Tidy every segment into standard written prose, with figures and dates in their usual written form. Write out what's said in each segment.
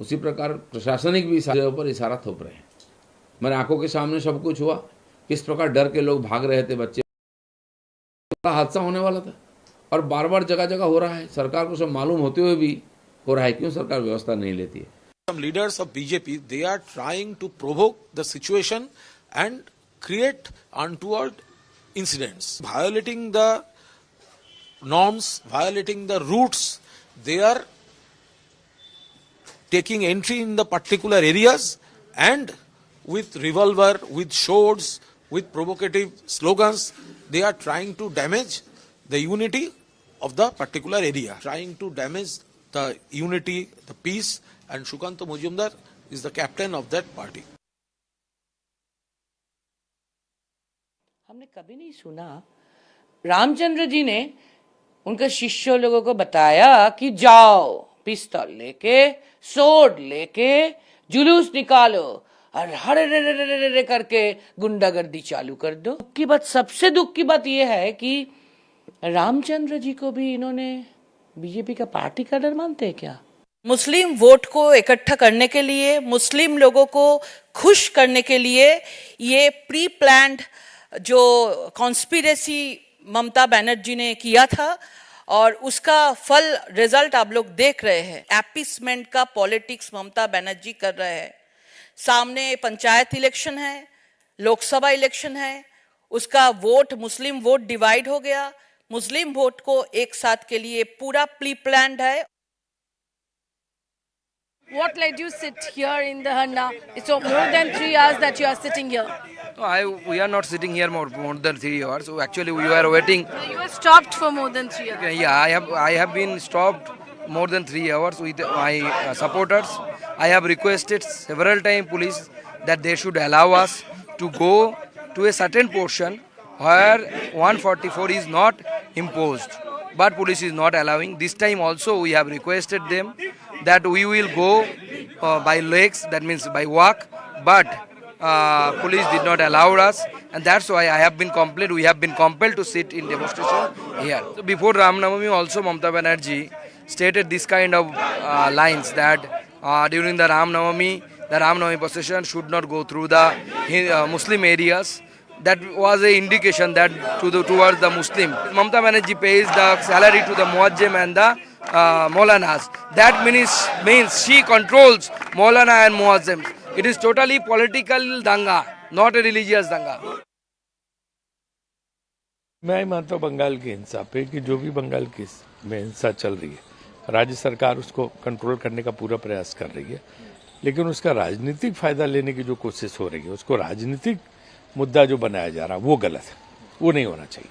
उसी प्रकार प्रशासनिक भी जगह पर इशारा थोप रहे हैं। मेरे आंखों के सामने सब कुछ हुआ, किस प्रकार डर के लोग भाग रहे थे, बच्चे, बड़ा हादसा होने वाला था और बार बार जगह जगह हो रहा है। सरकार को सब मालूम होते हुए भी हो रहा है, क्यों सरकार व्यवस्था नहीं लेती है? Some leaders of BJP, they are trying to provoke the situation and create untoward incidents, violating the norms, violating the routes. They are taking entry in the particular areas and with revolver, with swords, with provocative slogans, they are trying to damage the unity of the particular area, trying to damage the unity, the peace, and Shukanta Mujumdar is the captain of that party. हमने कभी नहीं सुना रामचंद्र जी ने उनके शिष्यों लोगों को बताया कि जाओ पिस्तौल लेके, सोड लेके जुलूस निकालो और हरे रे करके गुंडागर्दी चालू कर दो। सबसे दुख की बात यह है कि रामचंद्र जी को भी इन्होंने बीजेपी का पार्टी कैडर मानते हैं क्या? मुस्लिम वोट को इकट्ठा करने के लिए, मुस्लिम लोगों को खुश करने के लिए ये प्री प्लान्ड जो कॉन्स्पिरेसी ममता बनर्जी ने किया था और उसका फल रिजल्ट आप लोग देख रहे हैं। एपीसमेंट का पॉलिटिक्स ममता बनर्जी कर रहे हैं। सामने पंचायत इलेक्शन है, लोकसभा इलेक्शन है, उसका वोट मुस्लिम वोट डिवाइड हो गया। मुस्लिम वोट को एक साथ के लिए पूरा प्री प्लान्ड है। What led you sit here in the Hanna? It's more than 3 hours that you are sitting here. No, we are not sitting here more than 3 hours. So actually, we were waiting. So you were stopped for more than 3 hours. Yeah, I have been stopped more than 3 hours with my supporters. I have requested several times police that they should allow us to go to a certain portion where 144 is not imposed, but police is not allowing. This time also we have requested them that we will go by legs, that means by walk, but police did not allow us, and that's why we have been compelled to sit in demonstration here. So before Ram Navami also Mamata Banerjee stated this kind of lines that during the Ram Navami procession should not go through the Muslim areas. That was an indication that towards the Muslim. Mamata Banerjee pays the salary to the Muazzim and the Maulanas. That means she controls Maulana and Muazzim. It is totally political danga, not a religious danga. मैं मानता हूँ बंगाल की हिंसा पे कि जो भी बंगाल की में हिंसा चल रही है, राज्य सरकार उसको कंट्रोल करने का पूरा प्रयास कर रही है, लेकिन उसका राजनीतिक फायदा लेने की जो कोशिश हो रही है, उसको राजनीतिक मुद्दा जो बनाया जा रहा है वो गलत है, वो नहीं होना चाहिए।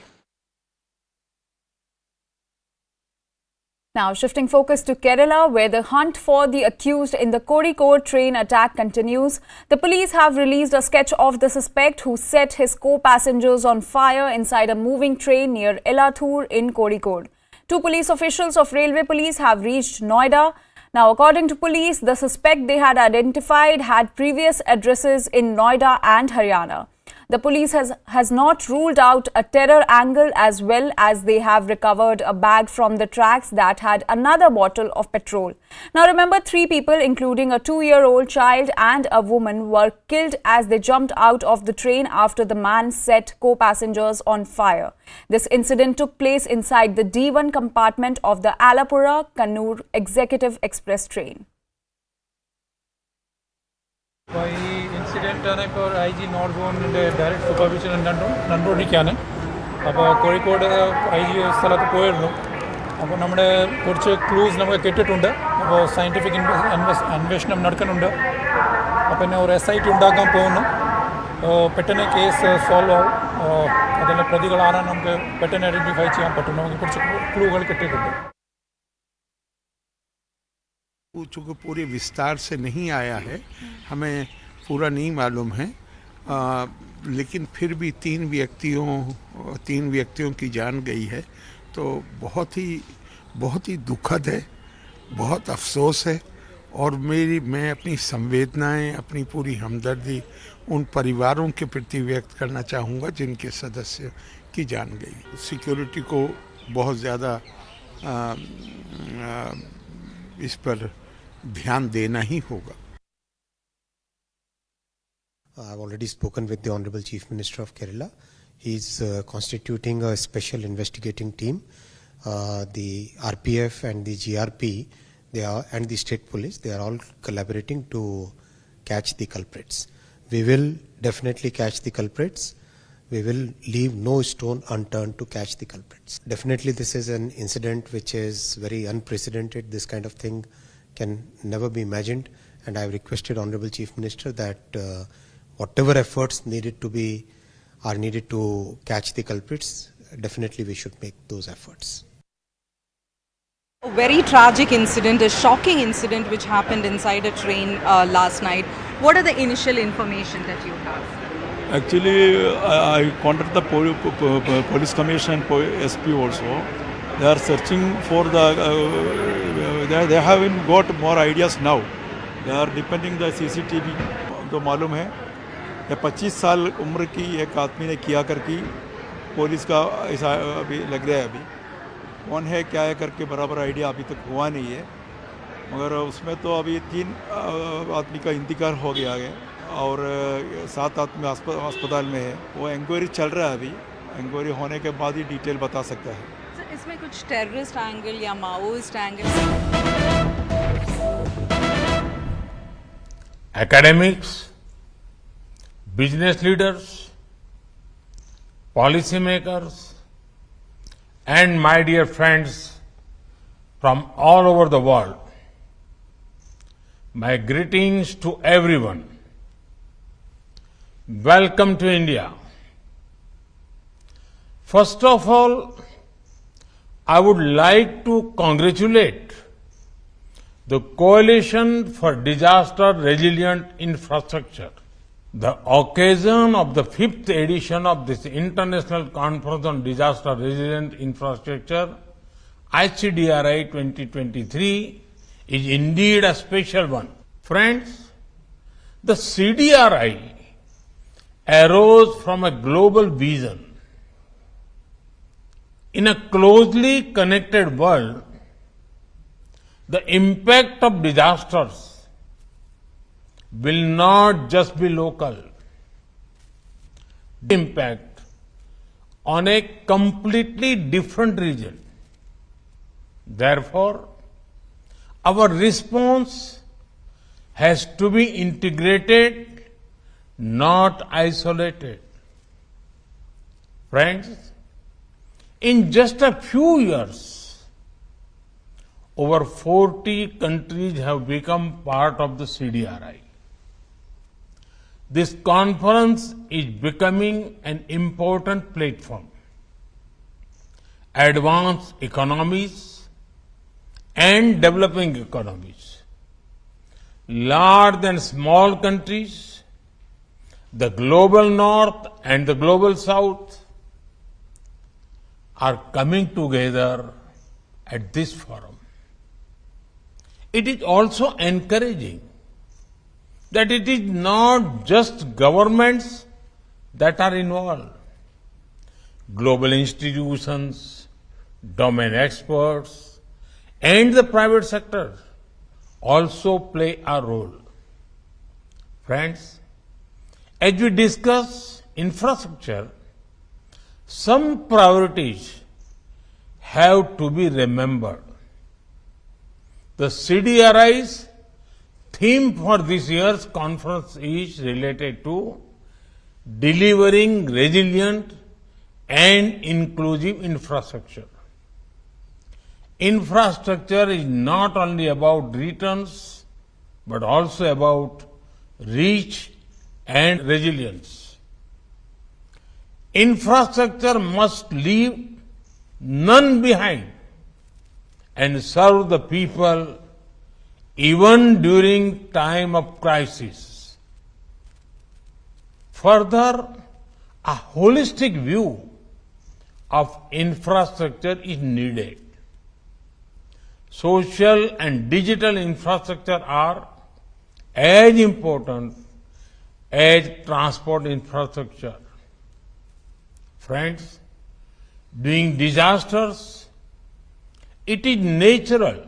Now shifting focus to Kerala, where the hunt for the accused in the Kozhikode train attack continues. The police have released a sketch of the suspect who set his co-passengers on fire inside a moving train near Elathur in Kozhikode. 2 police officials of Railway Police have reached Noida. Now, according to police, the suspect they had identified had previous addresses in Noida and Haryana. The police has not ruled out a terror angle, as well as they have recovered a bag from the tracks that had another bottle of petrol. Now remember, 3 people, including a 2-year-old child and a woman, were killed as they jumped out of the train after the man set co-passengers on fire. This incident took place inside the D1 compartment of the Alapura-Kannur Executive Express train. By incident for IG North Zone direct supervision നണ്ടുകൊണ്ടിരിക്കുകയാണ്. അപ്പോൾ Kozhikode IG സ്ഥലത്ത് പോയിരുന്നു. അപ്പോൾ നമ്മുടെ കുറച്ച് clues നമുക്ക് കിട്ടിയിട്ടുണ്ട്. അപ്പോൾ scientific അന്വേഷണം നടക്കുന്നുണ്ട്. അപ്പോൾ പിന്നെ ഒരു SIT ഉണ്ടാക്കാൻ പോകുന്നു. പെട്ടെന്ന് കേസ് സോൾവ് ആവും. അതിലെ പ്രതികളാണ് നമുക്ക് പെട്ടെന്ന് ഐഡൻറ്റിഫൈ ചെയ്യാൻ പറ്റും. നമുക്ക് കുറച്ച് ക്ലൂകൾ കിട്ടിയിട്ടുണ്ട്. चूँकि पूरे विस्तार से नहीं आया है, हमें पूरा नहीं मालूम है, लेकिन फिर भी 3 व्यक्तियों की जान गई है, तो बहुत ही दुखद है, बहुत अफसोस है। और मैं अपनी संवेदनाएं, अपनी पूरी हमदर्दी उन परिवारों के प्रति व्यक्त करना चाहूँगा जिनके सदस्य की जान गई। सिक्योरिटी को बहुत ज़्यादा इस पर ध्यान देना ही होगा। I've already spoken with the Honorable Chief Minister of Kerala. He's constituting a special investigating team. The RPF and the GRP, and the state police, they are all collaborating to catch the culprits. We will definitely catch the culprits. We will leave no stone unturned to catch the culprits. Definitely this is an incident which is very unprecedented. This kind of thing can never be imagined, and I have requested Honorable Chief Minister that whatever efforts are needed to catch the culprits, definitely we should make those efforts. A very tragic incident, a shocking incident which happened inside a train last night. What are the initial information that you have? Actually, I contacted the police commission and SP also. They are searching for they haven't got more ideas now. They are depending the CCTV. तो मालूम है ये 25 साल उम्र की एक आदमी ने किया करके पुलिस का ऐसा अभी लग रहा है। अभी कौन है क्या है करके बराबर आइडिया अभी तक हुआ नहीं है, मगर उसमें तो अभी 3 आदमी का इंतकाल हो गया है और 7 आदमी अस्पताल में है। वो इंक्वायरी चल रहा है, अभी इंक्वायरी होने के बाद ही डिटेल बता सकता है। सर, इसमें कुछ टेररिस्ट एंगल या Maoist angle? Academics, business leaders, policymakers, and my dear friends from all over the world, my greetings to everyone. Welcome to India. First of all, I would like to congratulate the Coalition for Disaster Resilient Infrastructure. The occasion of the 5th edition of this International Conference on Disaster Resilient Infrastructure, ICDRI 2023, is indeed a special one. Friends, the CDRI arose from a global vision. In a closely connected world, the impact of disasters will not just be local. The impact on a completely different region. Therefore, our response has to be integrated, not isolated. Friends, in just a few years, over 40 countries have become part of the CDRI. This conference is becoming an important platform. Advanced economies and developing economies, large and small countries, the global north and the global south are coming together at this forum. It is also encouraging that it is not just governments that are involved. Global institutions, domain experts, and the private sector also play a role. Friends, as we discuss infrastructure, some priorities have to be remembered. The CDRI's theme for this year's conference is related to delivering resilient and inclusive infrastructure. Infrastructure is not only about returns, but also about reach and resilience. Infrastructure must leave none behind and serve the people even during time of crisis. Further, a holistic view of infrastructure is needed. Social and digital infrastructure are as important as transport infrastructure. Friends, during disasters, it is natural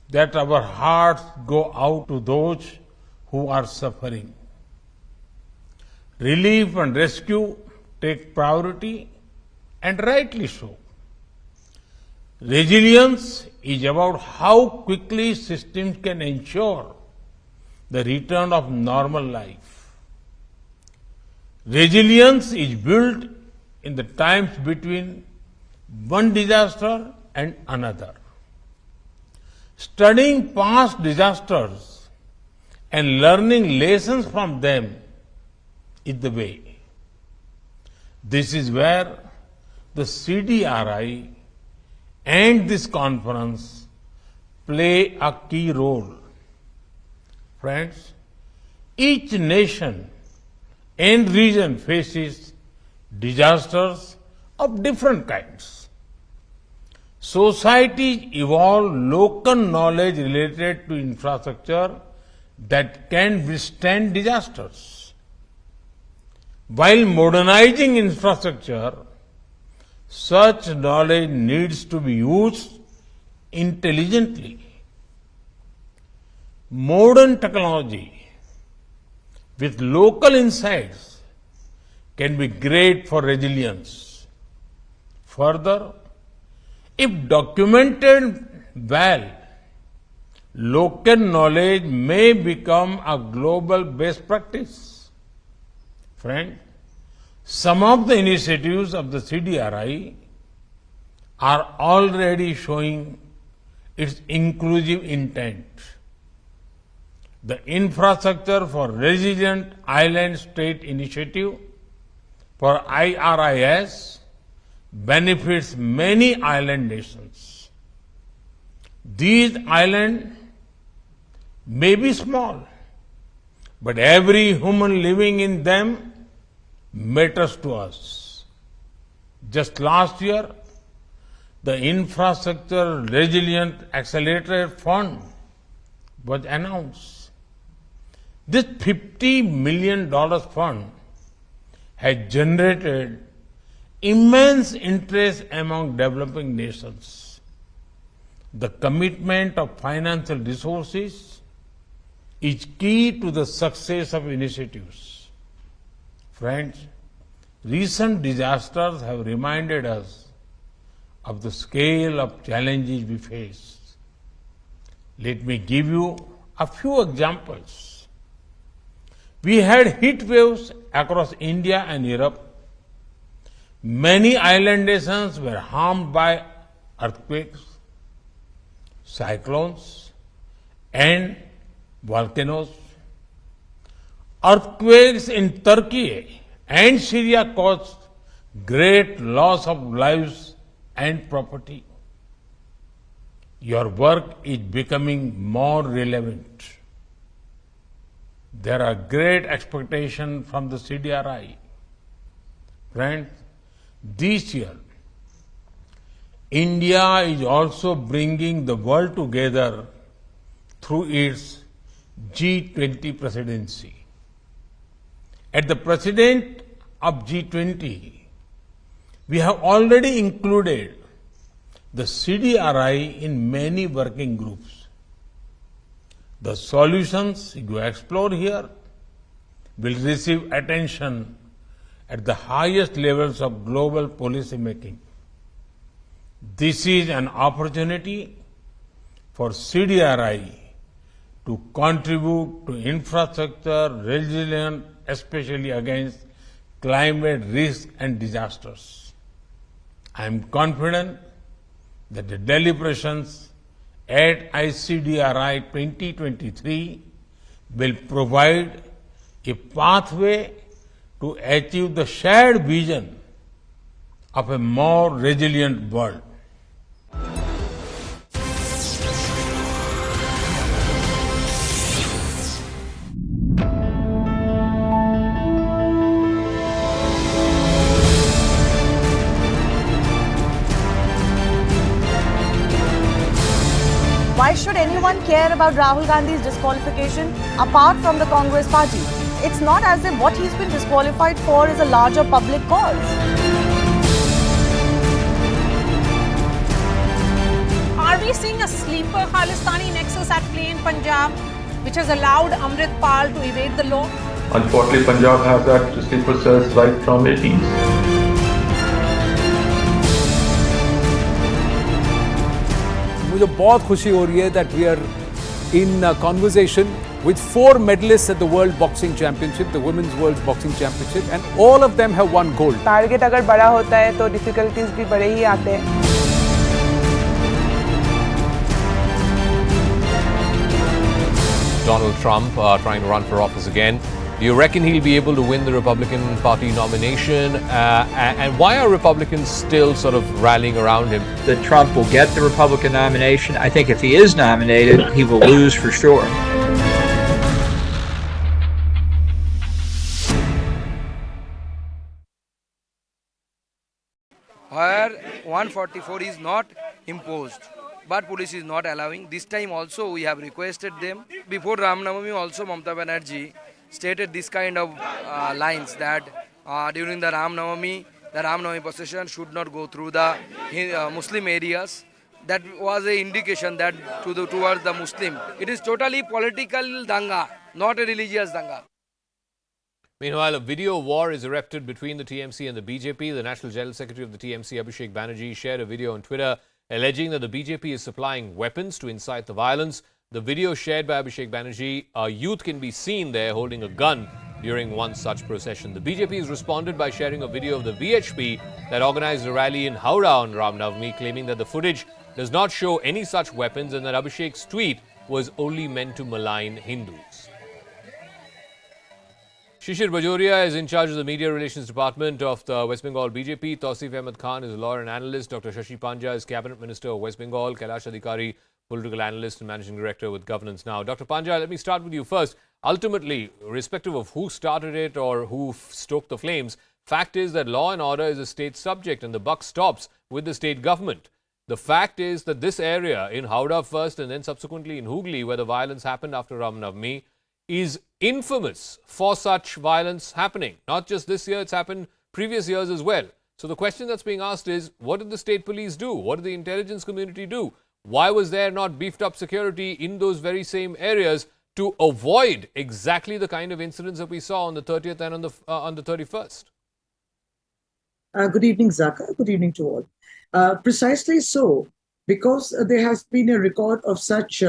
that our hearts go out to those who are suffering. Relief and rescue take priority, and rightly so. Resilience is about how quickly systems can ensure the return of normal life. Resilience is built in the times between one disaster and another. Studying past disasters and learning lessons from them is the way. This is where the CDRI and this conference play a key role. Friends, each nation and region faces disasters of different kinds. Societies evolve local knowledge related to infrastructure that can withstand disasters. While modernizing infrastructure, such knowledge needs to be used intelligently. Modern technology with local insights can be great for resilience. Further, if documented well, local knowledge may become a global best practice. Friend, some of the initiatives of the CDRI are already showing its inclusive intent. The Infrastructure for Resilient Island State Initiative for IRIS benefits many island nations. These islands may be small, but every human living in them matters to us. Just last year, the Infrastructure Resilient Accelerator Fund was announced. This $50 million fund has generated immense interest among developing nations. The commitment of financial resources is key to the success of initiatives. Friends, recent disasters have reminded us of the scale of challenges we face. Let me give you a few examples. We had heat waves across India and Europe. Many island nations were harmed by earthquakes, cyclones, and volcanoes. Earthquakes in Turkey and Syria caused great loss of lives and property. Your work is becoming more relevant. There are great expectations from the CDRI. Friends, this year, India is also bringing the world together through its G20 presidency. At the president of G20, we have already included the CDRI in many working groups. The solutions you explore here will receive attention at the highest levels of global policy making. This is an opportunity for CDRI to contribute to infrastructure resilience, especially against climate risk and disasters. I am confident that the deliberations at ICDRI 2023 will provide a pathway to achieve the shared vision of a more resilient world. Why should anyone care about Rahul Gandhi's disqualification apart from the Congress party? It's not as if what he's been disqualified for is a larger public cause. Are we we seeing a sleeper Khalistani nexus at play in Punjab, which has allowed Amrit Pal to evade the law? Unfortunately, Punjab has that sleeper cells right from 80s. मुझे बहुत खुशी हो रही है that we are in conversation with 4 medalists at the World Boxing Championship, the Women's World Boxing Championship, and all of them have won gold. Target अगर बड़ा होता है तो डिफिकल्टीज भी बड़े ही आते हैं. Donald Trump trying to run for office again. Do you reckon he'll be able to win the Republican Party nomination? And why are Republicans still sort of rallying around him? That Trump will get the Republican nomination. I think if he is nominated, he will lose for sure. Where 144 is not imposed, but police is not allowing. This time also we have requested them. Before Ram Navami also Mamata Banerjee stated this kind of lines that during the Ram Navami procession should not go through the Muslim areas. That was an indication that towards the Muslim. It is totally political danga, not a religious danga. Meanwhile, a video war is erupted between the TMC and the BJP. The National General Secretary of the TMC, Abhishek Banerjee, shared a video on Twitter alleging that the BJP is supplying weapons to incite the violence. The video shared by Abhishek Banerjee, a youth can be seen there holding a gun during one such procession. The BJP has responded by sharing a video of the VHP that organized a rally in Howrah on Ram Navami, claiming that the footage does not show any such weapons and that Abhishek's tweet was only meant to malign Hindus. Shishir Bajoria is in charge of the Media Relations Department of the West Bengal BJP. Tausif Ahmed Khan is a lawyer and analyst. Dr. Shashi Panja is Cabinet Minister of West Bengal. Kailash Adhikari, political analyst and managing director with Governance Now. Dr. Panja, let me start with you first. Ultimately, irrespective of who started it or who stoked the flames, fact is that law and order is a state subject and the buck stops with the state government. The fact is that this area in Howrah first and then subsequently in Hooghly, where the violence happened after Ram Navami, is infamous for such violence happening. Not just this year, it's happened previous years as well. So the question that's being asked is, what did the state police do? What did the intelligence community do? Why was there not beefed up security in those very same areas to avoid exactly the kind of incidents that we saw on the 30th and on the 31st? Good evening, Zaka. Good evening to all. Precisely so, because there has been a record of such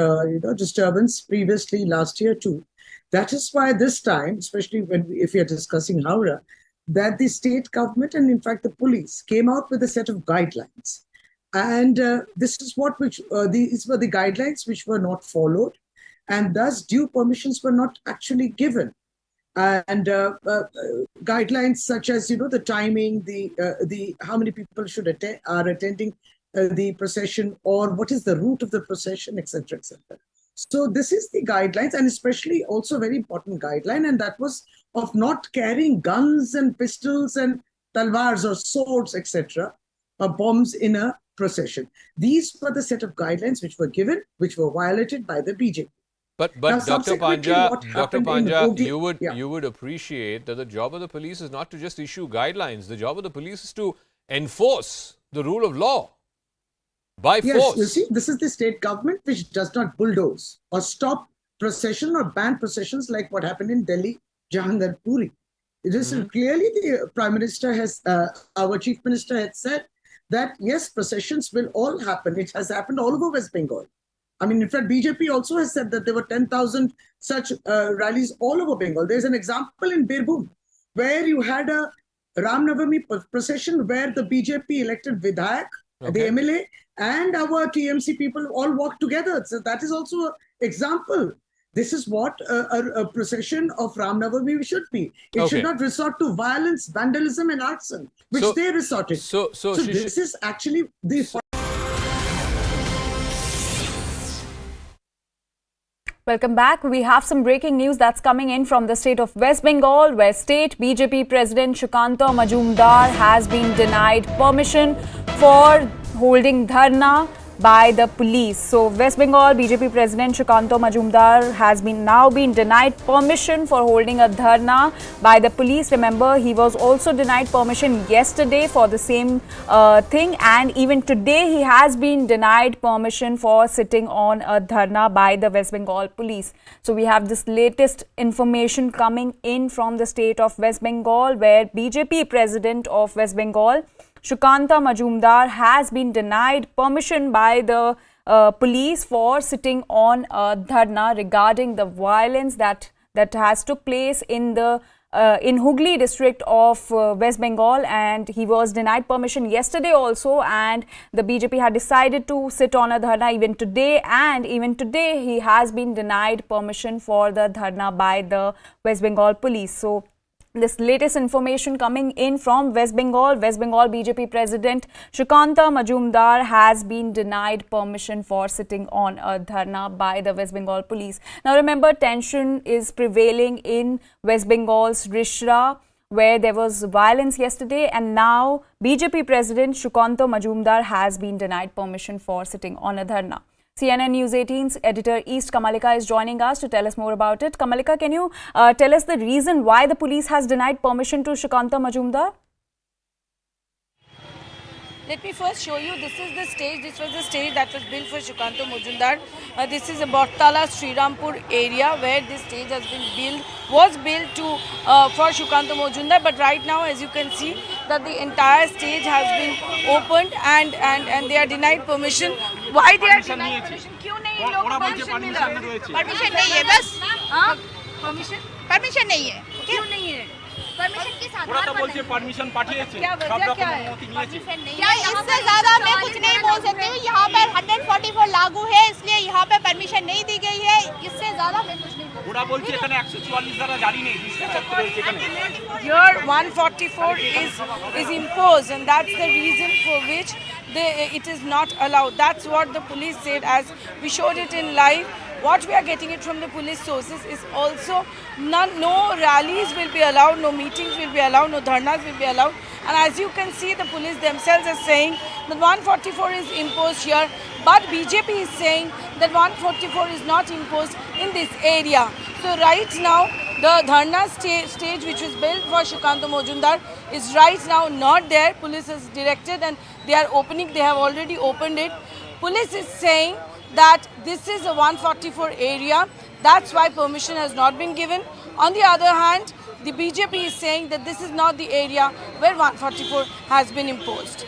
disturbance previously last year too. That is why this time, especially if we are discussing Howrah, that the state government and in fact the police came out with a set of guidelines. And this is these were the guidelines which were not followed, and thus due permissions were not actually given. And guidelines such as the timing, the how many people should are attending the procession, or what is the route of the procession, etc., etc. So this is the guidelines, and especially also very important guideline, and that was of not carrying guns and pistols and talwars or swords, etc., or bombs in a procession. These were the set of guidelines which were given, which were violated by the BJP. But Now, Dr. Panja, you would appreciate that the job of the police is not to just issue guidelines. The job of the police is to enforce the rule of law by force. Yes, you see, this is the state government which does not bulldoze or stop procession or ban processions like what happened in Delhi, Jahangir Puri. It is clearly the Prime Minister has, our Chief Minister had said that yes, processions will all happen. It has happened all over West Bengal. I mean, in fact, BJP also has said that there were 10,000 such rallies all over Bengal. There's an example in Birbhum where you had a Ram Navami procession where the BJP elected Vidhayak, the MLA, and our TMC people all walked together. So that is also an example. This is what a procession of Ram Navami should be. It should not resort to violence, vandalism, and arson, which they resorted. So this is actually the... Welcome back. We have some breaking news that's coming in from the state of West Bengal, where state BJP President Shukanta Majumdar has been denied permission for holding dharna by the police. So West Bengal BJP President Shrikanta Majumdar has now been denied permission for holding a dharna by the police. Remember, he was also denied permission yesterday for the same thing, and even today he has been denied permission for sitting on a dharna by the West Bengal police. So we have this latest information coming in from the state of West Bengal, where BJP President of West Bengal Shrikanta Majumdar has been denied permission by the police for sitting on a dharna regarding the violence that has took place in the in Hooghly district of West Bengal, and he was denied permission yesterday also, and the BJP had decided to sit on a dharna even today, and even today he has been denied permission for the dharna by the West Bengal police. So this latest information coming in from West Bengal BJP President Shrikanta Majumdar has been denied permission for sitting on a dharna by the West Bengal police. Now remember, tension is prevailing in West Bengal's Rishra, where there was violence yesterday, and now BJP President Shrikanta Majumdar has been denied permission for sitting on a dharna. CNN News 18's editor East Kamalika is joining us to tell us more about it. Kamalika, can you tell us the reason why the police has denied permission to Shrikanta Majumdar? Let me first show you, this is the stage, this was the stage that was built for Shrikanta Majumdar. This is a Bortala Srirampur area where this stage has been was built to for Shrikanta Majumdar, but right now as you can see that the entire stage has been opened and they are denied permission. Why they are denied permission? क्यों नहीं लोग permission मिला? Permission नहीं है बस? हाँ? Permission नहीं है? क्यों नहीं है? परमिशन की परमिशन पाठिয়েছে क्या वजह क्या है क्या इससे ज्यादा मैं कुछ नहीं बोल सकती हूँ यहाँ पर 144 लागू है इसलिए यहाँ पे परमिशन नहीं दी गई है इससे ज्यादा मैं कुछ नहीं पूरा बोलছি এখানে 144 ধারা জারি নেই Here 144 is imposed and that's the reason for which it is not allowed. That's what the police said as we showed it in live. What we are getting it from the police sources is also no rallies will be allowed, no meetings will be allowed, no dharnas will be allowed. And as you can see, the police themselves are saying that 144 is imposed here, but BJP is saying that 144 is not imposed in this area. So right now, the dharna stage which was built for Shrikanta Majumdar is right now not there. Police has directed and they are opening, they have already opened it. Police is saying that this is a 144 area, that's why permission has not been given. On the other hand, the BJP is saying that this is not the area where 144 has been imposed.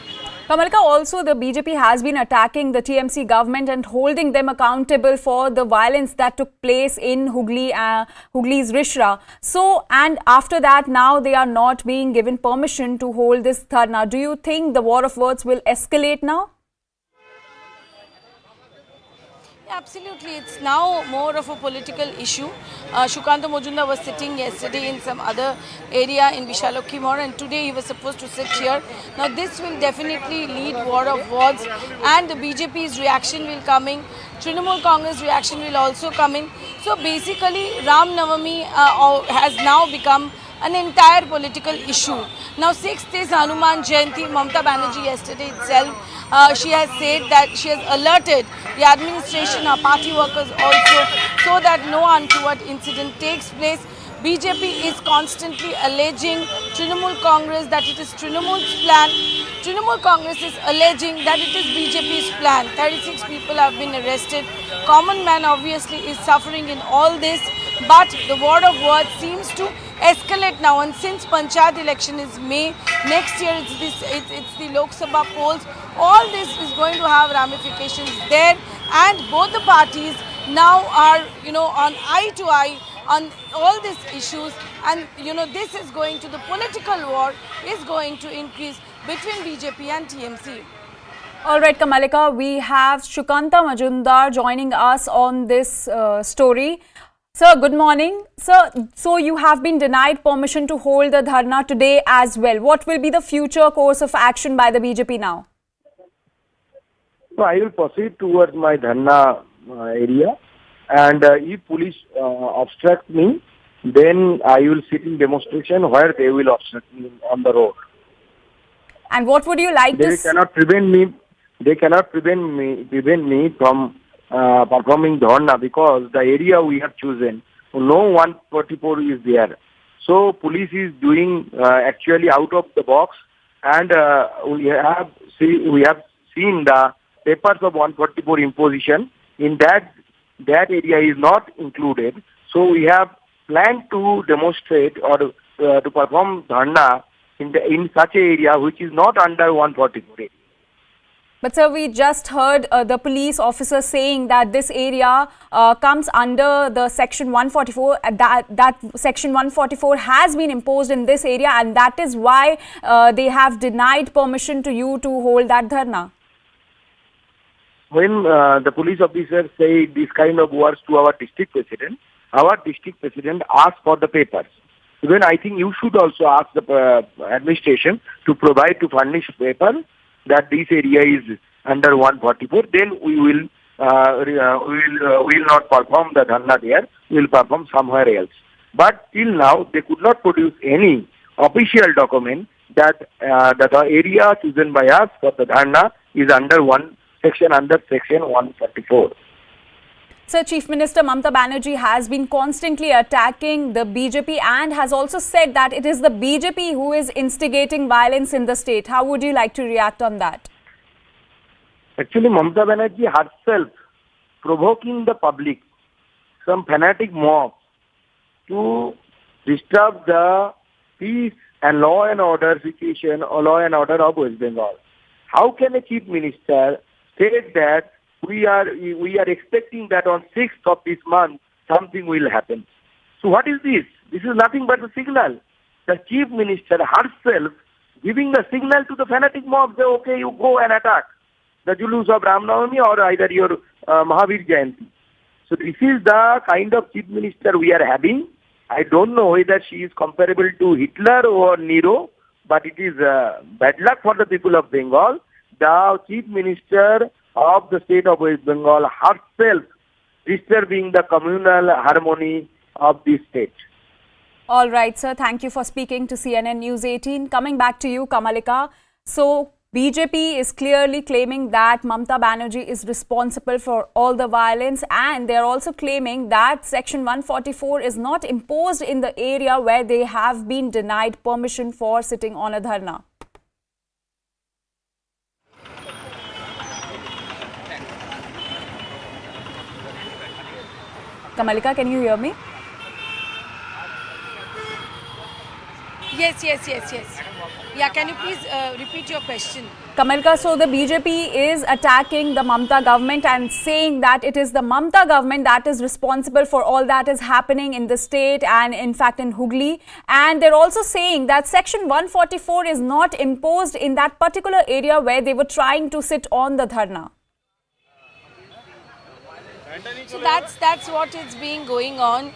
Kamalika, also the BJP has been attacking the TMC government and holding them accountable for the violence that took place in Hooghly's Rishra. So, and after that, now they are not being given permission to hold this dharna. Do you think the war of words will escalate now? Absolutely, it's now more of a political issue. Shrikanta Majumdar was sitting yesterday in some other area in Vishalokhi More, and today he was supposed to sit here. Now this will definitely lead war of words, and the BJP's reaction will come in. Trinamool Congress reaction will also come in. So basically, Ram Navami has now become an entire political issue. Now 6th is Hanuman Jayanti. Mamata Banerjee yesterday itself, she has said that she has alerted the administration, her party workers also, so that no untoward incident takes place. BJP is constantly alleging Trinamool Congress that it is Trinamool's plan. Trinamool Congress is alleging that it is BJP's plan. 36 people have been arrested. Common man obviously is suffering in all this, but the war of words seems to escalate now, and since Panchayat election is May, next year it's the Lok Sabha polls, all this is going to have ramifications there, and both the parties now are on eye to eye on all these issues, and this is going to, the political war is going to increase between BJP and TMC. All right, Kamalika, we have Shrikanta Majumdar joining us on this story. Sir, good morning. Sir, so you have been denied permission to hold the dharna today as well. What will be the future course of action by the BJP now? So I will proceed towards my dharna area, and if police obstruct me, then I will sit in demonstration where they will obstruct me on the road. And what would you like to... They cannot prevent me they cannot prevent me from performing dharna because the area we have chosen, no 144 is there. So police is doing actually out of the box, and we have seen the papers of 144 imposition. In that area is not included. So we have planned to demonstrate or to perform dharna in such an area which is not under 144 area. But sir, we just heard the police officer saying that this area comes under the section 144, that section 144 has been imposed in this area, and that is why they have denied permission to you to hold that dharna. When the police officers say this kind of words to our district president asked for the papers. Even I think you should also ask the administration to provide to furnish paper that this area is under 144. Then we will not perform the dharna there. We will perform somewhere else. But till now they could not produce any official document that the area chosen by us for the dharna is under section 144. Sir, Chief Minister Mamata Banerjee has been constantly attacking the BJP and has also said that it is the BJP who is instigating violence in the state. How would you like to react on that? Actually, Mamata Banerjee herself provoking the public, some fanatic mobs, to disturb the peace and law and order situation or law and order of West Bengal. How can a chief minister state that we are expecting that on 6th of this month something will happen? So what is this? This is nothing but a signal. The chief minister herself giving the signal to the fanatic mob, say, okay, you go and attack the Julus of Ram Navami or either your Mahavir Jayanti. So this is the kind of chief minister we are having. I don't know whether she is comparable to Hitler or Nero, but it is bad luck for the people of Bengal. The chief minister of the state of West Bengal herself disturbing the communal harmony of this state. All right, sir. Thank you for speaking to CNN News 18. Coming back to you, Kamalika. So, BJP is clearly claiming that Mamata Banerjee is responsible for all the violence, and they are also claiming that Section 144 is not imposed in the area where they have been denied permission for sitting on a dharna. Kamalika, can you hear me? Yes. Yeah, can you please repeat your question? Kamalika, so the BJP is attacking the Mamata government and saying that it is the Mamata government that is responsible for all that is happening in the state and in fact in Hooghly. And they're also saying that Section 144 is not imposed in that particular area where they were trying to sit on the dharna. So that's what is being going on.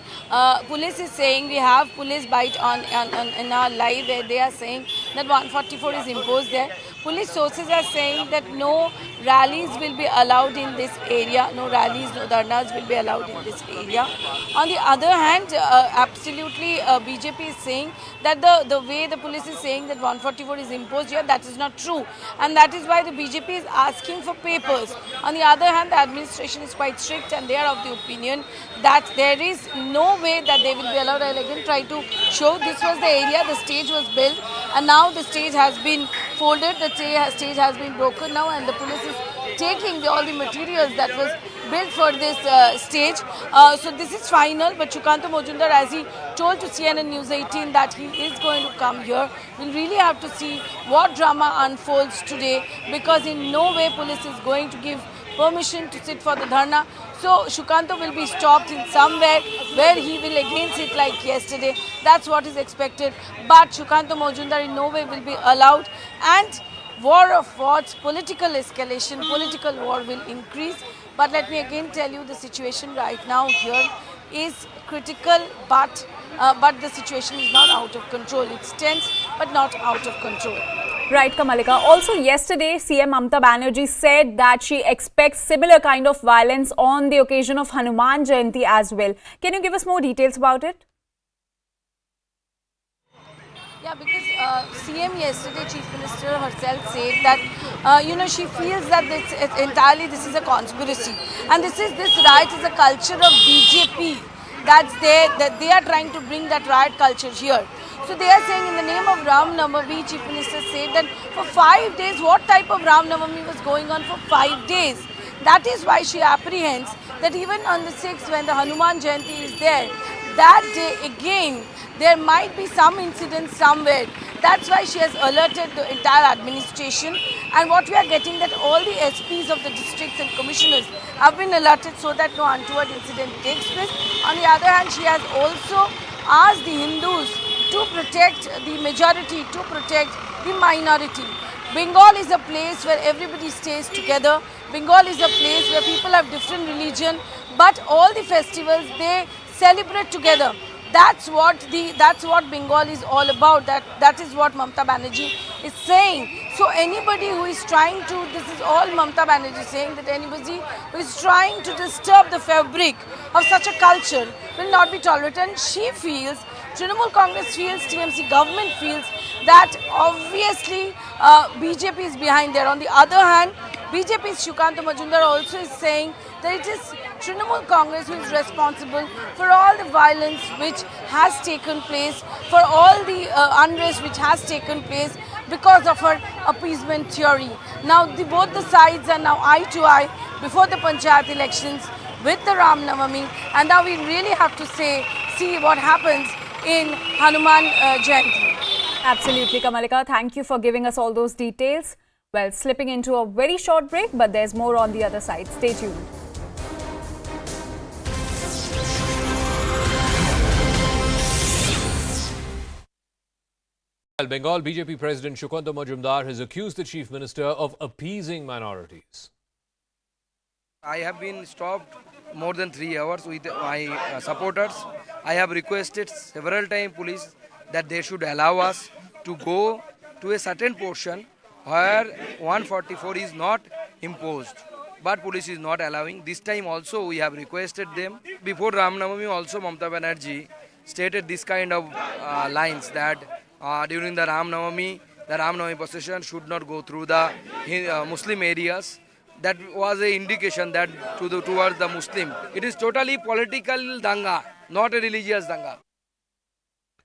Police is saying, we have police bite in our live where they are saying that 144 is imposed there. Police sources are saying that no rallies will be allowed in this area, no rallies, no dharnas will be allowed in this area. On the other hand, absolutely BJP is saying that the way the police is saying that 144 is imposed here, that is not true. And that is why the BJP is asking for papers. On the other hand, the administration is quite strict and they are of the opinion that there is no way that they will be allowed. I'll again try to show. This was the area, the stage was built, and now the stage has been folded, the stage has been broken now, and the police is taking all the materials that was built for this stage. So this is final, but Shukanta Majumdar, as he told to CNN News 18 that he is going to come here, we'll really have to see what drama unfolds today, because in no way police is going to give permission to sit for the dharna. So Shukanta will be stopped in somewhere where he will again sit like yesterday. That's what is expected. But Shukanta Majumdar in no way will be allowed, and war of words, political escalation, political war will increase. But let me again tell you, the situation right now here is critical, but the situation is not out of control. It's tense, but not out of control. Right, Kamalika. Also, yesterday, CM Mamata Banerjee said that she expects similar kind of violence on the occasion of Hanuman Jayanti as well. Can you give us more details about it? Yeah, because CM yesterday, Chief Minister herself said that, she feels that it's entirely this is a conspiracy. And this riot is a culture of BJP that they are trying to bring that riot culture here. So they are saying in the name of Ram Navami, Chief Minister said that for 5 days, what type of Ram Navami was going on for 5 days? That is why she apprehends that even on the 6th when the Hanuman Jayanti is there, that day again there might be some incident somewhere. That's why she has alerted the entire administration, and what we are getting that all the SPs of the districts and commissioners have been alerted so that no untoward incident takes place. On the other hand, she has also asked the Hindus to protect the majority, to protect the minority. Bengal is a place where everybody stays together. Bengal is a place where people have different religion, but all the festivals they celebrate together. That's what Bengal is all about. That is what Mamata Banerjee is saying. So anybody who is trying to, this is all Mamata Banerjee saying, that anybody who is trying to disturb the fabric of such a culture will not be tolerated. And she feels, Trinamool Congress feels, TMC government feels that obviously BJP is behind there. On the other hand, BJP's Shukanta Majumdar also is saying that it is Trinamool Congress who is responsible for all the violence which has taken place, for all the unrest which has taken place because of her appeasement theory. Now both the sides are now eye to eye before the Panchayat elections with the Ram Navami, and now we really have to see what happens in Hanuman Jayanti. Absolutely, Kamalika. Thank you for giving us all those details. Well, slipping into a very short break, but there's more on the other side. Stay tuned. Bengal BJP President Shukanta Majumdar has accused the Chief Minister of appeasing minorities. I have been stopped more than 3 hours with my supporters. I have requested several times police that they should allow us to go to a certain portion where 144 is not imposed, but police is not allowing. This time also we have requested them. Before Ram Navami also Mamata Banerjee stated this kind of lines that during the Ram Navami procession should not go through the Muslim areas. That was an indication that towards the Muslim. It is totally political danga, not a religious danga.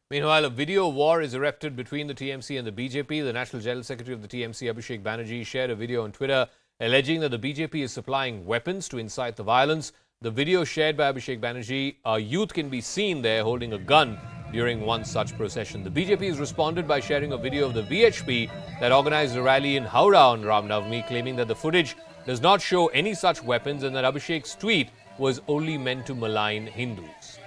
Meanwhile, a video war is erupted between the TMC and the BJP. The National General Secretary of the TMC, Abhishek Banerjee, shared a video on Twitter alleging that the BJP is supplying weapons to incite the violence. The video shared by Abhishek Banerjee, a youth can be seen there holding a gun during one such procession. The BJP has responded by sharing a video of the VHP that organized a rally in Howrah on Ram Navami, claiming that the footage does not show any such weapons and that Abhishek's tweet was only meant to malign Hindus.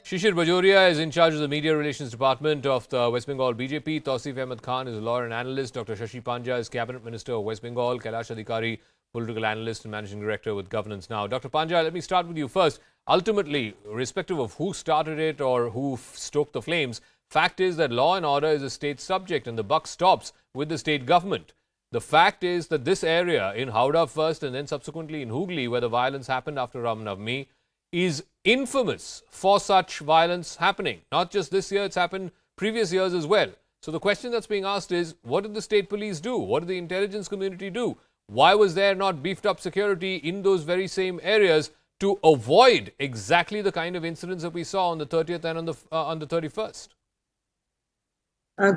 Shishir Bajoria is in charge of the Media Relations Department of the West Bengal BJP. Tausif Ahmed Khan is a lawyer and analyst. Dr. Shashi Panja is Cabinet Minister of West Bengal. Kailash Adhikari, political analyst and managing director with Governance Now. Dr. Panja, let me start with you first. Ultimately, irrespective of who started it or who stoked the flames, fact is that law and order is a state subject and the buck stops with the state government. The fact is that this area in Howrah first and then subsequently in Hooghly, where the violence happened after Ram Navami, is infamous for such violence happening. Not just this year, it's happened previous years as well. So the question that's being asked is, what did the state police do? What did the intelligence community do? Why was there not beefed up security in those very same areas to avoid exactly the kind of incidents that we saw on the 30th and on the 31st?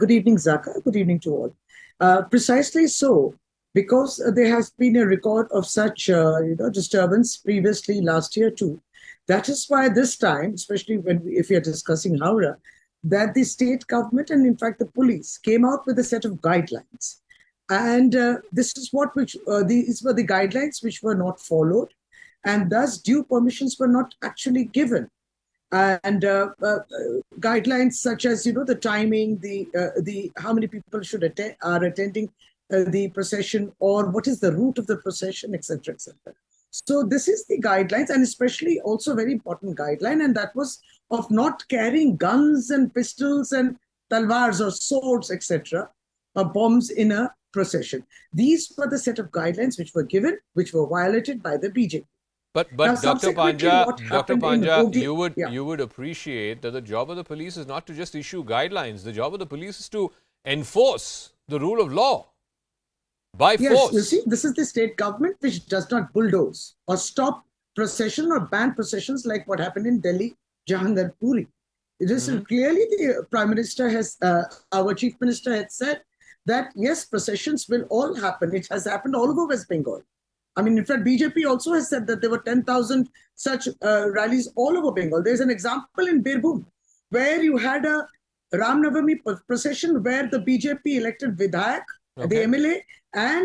Good evening, Zaka. Good evening to all. Precisely so, because there has been a record of such disturbance previously last year too. That is why this time, especially if we are discussing Howrah, that the state government and in fact the police came out with a set of guidelines. And these were the guidelines which were not followed, and thus due permissions were not actually given. And guidelines such as the timing, the how many people should attending the procession, or what is the route of the procession, etc., etc. So this is the guidelines, and especially also very important guideline, and that was of not carrying guns and pistols and talwars or swords, etc., bombs in a procession. These were the set of guidelines which were given, which were violated by the BJP. But Now, Dr. subsequently, Panja, what Dr. happened in Panja, Bogi- you would appreciate that the job of the police is not to just issue guidelines. The job of the police is to enforce the rule of law by Yes, force. you see, this is the state government which does not bulldoze or stop procession or ban processions like what happened in Delhi, Jahangir Puri. It is clearly the Prime Minister has, our Chief Minister had said that yes, processions will all happen. It has happened all over West Bengal. I mean, in fact, BJP also has said that there were 10,000 such rallies all over Bengal. There's an example in Birbhum where you had a Ram Navami procession where the BJP elected Vidhayak, the MLA, and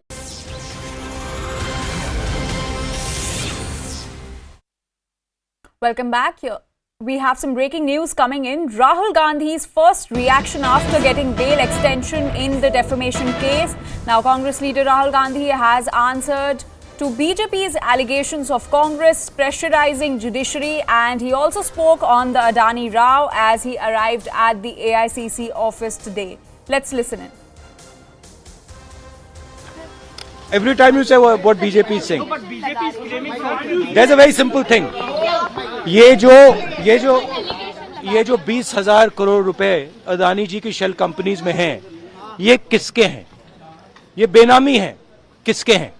Welcome back. Here we have some breaking news coming in. Rahul Gandhi's first reaction after getting bail extension in the defamation case. Now, Congress leader Rahul Gandhi has answered to BJP's allegations of Congress pressurizing judiciary, and he also spoke on the Adani row as he arrived at the AICC office today. Let's listen in. Every time you say what BJP is saying, there's a very simple thing. ये जो 20,000 करोड़ रुपए अदानी जी की shell companies में हैं, ये किसके हैं? ये बेनामी हैं, किसके हैं?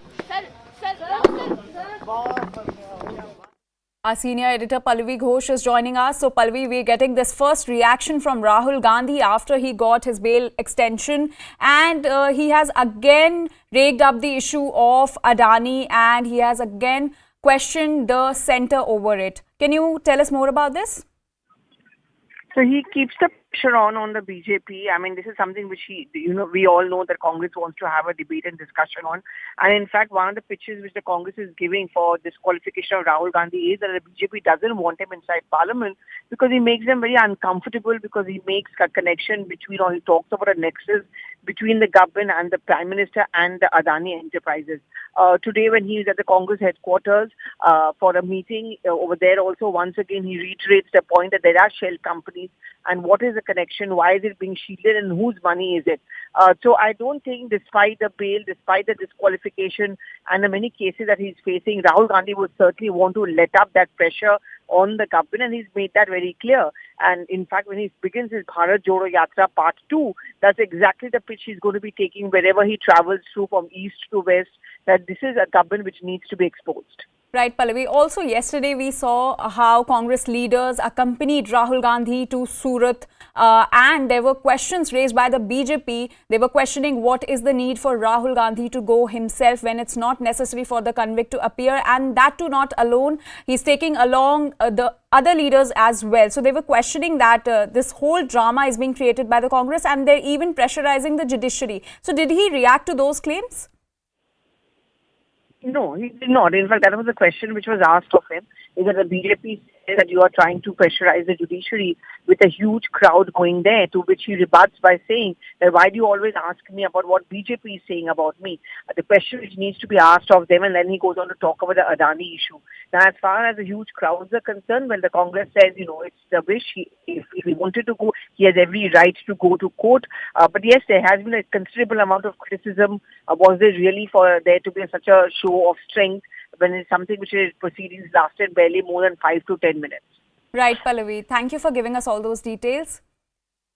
Our senior editor Pallavi Ghosh is joining us. So Pallavi, we're getting this first reaction from Rahul Gandhi after he got his bail extension, and he has again raked up the issue of Adani, and he has again questioned the centre over it. Can you tell us more about this? So he keeps the pressure on the BJP. I mean, this is something which we all know that Congress wants to have a debate and discussion on. And in fact, one of the pitches which the Congress is giving for disqualification of Rahul Gandhi is that the BJP doesn't want him inside Parliament because he makes them very uncomfortable, because he makes a connection between, or he talks about a nexus between the government and the Prime Minister and the Adani enterprises. Today, when he is at the Congress headquarters for a meeting over there, also once again he reiterates the point that there are shell companies, and what is the connection, why is it being shielded, and whose money is it? So I don't think, despite the bail, despite the disqualification and the many cases that he's facing, Rahul Gandhi would certainly want to let up that pressure on the government, and he's made that very clear. And in fact, when he begins his Bharat Jodo Yatra Part 2, that's exactly the pitch he's going to be taking wherever he travels through from east to west, that this is a government which needs to be exposed. Right, Pallavi. Also, yesterday we saw how Congress leaders accompanied Rahul Gandhi to Surat, and there were questions raised by the BJP. They were questioning what is the need for Rahul Gandhi to go himself when it's not necessary for the convict to appear, and that too not alone. He's taking along the other leaders as well. So they were questioning that this whole drama is being created by the Congress, and they're even pressurizing the judiciary. So did he react to those claims? No, he did not. In fact, that was a question which was asked of him, is that the BJP says that you are trying to pressurize the judiciary with a huge crowd going there, to which he rebuts by saying that why do you always ask me about what BJP is saying about me? The question which needs to be asked of them, and then he goes on to talk about the Adani issue. Now, as far as the huge crowds are concerned, when the Congress says, it's the wish, if he wanted to go, he has every right to go to court. But yes, there has been a considerable amount of criticism. Was there really for there to be such a show of strength when it's something which proceedings lasted barely more than 5 to 10 minutes? Right, Pallavi. Thank you for giving us all those details.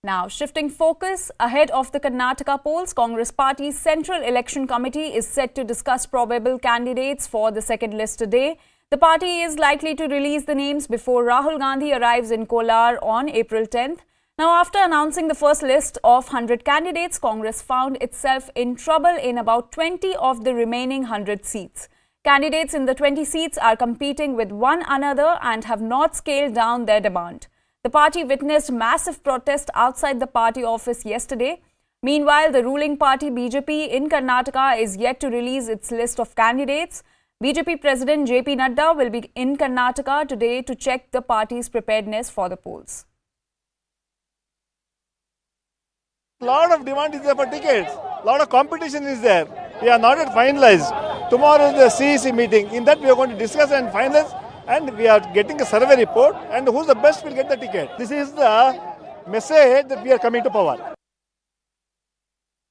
Now, shifting focus, ahead of the Karnataka polls, Congress Party's Central Election Committee is set to discuss probable candidates for the second list today. The party is likely to release the names before Rahul Gandhi arrives in Kolar on April 10th. Now, after announcing the first list of 100 candidates, Congress found itself in trouble in about 20 of the remaining 100 seats. Candidates in the 20 seats are competing with one another and have not scaled down their demand. The party witnessed massive protest outside the party office yesterday. Meanwhile, the ruling party BJP in Karnataka is yet to release its list of candidates. BJP President JP Nadda will be in Karnataka today to check the party's preparedness for the polls. Lot of demand is there for tickets. Lot of competition is there. We are not yet finalized. Tomorrow is the CEC meeting. In that we are going to discuss and finalize, and we are getting a survey report, and who's the best will get the ticket. This is the message that we are coming to power.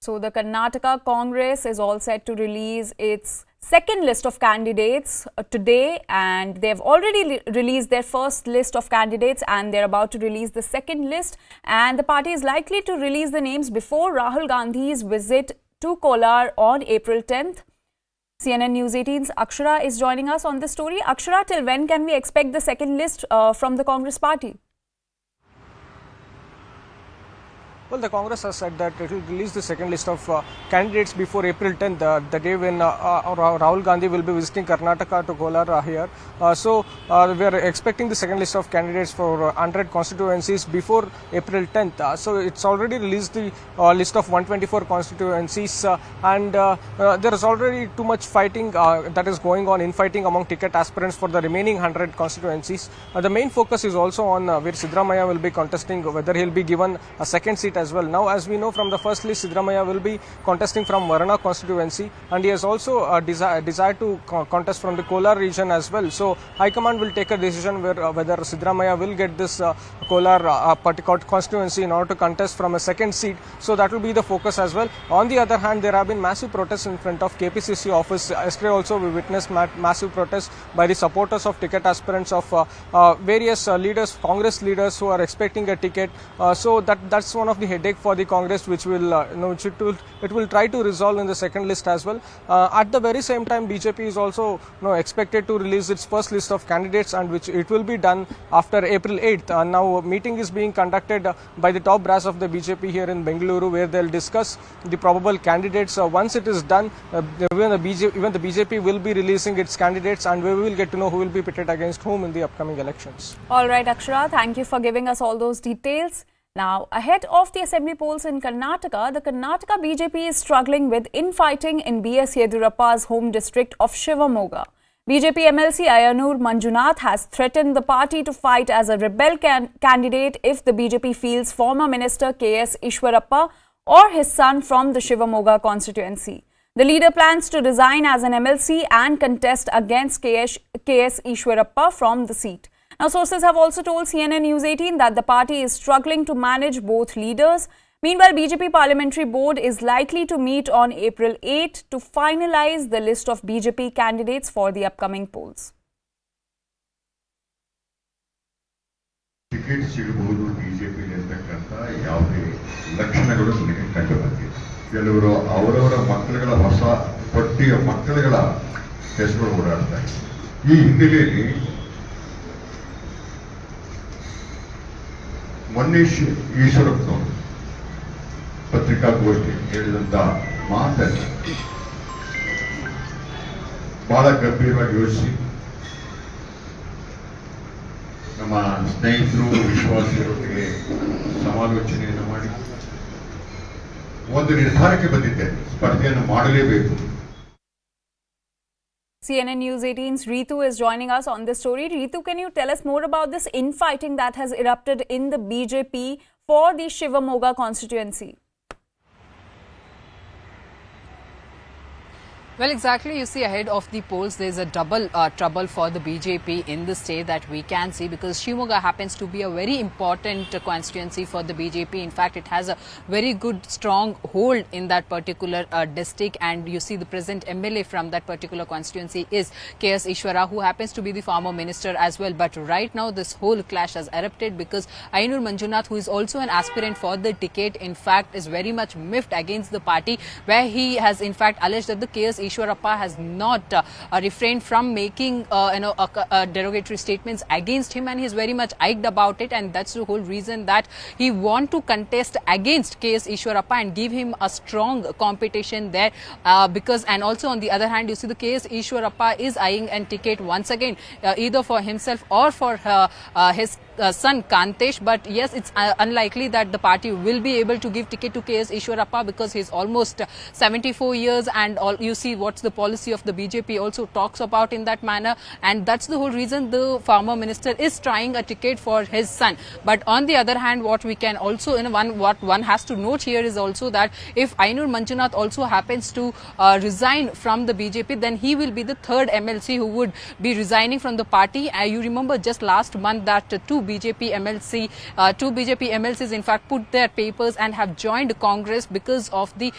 So the Karnataka Congress is all set to release its second list of candidates today, and they have already released their first list of candidates and they're about to release the second list, and the party is likely to release the names before Rahul Gandhi's visit to Kolar on April 10th. CNN News 18's Akshara is joining us on this story. Akshara, till when can we expect the second list from the Congress party? Well, the Congress has said that it will release the second list of candidates before April 10th, the day when Rahul Gandhi will be visiting Karnataka to Kolar here. So we are expecting the second list of candidates for 100 constituencies before April 10th. So it's already released the list of 124 constituencies, and there is already too much fighting that is going on, infighting among ticket aspirants for the remaining 100 constituencies. The main focus is also on where Siddaramaiah will be contesting, whether he'll be given a second seat as well. Now, as we know from the first list, Siddaramaiah will be contesting from Varna constituency, and he has also desired to contest from the Kolar region as well. So, High Command will take a decision whether Siddaramaiah will get this Kolar particular constituency in order to contest from a second seat. So, that will be the focus as well. On the other hand, there have been massive protests in front of KPCC office. Yesterday also we witnessed massive protests by the supporters of ticket aspirants of various leaders, Congress leaders who are expecting a ticket. So that's one of the headache for the Congress, which will it will try to resolve in the second list as well. At the very same time, BJP is also expected to release its first list of candidates, and which it will be done after April 8th. Now, a meeting is being conducted by the top brass of the BJP here in Bengaluru, where they'll discuss the probable candidates. Once it is done, even the BJP will be releasing its candidates, and we will get to know who will be pitted against whom in the upcoming elections. All right, Akshara, thank you for giving us all those details. Now, ahead of the assembly polls in Karnataka, the Karnataka BJP is struggling with infighting in B.S. Yedurappa's home district of Shivamoga. BJP MLC Ayanur Manjunath has threatened the party to fight as a rebel candidate if the BJP fields former Minister K.S. Ishwarappa or his son from the Shivamoga constituency. The leader plans to resign as an MLC and contest against K.S. Ishwarappa from the seat. Now, sources have also told CNN News 18 that the party is struggling to manage both leaders. Meanwhile, BJP Parliamentary Board is likely to meet on April 8 to finalize the list of BJP candidates for the upcoming polls. Ticket ಸಿಗಬಹುದು ಬಿಜೆಪಿಗೆ ಅಂತಕ್ಕಂಥ ಯಾವುದೇ ಲಕ್ಷಣಗಳು ನನಗೆ ಕಂಡು ಬಂದಿದೆ. ಕೆಲವರು ಅವರವರ ಮಕ್ಕಳುಗಳ ಹೊಸ ಪಟ್ಟಿಯ ಮಕ್ಕಳುಗಳ ಹೆಸರು ಓಡಾಡ್ತಾ ಇದೆ. ಈ ಹಿನ್ನೆಲೆಯಲ್ಲಿ ಮೊನ್ನೆ ಈಶ್ವರಪ್ಪನವರು ಪತ್ರಿಕಾಗೋಷ್ಠಿ ಹೇಳಿದಂತ ಮಾತನ್ನು ಬಹಳ ಗಂಭೀರವಾಗಿ ಯೋಚಿಸಿ ನಮ್ಮ ಸ್ನೇಹಿತರು ವಿಶ್ವಾಸಿಗಳೊಂದಿಗೆ ಸಮಾಲೋಚನೆಯನ್ನು ಮಾಡಿ ಒಂದು ನಿರ್ಧಾರಕ್ಕೆ ಬಂದಿದ್ದೇನೆ, ಸ್ಪರ್ಧೆಯನ್ನು ಮಾಡಲೇಬೇಕು. CNN News 18's Ritu is joining us on this story. Ritu, can you tell us more about this infighting that has erupted in the BJP for the Shivamoga constituency? Well, exactly. You see, ahead of the polls, there's a double trouble for the BJP in the state that we can see, because Shivamoga happens to be a very important constituency for the BJP. In fact, it has a very good, strong hold in that particular district. And you see, the present MLA from that particular constituency is K.S. Ishwara, who happens to be the former minister as well. But right now, this whole clash has erupted because Ayanur Manjunath, who is also an aspirant for the ticket, in fact, is very much miffed against the party, where he has, in fact, alleged that the K.S. Ishwarappa has not refrained from making derogatory statements against him, and he is very much iked about it, and that's the whole reason that he want to contest against K.S. Ishwarappa and give him a strong competition there, because, and also on the other hand, you see the K.S. Ishwarappa is eyeing a ticket once again, either for himself or for his son Kantesh. But yes, it's unlikely that the party will be able to give ticket to K.S. Ishwarappa, because he's almost 74 years, and you see see what's the policy of the BJP also talks about in that manner, and that's the whole reason the former minister is trying a ticket for his son. But on the other hand, what we can also, what one has to note here is also that if Ainur Manjunath also happens to resign from the BJP, then he will be the third MLC who would be resigning from the party. You remember just last month that two BJP MLCs in fact put their papers and have joined Congress because of the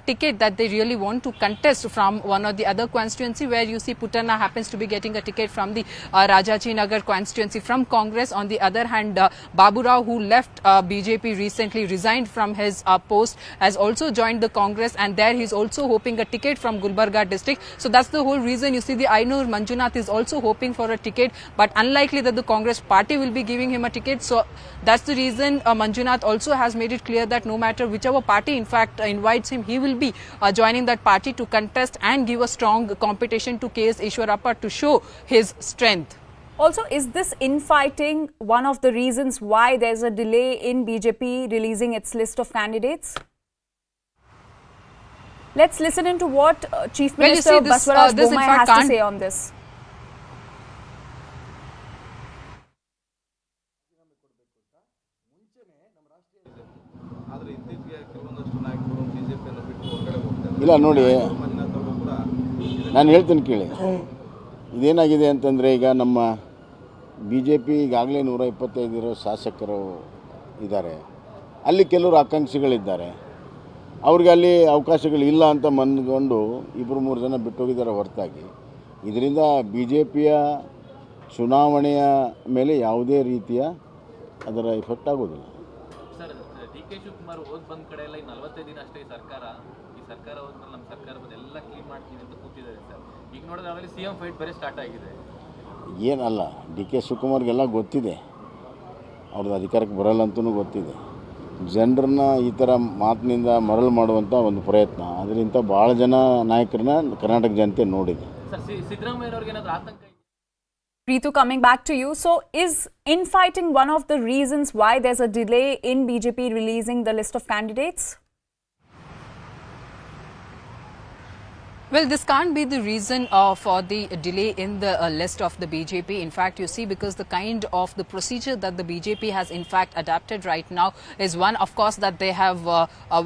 ticket that they really want to contest from one or the other constituency, where you see Putana happens to be getting a ticket from the Rajaji Nagar constituency from Congress. On the other hand, Babu Rao, who left BJP recently, resigned from his post, has also joined the Congress, and there he's also hoping a ticket from Gulbarga district. So that's the whole reason you see the Ainur Manjunath is also hoping for a ticket, but unlikely that the Congress party will be giving him a ticket. So that's the reason Manjunath also has made it clear that no matter whichever party in fact invites him, he will be joining that party to contest and give a strong competition to KS Ishwarappa to show his strength. Also, is this infighting one of the reasons why there's a delay in BJP releasing its list of candidates? Let's listen into what Chief Minister Baswaraj Bommai has to say on this. ಇಲ್ಲ ನೋಡಿ, ನಾನು ಹೇಳ್ತೀನಿ ಕೇಳಿ. ಇದೇನಾಗಿದೆ ಅಂತಂದರೆ, ಈಗ ನಮ್ಮ B J P ಈಗಾಗಲೇ 125 ಶಾಸಕರು ಇದ್ದಾರೆ. ಅಲ್ಲಿ ಕೆಲವರು ಆಕಾಂಕ್ಷಿಗಳಿದ್ದಾರೆ. ಅವ್ರಿಗೆ ಅಲ್ಲಿ ಅವಕಾಶಗಳಿಲ್ಲ ಅಂತ ಮನಗೊಂಡು 2-3 ಜನ ಬಿಟ್ಟೋಗಿದ್ದಾರೆ ಹೊರತಾಗಿ ಇದರಿಂದ ಬಿ ಜೆ ಪಿಯ ಚುನಾವಣೆಯ ಮೇಲೆ ಯಾವುದೇ ರೀತಿಯ ಅದರ ಎಫೆಕ್ಟ್ ಆಗೋದಿಲ್ಲ. ಸರ್, ಡಿ ಕೆ ಶಿವಕುಮಾರ್ ಹೋಗಿ ಬಂದ ಕಡೆ ಎಲ್ಲ 45 ದಿನ ಅಷ್ಟೇ ಈ ಸರ್ಕಾರ ಹೋದ್ಮೇಲೆ ನಮ್ಮ ಸರ್ಕಾರ ಎಲ್ಲ ಕ್ಲೀನ್ ಮಾಡ್ತೀವಿ ಅಂತ ಕೂತಿದ್ದಾರೆ ಸರ್. ಈಗ ನೋಡಿದ್ರೆ ಆಮೇಲೆ ಸಿಎಂ ಫೈಟ್ ಬೇರೆ ಸ್ಟಾರ್ಟ್ ಆಗಿದೆ. ಏನಲ್ಲ, ಡಿ ಕೆ ಶಿವಕುಮಾರ್ಗೆಲ್ಲ ಗೊತ್ತಿದೆ, ಅವ್ರದ್ದು ಅಧಿಕಾರಕ್ಕೆ ಬರಲ್ಲ ಅಂತಲೂ ಗೊತ್ತಿದೆ. ಜನರನ್ನ ಈ ಥರ ಮಾತಿನಿಂದ ಮರಳು ಮಾಡುವಂಥ ಒಂದು ಪ್ರಯತ್ನ, ಅದರಿಂದ ಭಾಳ ಜನ ನಾಯಕರನ್ನ ಕರ್ನಾಟಕ ಜನತೆ ನೋಡಿದೆ. ಸರ್, ಸಿದ್ದರಾಮಯ್ಯನವ್ರಿಗೆ ಏನಾದರೂ ಆತಂಕ? Ritu, coming back to you. So, is infighting one of the reasons why there's a delay in BJP releasing the list of candidates? Well, this can't be the reason for the delay in the list of the BJP. In fact, you see, because the kind of the procedure that the BJP has in fact adapted right now is one, of course, that they have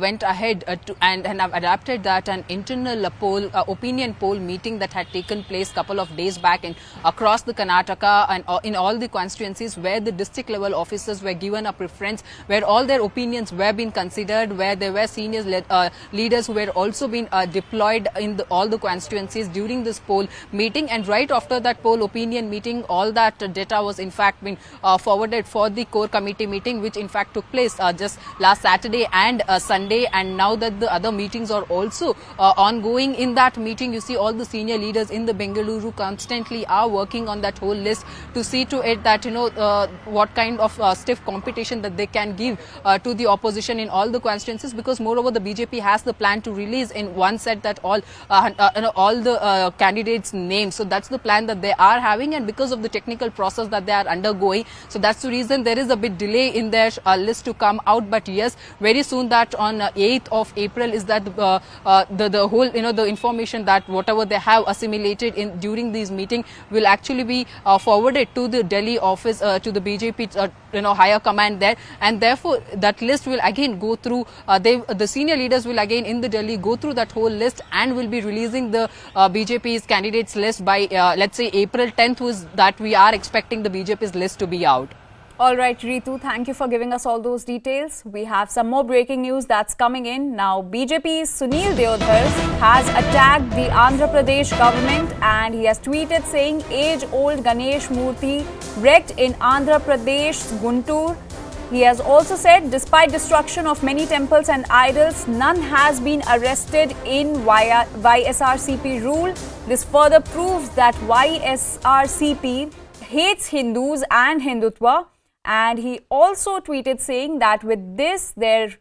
went ahead and have adapted that an internal poll, opinion poll meeting that had taken place couple of days back across the Karnataka and in all the constituencies where the district level officers were given a preference, where all their opinions were being considered, where there were senior leaders who were also being deployed in all the constituencies during this poll meeting. And right after that poll opinion meeting, all that data was in fact been forwarded for the core committee meeting, which in fact took place just last Saturday and Sunday. And now that the other meetings are also ongoing, in that meeting you see all the senior leaders in the Bengaluru constantly are working on that whole list to see to it that what kind of stiff competition that they can give to the opposition in all the constituencies, because moreover the BJP has the plan to release in one set that all the candidates' names. So that's the plan that they are having, and because of the technical process that they are undergoing, so that's the reason there is a bit delay in their list to come out. But yes, very soon, that on 8th of April is that the whole the information that whatever they have assimilated in during these meeting will actually be forwarded to the Delhi office, to the BJP higher command there, and therefore that list will again go through. The senior leaders will again in the Delhi go through that whole list and will be releasing the BJP's candidates list by let's say April 10th, was that we are expecting the BJP's list to be out. All right, Ritu, thank you for giving us all those details. We have some more breaking news that's coming in. Now, BJP's Sunil Deodhar has attacked the Andhra Pradesh government, and he has tweeted saying age-old Ganesh Murthy wrecked in Andhra Pradesh, Guntur. He has also said, despite destruction of many temples and idols, none has been arrested in YSRCP rule. This further proves that YSRCP hates Hindus and Hindutva. And he also tweeted saying that with this, their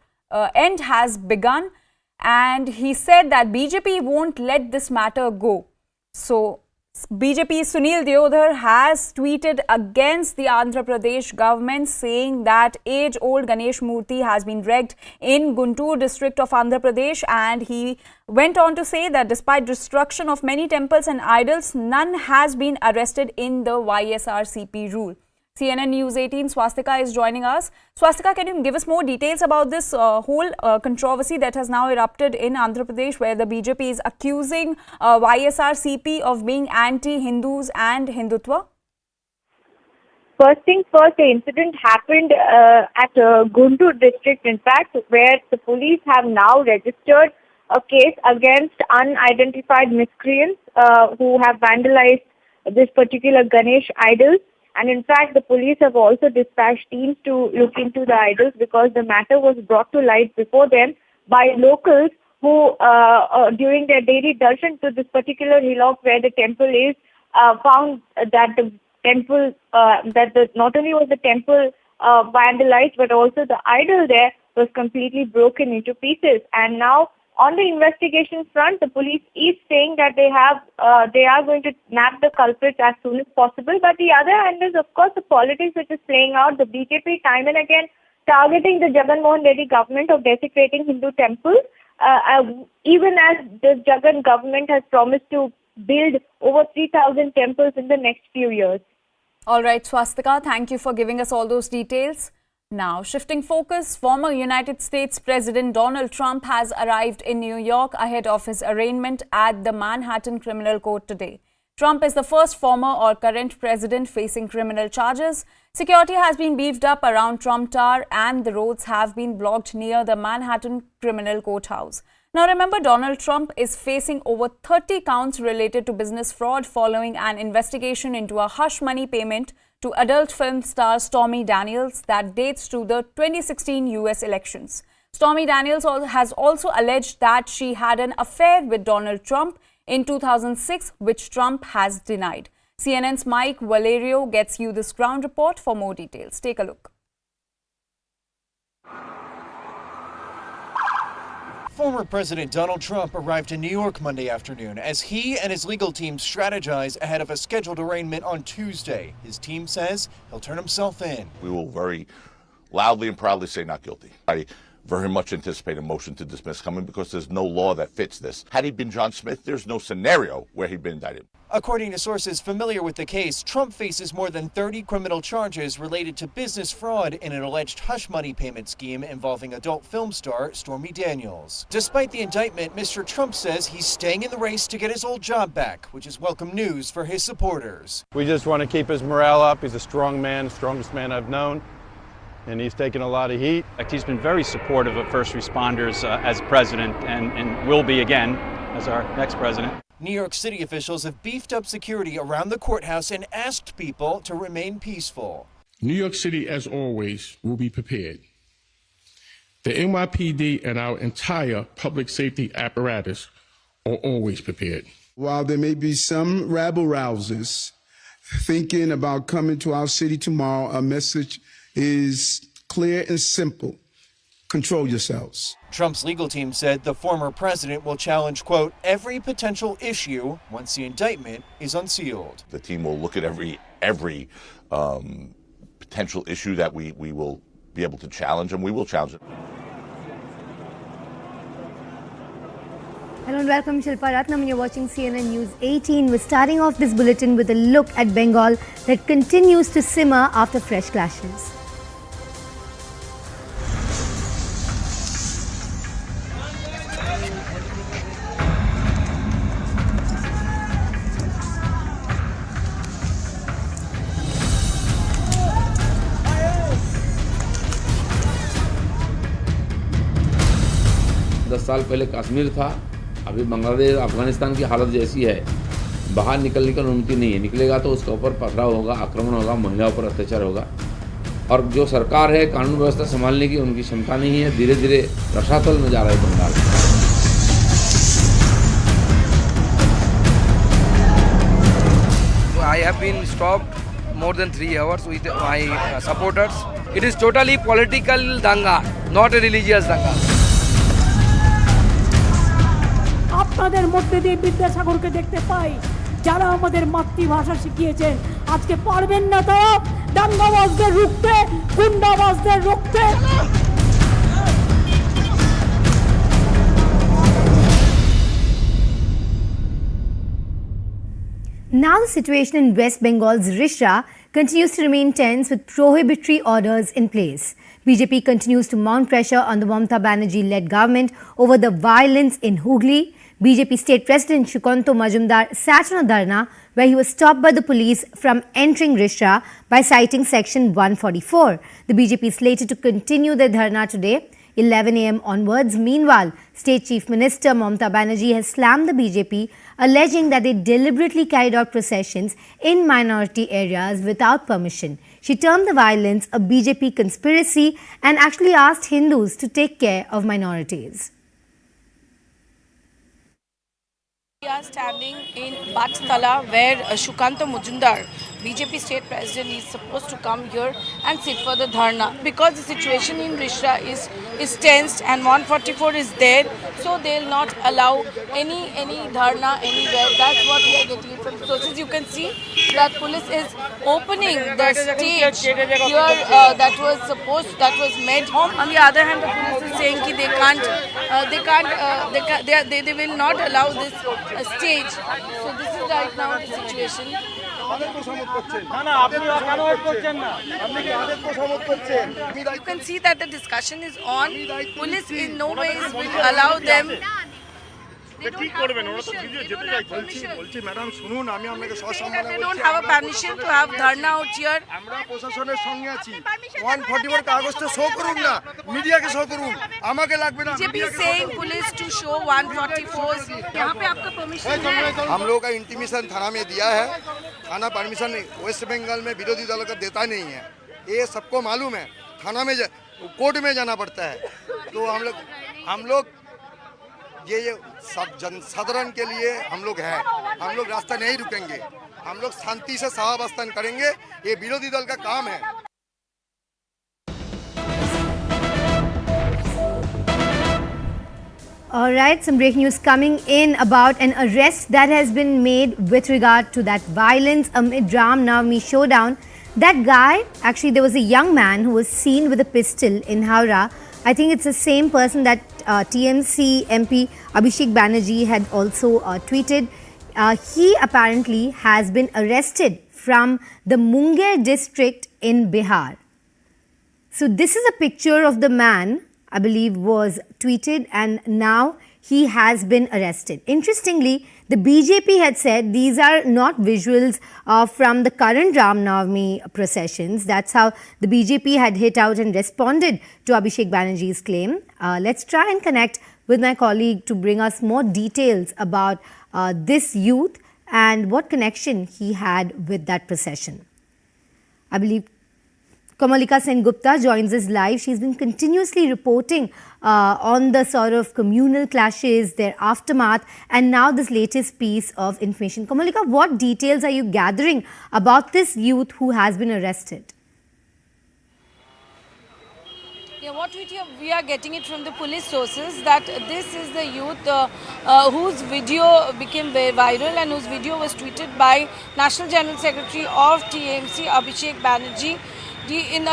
end has begun. And he said that BJP won't let this matter go. So BJP's Sunil Deodhar has tweeted against the Andhra Pradesh government, saying that age-old Ganesh Murthy has been wrecked in Guntur district of Andhra Pradesh, and he went on to say that despite destruction of many temples and idols, none has been arrested in the YSRCP rule. CNN News 18 Swastika is joining us. Swastika, can you give us more details about this whole controversy that has now erupted in Andhra Pradesh, where the BJP is accusing YSRCP of being anti-Hindus and Hindutva? First things first, the incident happened at Guntur district, in fact, where the police have now registered a case against unidentified miscreants who have vandalized this particular Ganesh idol. And in fact, the police have also dispatched teams to look into the idols, because the matter was brought to light before them by locals who, during their daily darshan to this particular hillock where the temple is, found that the temple, not only was the temple vandalized, but also the idol there was completely broken into pieces. And now, on the investigation front, the police is saying that they are going to nab the culprits as soon as possible. But the other hand is, of course, the politics which is playing out. The BJP time and again targeting the Jagan Mohan Reddy government of desecrating Hindu temples, even as the Jagan government has promised to build over 3,000 temples in the next few years. All right, Swastika, thank you for giving us all those details. Now, shifting focus, former United States President Donald Trump has arrived in New York ahead of his arraignment at the Manhattan Criminal Court today. Trump is the first former or current president facing criminal charges. Security has been beefed up around Trump Tower, and the roads have been blocked near the Manhattan Criminal Courthouse. Now, remember, Donald Trump is facing over 30 counts related to business fraud following an investigation into a hush money payment to adult film star Stormy Daniels that dates to the 2016 US elections. Stormy Daniels has also alleged that she had an affair with Donald Trump in 2006, which Trump has denied. CNN's Mike Valerio gets you this ground report for more details. Take a look. Former President Donald Trump arrived in New York Monday afternoon as he and his legal team strategize ahead of a scheduled arraignment on Tuesday. His team says he'll turn himself in. We will very loudly and proudly say not guilty. I very much anticipate a motion to dismiss coming because there's no law that fits this. Had he been John Smith, there's no scenario where he'd been indicted. According to sources familiar with the case, Trump faces more than 30 criminal charges related to business fraud in an alleged hush money payment scheme involving adult film star Stormy Daniels. Despite the indictment, Mr. Trump says he's staying in the race to get his old job back, which is welcome news for his supporters. We just want to keep his morale up. He's a strong man, strongest man I've known, and he's taken a lot of heat. He's been very supportive of first responders as president and will be again as our next president. New York City officials have beefed up security around the courthouse and asked people to remain peaceful. New York City, as always, will be prepared. The NYPD and our entire public safety apparatus are always prepared. While there may be some rabble-rousers thinking about coming to our city tomorrow, our message is clear and simple. Control yourselves. Trump's legal team said the former president will challenge, quote, every potential issue once the indictment is unsealed. The team will look at every potential issue that we will be able to challenge, and we will challenge it. Hello and welcome, Shilpa Ratnam. You're watching CNN News 18. We're starting off this bulletin with a look at Bengal that continues to simmer after fresh clashes. साल पहले कश्मीर था, अभी बांग्लादेश अफगानिस्तान की हालत जैसी है, बाहर निकलने की अनुमति नहीं है। निकलेगा तो उसके ऊपर पथराव होगा, आक्रमण होगा, महिलाओं पर अत्याचार होगा। और जो सरकार है कानून व्यवस्था संभालने की उनकी क्षमता नहीं है। धीरे धीरे रसातल में जा रहा है Bengal. I have been stopped more than 3 hours with my supporters. It is totally political danga, not a religious danga. আপনাদের মধ্যে দিয়ে বিদ্যাসাগরকে দেখতে পাই, যারা আমাদের মাতৃভাষা শিখিয়েছেন, আজকে পারবেন না তো দাঙ্গাবাজদের রুখতে, গুন্ডাবাজদের রুখতে। Now the situation in West Bengal's Risha continues to remain tense with prohibitory orders in place. BJP continues to mount pressure on the Mamata Banerjee-led government over the violence in Hooghly. BJP State President Shukanto Majumdar sat on a dharna where he was stopped by the police from entering Risha by citing Section 144. The BJP is slated to continue their dharna today, 11 a.m. onwards. Meanwhile, State Chief Minister Mamata Banerjee has slammed the BJP, alleging that they deliberately carried out processions in minority areas without permission. She termed the violence a BJP conspiracy and actually asked Hindus to take care of minorities. We are standing in Bhattala where Shukanto Majumdar, BJP State President, is supposed to come here and sit for the dharna because the situation in Risha is tensed and 144 is there, so they will not allow any dharna anywhere. That's what we are getting from the sources. You can see that police is opening the stage here that was made. On the other hand, the police is saying that they will not allow this stage. So this is right now the situation. You can see that the discussion is on. Police in no ways will allow them. They don't have a permission to have dharna out here. BJP is saying police to show 144s. यहाँ पे आपका permission है? हम लोग का intimation थाना में दिया है। थाना परमिशन वेस्ट बंगाल में विरोधी दल का देता नहीं है, ये सबको मालूम है। थाना में कोर्ट में जाना पड़ता है। तो हम लोग ये सब जनसाधारण के लिए हम लोग हैं, हम लोग रास्ता नहीं रुकेंगे, हम लोग शांति से सहावस्थान करेंगे, ये विरोधी दल का काम है। All right, some breaking news coming in about an arrest that has been made with regard to that violence amid Ram Navami showdown. That guy, actually there was a young man who was seen with a pistol in Howrah. I think it's the same person that TMC MP Abhishek Banerjee had also tweeted. He apparently has been arrested from the Munger district in Bihar. So this is a picture of the man, I believe was tweeted, and now he has been arrested. Interestingly, the BJP had said these are not visuals from the current Ram Navami processions. That's how the BJP had hit out and responded to Abhishek Banerjee's claim. Let's try and connect with my colleague to bring us more details about this youth and what connection he had with that procession. I believe Kamalika Sen-Gupta joins us live. She's been continuously reporting on the sort of communal clashes, their aftermath, and now this latest piece of information. Kamalika, what details are you gathering about this youth who has been arrested? Yeah, what we are getting it from the police sources that this is the youth whose video became very viral and whose video was tweeted by National General Secretary of TMC Abhishek Banerjee.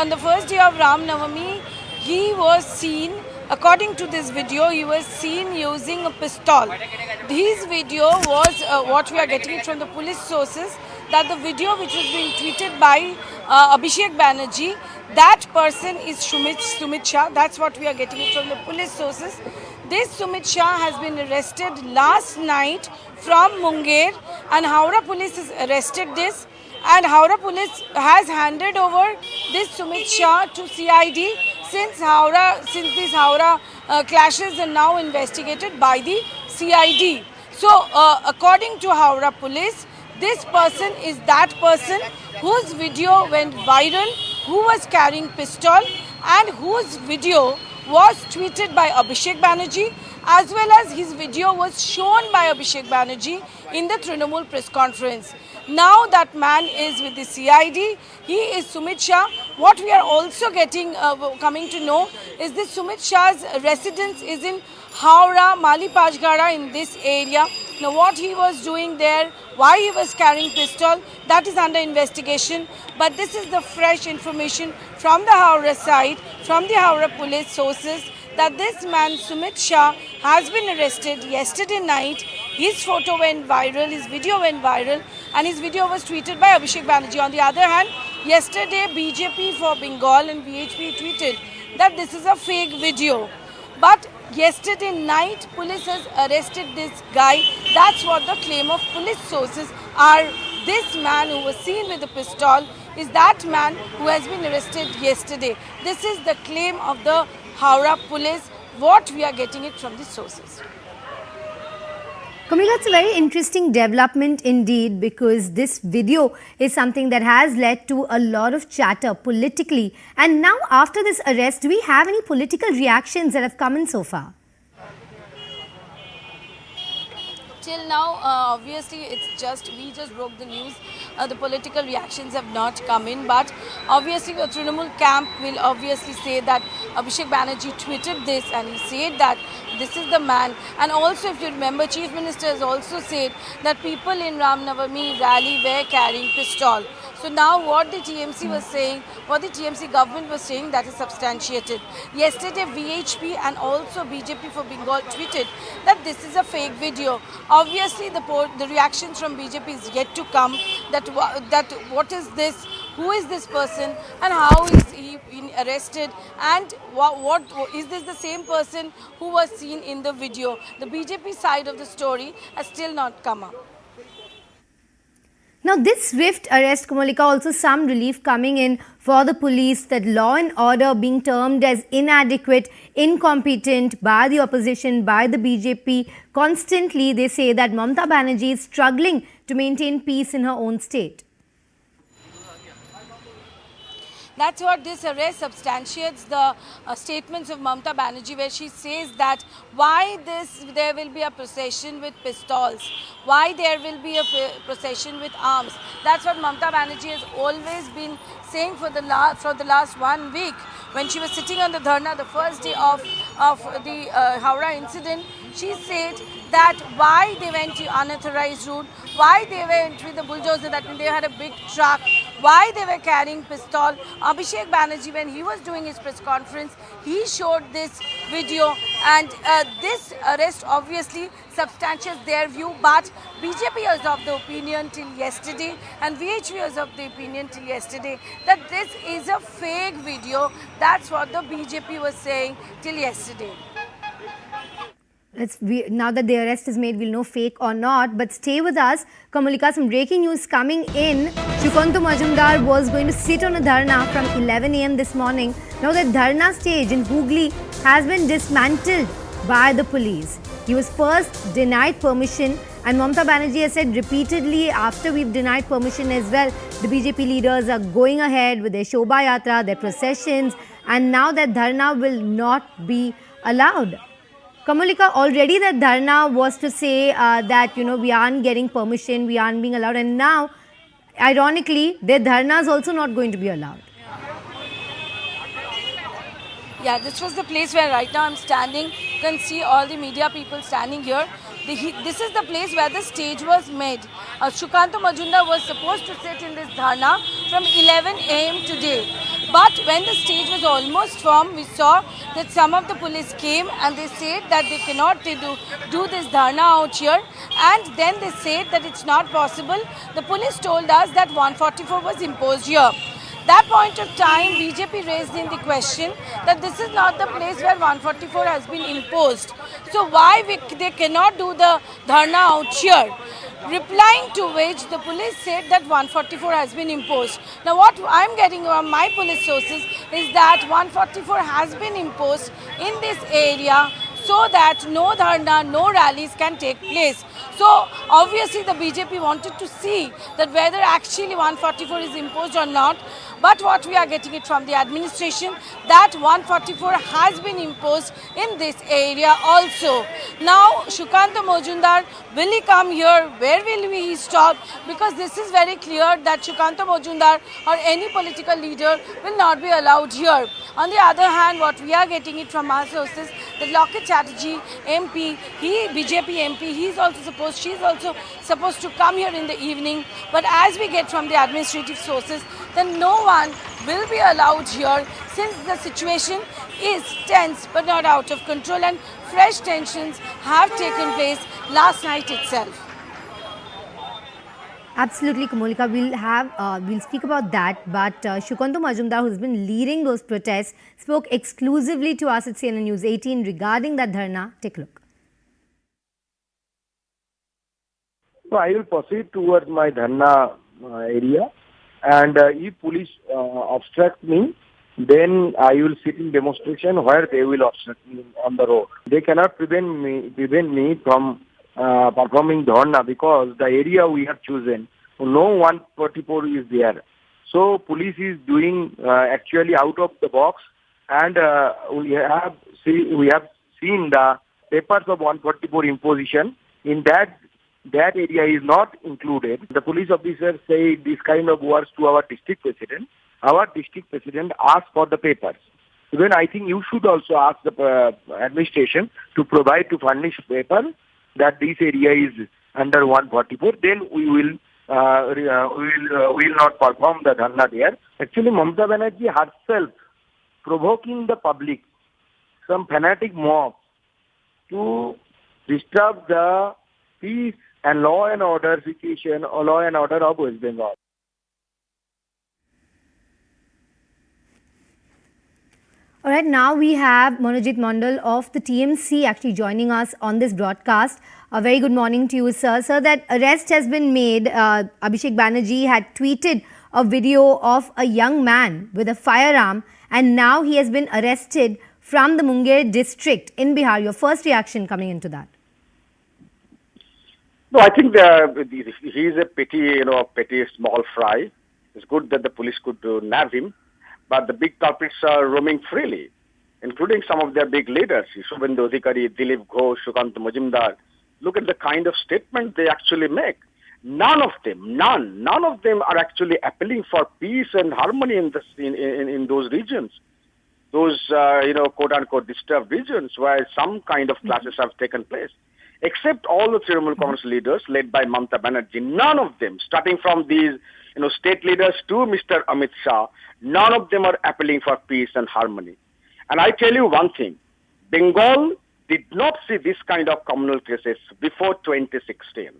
On the first day of Ram Navami, he was seen, according to this video, he was seen using a pistol. His video was, what we are getting it from the police sources, that the video which was being tweeted by Abhishek Banerjee, that person is Sumit Shah. That's what we are getting it from the police sources. This Sumit Shah has been arrested last night from Munger, and Howrah police has arrested this. And Howrah police has handed over this Sumit Shah to CID since these Howrah clashes are now investigated by the CID. So according to Howrah police, this person is that person whose video went viral, who was carrying pistol and whose video was tweeted by Abhishek Banerjee, as well as his video was shown by Abhishek Banerjee in the Trinamool press conference. Now that man is with the CID. He is Sumit Shah. What we are also coming to know is this Sumit Shah's residence is in Howrah, Mali Pachgara, in this area. Now what he was doing there, why he was carrying pistol, that is under investigation. But this is the fresh information from the Howrah side, from the Howrah police sources, that this man Sumit Shah has been arrested yesterday night. His photo went viral, his video went viral, and his video was tweeted by Abhishek Banerjee. On the other hand, yesterday BJP for Bengal and VHP tweeted that this is a fake video. But yesterday night, police has arrested this guy. That's what the claim of police sources are. This man who was seen with a pistol is that man who has been arrested yesterday. This is the claim of the Howrah police, what we are getting it from the sources. Kamika, it's a very interesting development indeed, because this video is something that has led to a lot of chatter politically. And now after this arrest, do we have any political reactions that have come in so far? Till now, obviously, we just broke the news. The political reactions have not come in, but obviously the Trinamool camp will obviously say that Abhishek Banerjee tweeted this and he said that this is the man. And also, if you remember, Chief Minister has also said that people in Ram Navami rally were carrying pistol. So now what the TMC was saying, what the TMC government was saying, that is substantiated. Yesterday VHP and also BJP for Bengal tweeted that this is a fake video. Obviously the reactions from BJP is yet to come, that what is this, who is this person and how is he been arrested, and what is this the same person who was seen in the video. The BJP side of the story has still not come up. Now, this swift arrest, Kamalika, also some relief coming in for the police, that law and order being termed as inadequate, incompetent by the opposition, by the BJP. Constantly, they say that Mamata Banerjee is struggling to maintain peace in her own state. That's what this arrest substantiates, the statements of Mamata Banerjee, where she says that why there will be a procession with pistols, why there will be a procession with arms. That's what Mamata Banerjee has always been saying for the last 1 week. When she was sitting on the dharna the first day of the Howrah incident, she said that why they went to unauthorized route, why they went with the bulldozer, that means they had a big truck, why they were carrying pistol. Abhishek Banerjee, when he was doing his press conference, he showed this video, and this arrest obviously substantiates their view. But BJP was of the opinion till yesterday, and VHP was of the opinion till yesterday, that this is a fake video. That's what the BJP was saying till yesterday. Now that the arrest is made, we'll know fake or not. But stay with us. Kamalika, some breaking news coming in. Sukanta Majumdar was going to sit on a dharna from 11 AM this morning. Now that dharna stage in Hooghly has been dismantled by the police. He was first denied permission, and Mamata Banerjee has said repeatedly, after we've denied permission as well, the BJP leaders are going ahead with their Shobha Yatra, their processions, and now that dharna will not be allowed. Kamalika, already that dharna was to say that, we aren't getting permission, we aren't being allowed, and now, ironically, their dharna is also not going to be allowed. Yeah, this was the place where right now I'm standing. You can see all the media people standing here. This is the place where the stage was made. Sukanta Majumdar was supposed to sit in this dharna from 11 AM today. But when the stage was almost formed, we saw that some of the police came and they said that they cannot do this dharna out here. And then they said that it's not possible. The police told us that 144 was imposed here. That point of time, BJP raised in the question that this is not the place where 144 has been imposed. So why they cannot do the dharna out here? Replying to which the police said that 144 has been imposed. Now what I'm getting from my police sources is that 144 has been imposed in this area so that no dharna, no rallies can take place. So obviously the BJP wanted to see that whether actually 144 is imposed or not. But what we are getting it from the administration, that 144 has been imposed in this area also. Now Sukanta Majumdar, will he come here? Where will he stop? Because this is very clear that Sukanta Majumdar or any political leader will not be allowed here. On the other hand, what we are getting it from our sources, that Loket Chatterjee MP, BJP MP, she's also supposed to come here in the evening. But as we get from the administrative sources, then no one will be allowed here since the situation is tense but not out of control, and fresh tensions have taken place last night itself. Absolutely, Kamolika. We'll speak about that. But Shukanto Majumdar, who's been leading those protests, spoke exclusively to us at CNN News 18 regarding that dharna. Take a look. So I will proceed towards my dharna area, and if police obstruct me, then I will sit in demonstration where they will obstruct me on the road. They cannot prevent me from performing dharna because the area we have chosen, no 144 is there. So police is doing actually out of the box, and we have seen the papers of 144 imposition. In that area is not included. The police officers say this kind of words to our district president. Our district president asked for the papers. Even I think you should also ask the administration to furnish paper that this area is under 144. Then we will not perform the dharna there. Actually, Mamata Banerjee herself provoking the public, some fanatic mob, to disturb the peace and law and order situation or law and order of West Bengal. All right, now we have Manojit Mandal of the TMC actually joining us on this broadcast. A very good morning to you, sir. Sir, that arrest has been made. Abhishek Banerjee had tweeted a video of a young man with a firearm, and now he has been arrested from the Munger district in Bihar. Your first reaction coming into that? No, I think he is a petty small fry. It's good that the police could nab him. But the big culprits are roaming freely, including some of their big leaders, Shubhendu Adhikari, Dilip Ghosh, Shukanto Majumdar. Look at the kind of statement they actually make. None of them are actually appealing for peace and harmony in those regions. Those, quote-unquote disturbed regions where some kind of clashes have taken place. Except all the Trinamool Congress leaders led by Mamata Banerjee, none of them, starting from these state leaders to Mr. Amit Shah, none of them are appealing for peace and harmony. And I tell you one thing, Bengal did not see this kind of communal cases before 2016.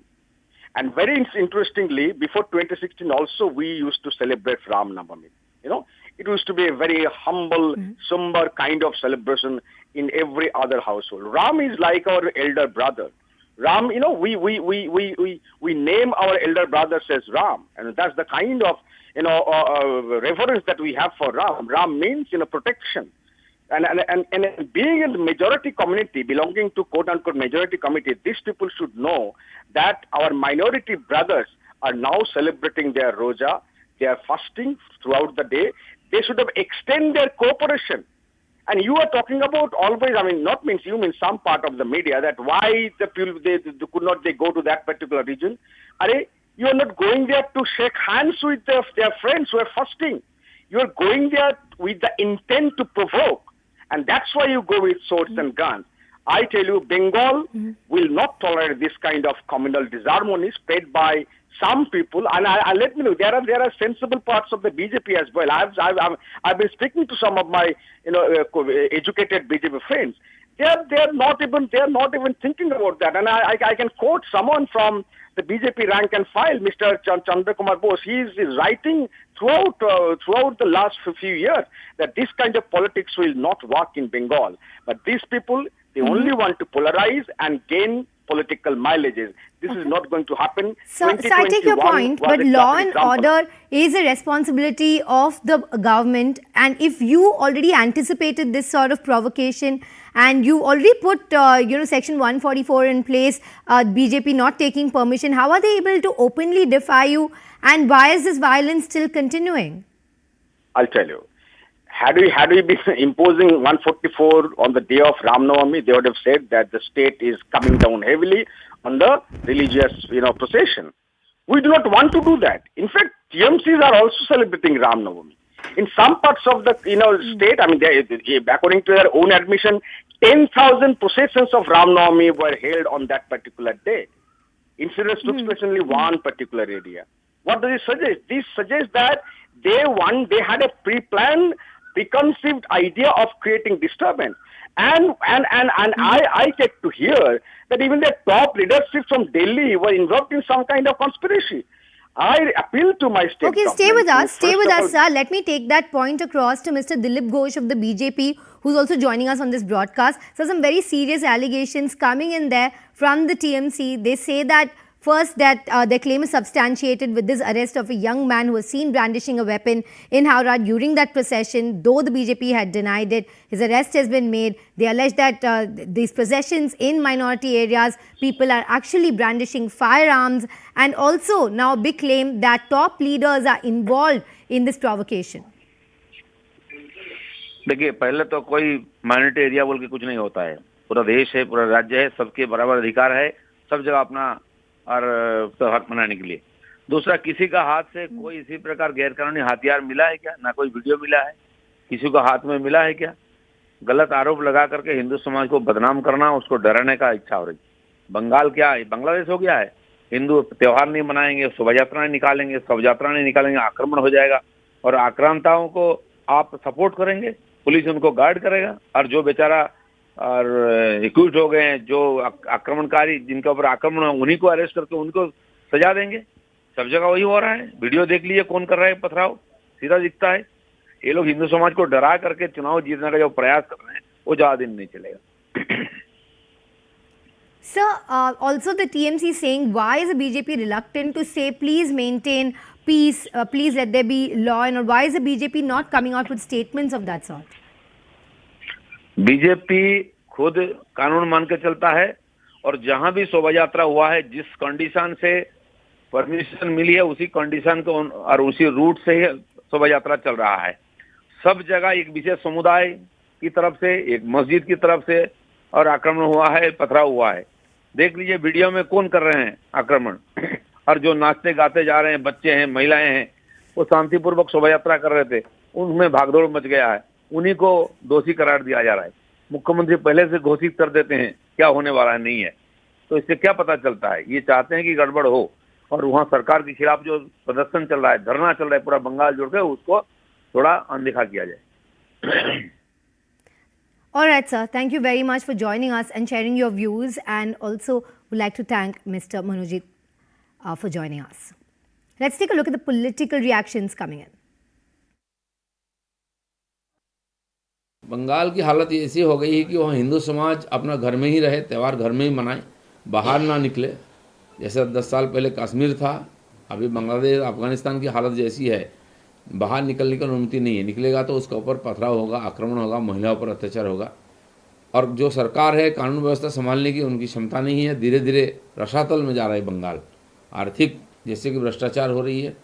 And very interestingly, before 2016 also we used to celebrate Ram Navami. It used to be a very humble, somber kind of celebration in every other household. Ram is like our elder brother. Ram, we name our elder brothers as Ram, and that's the kind of reverence that we have for Ram. Ram means protection, and being in the majority community, belonging to quote unquote majority community, these people should know that our minority brothers are now celebrating their Roja. They are fasting throughout the day. They should have extended their cooperation. And you are talking about always, not means you, mean some part of the media, that why the people, they could not go to that particular region. You are not going there to shake hands with their friends who are fasting. You are going there with the intent to provoke. And that's why you go with swords and guns. I tell you, Bengal will not tolerate this kind of communal disharmony spread by some people, and I let me know there are sensible parts of the BJP as well. I've been speaking to some of my educated BJP friends. They are not even thinking about that. And I can quote someone from the BJP rank and file, Mr. Chandra Kumar Bose. He is writing throughout the last few years that this kind of politics will not work in Bengal. But these people, they only want to polarize and gain political mileages. This is not going to happen. So I take your point, but law and order is a responsibility of the government. And if you already anticipated this sort of provocation and you already put, Section 144 in place, BJP not taking permission, how are they able to openly defy you? And why is this violence still continuing? I'll tell you. Had we been imposing 144 on the day of Ram Navami, they would have said that the state is coming down heavily on the religious, procession. We do not want to do that. In fact, TMCs are also celebrating Ram Navami. In some parts of the state, I mean, according to their own admission, 10,000 processions of Ram Navami were held on that particular day. Incidents took place only one particular area. What does it suggest? This suggests that they had a pre-planned, preconceived idea of creating disturbance. And I get to hear that even the top leadership from Delhi were involved in some kind of conspiracy. I appeal to my state Okay, government. stay with to, us, sir. Let me take that point across to Mr. Dilip Ghosh of the BJP, who's also joining us on this broadcast. So, some very serious allegations coming in there from the TMC. They say that first, that their claim is substantiated with this arrest of a young man who was seen brandishing a weapon in Howrah during that procession, though the BJP had denied it. His arrest has been made. They allege that these processions in minority areas, people are actually brandishing firearms, and also now a big claim that top leaders are involved in this provocation. देखिए, पहले तो कोई minority area बोल के कुछ नहीं होता है। पूरा देश है, पूरा राज्य है, सबके बराबर अधिकार है, सब जगह अपना और त्योहार मनाने के लिए। दूसरा, किसी का हाथ से कोई इसी प्रकार गैरकानूनी हथियार मिला है क्या? ना कोई वीडियो मिला है, किसी को हाथ में मिला है क्या? गलत आरोप लगा करके हिंदू समाज को बदनाम करना, उसको डराने का इच्छा हो रही। बंगाल क्या है? बांग्लादेश हो गया है। हिंदू त्योहार नहीं मनाएंगे, शोभा यात्राएं निकालेंगे, शोभा यात्रा नहीं निकालेंगे, आक्रमण हो जाएगा और आक्रांताओं को आप सपोर्ट करेंगे, पुलिस उनको गार्ड करेगा और जो बेचारा और एक्यूज हो गए हैं, जो आक्रमणकारी जिनके ऊपर आक्रमण है, उन्हीं को अरेस्ट करके उनको सजा देंगे। सब जगह वही हो रहा है। वीडियो देख लीजिए कौन कर रहा है पथराव, सीधा दिखता है। ये लोग हिंदू समाज को डरा करके चुनाव जीतने का जो प्रयास कर रहे हैं वो ज्यादा दिन नहीं चलेगा। Sir, also the TMC saying, why is the BJP reluctant to say please maintain peace, please let there be law, and why is the BJP not coming out with statements of that sort? BJP खुद कानून मान के चलता है और जहां भी शोभा यात्रा हुआ है, जिस कंडीशन से परमिशन मिली है उसी कंडीशन को और उसी रूट से ही शोभा यात्रा चल रहा है। सब जगह एक विशेष समुदाय की तरफ से, एक मस्जिद की तरफ से और आक्रमण हुआ है, पथराव हुआ है। देख लीजिए वीडियो में कौन कर रहे हैं आक्रमण और जो नाचते गाते जा रहे हैं, बच्चे हैं, महिलाएं हैं, वो शांतिपूर्वक शोभा यात्रा कर रहे थे, उनमें भागदौड़ मच गया है, उन्हीं को दोषी करार दिया जा रहा है। मुख्यमंत्री पहले से घोषित कर देते हैं क्या होने वाला नहीं है, तो इससे क्या पता चलता है? ये चाहते हैं कि गड़बड़ हो और वहाँ सरकार के खिलाफ जो प्रदर्शन चल रहा है, धरना चल रहा है, पूरा बंगाल जोड़ के उसको थोड़ा अनदेखा किया जाए। All right, sir. Thank you very much for joining us and sharing your views, and also would like to thank Mr. Manojit for joining us. Let's take a look at the political reactions coming in. Bengal की हालत ऐसी हो गई है कि वहाँ हिंदू समाज अपना घर में ही रहे, त्यौहार घर में ही मनाए, बाहर ना निकले। जैसे 10 साल पहले कश्मीर था, अभी बांग्लादेश अफगानिस्तान की हालत जैसी है, बाहर निकलने की अनुमति नहीं है। निकलेगा तो उसके ऊपर पथराव होगा, आक्रमण होगा, महिलाओं पर अत्याचार होगा। और जो सरकार है कानून व्यवस्था संभालने की, उनकी क्षमता नहीं है। धीरे धीरे रसातल में जा रहा है बंगाल। आर्थिक जैसे कि भ्रष्टाचार हो रही है,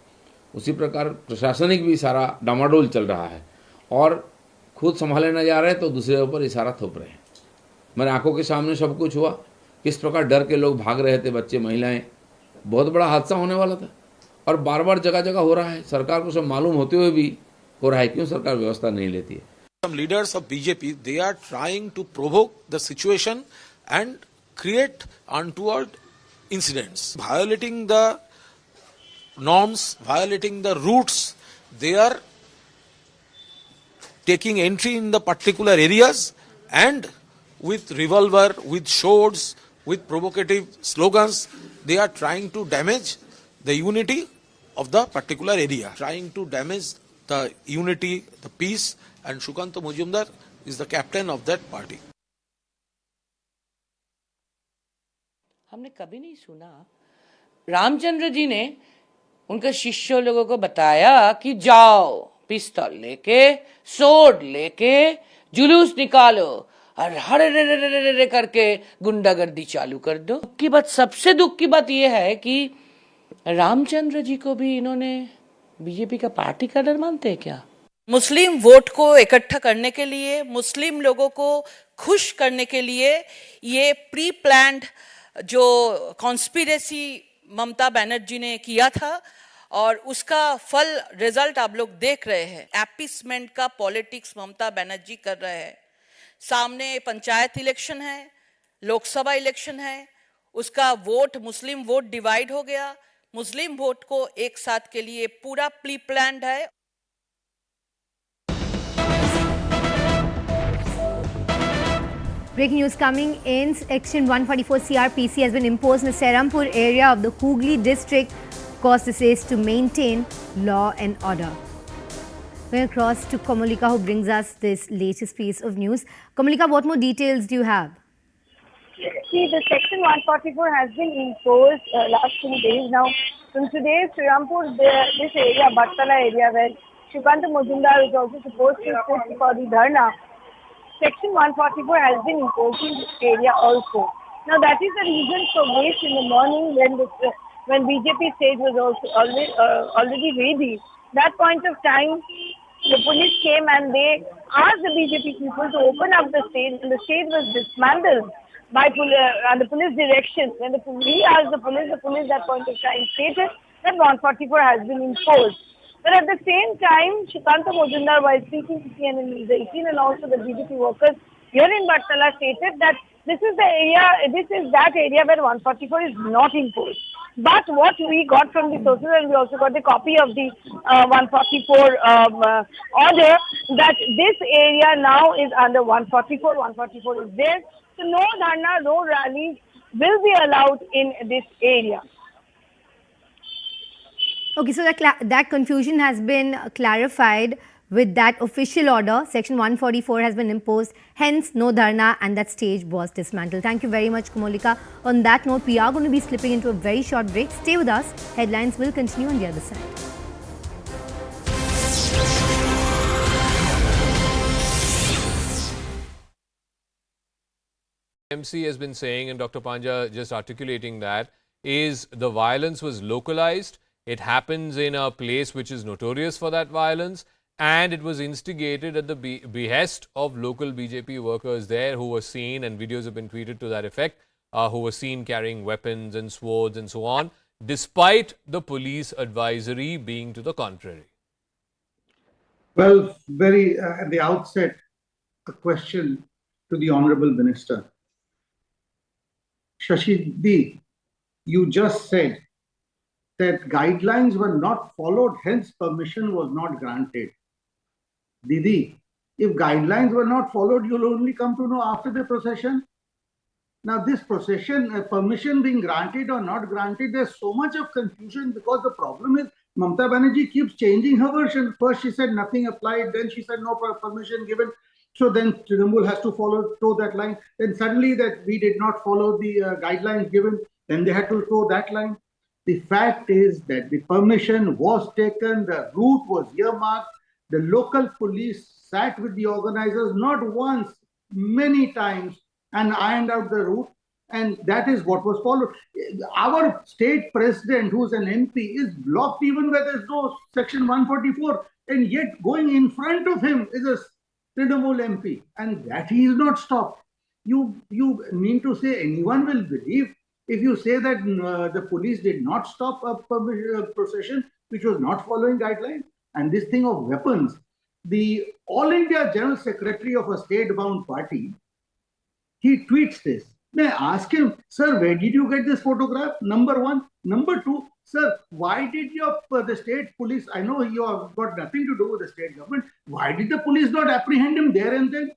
उसी प्रकार प्रशासनिक भी सारा डामाडोल चल रहा है और खुद संभाले न जा रहे तो दूसरे ऊपर इशारा थोप रहे हैं। मेरे आंखों के सामने सब कुछ हुआ, किस प्रकार डर के लोग भाग रहे थे, बच्चे, महिलाएं। बहुत बड़ा हादसा होने वाला था और बार बार जगह जगह हो रहा है। सरकार को सब मालूम होते हुए भी हो रहा है। क्यों सरकार व्यवस्था नहीं लेती है? Some leaders of BJP, they are trying to provoke the situation and create untoward incidents, violating the norms, violating the routes. They are taking entry in the particular areas and with revolver, with swords, with provocative slogans, they are trying to damage the unity of the particular area, trying to damage the unity, the peace, and Shukanta Mujumdar is the captain of that party. हमने कभी नहीं सुना रामचंद्र जी ने उनके शिष्यों लोगों को बताया कि जाओ पिस्तौल लेके, सोड लेके जुलूस निकालो और हरे करके गुंडागर्दी चालू कर दो। दुख की बात, सबसे दुख की बात यह है कि रामचंद्र जी को भी इन्होंने बीजेपी का पार्टी का डर मानते हैं क्या? मुस्लिम वोट को इकट्ठा करने के लिए, मुस्लिम लोगों को खुश करने के लिए ये प्री प्लान्ड जो कॉन्स्पिरेसी ममता बनर्जी ने किया था और उसका फल रिजल्ट आप लोग देख रहे हैं। एपिसमेंट का पॉलिटिक्स ममता बनर्जी कर रहे हैं। सामने पंचायत इलेक्शन है, लोकसभा इलेक्शन है, उसका वोट मुस्लिम वोट डिवाइड हो गया। मुस्लिम वोट को एक साथ के लिए पूरा प्री प्लान्ड है। Breaking news coming in. Section 144 CRPC has been imposed in the Serampur area of the Hooghly district. Of course, this is to maintain law and order. Going across to Komalika, who brings us this latest piece of news. Komalika, what more details do you have? See, the Section 144 has been imposed last 2 days now. From today, Serampur, this area, Battala area, where Shukanta Mujumdar is also supposed to sit for the dharna, Section 144 has been imposed in this area also. Now, that is the reason for waste in the morning when BJP stage was also already ready. That point of time, the police came and they asked the BJP people to open up the stage, and the stage was dismantled by the police direction. When we asked the police that point of time stated that 144 has been imposed. But at the same time, Shukanta Mujumdar, while speaking to CNN News 18 and also the BJP workers here in Battala, stated that this is that area where 144 is not imposed. But what we got from the sources, and we also got the copy of the 144 order, that this area now is under 144. 144 is there. So no dharna, no rallies will be allowed in this area. Okay, so that confusion has been clarified with that official order. Section 144 has been imposed, hence no dharna, and that stage was dismantled. Thank you very much, Komalika. On that note, we are going to be slipping into a very short break. Stay with us. Headlines will continue on the other side. MC has been saying, and Dr. Panja just articulating that, is the violence was localized. It happens in a place which is notorious for that violence, and it was instigated at the behest of local BJP workers there who were seen, and videos have been tweeted to that effect, who were seen carrying weapons and swords and so on, despite the police advisory being to the contrary. Well, at the outset, a question to the Honorable Minister. Shashidi, you just said that guidelines were not followed, hence permission was not granted. Didi, if guidelines were not followed, you'll only come to know after the procession. Now, this procession, permission being granted or not granted, there's so much of confusion because the problem is Mamata Banerjee keeps changing her version. First, she said nothing applied, then she said no permission given. So then Trinamool has to toe that line. Then suddenly that we did not follow the guidelines given, then they had to toe that line. The fact is that the permission was taken, the route was earmarked, the local police sat with the organizers not once, many times, and ironed out the route, and that is what was followed. Our state president, who's an MP, is blocked even where there's no Section 144, and yet going in front of him is a Trinamool MP, and that he is not stopped. You mean to say anyone will believe if you say that the police did not stop a procession which was not following guidelines? And this thing of weapons, the All India General Secretary of a state-bound party, he tweets this. May I ask him, sir, where did you get this photograph? Number one. Number two, sir, why did the state police, I know you have got nothing to do with the state government, why did the police not apprehend him there and then?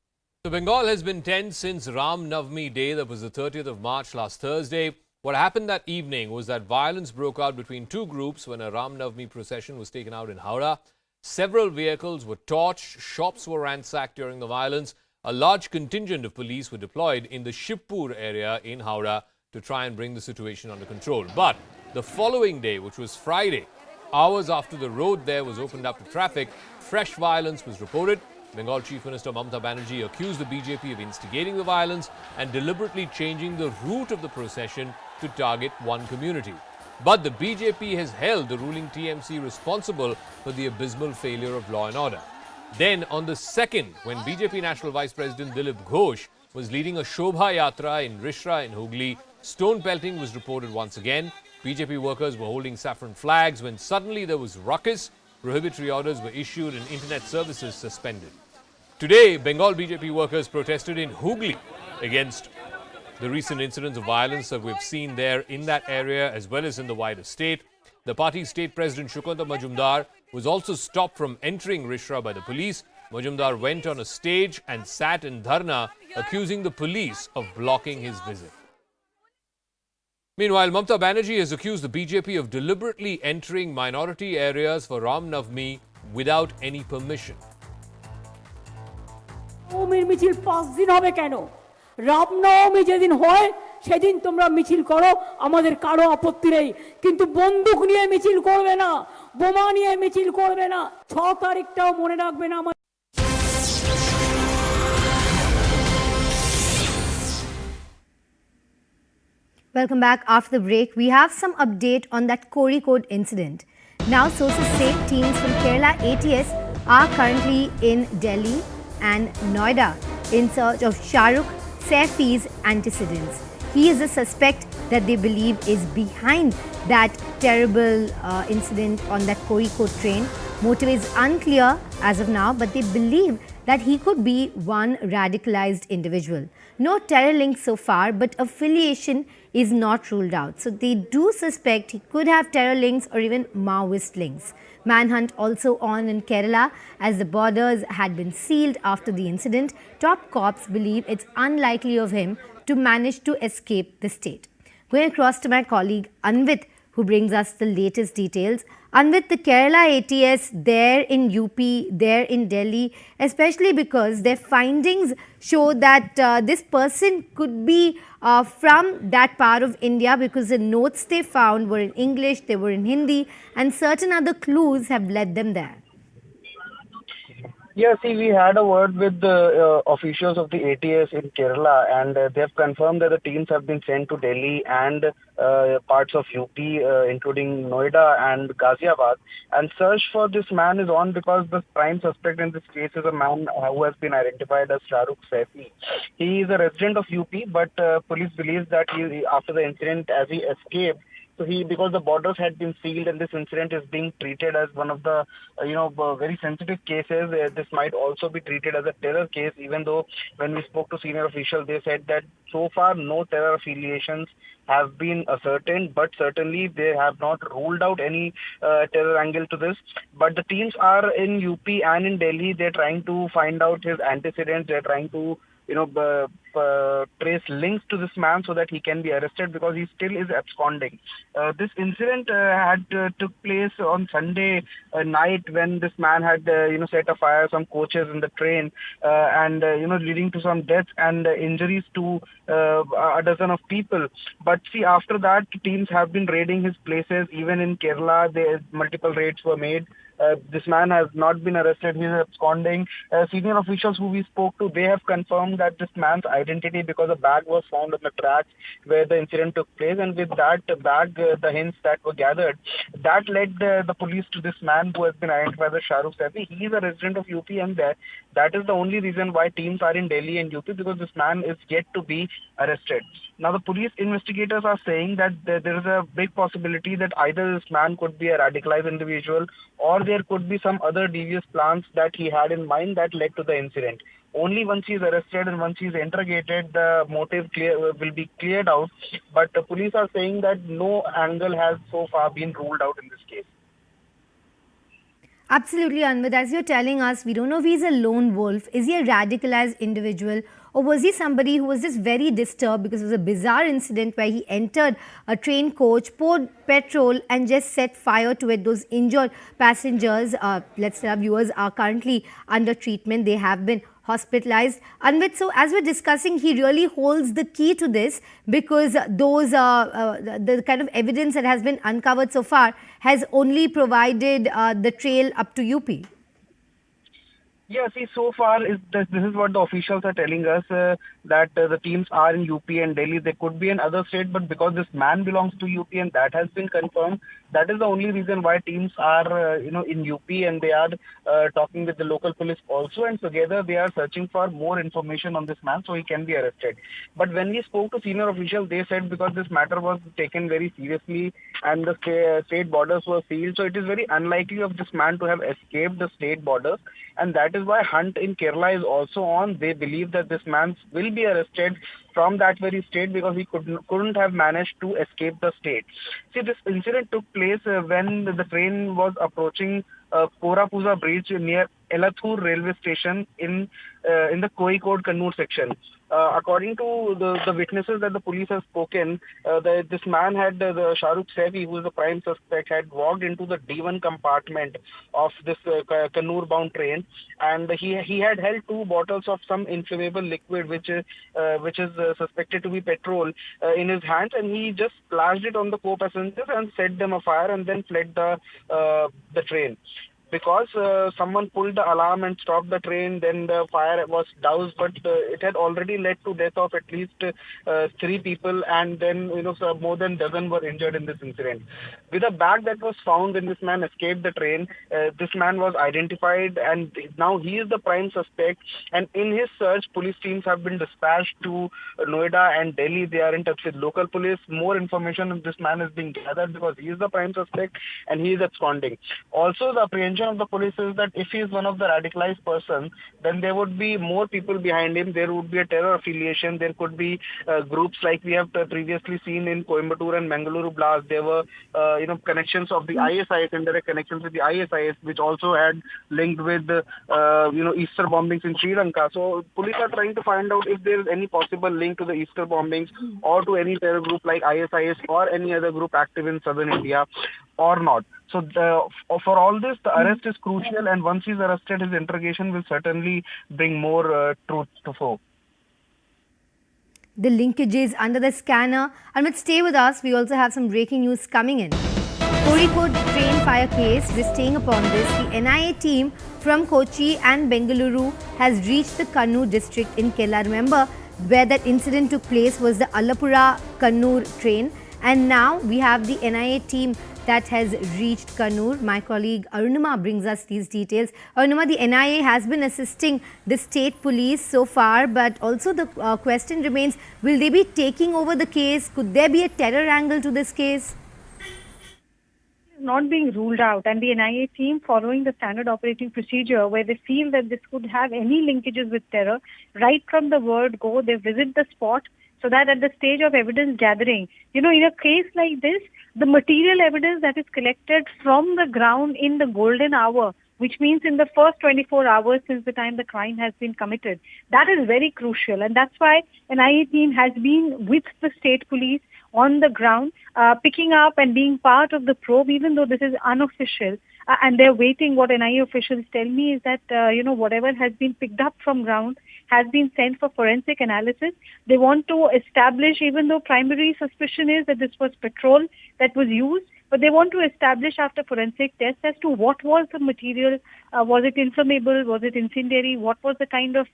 So Bengal has been tense since Ram Navami Day, that was the 30th of March last Thursday. What happened that evening was that violence broke out between two groups when a Ram Navami procession was taken out in Howrah. Several vehicles were torched, shops were ransacked during the violence. A large contingent of police were deployed in the Shivpur area in Howrah to try and bring the situation under control. But the following day, which was Friday, hours after the road there was opened up to traffic, fresh violence was reported. Bengal Chief Minister Mamata Banerjee accused the BJP of instigating the violence and deliberately changing the route of the procession to target one community. But the BJP has held the ruling TMC responsible for the abysmal failure of law and order. Then on the 2nd, when BJP National Vice President Dilip Ghosh was leading a Shobha Yatra in Rishra in Hooghly, stone pelting was reported once again. BJP workers were holding saffron flags when suddenly there was ruckus. Prohibitory orders were issued and internet services suspended. Today, Bengal BJP workers protested in Hooghly against the recent incidents of violence that we've seen there in that area as well as in the wider state. The party's state president Shukanta Majumdar was also stopped from entering Rishra by the police. Majumdar went on a stage and sat in dharna, accusing the police of blocking his visit. Meanwhile, Mamata Banerjee has accused the BJP of deliberately entering minority areas for Ram Navami without any permission. মিছিল 5 দিন হবে কেন? রামনবমী যেদিন হয় সেদিন তোমরা মিছিল করো, আমাদের কারো আপত্তি নেই, কিন্তু বন্দুক নিয়ে মিছিল করবে না, বোমা নিয়ে মিছিল করবে না। 6 তারিখটাও মনে রাখবে না। Welcome back. After the break, we have some update on that Kozhikode incident. Now, sources say teams from Kerala ATS are currently in Delhi and Noida in search of Shahrukh Saifi's antecedents. He is a suspect that they believe is behind that terrible incident on that Kozhikode train. Motive is unclear as of now, but they believe that he could be one radicalized individual. No terror link so far, but affiliation is not ruled out. So they do suspect he could have terror links or even Maoist links. Manhunt also on in Kerala as the borders had been sealed after the incident. Top cops believe it's unlikely of him to manage to escape the state. Going across to my colleague Anvit, who brings us the latest details. Anvit, the Kerala ATS there in UP, there in Delhi, especially because their findings show that this person could be from that part of India, because the notes they found were in English, they were in Hindi, and certain other clues have led them there. Yeah, see, we had a word with the officials of the ATS in Kerala, and they have confirmed that the teams have been sent to Delhi and parts of UP, including Noida and Ghaziabad. And search for this man is on because the prime suspect in this case is a man who has been identified as Shahrukh Saifi. He is a resident of UP, but police believes that after the incident, as he escaped, so because the borders had been sealed and this incident is being treated as one of the, very sensitive cases, this might also be treated as a terror case, even though when we spoke to senior officials, they said that so far no terror affiliations have been ascertained, but certainly they have not ruled out any terror angle to this. But the teams are in UP and in Delhi. They're trying to find out his antecedents. They're trying to trace links to this man so that he can be arrested, because he still is absconding. This incident had took place on Sunday night when this man had set afire some coaches in the train and leading to some deaths and injuries to a dozen of people. But see, after that, teams have been raiding his places. Even in Kerala, multiple raids were made. This man has not been arrested. He is absconding. Senior officials who we spoke to, they have confirmed that this man's identity, because a bag was found on the tracks where the incident took place, and with that bag, the hints that were gathered, that led the police to this man who has been identified as Shahrukh Saifi. He is a resident of UP, and that is the only reason why teams are in Delhi and UP, because this man is yet to be arrested. Now, the police investigators are saying that there is a big possibility that either this man could be a radicalized individual, or there could be some other devious plans that he had in mind that led to the incident. Only once he is arrested and once he is interrogated, the motive will be cleared out. But the police are saying that no angle has so far been ruled out in this case. Absolutely, Anvit. As you're telling us, we don't know if he's a lone wolf. Is he a radicalized individual? Or was he somebody who was just very disturbed because it was a bizarre incident where he entered a train coach, poured petrol and just set fire to it? Those injured passengers, let's say our viewers, are currently under treatment. They have been hospitalized. Anvit, so as we're discussing, he really holds the key to this, because those the kind of evidence that has been uncovered so far has only provided the trail up to UP. Yeah, see, so far, this is what the officials are telling us, that the teams are in UP and Delhi. They could be in other state, but because this man belongs to UP and that has been confirmed, That is the only reason why teams are, in UP, and they are talking with the local police also, and together they are searching for more information on this man so he can be arrested. But when we spoke to senior officials, they said because this matter was taken very seriously and the state borders were sealed, so it is very unlikely of this man to have escaped the state borders, and that is why hunt in Kerala is also on. They believe that this man will be arrested from that very state because he couldn't have managed to escape the state. See, this incident took place when the train was approaching Korapuza Bridge near Elathur railway station in the Kozhikode Kannur section. According to the witnesses that the police has spoken, this man had, the Shahrukh Sefi, who is the prime suspect, had walked into the D1 compartment of this Kannur bound train, and he had held 2 bottles of some inflammable liquid which is suspected to be petrol in his hands, and he just splashed it on the co-passengers and set them afire and then fled the train. Because someone pulled the alarm and stopped the train, then the fire was doused, but it had already led to death of at least 3 people, and then so more than dozen were injured in this incident. With a bag that was found when this man escaped the train, this man was identified, and now he is the prime suspect. And in his search, police teams have been dispatched to Noida and Delhi. They are in touch with local police. More information on this man is being gathered because he is the prime suspect and he is absconding. Also, the apprehension of the police is that if he is one of the radicalized persons, then there would be more people behind him. There would be a terror affiliation. There could be groups like we have previously seen in Coimbatore and Mangaluru blast. There were connections of the ISIS, indirect connections with the ISIS, which also had linked with Easter bombings in Sri Lanka. So police are trying to find out if there is any possible link to the Easter bombings or to any terror group like ISIS or any other group active in southern India or not. So for all this, the arrest is crucial, and once he's arrested, his interrogation will certainly bring more truth to fore. The linkages under the scanner. And but stay with us, we also have some breaking news coming in. Kozhikode train fire case, we're staying upon this. The NIA team from Kochi and Bengaluru has reached the Kannur district in Kerala. Remember, where that incident took place was the Alappuzha-Kannur train. And now we have the NIA team that has reached Kannur. My colleague Arunima brings us these details. Arunima, the NIA has been assisting the state police so far, but also the question remains, will they be taking over the case? Could there be a terror angle to this case? Not being ruled out, and the NIA team, following the standard operating procedure where they feel that this could have any linkages with terror, right from the word go, they visit the spot, so that at the stage of evidence gathering, in a case like this, the material evidence that is collected from the ground in the golden hour, which means in the first 24 hours since the time the crime has been committed, that is very crucial. And that's why NIA team has been with the state police on the ground, picking up and being part of the probe, even though this is unofficial. And they're waiting. What NIA officials tell me is that, whatever has been picked up from ground has been sent for forensic analysis. They want to establish, even though primary suspicion is that this was petrol that was used, but they want to establish after forensic tests as to what was the material. Was it inflammable? Was it incendiary? What was the kind of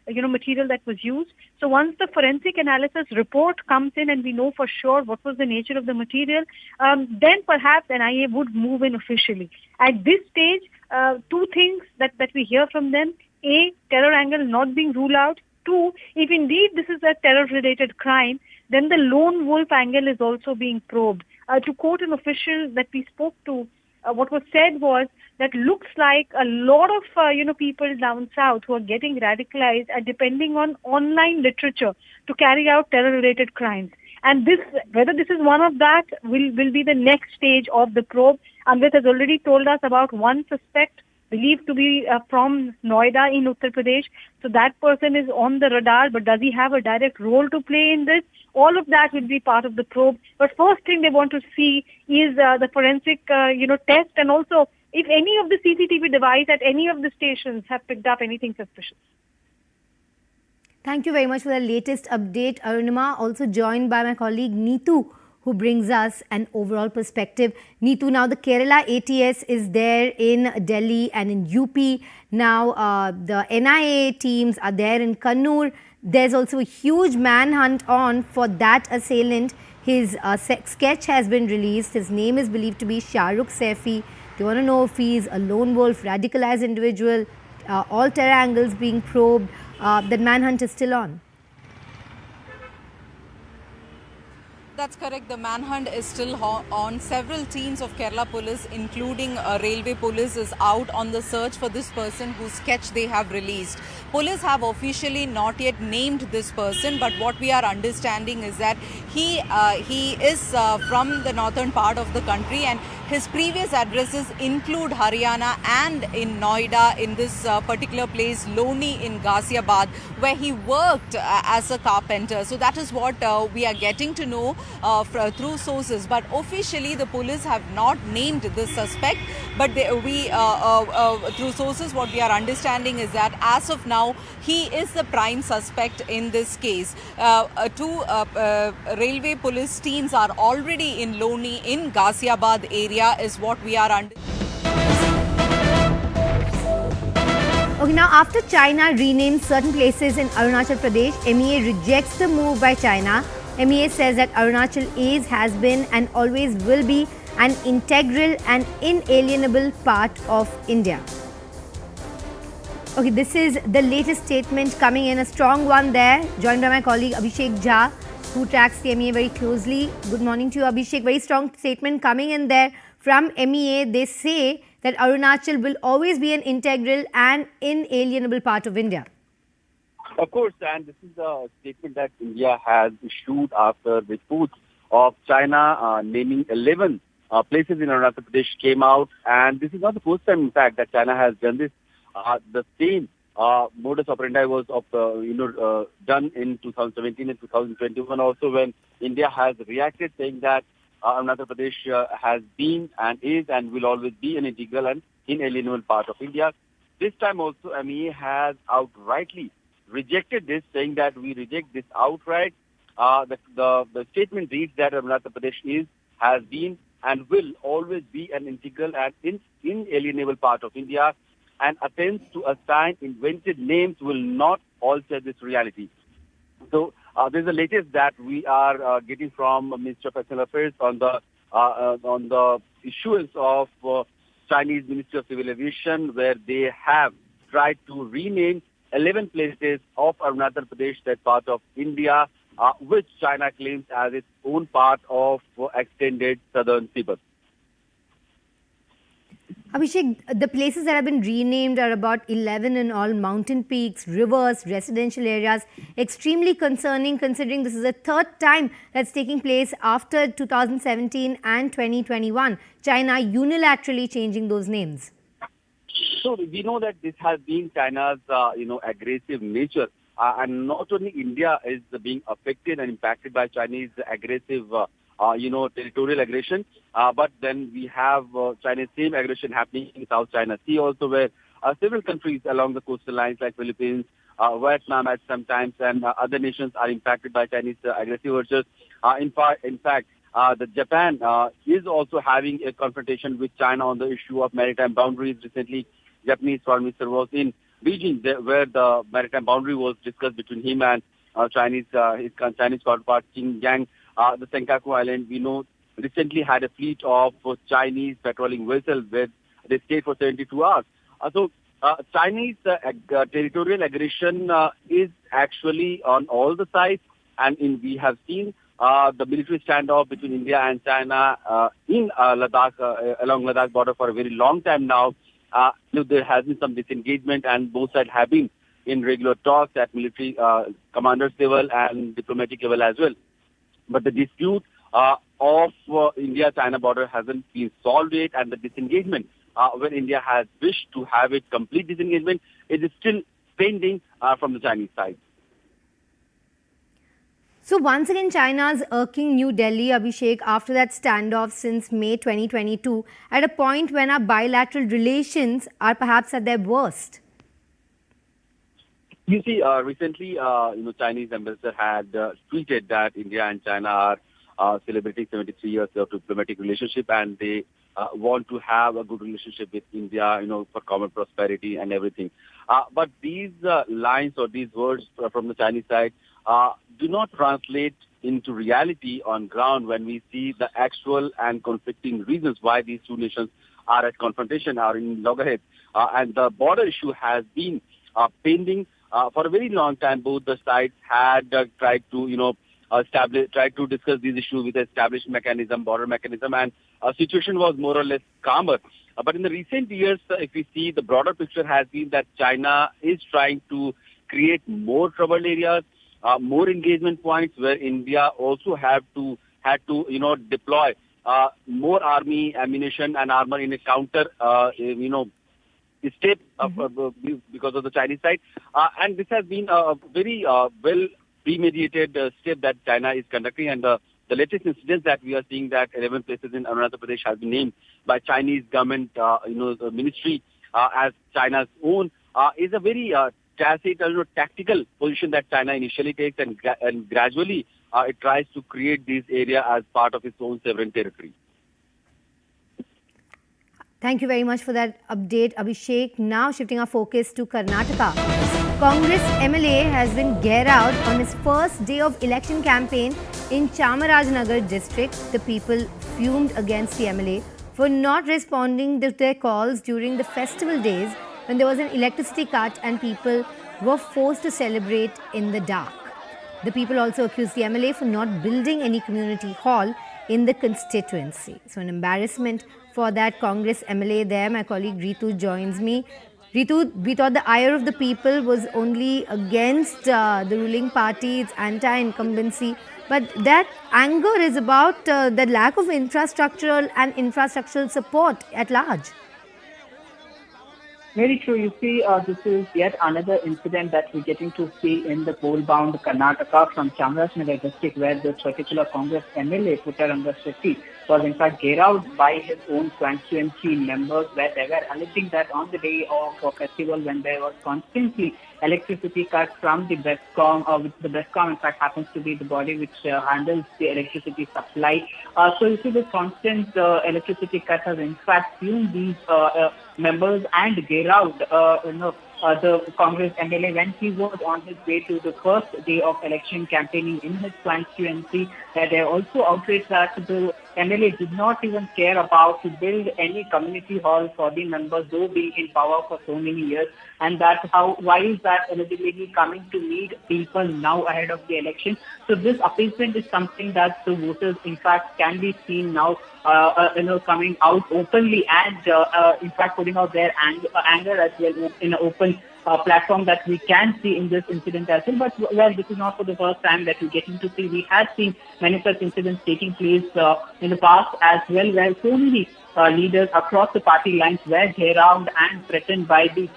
material that was used? So once the forensic analysis report comes in and we know for sure what was the nature of the material, then perhaps NIA would move in officially. At this stage, 2 things that we hear from them: A, terror angle not being ruled out. 2, if indeed this is a terror-related crime, then the lone wolf angle is also being probed. To quote an official that we spoke to, what was said was that looks like a lot of people down south who are getting radicalized are depending on online literature to carry out terror-related crimes. And this, whether this is one of that, will be the next stage of the probe. Amrit has already told us about one suspect believed to be from Noida in Uttar Pradesh. So that person is on the radar, but does he have a direct role to play in this? All of that will be part of the probe. But first thing they want to see is the forensic, test, and also if any of the CCTV device at any of the stations have picked up anything suspicious. Thank you very much for the latest update, Arunima. Also joined by my colleague Neetu, who brings us an overall perspective. Neetu, now the Kerala ATS is there in Delhi and in UP. Now the NIA teams are there in Kannur. There's also a huge manhunt on for that assailant. His sketch has been released. His name is believed to be Shahrukh Saifi. Do you want to know if he's a lone wolf, radicalized individual? All terror angles being probed. The manhunt is still on. That's correct. The manhunt is still on. Several teams of Kerala police, including railway police, is out on the search for this person whose sketch they have released. Police have officially not yet named this person, but what we are understanding is that he is from the northern part of the country, and his previous addresses include Haryana and in Noida, in this particular place, Loni in Ghaziabad, where he worked as a carpenter. So that is what we are getting to know through sources. But officially, the police have not named this suspect. But through sources, what we are understanding is that as of now, he is the prime suspect in this case. Two railway police teams are already in Loni in Ghaziabad area, is what we are Okay, now after China renamed certain places in Arunachal Pradesh, MEA rejects the move by China. MEA says that Arunachal has been and always will be an integral and inalienable part of India. Okay, this is the latest statement coming in, a strong one there, joined by my colleague Abhishek Jha, who tracks the MEA very closely. Good morning to you, Abhishek. Very strong statement coming in there from MEA. They say that Arunachal will always be an integral and inalienable part of India. Of course, and this is a statement that India has issued after reports of China naming 11 places in Arunachal Pradesh came out, and this is not the first time, in fact, that China has done this. The same modus operandi was done in 2017 and 2021 also, when India has reacted saying that Arunachal Pradesh has been and is and will always be an integral and inalienable part of India. This time also MEA has outrightly rejected this, saying that we reject this outright. The statement reads that Arunachal Pradesh has been and will always be an integral and inalienable part of India, and attempts to assign invented names will not alter this reality. So this is the latest that we are getting from Ministry of External Affairs on the issuance of Chinese Ministry of Civil Aviation, where they have tried to rename 11 places of Arunachal Pradesh, that part of India, which China claims as its own part of extended southern Tibet. Abhishek, the places that have been renamed are about 11 in all: mountain peaks, rivers, residential areas. Extremely concerning, considering this is the third time that's taking place after 2017 and 2021. China unilaterally changing those names. So we know that this has been China's, aggressive nature, and not only India is being affected and impacted by Chinese aggressive, territorial aggression, but then we have China's same aggression happening in South China Sea also, where several countries along the coastal lines like Philippines, Vietnam at sometimes, and other nations are impacted by Chinese aggressive urges. In fact, the Japan is also having a confrontation with China on the issue of maritime boundaries. Recently, Japanese Foreign Minister was in Beijing, where the maritime boundary was discussed between him and his Chinese counterpart Qing Yang. The Senkaku Island, we know, recently had a fleet of Chinese patrolling vessels where they stayed for 72 hours. So Chinese territorial aggression is actually on all the sides, and we have seen the military standoff between India and China in Ladakh, along Ladakh border for a very long time now. There has been some disengagement, and both sides have been in regular talks at military commanders level and diplomatic level as well. But the dispute of India-China border hasn't been solved yet, and the disengagement, when India has wished to have it complete disengagement, it is still pending from the Chinese side. So once again, China's irking New Delhi, Abhishek, after that standoff since May 2022, at a point when our bilateral relations are perhaps at their worst. You see, recently, Chinese ambassador had tweeted that India and China are celebrating 73 years of diplomatic relationship, and they want to have a good relationship with India, for common prosperity and everything. But these lines or these words from the Chinese side do not translate into reality on ground when we see the actual and conflicting reasons why these two nations are at confrontation, are in loggerheads. And the border issue has been pending for a very long time. Both the sides had tried to, tried to discuss these issues with established mechanism, border mechanism, and situation was more or less calmer. But in the recent years, if we see, the broader picture has been that China is trying to create more troubled areas, more engagement points where India also had to deploy more army ammunition and armor in a counter step because of the Chinese side. And this has been a very well premeditated step that China is conducting. And the latest incidents that we are seeing, that 11 places in Arunachal Pradesh has been named by Chinese government, the ministry as China's own, is a very tacit, tactical position that China initially takes, and gradually it tries to create this area as part of its own sovereign territory. Thank you very much for that update, Abhishek. Now shifting our focus to Karnataka. Congress MLA has been geared out on his first day of election campaign in Chamarajanagar district. The people fumed against the MLA for not responding to their calls during the festival days when there was an electricity cut and people were forced to celebrate in the dark. The people also accused the MLA for not building any community hall in the constituency. So an embarrassment for that Congress MLA there. My colleague Ritu joins me. Ritu, we thought the ire of the people was only against the ruling party, its anti-incumbency. But that anger is about the lack of infrastructural and infrastructural support at large. Very true. You see, this is yet another incident that we're getting to see in the coal-bound Karnataka from Chamarajanagar district, where this particular Congress MLA, Puttaranga Shetty, was in fact geared out by his own constituency members, where they were alleging that on the day of a festival, when there was constantly electricity cuts from the BESCOM, which the BESCOM in fact happens to be the body which handles the electricity supply. So you see, the constant electricity cuts has in fact fueled these members and geared out the Congress MLA when he was on his way to the first day of election campaigning in his constituency. They are also outraged that the MLA did not even care about to build any community hall for the members, though being in power for so many years. And why is that eligibility coming to meet people now ahead of the election? So this appeasement is something that the voters in fact can be seen now coming out openly and in fact putting out their anger as well in an open platform that we can see in this incident as well. But well, this is not for the first time that we're getting to see. We have seen many such incidents taking place in the past as well, where so many leaders across the party lines were geared out and threatened by the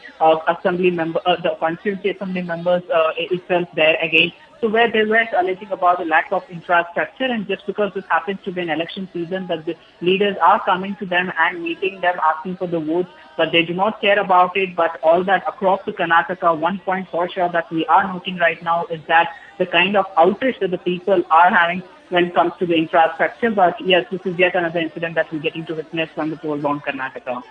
assembly member, the constituency assembly members itself there again. So where they were alleging about the lack of infrastructure, and just because this happens to be an election season, that the leaders are coming to them and meeting them, asking for the votes, but they do not care about it. But all that across the Karnataka, one point for sure that we are noting right now is that the kind of outrage that the people are having when it comes to the infrastructure. But yes, this is yet another incident that we're getting to witness from the coal-bound Karnataka.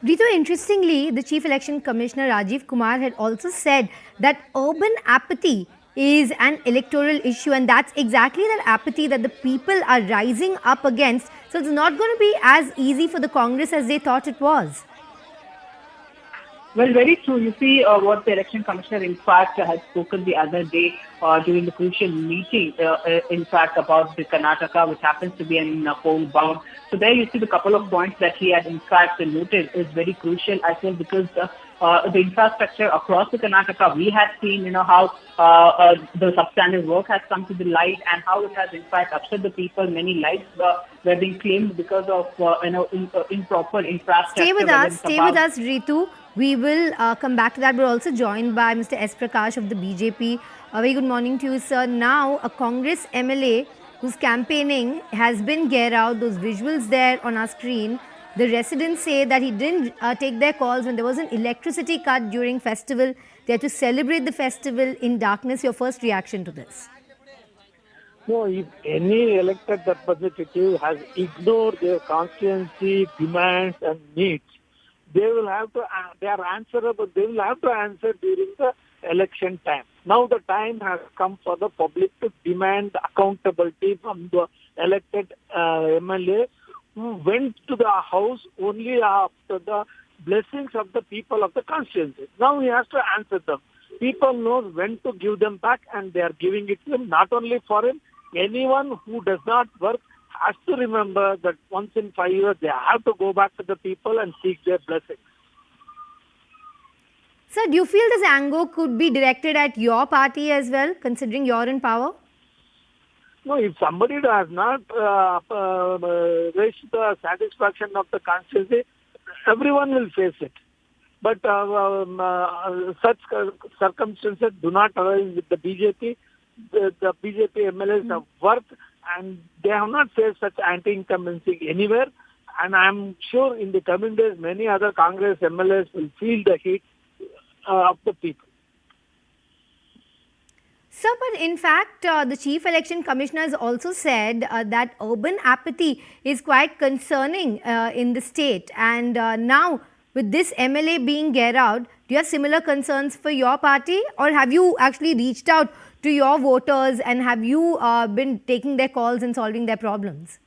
Ritu, interestingly, the Chief Election Commissioner Rajiv Kumar had also said that urban apathy is an electoral issue, and that's exactly that apathy that the people are rising up against. So it's not going to be as easy for the Congress as they thought it was. Well, very true. You see what the Election Commissioner, in fact, had spoken the other day during the crucial meeting, in fact, about the Karnataka, which happens to be in coal-bound. So there you see the couple of points that he had, in fact, noted is very crucial as well, because the infrastructure across the Karnataka, we have seen, how the substandard work has come to the light and how it has, in fact, upset the people. Many lives were being claimed because of, improper infrastructure. Stay with us, Ritu. We will come back to that. We're also joined by Mr. S. Prakash of the BJP. A very good morning to you, sir. Now, a Congress MLA who's campaigning has been geared out. Those visuals there on our screen. The residents say that he didn't take their calls when there was an electricity cut during festival. They had to celebrate the festival in darkness. Your first reaction to this? No, if any elected representative has ignored their constituency demands and needs, they will have to, they are answerable, they will have to answer during the election time. Now the time has come for the public to demand accountability from the elected MLA who went to the house only after the blessings of the people of the constituency. Now he has to answer them. People knows when to give them back and they are giving it to them, not only for him. Anyone who does not work has to remember that once in 5 years they have to go back to the people and seek their blessings. Sir, do you feel this anger could be directed at your party as well, considering you're in power? No, if somebody does not reach the satisfaction of the constituency, everyone will face it. But such circumstances do not arise with the BJP. The BJP MLAs have worked and they have not faced such anti-incumbency anywhere. And I'm sure in the coming days, many other Congress MLAs will feel the heat of the people. Sir, but in fact, the Chief Election Commissioner has also said that urban apathy is quite concerning in the state. And now, with this MLA being get out, do you have similar concerns for your party? Or have you actually reached out to your voters and have you been taking their calls and solving their problems?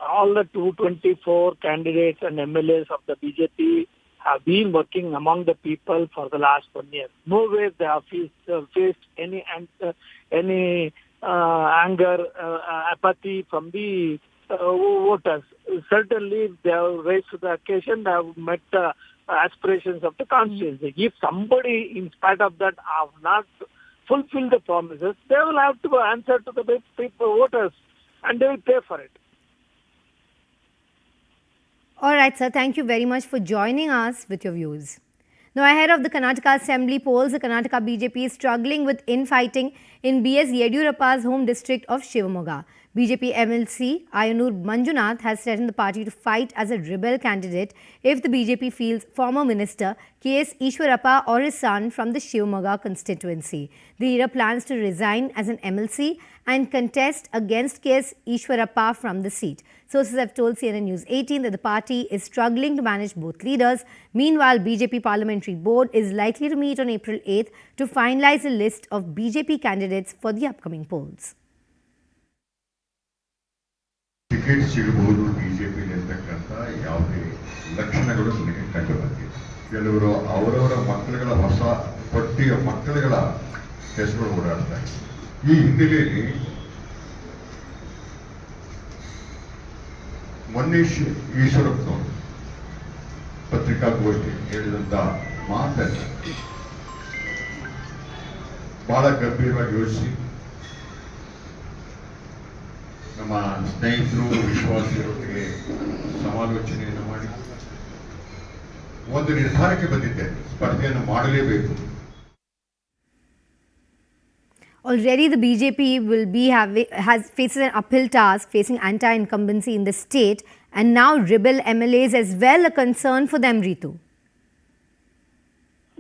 All the 224 candidates and MLAs of the BJP have been working among the people for the last 1 year. Nowhere they have faced any anger, apathy from the voters. Certainly, they have raised to the occasion, they have met the aspirations of the constituency. If somebody, in spite of that, have not fulfilled the promises, they will have to answer to the people, voters, and they will pay for it. All right, sir. Thank you very much for joining us with your views. Now, ahead of the Karnataka Assembly polls, the Karnataka BJP is struggling with infighting in B.S. Yediyurappa's home district of Shivamogga. BJP MLC Ayanur Manjunath has threatened the party to fight as a rebel candidate if the BJP fields former minister K.S. Ishwarappa or his son from the Shivamogga constituency. The leader plans to resign as an MLC and contest against K.S. Ishwarappa from the seat. Sources have told CNN News 18 that the party is struggling to manage both leaders. Meanwhile, BJP Parliamentary Board is likely to meet on April 8th to finalize a list of BJP candidates for the upcoming polls. Ticket ಸಿಗಬಹುದು ಬಿಜೆಪಿಗೆ ಅಂತಕ್ಕಂಥ ಯಾವುದೇ ಲಕ್ಷಣಗಳು ನನಗೆ ಕಂಡು ಬಂದಿದೆ. ಕೆಲವರು ಅವರವರ ಮಕ್ಕಳುಗಳ ಹೊಸ ಪಟ್ಟಿಯ ಮಕ್ಕಳುಗಳ ಹೆಸರು ಓಡಾಡ್ತಾ ಇದೆ. ಈ ಹಿನ್ನೆಲೆಯಲ್ಲಿ ಮೊನ್ನೆ ಈಶ್ವರಪ್ಪನವರು ಪತ್ರಿಕಾಗೋಷ್ಠಿ ಹೇಳಿದಂತ ಮಾತನ್ನು ಬಹಳ ಗಂಭೀರವಾಗಿ ಯೋಚಿಸಿ ನಮ್ಮ ಸ್ನೇಹಿತರು ವಿಶ್ವಾಸಿಗಳೊಟ್ಟಿಗೆ ಸಮಾಲೋಚನೆಯನ್ನು ಮಾಡಿ ಒಂದು ನಿರ್ಧಾರಕ್ಕೆ ಬಂದಿದ್ದೆ, ಸ್ಪರ್ಧೆಯನ್ನು ಮಾಡಲೇಬೇಕು. Already the BJP will be faces an uphill task facing anti-incumbency in the state, and now rebel MLAs as well a concern for them, Ritu.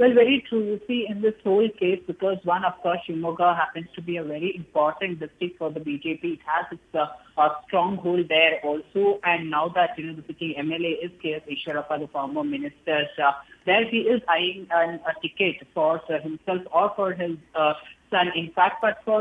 Well, very true. You see, in this whole case, because one, of course, Shivamogga happens to be a very important district for the BJP. It has its a stronghold there also. And now that, the sitting MLA is K.S. Ishwarappa, the former minister, there he is eyeing a ticket for himself or for his son, in fact, but for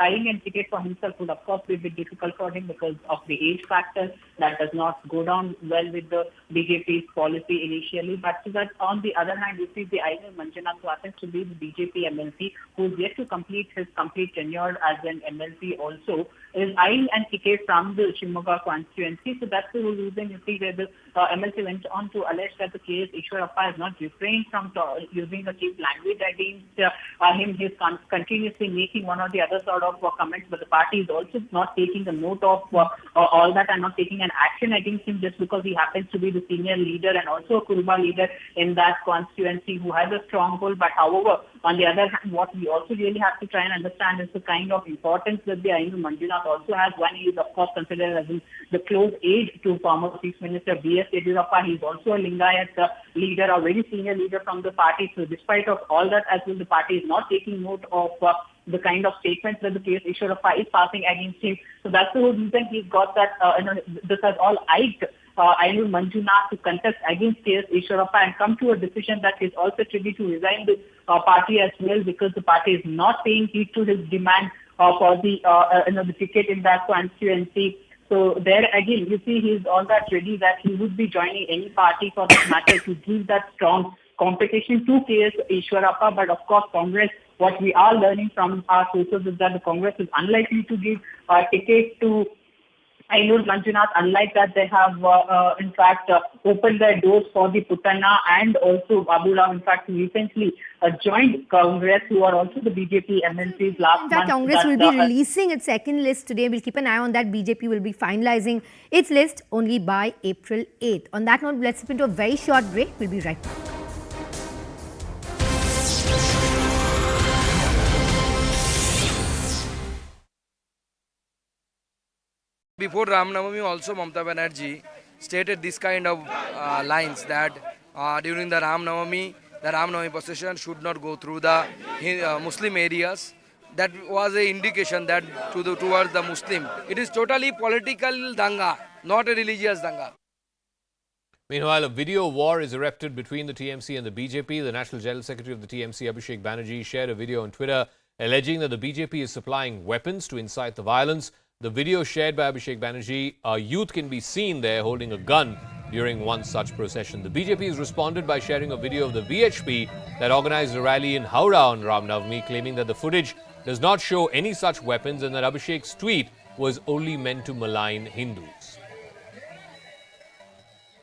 eyeing a ticket for himself would, of course, be a bit difficult for him because of the age factor. That does not go down well with the BJP's policy initially. But so that on the other hand, you see the Ayanur Manjunath, who happens to be the BJP MLC, who is yet to complete his complete tenure as an MLC also, is eyeing a ticket from the Shivamogga constituency. So that's the reason you see that the MLC went on to allege that the K.S. Ishwarappa has not refrained from using the cheap language against him. He is continuously making one or the other sort of comments, but the party is also not taking a note of all that and not taking an action against him just because he happens to be the senior leader and also a Kuruma leader in that constituency who has a stronghold. But however, on the other hand, what we also really have to try and understand is the kind of importance that the Ayanur Manjunath also has. One, he is of course considered as in the close aide to former Chief Minister B.S. B.S. Yediyurappa. He's also a Lingayat leader, a very senior leader from the party. So despite of all that, as well, the party is not taking note of the kind of statements that the K.S. Yediyurappa is passing against him. So that's the whole reason he's got that, this has all eyed Ainul Manjunath to contest against K.S. Yediyurappa and come to a decision that he's also ready to resign the party as well, because the party is not paying heed to his demand for the ticket in that constituency. So there again, you see, he's all that ready that he would be joining any party for that matter to give that strong competition to K.S. Yediyurappa. But of course, Congress, what we are learning from our sources is that the Congress is unlikely to give a ticket to Ainul Manjunath. Unlike that, they have in fact opened their doors for the Putana and also Babu Rao, in fact, recently joined Congress, who are also the BJP MLCs last month. In fact, Congress will be releasing its second list today. We'll keep an eye on that. BJP will be finalizing its list only by April 8th. On that note, let's slip into a very short break. We'll be right back. Before Ram Navami, also Mamata Banerjee stated this kind of lines that during the Ram Navami procession should not go through the Muslim areas. That was an indication that towards the Muslim. It is totally political danga, not a religious danga. Meanwhile, a video war is erupted between the TMC and the BJP. The National General Secretary of the TMC, Abhishek Banerjee, shared a video on Twitter alleging that the BJP is supplying weapons to incite the violence. The video shared by Abhishek Banerjee, a youth can be seen there holding a gun during one such procession. The BJP has responded by sharing a video of the VHP that organized a rally in Howrah on Ram Navami, claiming that the footage does not show any such weapons and that Abhishek's tweet was only meant to malign Hindus.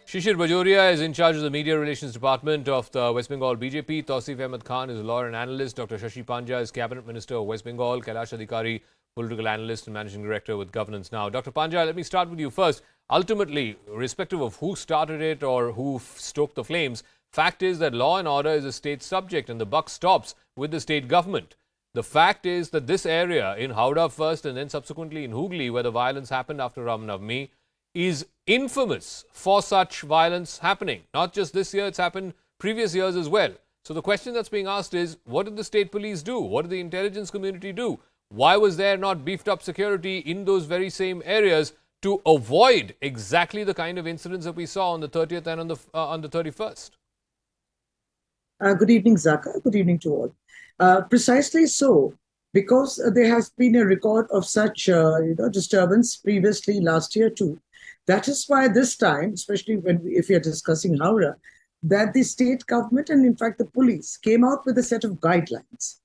Shishir Bajoria is in charge of the Media Relations Department of the West Bengal BJP. Tausif Ahmed Khan is a lawyer and analyst. Dr. Shashi Panja is Cabinet Minister of West Bengal. Kailash Adhikari, political analyst and managing director with Governance Now. Dr. Panja, let me start with you first. Ultimately, irrespective of who started it or who stoked the flames, fact is that law and order is a state subject and the buck stops with the state government. The fact is that this area in Howrah first and then subsequently in Hooghly, where the violence happened after Ram Navami, is infamous for such violence happening. Not just this year, it's happened previous years as well. So the question that's being asked is, what did the state police do? What did the intelligence community do? Why was there not beefed up security in those very same areas to avoid exactly the kind of incidents that we saw on the 30th and on the 31st? Good evening, Zaka. Good evening to all. Precisely so, because there has been a record of such disturbance previously last year too. That is why this time, especially if we are discussing Howrah, that the state government and in fact the police came out with a set of guidelines.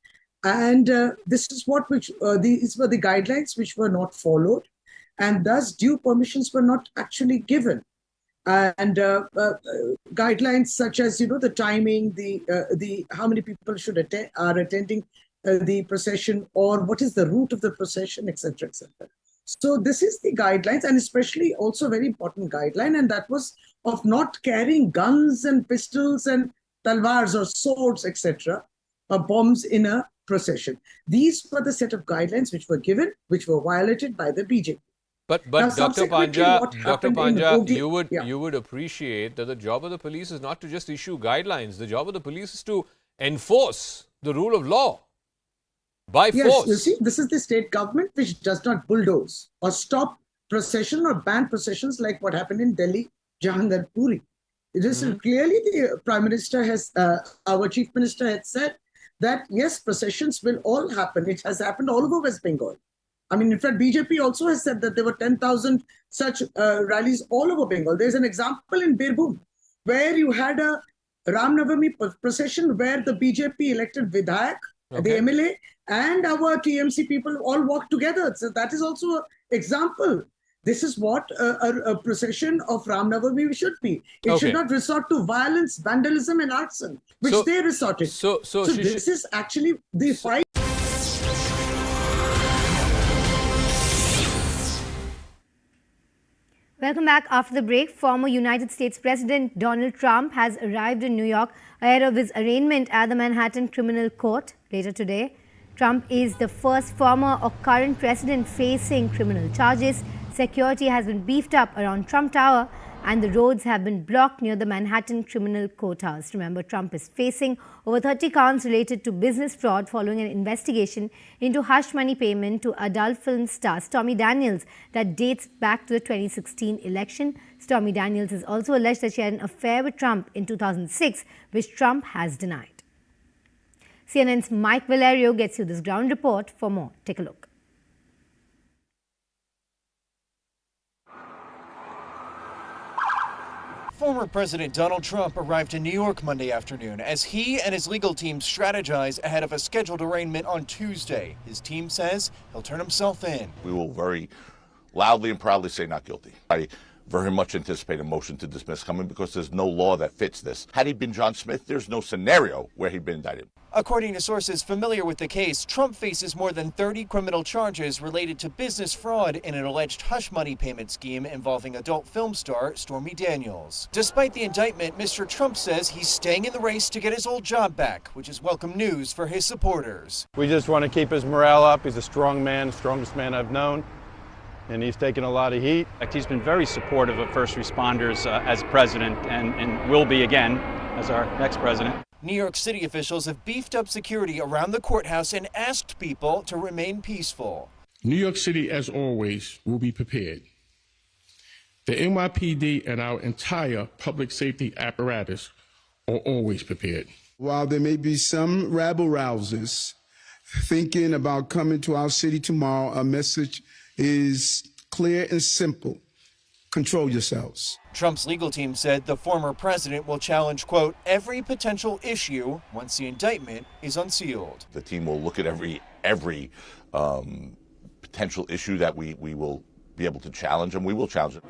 And this is these were the guidelines which were not followed, and thus due permissions were not actually given. And guidelines such as the timing, the how many people should are attending the procession, or what is the route of the procession, etc., etc. So this is the guidelines, and especially also very important guideline, and that was of not carrying guns and pistols and talwars or swords, etc., or bombs in a procession. These were the set of guidelines which were given, which were violated by the BJP. But now, Dr. Panja, you would appreciate that the job of the police is not to just issue guidelines. The job of the police is to enforce the rule of law by force. Yes, you see, this is the state government which does not bulldoze or stop procession or ban processions like what happened in Delhi, Jahangir Puri. It is clearly the Prime Minister has, our Chief Minister had said that yes, processions will all happen. It has happened all over West Bengal. I mean, in fact, BJP also has said that there were 10,000 such rallies all over Bengal. There's an example in Birbhum where you had a Ram Navami procession where the BJP elected Vidhayak, the MLA, and our TMC people all walked together. So that is also an example. This is what a procession of Ram Navami should be. It should not resort to violence, vandalism and arson, which they resorted. So this is actually the fight. Welcome back. After the break, former United States President Donald Trump has arrived in New York ahead of his arraignment at the Manhattan Criminal Court later today. Trump is the first former or current president facing criminal charges. Security has been beefed up around Trump Tower and the roads have been blocked near the Manhattan Criminal Courthouse. Remember, Trump is facing over 30 counts related to business fraud following an investigation into hush money payment to adult film star Stormy Daniels that dates back to the 2016 election. Stormy Daniels is also alleged that she had an affair with Trump in 2006, which Trump has denied. CNN's Mike Valerio gets you this ground report. For more, take a look. Former President Donald Trump arrived in New York Monday afternoon as he and his legal team strategize ahead of a scheduled arraignment on Tuesday. His team says he'll turn himself in. We will very loudly and proudly say not guilty. I very much anticipate a motion to dismiss coming because there's no law that fits this. Had he been John Smith, there's no scenario where he'd been indicted. According to sources familiar with the case, Trump faces more than 30 criminal charges related to business fraud in an alleged hush money payment scheme involving adult film star Stormy Daniels. Despite the indictment, Mr. Trump says he's staying in the race to get his old job back, which is welcome news for his supporters. We just want to keep his morale up. He's a strong man, the strongest man I've known, and he's taken a lot of heat. He's been very supportive of first responders as president and will be again as our next president. New York City officials have beefed up security around the courthouse and asked people to remain peaceful. New York City, as always, will be prepared. The NYPD and our entire public safety apparatus are always prepared. While there may be some rabble-rousers thinking about coming to our city tomorrow, our message is clear and simple. Control yourselves. Trump's legal team said the former president will challenge, quote, every potential issue once the indictment is unsealed. The team will look at every potential issue that we will be able to challenge, and we will challenge it.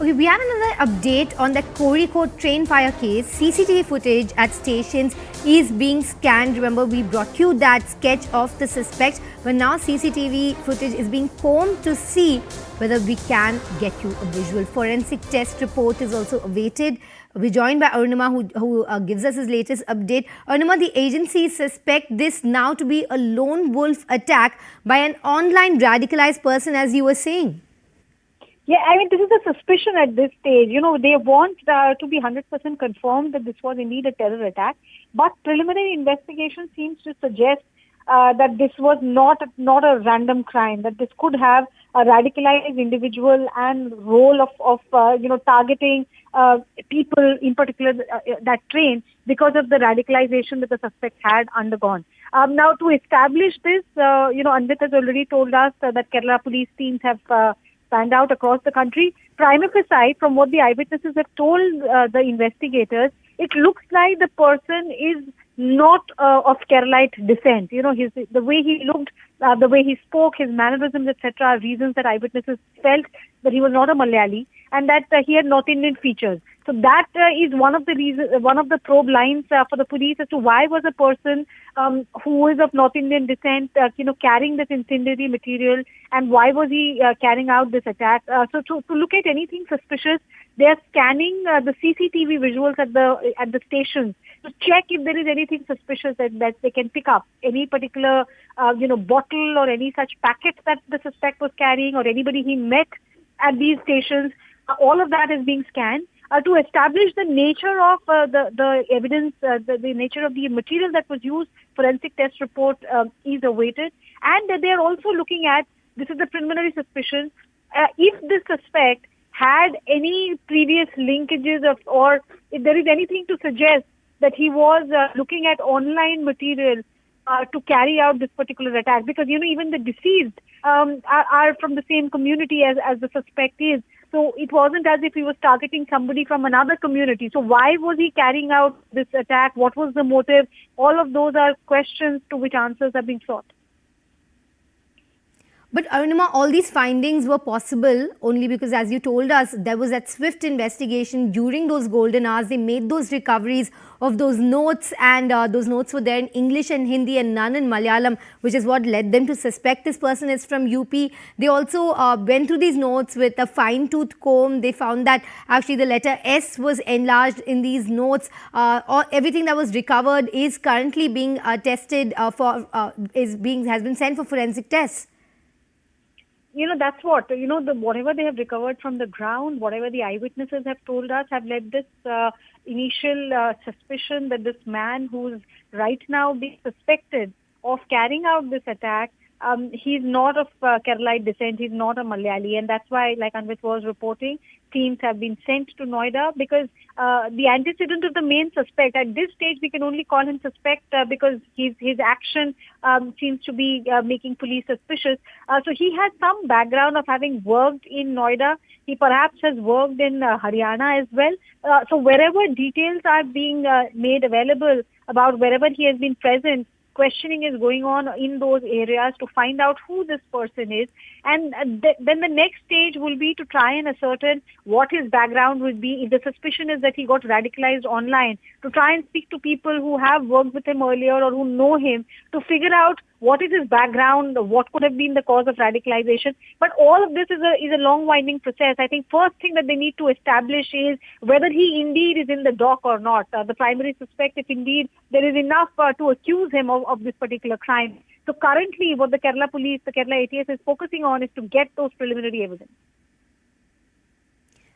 Okay, we have another update on the Kozhikode train fire case. CCTV footage at stations is being scanned. Remember, we brought you that sketch of the suspect, but now CCTV footage is being combed to see whether we can get you a visual. Forensic test report is also awaited. We're joined by Arunima, who gives us his latest update. Arunima, the agencies suspect this now to be a lone wolf attack by an online radicalized person, as you were saying. Yeah, I mean, this is a suspicion at this stage. You know, they want to be 100% confirmed that this was indeed a terror attack. But preliminary investigation seems to suggest that this was not a random crime, that this could have a radicalized individual and role of targeting people, in particular that train, because of the radicalization that the suspect had undergone. Now, to establish this, Andit has already told us that Kerala police teams have spanned out across the country. Prima facie, from what the eyewitnesses have told the investigators, it looks like the person is not of Keralite descent. You know, the way he looked, the way he spoke, his mannerisms, etc., are reasons that eyewitnesses felt that he was not a Malayali and that he had North Indian features. So that is one of the reasons, one of the probe lines for the police as to why was a person who is of North Indian descent, carrying this incendiary material, and why was he carrying out this attack. So to look at anything suspicious, they are scanning the CCTV visuals at the stations to check if there is anything suspicious that they can pick up, any particular bottle or any such packet that the suspect was carrying, or anybody he met at these stations. All of that is being scanned to establish the nature of the evidence, the nature of the material that was used. Forensic test report is awaited, and they are also looking at, this is the preliminary suspicion, if this suspect had any previous linkages or if there is anything to suggest that he was looking at online material to carry out this particular attack, because even the deceased are from the same community as the suspect is. So it wasn't as if he was targeting somebody from another community. So why was he carrying out this attack? What was the motive? All of those are questions to which answers are being sought. But Arunima, all these findings were possible only because, as you told us, there was that swift investigation during those golden hours. They made those recoveries of those notes, and those notes were there in English and Hindi and none in Malayalam, which is what led them to suspect this person is from UP. They also went through these notes with a fine-tooth comb. They found that actually the letter S was enlarged in these notes. Everything that was recovered is currently being tested has been sent for forensic tests. That's what, whatever they have recovered from the ground, whatever the eyewitnesses have told us, have led this initial suspicion that this man who's right now being suspected of carrying out this attack, he's not of Keralite descent, he's not a Malayali, and that's why, like Anvit was reporting, teams have been sent to Noida because the antecedent of the main suspect, at this stage we can only call him suspect because his action seems to be making police suspicious. So he has some background of having worked in Noida. He perhaps has worked in Haryana as well. So wherever details are being made available about wherever he has been present, questioning is going on in those areas to find out who this person is. And then the next stage will be to try and ascertain what his background would be. If the suspicion is that he got radicalized online, to try and speak to people who have worked with him earlier or who know him to figure out what is his background, what could have been the cause of radicalization. But all of this is a long winding process. I think first thing that they need to establish is whether he indeed is in the dock or not. The primary suspect, if indeed there is enough to accuse him of this particular crime. So currently what the Kerala police, the Kerala ATS is focusing on is to get those preliminary evidence.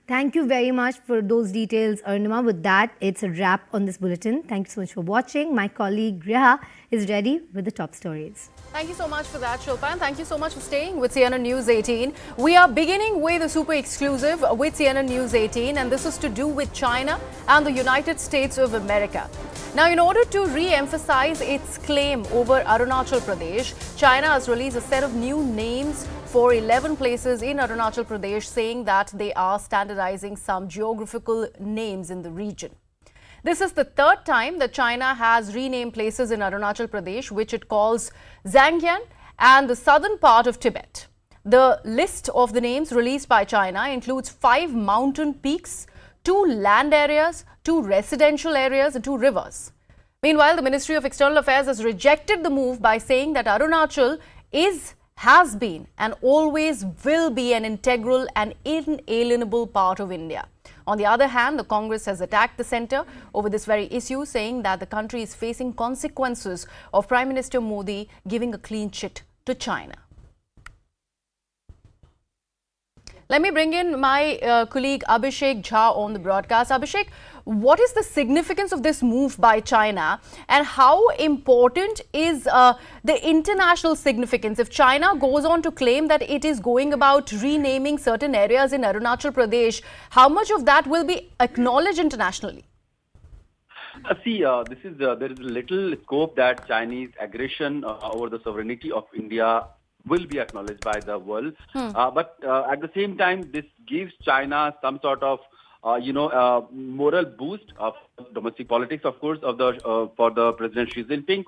Thank you very much for those details, Arunima. With that, it's a wrap on this bulletin. Thank you so much for watching. My colleague Griha is ready with the top stories. Thank you so much for that, Shilpa, and thank you so much for staying with CNN News 18. We are beginning with a super exclusive with CNN News 18, and this is to do with China and the United States of America. Now, in order to re-emphasize its claim over Arunachal Pradesh, China has released a set of new names for 11 places in Arunachal Pradesh, saying that they are standardizing some geographical names in the region. This is the third time that China has renamed places in Arunachal Pradesh, which it calls Zhangyan and the southern part of Tibet. The list of the names released by China includes 5 mountain peaks, 2 land areas, 2 residential areas and 2 rivers. Meanwhile, the Ministry of External Affairs has rejected the move by saying that Arunachal has been and always will be an integral and inalienable part of India. On the other hand, the Congress has attacked the centre over this very issue, saying that the country is facing consequences of Prime Minister Modi giving a clean chit to China. Let me bring in my colleague Abhishek Jha on the broadcast. Abhishek, what is the significance of this move by China and how important is the international significance? If China goes on to claim that it is going about renaming certain areas in Arunachal Pradesh, how much of that will be acknowledged internationally? There is little scope that Chinese aggression over the sovereignty of India will be acknowledged by the world. But at the same time, this gives China some sort of, moral boost of domestic politics, of course, for the President Xi Jinping,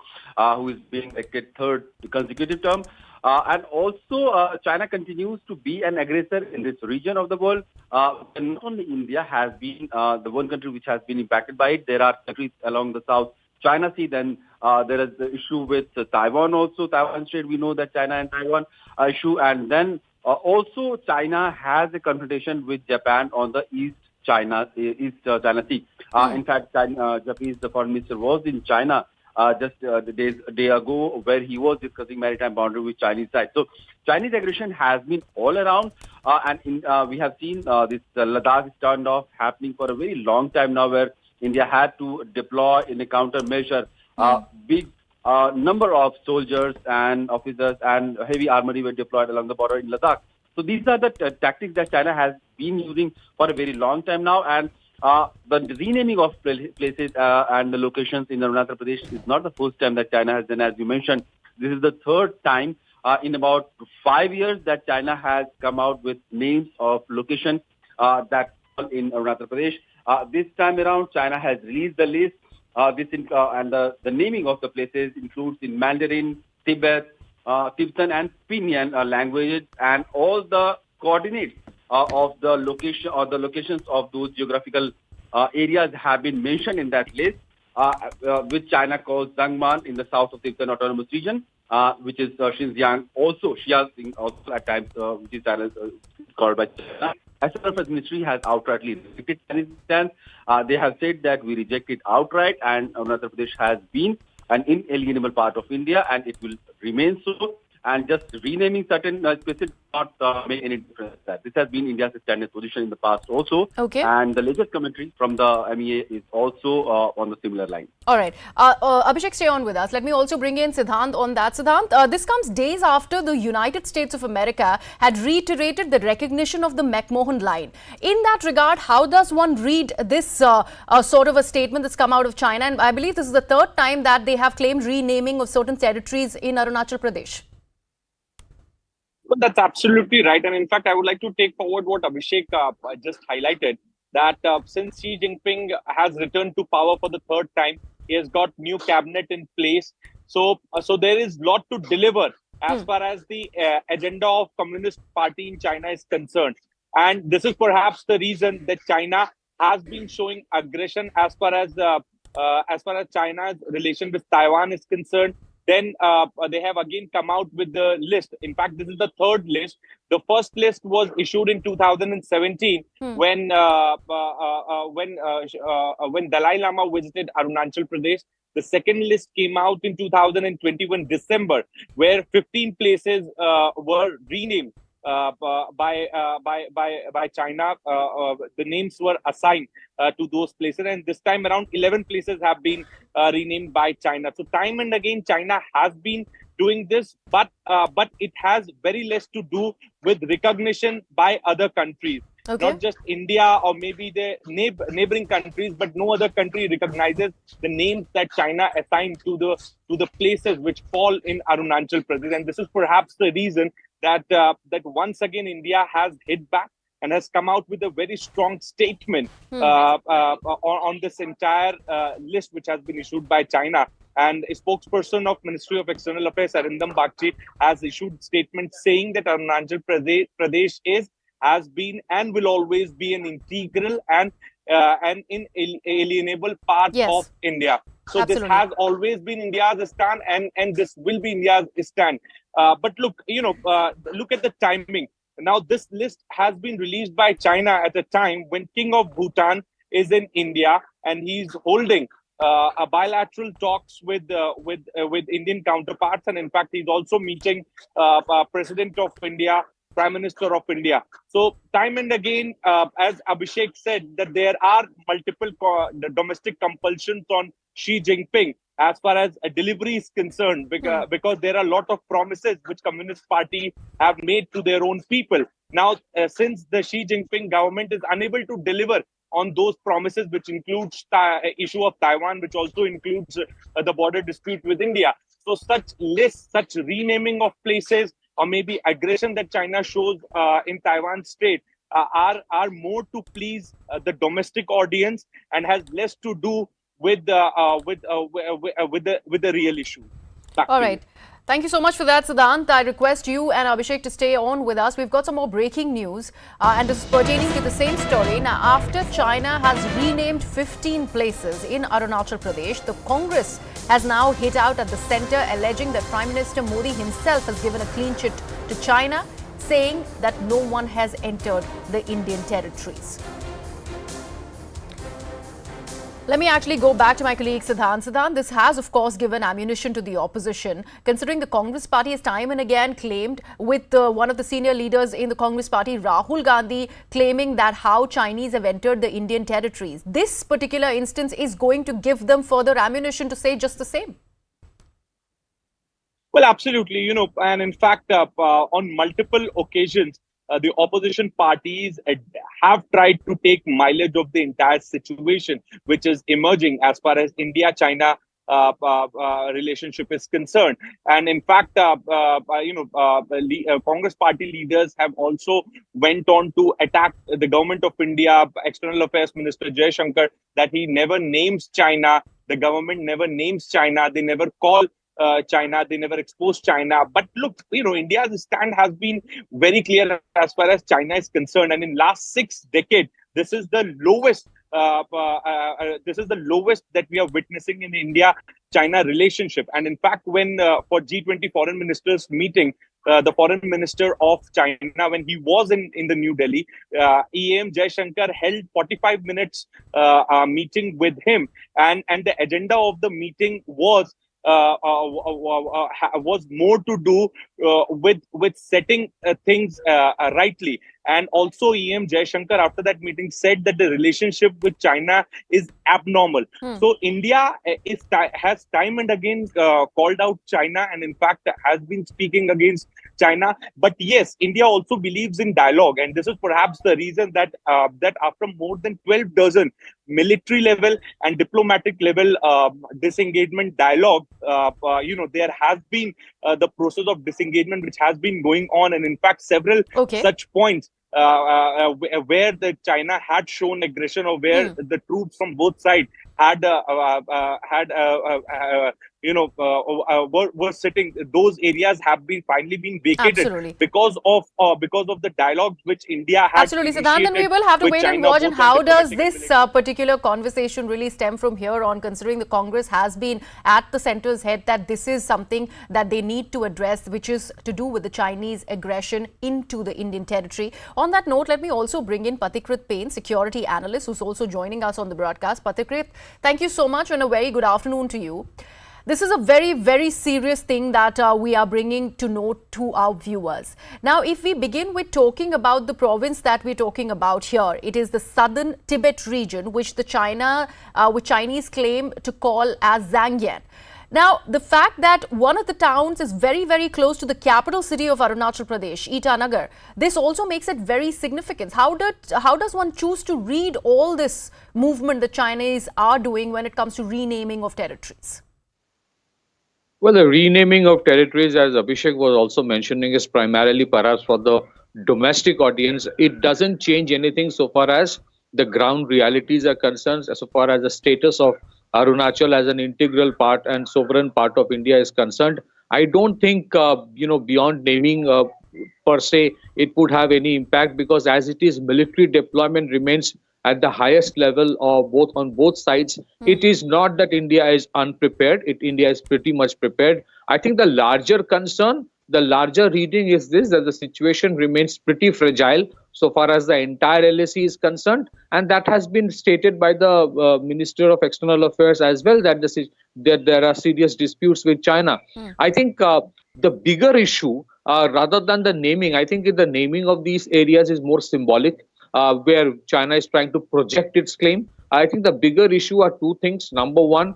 who is being elected 3rd consecutive term. And also, China continues to be an aggressor in this region of the world. And not only India has been the one country which has been impacted by it. There are countries along the South China Sea. Then there is the issue with Taiwan also. Taiwan Strait, we know that China and Taiwan issue. And then also China has a confrontation with Japan on the East China Sea. In fact, Japanese Foreign Minister was in China just a day ago, where he was discussing maritime boundary with Chinese side. So Chinese aggression has been all around, we have seen this Ladakh standoff happening for a very long time now, where India had to deploy in a countermeasure big number of soldiers and officers and heavy armory were deployed along the border in Ladakh. So these are the tactics that China has been using for a very long time now. And the renaming of places and the locations in Arunachal Pradesh is not the first time that China has done. As you mentioned, this is the 3rd time in about 5 years that China has come out with names of locations that fall in Arunachal Pradesh. This time around, China has released the list. And the naming of the places includes in Mandarin, Tibet, Tibetan and Pinyin languages, and all the coordinates of the location or the locations of those geographical areas have been mentioned in that list, which China calls Zangman in the south of Tibetan Autonomous Region, which is Xinjiang, also Xiaxing, also at times, which is called by China. As far as Ministry has outrightly rejected Chinese stance, they have said that we reject it outright, and Arunachal Pradesh has been an inalienable part of India, and it will remain so. And just renaming certain spaces not make any difference. This has been India's standard position in the past also. Okay. And the latest commentary from the MEA is also on the similar line. All right. Abhishek, stay on with us. Let me also bring in Siddhant on that. Siddhant, this comes days after the United States of America had reiterated the recognition of the McMahon Line. In that regard, how does one read this sort of a statement that's come out of China? And I believe this is the third time that they have claimed renaming of certain territories in Arunachal Pradesh. Well, that's absolutely right. And in fact, I would like to take forward what Abhishek just highlighted, that since Xi Jinping has returned to power for the third time, he has got new cabinet in place. So there is a lot to deliver as far as the agenda of Communist Party in China is concerned. And this is perhaps the reason that China has been showing aggression as far as China's relation with Taiwan is concerned. Then they have again come out with the list. In fact, this is the third list. The first list was issued in 2017 when Dalai Lama visited Arunachal Pradesh. The second list came out in 2021 December, where 15 places were renamed by China. The names were assigned to those places, and this time around 11 places have been renamed by China. So time and again China has been doing this, but it has very less to do with recognition by other countries. Okay. Not just India or maybe the neighboring countries, but no other country recognizes the names that China assigned to the places which fall in Arunachal Pradesh. And this is perhaps the reason that once again India has hit back and has come out with a very strong statement on this entire list which has been issued by China. And a spokesperson of Ministry of External Affairs, Arindam Bagchi, has issued statement saying that Arunachal Pradesh has been and will always be an integral and an inalienable part of India. So Absolutely. This has always been India's stand, and this will be India's stand. But look, look at the timing. Now, this list has been released by China at a time when King of Bhutan is in India, and he's holding a bilateral talks with Indian counterparts, and in fact, he's also meeting President of India, Prime Minister of India. So time and again, as Abhishek said, that there are multiple domestic compulsions on Xi Jinping as far as a delivery is concerned, because there are a lot of promises which Communist Party have made to their own people. Now, since the Xi Jinping government is unable to deliver on those promises, which includes issue of Taiwan, which also includes the border dispute with India. So such lists, such renaming of places, or maybe aggression that China shows in Taiwan Strait are more to please the domestic audience and has less to do with the real issue. All right. Thank you so much for that, Siddhant. I request you and Abhishek to stay on with us. We've got some more breaking news, and this is pertaining to the same story. Now, after China has renamed 15 places in Arunachal Pradesh, the Congress has now hit out at the centre, alleging that Prime Minister Modi himself has given a clean chit to China, saying that no one has entered the Indian territories. Let me actually go back to my colleague Siddhant. Siddhant, this has, of course, given ammunition to the opposition, considering the Congress party has time and again claimed, with one of the senior leaders in the Congress party, Rahul Gandhi, claiming that how Chinese have entered the Indian territories. This particular instance is going to give them further ammunition to say just the same. Well, absolutely, and in fact, on multiple occasions, the opposition parties have tried to take mileage of the entire situation, which is emerging as far as India-China relationship is concerned. And in fact, Congress party leaders have also went on to attack the government of India, External Affairs Minister Jai Shankar, that he never names China. The government never names China. They never call China. They never exposed China. But look, India's stand has been very clear as far as China is concerned. And in last 6 decades, this is the lowest. This is the lowest that we are witnessing in India-China relationship. And in fact, when for G20 foreign ministers meeting, the foreign minister of China, when he was in the New Delhi, EM Jaishankar held 45 minutes meeting with him, and the agenda of the meeting was more to do with setting things rightly. And also EM Jaishankar after that meeting said that the relationship with China is abnormal. So India has time and again called out China, and in fact has been speaking against China. But yes, India also believes in dialogue, and this is perhaps the reason that that after more than 12 dozen military level and diplomatic level disengagement dialogue, there has been the process of disengagement which has been going on, and in fact several such points where the China had shown aggression, or where the troops from both sides had were sitting. Those areas have been finally been vacated because of the dialogues which India had. Absolutely, Siddhant, and we will have to wait and watch. And how does this particular conversation really stem from here on, considering the Congress has been at the centre's head that this is something that they need to address, which is to do with the Chinese aggression into the Indian territory. On that note, let me also bring in Pathikrit Payne, security analyst, who's also joining us on the broadcast. Pathikrit, thank you so much and a very good afternoon to you. This is a very, very serious thing that we are bringing to note to our viewers. Now, if we begin with talking about the province that we're talking about here, it is the southern Tibet region, which the Chinese claim to call as Zangyan. Now, the fact that one of the towns is very, very close to the capital city of Arunachal Pradesh, Itanagar, this also makes it very significant. How does one choose to read all this movement the Chinese are doing when it comes to renaming of territories? Well, the renaming of territories, as Abhishek was also mentioning, is primarily perhaps for the domestic audience. It doesn't change anything so far as the ground realities are concerned, so far as the status of Arunachal as an integral part and sovereign part of India is concerned. I don't think, beyond naming per se, it would have any impact, because as it is, military deployment remains at the highest level of on both sides. It is not that India is unprepared. India is pretty much prepared. I think the larger concern, the larger reading is this, that the situation remains pretty fragile so far as the entire LAC is concerned. And that has been stated by the Minister of External Affairs as well, that there are serious disputes with China. I think the bigger issue, rather than the naming, I think the naming of these areas is more symbolic. Where China is trying to project its claim. I think the bigger issue are two things. Number one,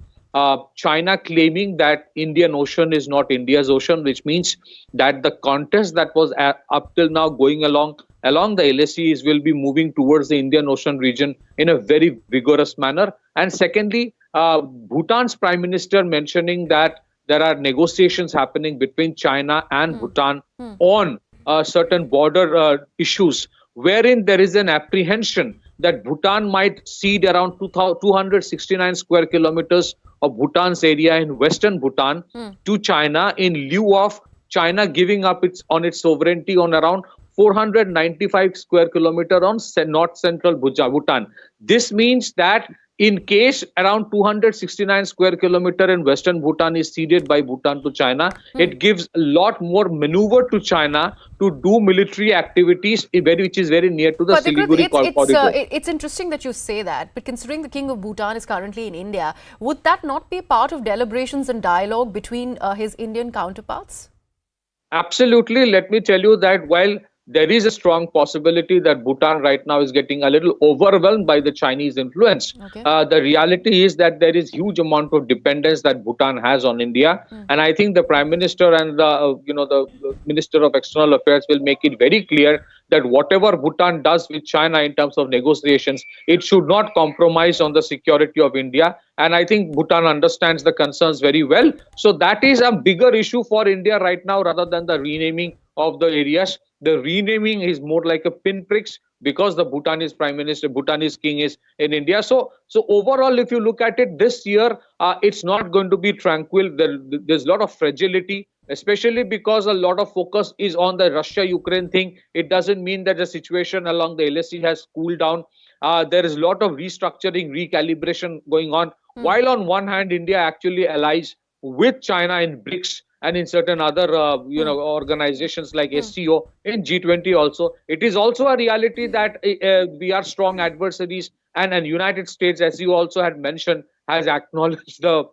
China claiming that Indian Ocean is not India's ocean, which means that the contest that was up till now going along the LACs will be moving towards the Indian Ocean region in a very vigorous manner. And secondly, Bhutan's Prime Minister mentioning that there are negotiations happening between China and Bhutan on certain border issues, wherein there is an apprehension that Bhutan might cede around 269 square kilometers of Bhutan's area in western Bhutan to China, in lieu of China giving up its sovereignty on around 495 square kilometer on north central Bhutan. This means that in case around 269 square kilometer in western Bhutan is ceded by Bhutan to China, it gives a lot more maneuver to China to do military activities, which is very near to the Siliguri corridor. It's interesting that you say that, but considering the King of Bhutan is currently in India, would that not be part of deliberations and dialogue between his Indian counterparts? Absolutely. Let me tell you that while there is a strong possibility that Bhutan right now is getting a little overwhelmed by the Chinese influence. The reality is that there is huge amount of dependence that Bhutan has on India, and I think the Prime Minister and the Minister of External Affairs will make it very clear that whatever Bhutan does with China in terms of negotiations, it should not compromise on the security of India. And I think Bhutan understands the concerns very well. So that is a bigger issue for India right now rather than the renaming of the areas. The renaming is more like a pinpricks because the Bhutanese Prime Minister, Bhutanese King is in India. So overall, if you look at it, this year, it's not going to be tranquil. There's a lot of fragility, especially because a lot of focus is on the Russia-Ukraine thing. It doesn't mean that the situation along the LSE has cooled down. There is a lot of restructuring, recalibration going on. While on one hand, India actually allies with China in BRICS and in certain other organizations like SCO, in G20 also. It is also a reality that we are strong adversaries, and United States, as you also had mentioned, has acknowledged the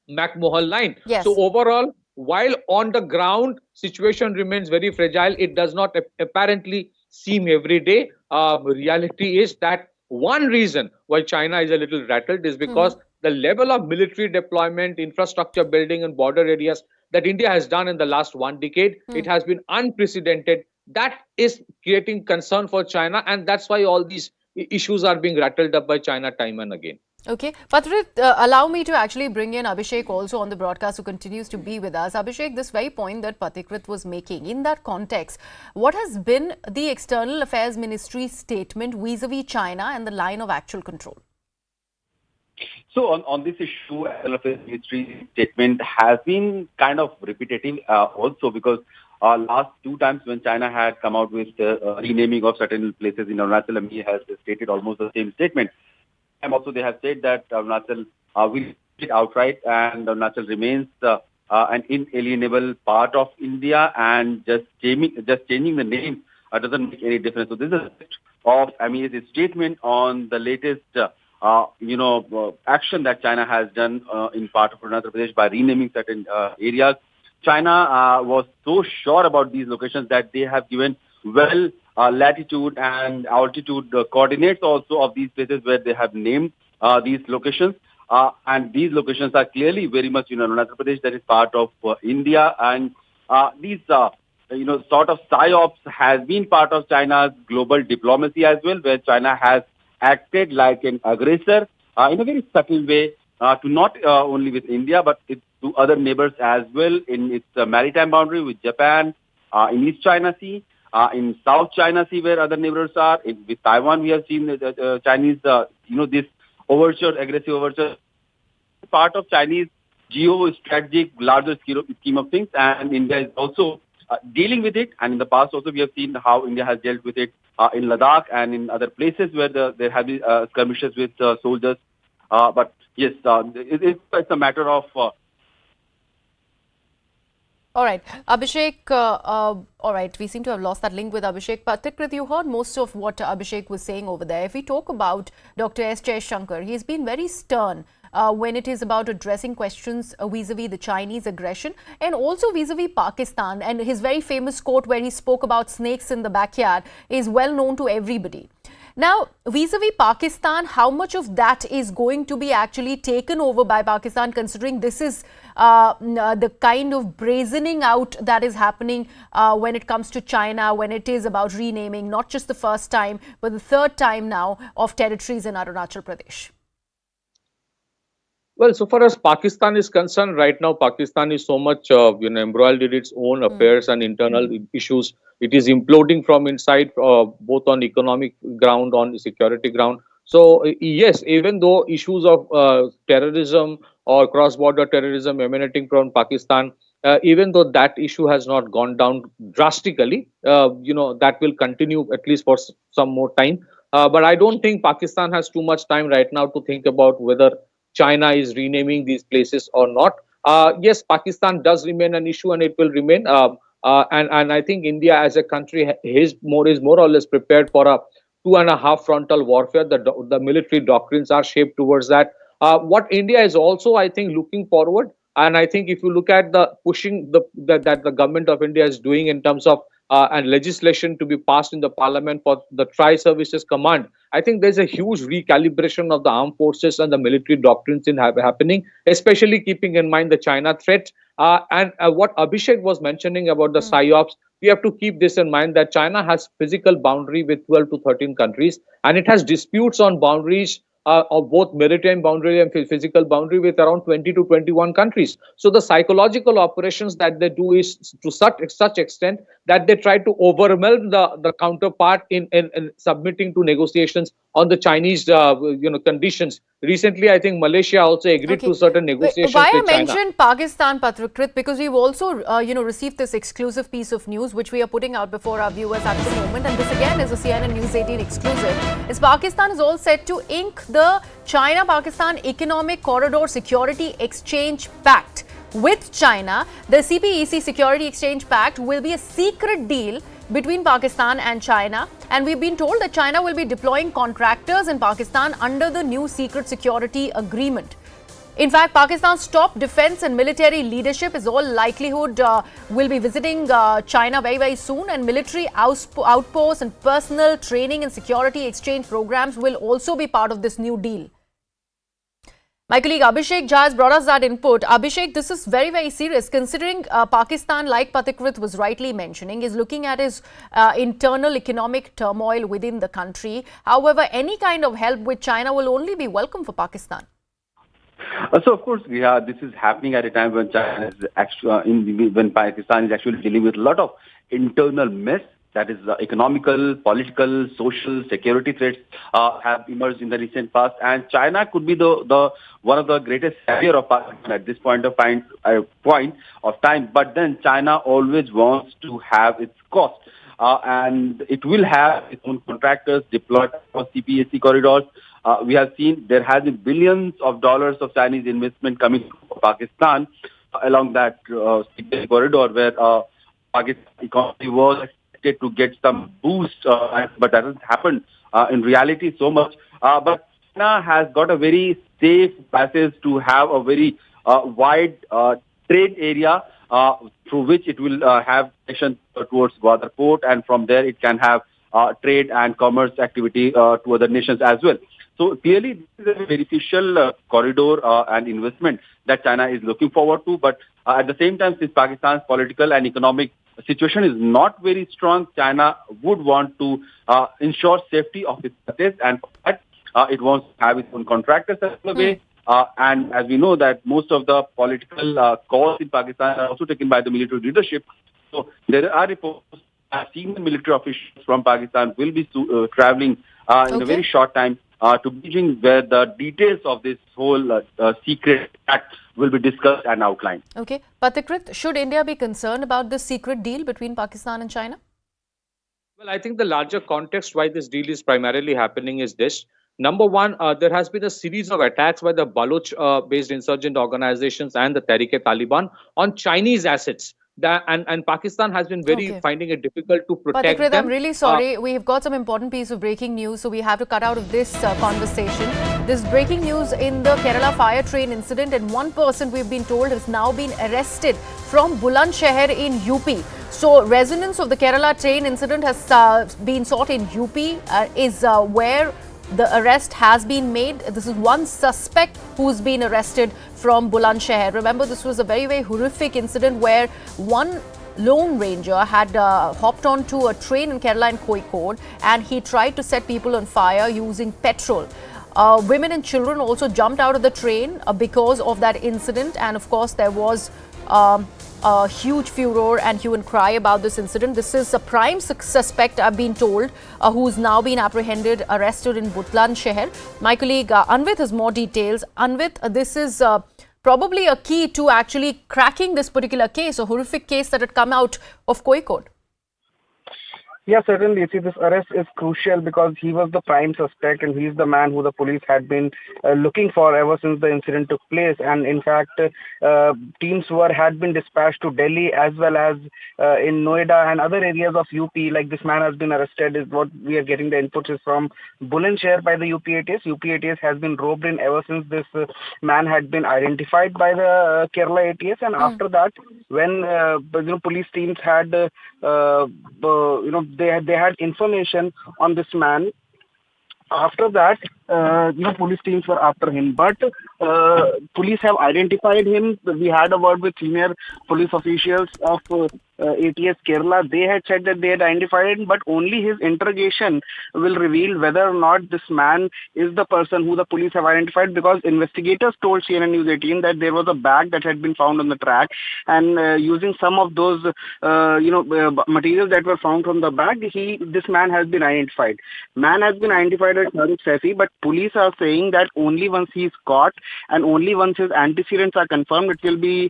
McMahon line. Yes. So overall, while on the ground situation remains very fragile, it does not apparently seem every day. Reality is that one reason why China is a little rattled is because the level of military deployment, infrastructure building in border areas that India has done in the last 1 decade, it has been unprecedented. That is creating concern for China, and that's why all these issues are being rattled up by China time and again. Okay, Patrit, allow me to actually bring in Abhishek also on the broadcast, who continues to be with us. Abhishek, this very point that Patikrit was making, in that context, what has been the External Affairs Ministry's statement vis-a-vis China and the line of actual control? So on this issue, External Affairs Ministry statement has been kind of repetitive also, because last 2 times when China had come out with renaming of certain places in Arunachal, he has stated almost the same statement. And also they have said that Arunachal will it outright, and Arunachal remains an inalienable part of India, and just changing the name doesn't make any difference. So this is of MEA's statement on the latest action that China has done in part of Arunachal Pradesh by renaming certain areas. China was so sure about these locations that they have given latitude and altitude coordinates also of these places where they have named these locations. And these locations are clearly very much Arunachal Pradesh, that is part of India. And these, sort of PSYOPs has been part of China's global diplomacy as well, where China has acted like an aggressor in a very subtle way to not only with India, but to other neighbors as well in its maritime boundary with Japan, in East China Sea, in South China Sea, where other neighbors are. With Taiwan, we have seen the Chinese, this overture, aggressive overture, part of Chinese geo-strategic larger scheme of things, and India is also dealing with it. And in the past also, we have seen how India has dealt with it in Ladakh and in other places where there have been skirmishes with soldiers. But yes, it's a matter of all right, Abhishek, all right, we seem to have lost that link with Abhishek. Patikrit, you heard most of what Abhishek was saying over there. If we talk about Dr. S. Jaishankar, he's been very stern when it is about addressing questions vis-a-vis the Chinese aggression and also vis-a-vis Pakistan. And his very famous quote where he spoke about snakes in the backyard is well known to everybody. Now, vis-a-vis Pakistan, how much of that is going to be actually taken over by Pakistan, considering this is the kind of brazening out that is happening when it comes to China, when it is about renaming, not just the first time, but the 3rd time now of territories in Arunachal Pradesh? Well, so far as Pakistan is concerned, right now Pakistan is so much embroiled in its own affairs and internal issues. It is imploding from inside, both on economic ground, on security ground. So yes, even though issues of terrorism or cross-border terrorism emanating from Pakistan, even though that issue has not gone down drastically, that will continue at least for some more time. But I don't think Pakistan has too much time right now to think about whether China is renaming these places or not. Yes, Pakistan does remain an issue, and it will remain. And I think India as a country is more or less prepared for a 2.5 frontal warfare. The military doctrines are shaped towards that. What India is also, I think, looking forward, and I think if you look at the pushing that the government of India is doing in terms of and legislation to be passed in the parliament for the Tri-Services Command, I think there's a huge recalibration of the armed forces and the military doctrines happening, especially keeping in mind the China threat. And what Abhishek was mentioning about the PSYOPs, we have to keep this in mind that China has physical boundary with 12 to 13 countries, and it has disputes on boundaries of both maritime boundary and physical boundary with around 20 to 21 countries. So the psychological operations that they do is to such extent that they try to overwhelm the counterpart in submitting to negotiations on the Chinese conditions. Recently, I think Malaysia also agreed to certain negotiations Why I with China. mentioned Pakistan, Patrikrit, because we've also received this exclusive piece of news which we are putting out before our viewers at the moment, and this again is a CNN News 18 exclusive. Is Pakistan is all set to ink the China-Pakistan Economic Corridor Security Exchange Pact. With China, the CPEC Security Exchange Pact will be a secret deal between Pakistan and China, and we've been told that China will be deploying contractors in Pakistan under the new secret security agreement. In fact, Pakistan's top defense and military leadership is all likelihood will be visiting China very, very soon, and military outposts and personal training and security exchange programs will also be part of this new deal. My colleague Abhishek Jha has brought us that input. Abhishek, this is very, very serious considering Pakistan, like Patrikrit was rightly mentioning, is looking at its internal economic turmoil within the country. However, any kind of help with China will only be welcome for Pakistan. So of course, this is happening at a time when China is actually, when Pakistan is actually dealing with a lot of internal mess. That is economical, political, social, security threats have emerged in the recent past, and China could be the one of the greatest savior of Pakistan at this point of time. But then China always wants to have its cost, and it will have its own contractors deployed for CPEC corridors. We have seen there has been billions of dollars of Chinese investment coming to Pakistan along that CPEC corridor, where Pakistan economy was to get some boost, but that hasn't happened in reality so much. But China has got a very safe passage to have a very wide trade area through which it will have connection towards Gwadar port, and from there it can have trade and commerce activity to other nations as well. So clearly, this is a beneficial corridor and investment that China is looking forward to. But at the same time, since Pakistan's political and economic situation is not very strong, China would want to ensure safety of its assets, and for that, it wants to have its own contractors as the way. And as we know that most of the political calls in Pakistan are also taken by the military leadership. So there are reports that senior military officials from Pakistan will be traveling in a very short time to Beijing, where the details of this whole secret act will be discussed and outlined. Okay. Patrikrit, should India be concerned about this secret deal between Pakistan and China? Well, I think the larger context why this deal is primarily happening is this. Number one, there has been a series of attacks by the Baloch-based insurgent organizations and the Tehrik-e-Taliban on Chinese assets. And Pakistan has been finding it difficult to protect them. I'm really sorry. We have got some important piece of breaking news, so we have to cut out of this conversation. This breaking news in the Kerala fire train incident, and one person we've been told has now been arrested from Bulandshahr in UP. So resonance of the Kerala train incident has been sought in UP, is where the arrest has been made. This is one suspect who's been arrested from Bulandshahr. Remember, this was a very, very horrific incident where one lone ranger had hopped onto a train in Kerala and Kozhikode, and he tried to set people on fire using petrol. Women and children also jumped out of the train because of that incident, and of course there was a huge furor and hue and cry about this incident. This is a prime suspect, I've been told, who's now been apprehended, arrested in Bulandshahr. My colleague Anvit has more details. Anvit, this is probably a key to actually cracking this particular case, a horrific case that had come out of Kozhikode. Yeah, certainly. See, this arrest is crucial because he was the prime suspect, and he's the man who the police had been looking for ever since the incident took place. And in fact, teams had been dispatched to Delhi as well as in Noida and other areas of UP. Like, this man has been arrested, is what we are getting the inputs is from Bulandshahr by the UP ATS. UP ATS has been roped in ever since this man had been identified by the Kerala ATS. And after that, when police teams had they had information on this man. After that, police teams were after him. But police have identified him. We had a word with senior police officials of ATS Kerala, they had said that they had identified him, but only his interrogation will reveal whether or not this man is the person who the police have identified, because investigators told CNN News 18 that there was a bag that had been found on the track, and using some of those materials that were found from the bag, this man has been identified. Man has been identified as Shahrukh Saifi, but police are saying that only once he is caught and only once his antecedents are confirmed, it will be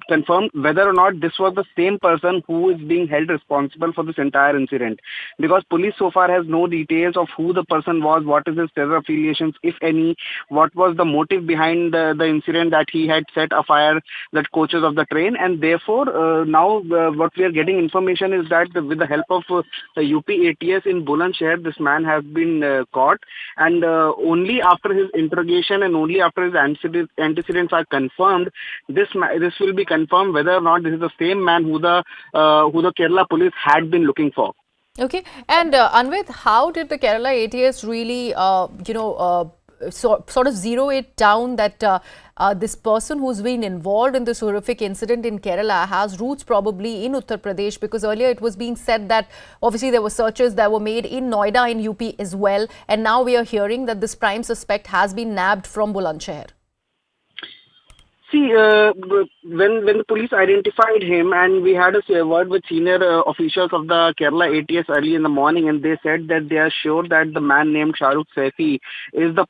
confirmed whether or not this was the same person who is being held responsible for this entire incident. Because police so far has no details of who the person was, what is his terror affiliations, if any, what was the motive behind the incident that he had set afire the coaches of the train, and therefore now what we are getting information is that with the help of the UP ATS in Bulandshahr, this man has been caught, and only after his interrogation and only after his antecedents are confirmed, this will be confirmed whether or not this is the same man who the Kerala police had been looking for. Okay, and Anvit, how did the Kerala ATS really, sort of zero it down that this person who's been involved in this horrific incident in Kerala has roots probably in Uttar Pradesh? Because earlier it was being said that obviously there were searches that were made in Noida in UP as well, and now we are hearing that this prime suspect has been nabbed from Bulandshahr. See, when the police identified him, and we had a word with senior officials of the Kerala ATS early in the morning, and they said that they are sure that the man named Shahrukh Saifi is the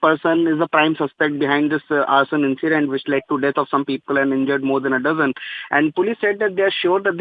prime suspect behind this arson incident, which led to death of some people and injured more than a dozen. And police said that they are sure that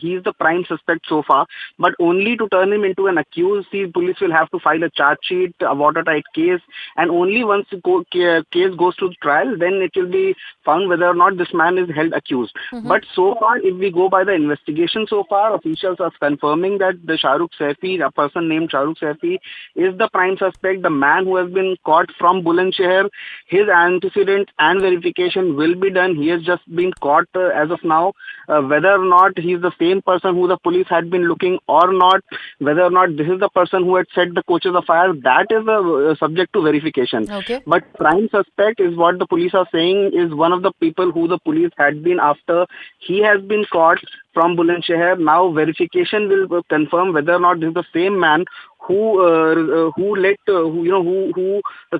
he is the prime suspect so far, but only to turn him into an accused, the police will have to file a charge sheet, a watertight case, and only once the case goes to trial, then it will be found whether or not this man is held accused. But so far, if we go by the investigation so far, officials are confirming that the Shahrukh Saifi, a person named Shahrukh Saifi, is the prime suspect, the man who has been caught from Bulandshahr. His antecedents and verification will be done. He has just been caught as of now. Whether or not he is the same person who the police had been looking or not, whether or not this is the person who had set the coaches afire, that is subject to verification. Okay. But prime suspect is what the police are saying is one of the people who the police had been after. He has been caught from Bulandshahr. Now verification will confirm whether or not this is the same man who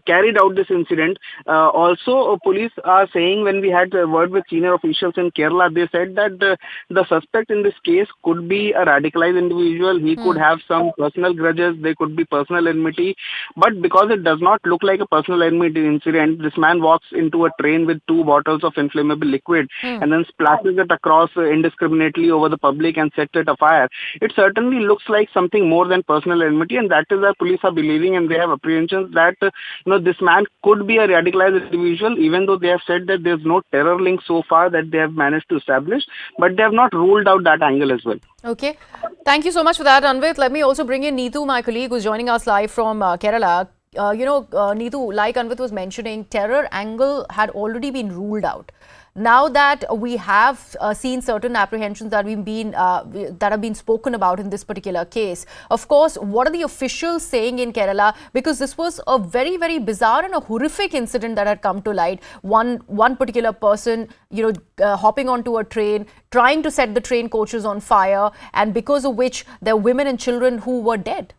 carried out this incident. Also, police are saying, when we had a word with senior officials in Kerala, they said that the suspect in this case could be a radicalized individual. He could have some personal grudges. There could be personal enmity. But because it does not look like a personal enmity incident, this man walks into a train with 2 bottles of inflammable liquid and then splashes it across indiscriminately over the public and sets it afire. It certainly looks like something more than personal enmity, and that is why police are believing, and they have apprehensions that this man could be a radicalized individual, even though they have said that there's no terror link so far that they have managed to establish, but they have not ruled out that angle as well. Okay, thank you so much for that, Anvit. Let me also bring in Neetu, my colleague, who's joining us live from Kerala. Neetu, like Anvit was mentioning, terror angle had already been ruled out. Now that we have seen certain apprehensions that have been spoken about in this particular case, of course, what are the officials saying in Kerala? Because this was a very, very bizarre and a horrific incident that had come to light. One particular person, hopping onto a train, trying to set the train coaches on fire, and because of which there were women and children who were dead.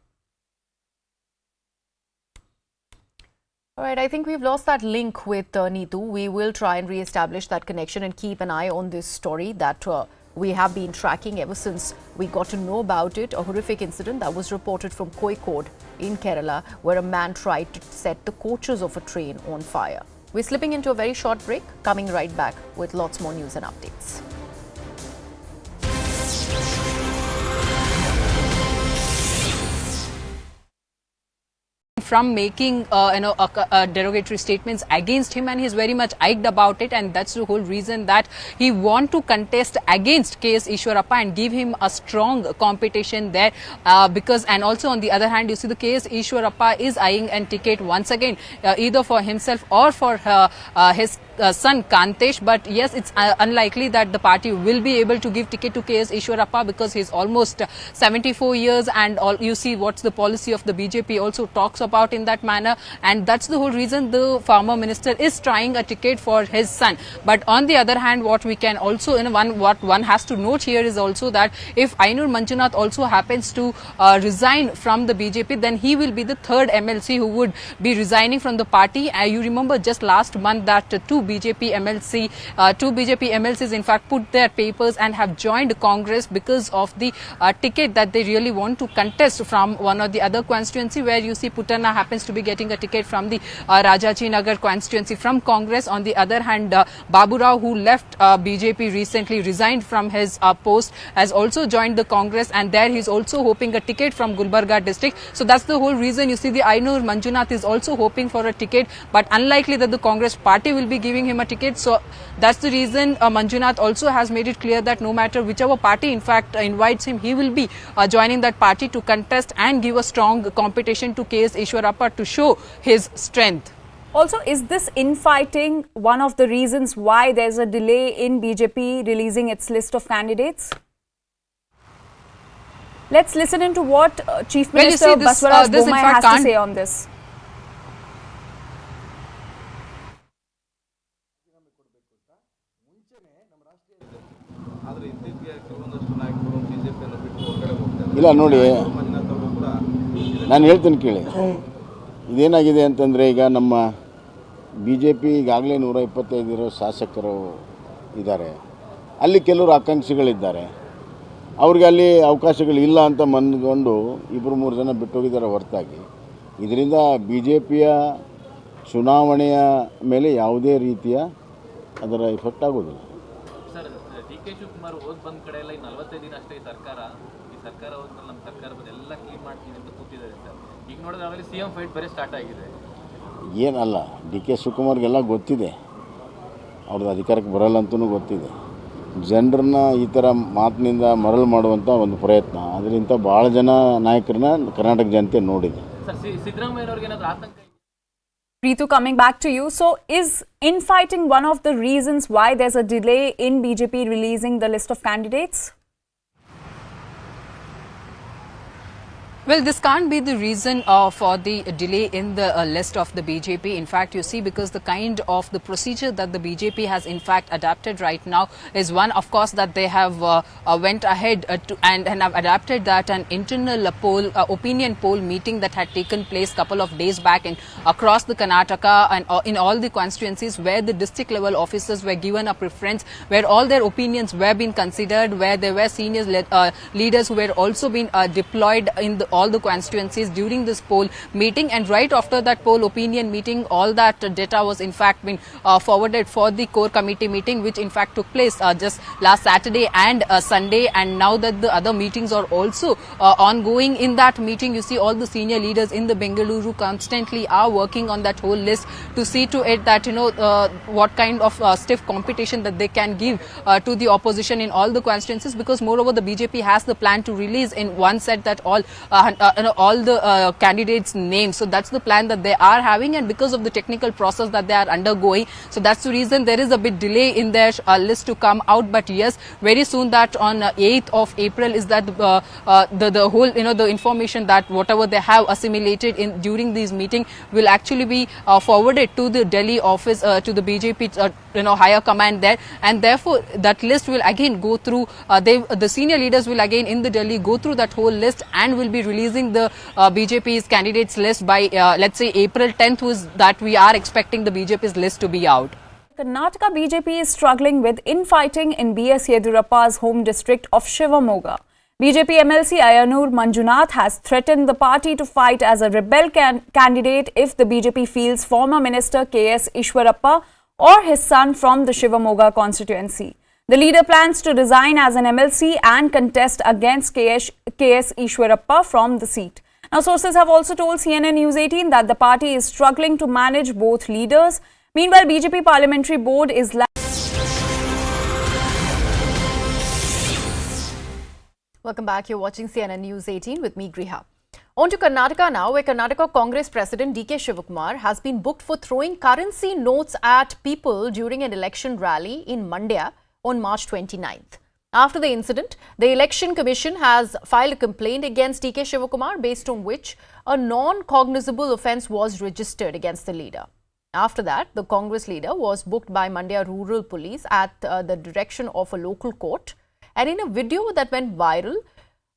All right, I think we've lost that link with Neetu. We will try and re-establish that connection and keep an eye on this story that we have been tracking ever since we got to know about it. A horrific incident that was reported from Kozhikode in Kerala, where a man tried to set the coaches of a train on fire. We're slipping into a very short break, coming right back with lots more news and updates. From making derogatory statements against him, and he's very much iked about it, and that's the whole reason that he want to contest against KS Ishwarappa and give him a strong competition there, and also on the other hand, you see the KS Ishwarappa is eyeing a ticket once again, either for himself or for his son Kantesh, but yes, it's unlikely that the party will be able to give ticket to KS Ishwarappa because he's almost 74 years, and you see what's the policy of the BJP also talks about in that manner, and that's the whole reason the former minister is trying a ticket for his son. But on the other hand, what we can also, what one has to note here is also that if Ainur Manjunath also happens to resign from the BJP, then he will be the third MLC who would be resigning from the party. You remember just last month that two BJP MLCs in fact put their papers and have joined Congress because of the ticket that they really want to contest from one or the other constituency, where you see Putana happens to be getting a ticket from the Rajaji Nagar constituency from Congress. On the other hand, Babu Rao, who left BJP recently, resigned from his post, has also joined the Congress, and there he's also hoping a ticket from Gulbarga district. So that's the whole reason you see the Ainur Manjunath is also hoping for a ticket, but unlikely that the Congress party will be giving him a ticket. So that's the reason Manjunath also has made it clear that no matter whichever party in fact invites him, he will be joining that party to contest and give a strong competition to KS Ishwarappa to show his strength. Also, is this infighting one of the reasons why there's a delay in BJP releasing its list of candidates? Let's listen into what Chief Minister Baswaraj Bommai has to say on this. ಇಲ್ಲ ನೋಡಿ, ನಾನು ಹೇಳ್ತೀನಿ ಕೇಳಿ. ಇದೇನಾಗಿದೆ ಅಂತಂದರೆ, ಈಗ ನಮ್ಮ B J P ಈಗಾಗಲೇ 125 ಶಾಸಕರು ಇದ್ದಾರೆ. ಅಲ್ಲಿ ಕೆಲವರು ಆಕಾಂಕ್ಷಿಗಳಿದ್ದಾರೆ. ಅವ್ರಿಗೆ ಅಲ್ಲಿ ಅವಕಾಶಗಳಿಲ್ಲ ಅಂತ ಮನಗೊಂಡು 2-3 ಜನ ಬಿಟ್ಟೋಗಿದ್ದಾರೆ ಹೊರತಾಗಿ ಇದರಿಂದ ಬಿ ಜೆ ಪಿಯ ಚುನಾವಣೆಯ ಮೇಲೆ ಯಾವುದೇ ರೀತಿಯ ಅದರ ಎಫೆಕ್ಟ್ ಆಗೋದಿಲ್ಲ. ಸರ್, ಡಿ ಕೆ ಶಿವಕುಮಾರ್ ಹೋಗಿ ಬಂದ ಕಡೆ ಎಲ್ಲ 45 ದಿನ ಅಷ್ಟೇ ಈ ಸರ್ಕಾರ ಹೋದ್ಮೇಲೆ ನಮ್ಮ ಸರ್ಕಾರ ಎಲ್ಲ ಕ್ಲೀನ್ ಮಾಡ್ತೀವಿ ಅಂತ ಕೂತಿದ್ದಾರೆ ಸರ್. ಈಗ ನೋಡಿದ್ರೆ ಆಮೇಲೆ ಸಿ ಎಂ ಫೈಟ್ ಬೇರೆ ಸ್ಟಾರ್ಟ್ ಆಗಿದೆ. ಏನಲ್ಲ, ಡಿ ಕೆ ಶಿವಕುಮಾರ್ಗೆಲ್ಲ ಗೊತ್ತಿದೆ, ಅವ್ರದ್ದು ಅಧಿಕಾರಕ್ಕೆ ಬರಲ್ಲ ಅಂತಲೂ ಗೊತ್ತಿದೆ. ಜನರನ್ನ ಈ ಥರ ಮಾತಿನಿಂದ ಮರಳು ಮಾಡುವಂಥ ಒಂದು ಪ್ರಯತ್ನ, ಅದರಿಂದ ಭಾಳ ಜನ ನಾಯಕರನ್ನ ಕರ್ನಾಟಕ ಜನತೆ ನೋಡಿದೆ. ಸರ್, ಸಿದ್ದರಾಮಯ್ಯನವ್ರಿಗೆ ಏನಾದರೂ ಆತಂಕ? Ritu, coming back to you. So, is infighting one of the reasons why there's a delay in BJP releasing the list of candidates? Well, this can't be the reason for the delay in the list of the BJP. In fact, you see, because the kind of the procedure that the BJP has in fact adapted right now is one, of course, that they have went ahead and have adapted that an internal poll, opinion poll meeting that had taken place couple of days back across the Karnataka and in all the constituencies where the district level officers were given a preference, where all their opinions were being considered, where there were senior leaders who were also being deployed in all the constituencies during this poll meeting. And right after that poll opinion meeting, all that data was in fact been forwarded for the core committee meeting, which in fact took place just last Saturday and Sunday. And now that the other meetings are also ongoing, in that meeting you see all the senior leaders in the Bengaluru constantly are working on that whole list to see to it that what kind of stiff competition that they can give to the opposition in all the constituencies, because moreover the BJP has the plan to release in one set that all the candidates' names. So that's the plan that they are having, and because of the technical process that they are undergoing, so that's the reason there is a bit delay in their list to come out. But yes, very soon, that on 8th of April is that the whole the information that whatever they have assimilated in during these meeting will actually be forwarded to the Delhi office, to the BJP higher command there, and therefore that list will again go through. The senior leaders will again in the Delhi go through that whole list and will be releasing the BJP's candidates list by let's say April 10th, was that we are expecting the BJP's list to be out. Karnataka BJP is struggling with infighting in BS Yedurappa's home district of Shivamoga. BJP MLC Ainur Manjunath has threatened the party to fight as a rebel candidate if the BJP fields former Minister KS Ishwarappa or his son from the Shivamoga constituency. The leader plans to resign as an MLC and contest against KS Ishwarappa from the seat. Now, sources have also told CNN News 18 that the party is struggling to manage both leaders. Meanwhile, BJP Parliamentary Board is... Welcome back. You're watching CNN News 18 with me, Griha. On to Karnataka now, where Karnataka Congress President DK Shivakumar has been booked for throwing currency notes at people during an election rally in Mandya on March 29th. After the incident, the Election Commission has filed a complaint against DK Shivakumar, based on which a non-cognizable offence was registered against the leader. After that, the Congress leader was booked by Mandya Rural Police at the direction of a local court. And in a video that went viral,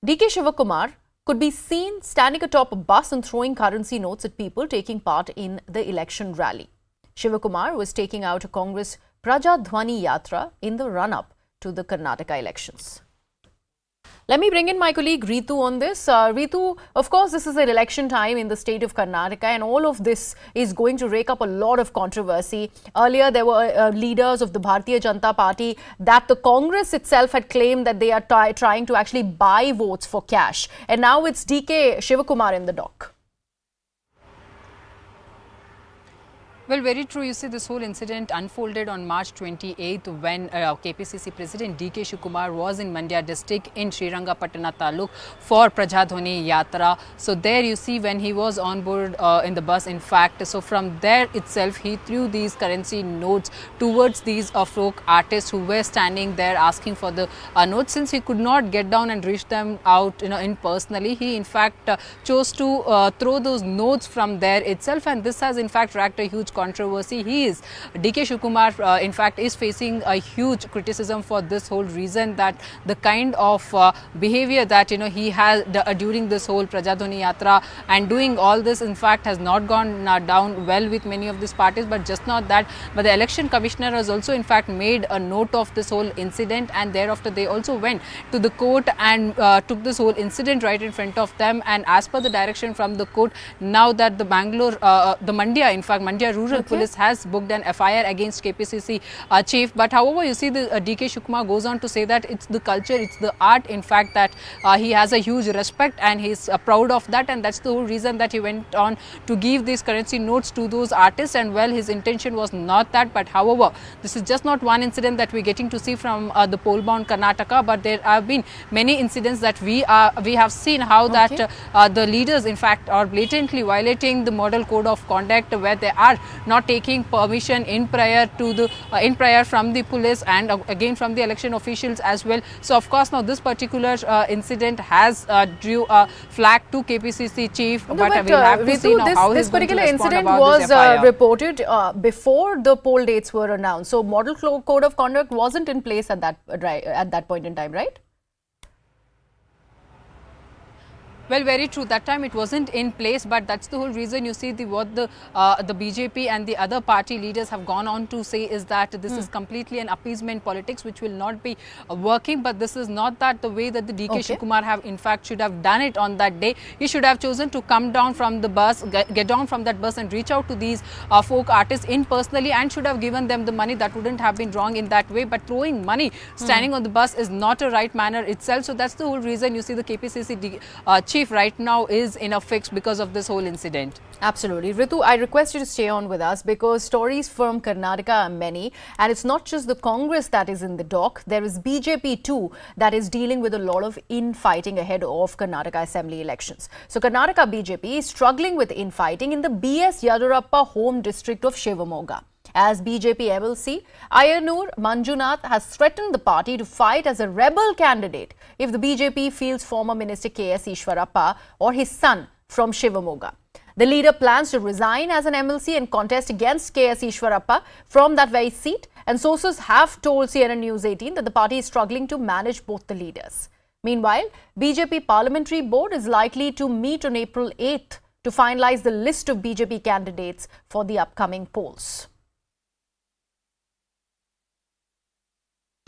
DK Shivakumar could be seen standing atop a bus and throwing currency notes at people taking part in the election rally. Shivakumar was taking out a Congress Praja Dhwani Yatra in the run-up to the Karnataka elections. Let me bring in my colleague Ritu on this. Ritu, of course, this is an election time in the state of Karnataka, and all of this is going to rake up a lot of controversy. Earlier, there were leaders of the Bharatiya Janata Party that the Congress itself had claimed that they are trying to actually buy votes for cash. And now it's DK Shivakumar in the dock. Well, very true. You see, this whole incident unfolded on March 28th when KPCC President DK Shivakumar was in Mandya district in Srirangapatna Taluk for Prajadhwani Yatra. So there you see when he was on board in the bus, in fact. So from there itself, he threw these currency notes towards these folk artists who were standing there asking for the notes. Since he could not get down and reach them out, in personally, he in fact chose to throw those notes from there itself. And this has in fact racked a huge controversy. DK Shivakumar in fact is facing a huge criticism for this whole reason, that the kind of behavior that he has during this whole Prajadhwani Yatra and doing all this in fact has not gone down well with many of these parties. But just not that, but the election commissioner has also in fact made a note of this whole incident, and thereafter they also went to the court and took this whole incident right in front of them. And as per the direction from the court, now that the Mandya, in fact Mandya Rural Police has booked an FIR against KPCC chief. But however, you see the DK Shivakumar goes on to say that it's the culture, it's the art, in fact, that he has a huge respect and he's proud of that, and that's the whole reason that he went on to give these currency notes to those artists. And well, his intention was not that, but however, this is just not one incident that we're getting to see from the poll-bound Karnataka, but there have been many incidents that we have seen how that the leaders in fact are blatantly violating the model code of conduct, where they are not taking permission in prior from the police and again from the election officials as well. So of course now this particular incident has drew a flag to KPCC chief, but we'll have to see now how this particular incident was reported before the poll dates were announced. So model code of conduct wasn't in place at that point in time, right? Well, very true. That time it wasn't in place, but that's the whole reason you see what the BJP and the other party leaders have gone on to say is that this is completely an appeasement politics which will not be working. But this is not that the way that the DK Shivakumar have in fact should have done it on that day. He should have chosen to come down from the bus, get down from that bus and reach out to these folk artists in personally, and should have given them the money. That wouldn't have been wrong in that way. But throwing money standing on the bus is not a right manner itself. So that's the whole reason you see the KPCC chief right now is in a fix because of this whole incident. Absolutely. Ritu, I request you to stay on with us because stories from Karnataka are many, and it's not just the Congress that is in the dock. There is BJP too that is dealing with a lot of infighting ahead of Karnataka Assembly elections. So Karnataka BJP is struggling with infighting in the BS Yadurappa home district of Shivamogga. As BJP MLC, Ayanur Manjunath has threatened the party to fight as a rebel candidate if the BJP fields former Minister K.S. Ishwarappa or his son from Shivamogga. The leader plans to resign as an MLC and contest against K.S. Ishwarappa from that very seat, and sources have told CNN News 18 that the party is struggling to manage both the leaders. Meanwhile, BJP Parliamentary Board is likely to meet on April 8th to finalize the list of BJP candidates for the upcoming polls.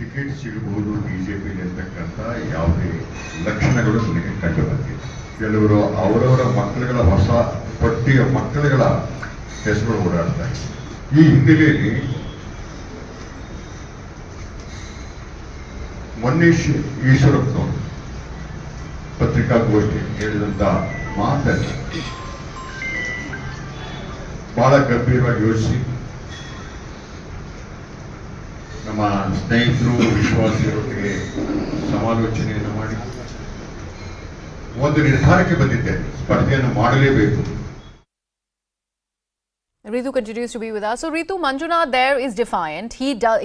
Ticket ಸಿಗಬಹುದು ಬಿಜೆಪಿಗೆ ಅಂತಕ್ಕಂಥ ಯಾವುದೇ ಲಕ್ಷಣಗಳು ನನಗೆ ಕಂಡುಬಂದಿದೆ. ಕೆಲವರು ಅವರವರ ಮಕ್ಕಳುಗಳ ಹೊಸ ಪಟ್ಟಿಯ ಮಕ್ಕಳುಗಳ ಹೆಸರುಗಳು ಓಡಾಡ್ತಾರೆ. ಈ ಹಿನ್ನೆಲೆಯಲ್ಲಿ ಮನೀಶ್ ಈಶ್ವರಪ್ಪನವರು ಪತ್ರಿಕಾಗೋಷ್ಠಿ ಹೇಳಿದಂತ ಮಾತನ್ನು ಬಹಳ ಗಂಭೀರವಾಗಿ ಯೋಚಿಸಿ ನಮ್ಮ ಸ್ನೇಹಿತರು ವಿಶ್ವಾಸಿಗಳೊಟ್ಟಿಗೆ ಸಮಾಲೋಚನೆಯನ್ನು ಮಾಡಿ ಒಂದು ನಿರ್ಧಾರಕ್ಕೆ ಬಂದಿದ್ದೇನೆ, ಸ್ಪರ್ಧೆಯನ್ನು ಮಾಡಲೇಬೇಕು. Ritu continues to be with us. So Ritu, Manjunath there is defiant.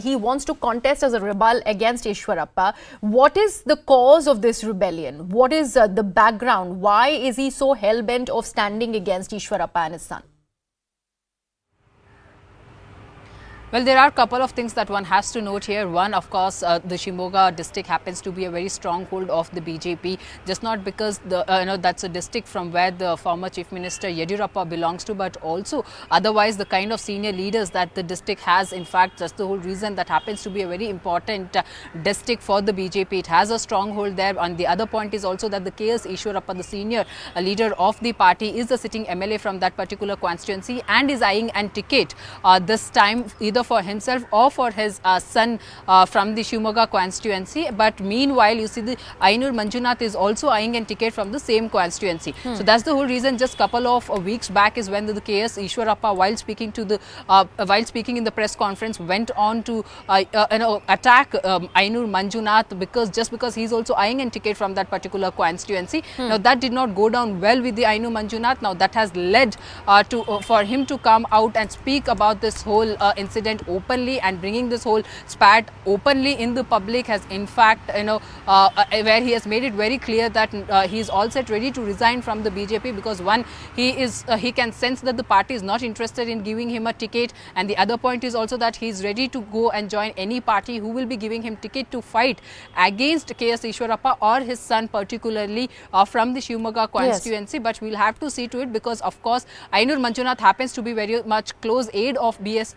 He wants to contest as a rebel against Ishwarappa. What is the cause of this rebellion? What is the background? Why is he so hell-bent of standing against Ishwarappa and his son? Well, there are a couple of things that one has to note here. One, of course, the Shimoga district happens to be a very stronghold of the BJP, just not because that's a district from where the former Chief Minister Yediyurappa belongs to, but also otherwise the kind of senior leaders that the district has. In fact, just the whole reason that happens to be a very important district for the BJP. It has a stronghold there. And the other point is also that the KS Ishwarappa, the senior leader of the party, is the sitting MLA from that particular constituency and is eyeing a ticket this time either for himself or for his son from the Shimoga constituency. But meanwhile, you see the Ainur Manjunath is also eyeing a ticket from the same constituency. So that's the whole reason. Just couple of weeks back is when the KS Ishwarappa, while speaking to the while speaking in the press conference, went on to attack Ainur Manjunath because he's also eyeing a ticket from that particular constituency. Now that did not go down well with the Ainur Manjunath. Now that has led for him to come out and speak about this whole incident openly, and bringing this whole spat openly in the public has in fact where he has made it very clear that he is all set ready to resign from the BJP, because one, he can sense that the party is not interested in giving him a ticket, and the other point is also that he is ready to go and join any party who will be giving him ticket to fight against KS Ishwarappa or his son, particularly from the Shimoga constituency. Yes. But we'll have to see to it, because of course Ainur Manjunath happens to be very much close aide of BS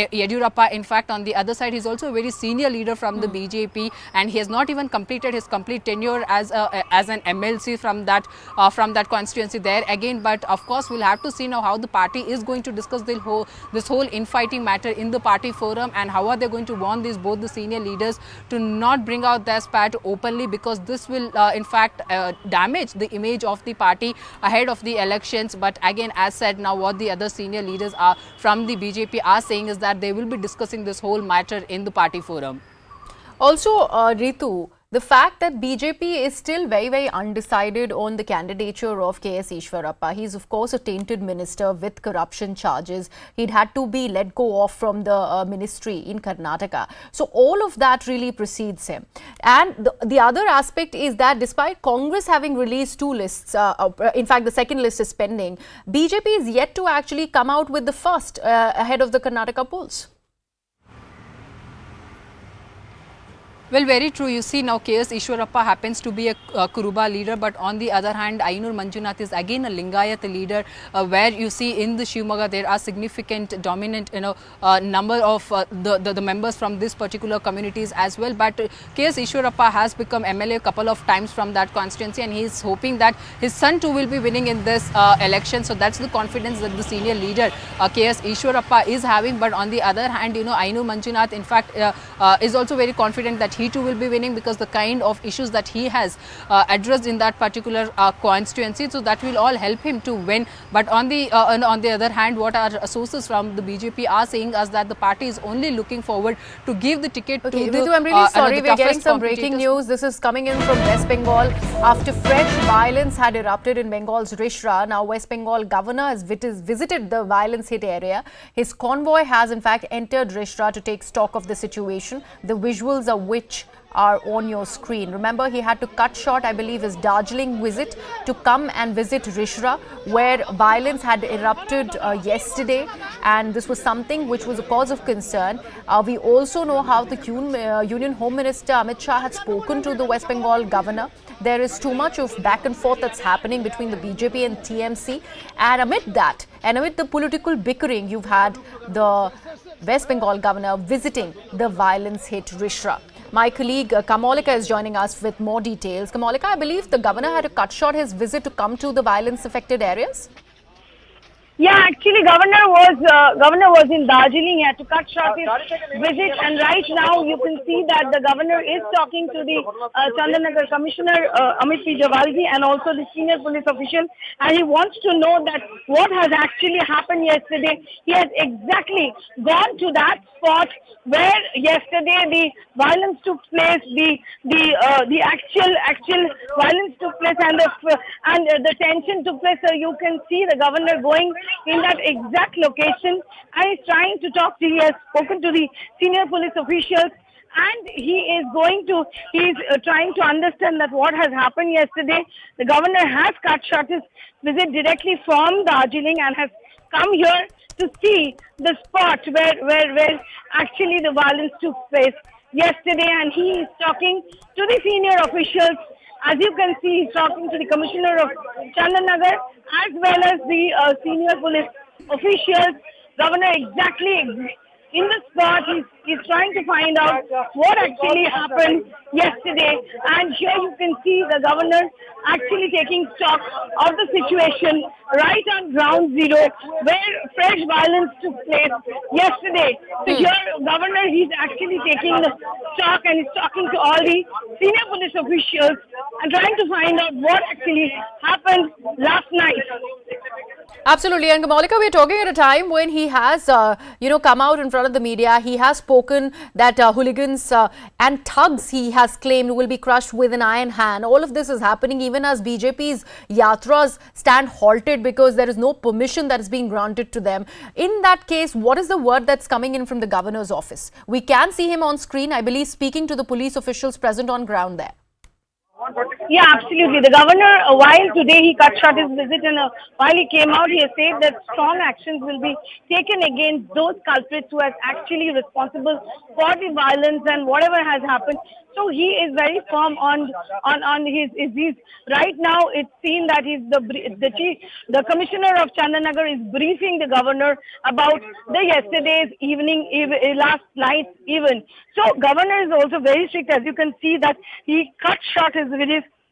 Yediyurappa. In fact, on the other side, he's also a very senior leader from the BJP, and he has not even completed his complete tenure as an MLC from that constituency there again. But of course, we'll have to see now how the party is going to discuss this whole infighting matter in the party forum, and how are they going to warn both the senior leaders to not bring out their spat openly, because this will in fact damage the image of the party ahead of the elections. But again, as said, now what the other senior leaders are from the BJP are saying is that they will be discussing this whole matter in the party forum. Also, Ritu, the fact that BJP is still very, very undecided on the candidature of KS Ishwarappa. He's of course a tainted minister with corruption charges. He'd had to be let go off from the ministry in Karnataka. So all of that really precedes him. And the other aspect is that despite Congress having released two lists, in fact the second list is pending, BJP is yet to actually come out with the first ahead of the Karnataka polls. Well, very true. You see, now KS Ishwarappa happens to be a Kuruba leader, but on the other hand, Ainur Manjunath is again a Lingayat leader, where you see in the Shimoga there are significant dominant number of the members from this particular communities as well. But KS Ishwarappa has become MLA a couple of times from that constituency, and he is hoping that his son too will be winning in this election. So that's the confidence that the senior leader KS Ishwarappa is having. But on the other hand, Ainur Manjunath in fact is also very confident that he too will be winning, because the kind of issues that he has addressed in that particular constituency, so that will all help him to win. But on the other hand, what our sources from the BJP are saying is that the party is only looking forward to give the ticket to Ritu, I'm really sorry, we're getting some breaking news. This is coming in from West Bengal. After fresh violence had erupted in Bengal's Rishra, now West Bengal governor has visited the violence hit area. His convoy has in fact entered Rishra to take stock of the situation. The visuals of which are on your screen. Remember, he had to cut short, I believe, his Darjeeling visit to come and visit Rishra, where violence had erupted yesterday, and this was something which was a cause of concern. We also know how the Union Home Minister Amit Shah had spoken to the West Bengal governor. There is too much of back and forth that's happening between the BJP and TMC, and amid that, and amid the political bickering, you've had the West Bengal governor visiting the violence-hit Rishra. My colleague Kamalika is joining us with more details. Kamalika, I believe the governor had to cut short his visit to come to the violence-affected areas? Yeah, actually, governor was in Darjeeling. He had to cut short his visit, and right now you can see that the governor is talking to the Chandanagar Commissioner Amit P. Javalji and also the senior police official, and he wants to know that what has actually happened yesterday. He has exactly gone to that spot where yesterday the violence took place, the actual violence took place, and the tension took place. So you can see the governor going in that exact location, and he's trying to talk to. He has spoken to the senior police officials, and he is trying to understand that what has happened yesterday. The governor has cut short his visit directly from Darjeeling and has come here to see the spot where actually the violence took place yesterday, and he is talking to the senior officials. As you can see, he's talking to the commissioner of Chandanagar as well as the senior police officials. Governor exactly in the spot. He's trying to find out what actually happened yesterday. And here you can see the governor actually taking stock of the situation right on ground zero where fresh violence took place yesterday. So here, governor, he's actually taking the stock and he's talking to all the senior police officials and trying to find out what actually happened last night. Absolutely. And Kamalika, we're talking at a time when he has, come out in front of the media. He has spoken that hooligans and thugs, he has claimed, will be crushed with an iron hand. All of this is happening even as BJP's yatras stand halted because there is no permission that is being granted to them. In that case, what is the word that's coming in from the governor's office? We can see him on screen, I believe, speaking to the police officials present on ground there. Yeah, absolutely. The governor, while today he cut short his visit and while he came out, he has said that strong actions will be taken against those culprits who are actually responsible for the violence and whatever has happened. So he is very firm on his right now. It's seen that the commissioner of Chandanagar is briefing the governor about the yesterday's evening, last night even. So governor is also very strict, as you can see that he cut short his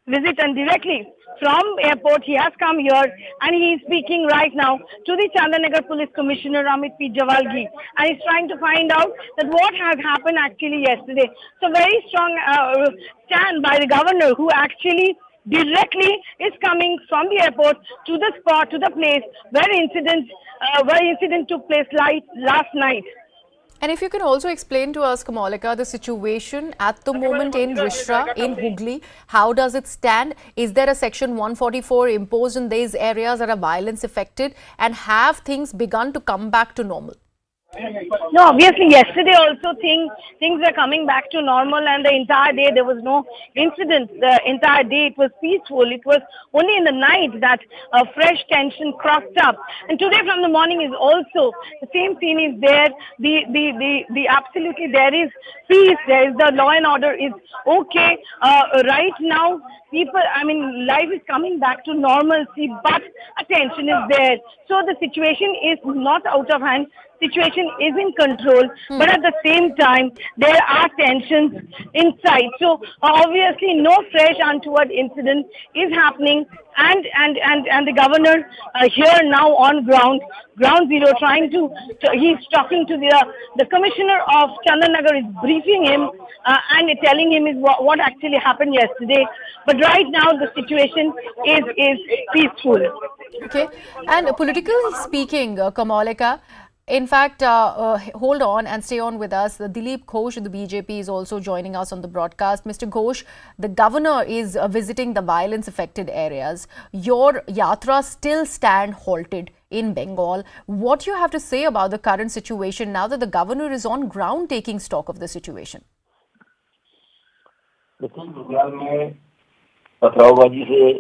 visit and directly from airport he has come here and he is speaking right now to the Chandanagar Police Commissioner Amit P. Javalji, and he's trying to find out that what has happened actually yesterday. So very strong stand by the governor, who actually directly is coming from the airport to the spot, to the place where incident took place last night. And if you can also explain to us, Kamalika, the situation at the moment in Rishra, in Hooghly, how does it stand? Is there a section 144 imposed in these areas that are violence affected? And have things begun to come back to normal? No, obviously yesterday also things were coming back to normal, and the entire day there was no incident. The entire day it was peaceful. It was only in the night that fresh tension cropped up. And today from the morning is also the same scene is there. The absolutely there is peace. There is the law and order is okay. Right now, life is coming back to normalcy, but attention is there. So the situation is not out of hand. Situation is in control, but at the same time there are tensions inside. So obviously no fresh untoward incident is happening, and the governor here now on ground zero, he's talking to the commissioner of Chandanagar, is briefing him and telling him is what actually happened yesterday. But right now the situation is peaceful. Okay, and politically speaking, Kamalika, in fact, hold on and stay on with us. Dilip Ghosh of the BJP is also joining us on the broadcast. Mr. Ghosh, the governor is visiting the violence-affected areas. Your yatra still stand halted in Bengal. What do you have to say about the current situation now that the governor is on ground taking stock of the situation? देखिए, गुजरात में पथरावबाजी से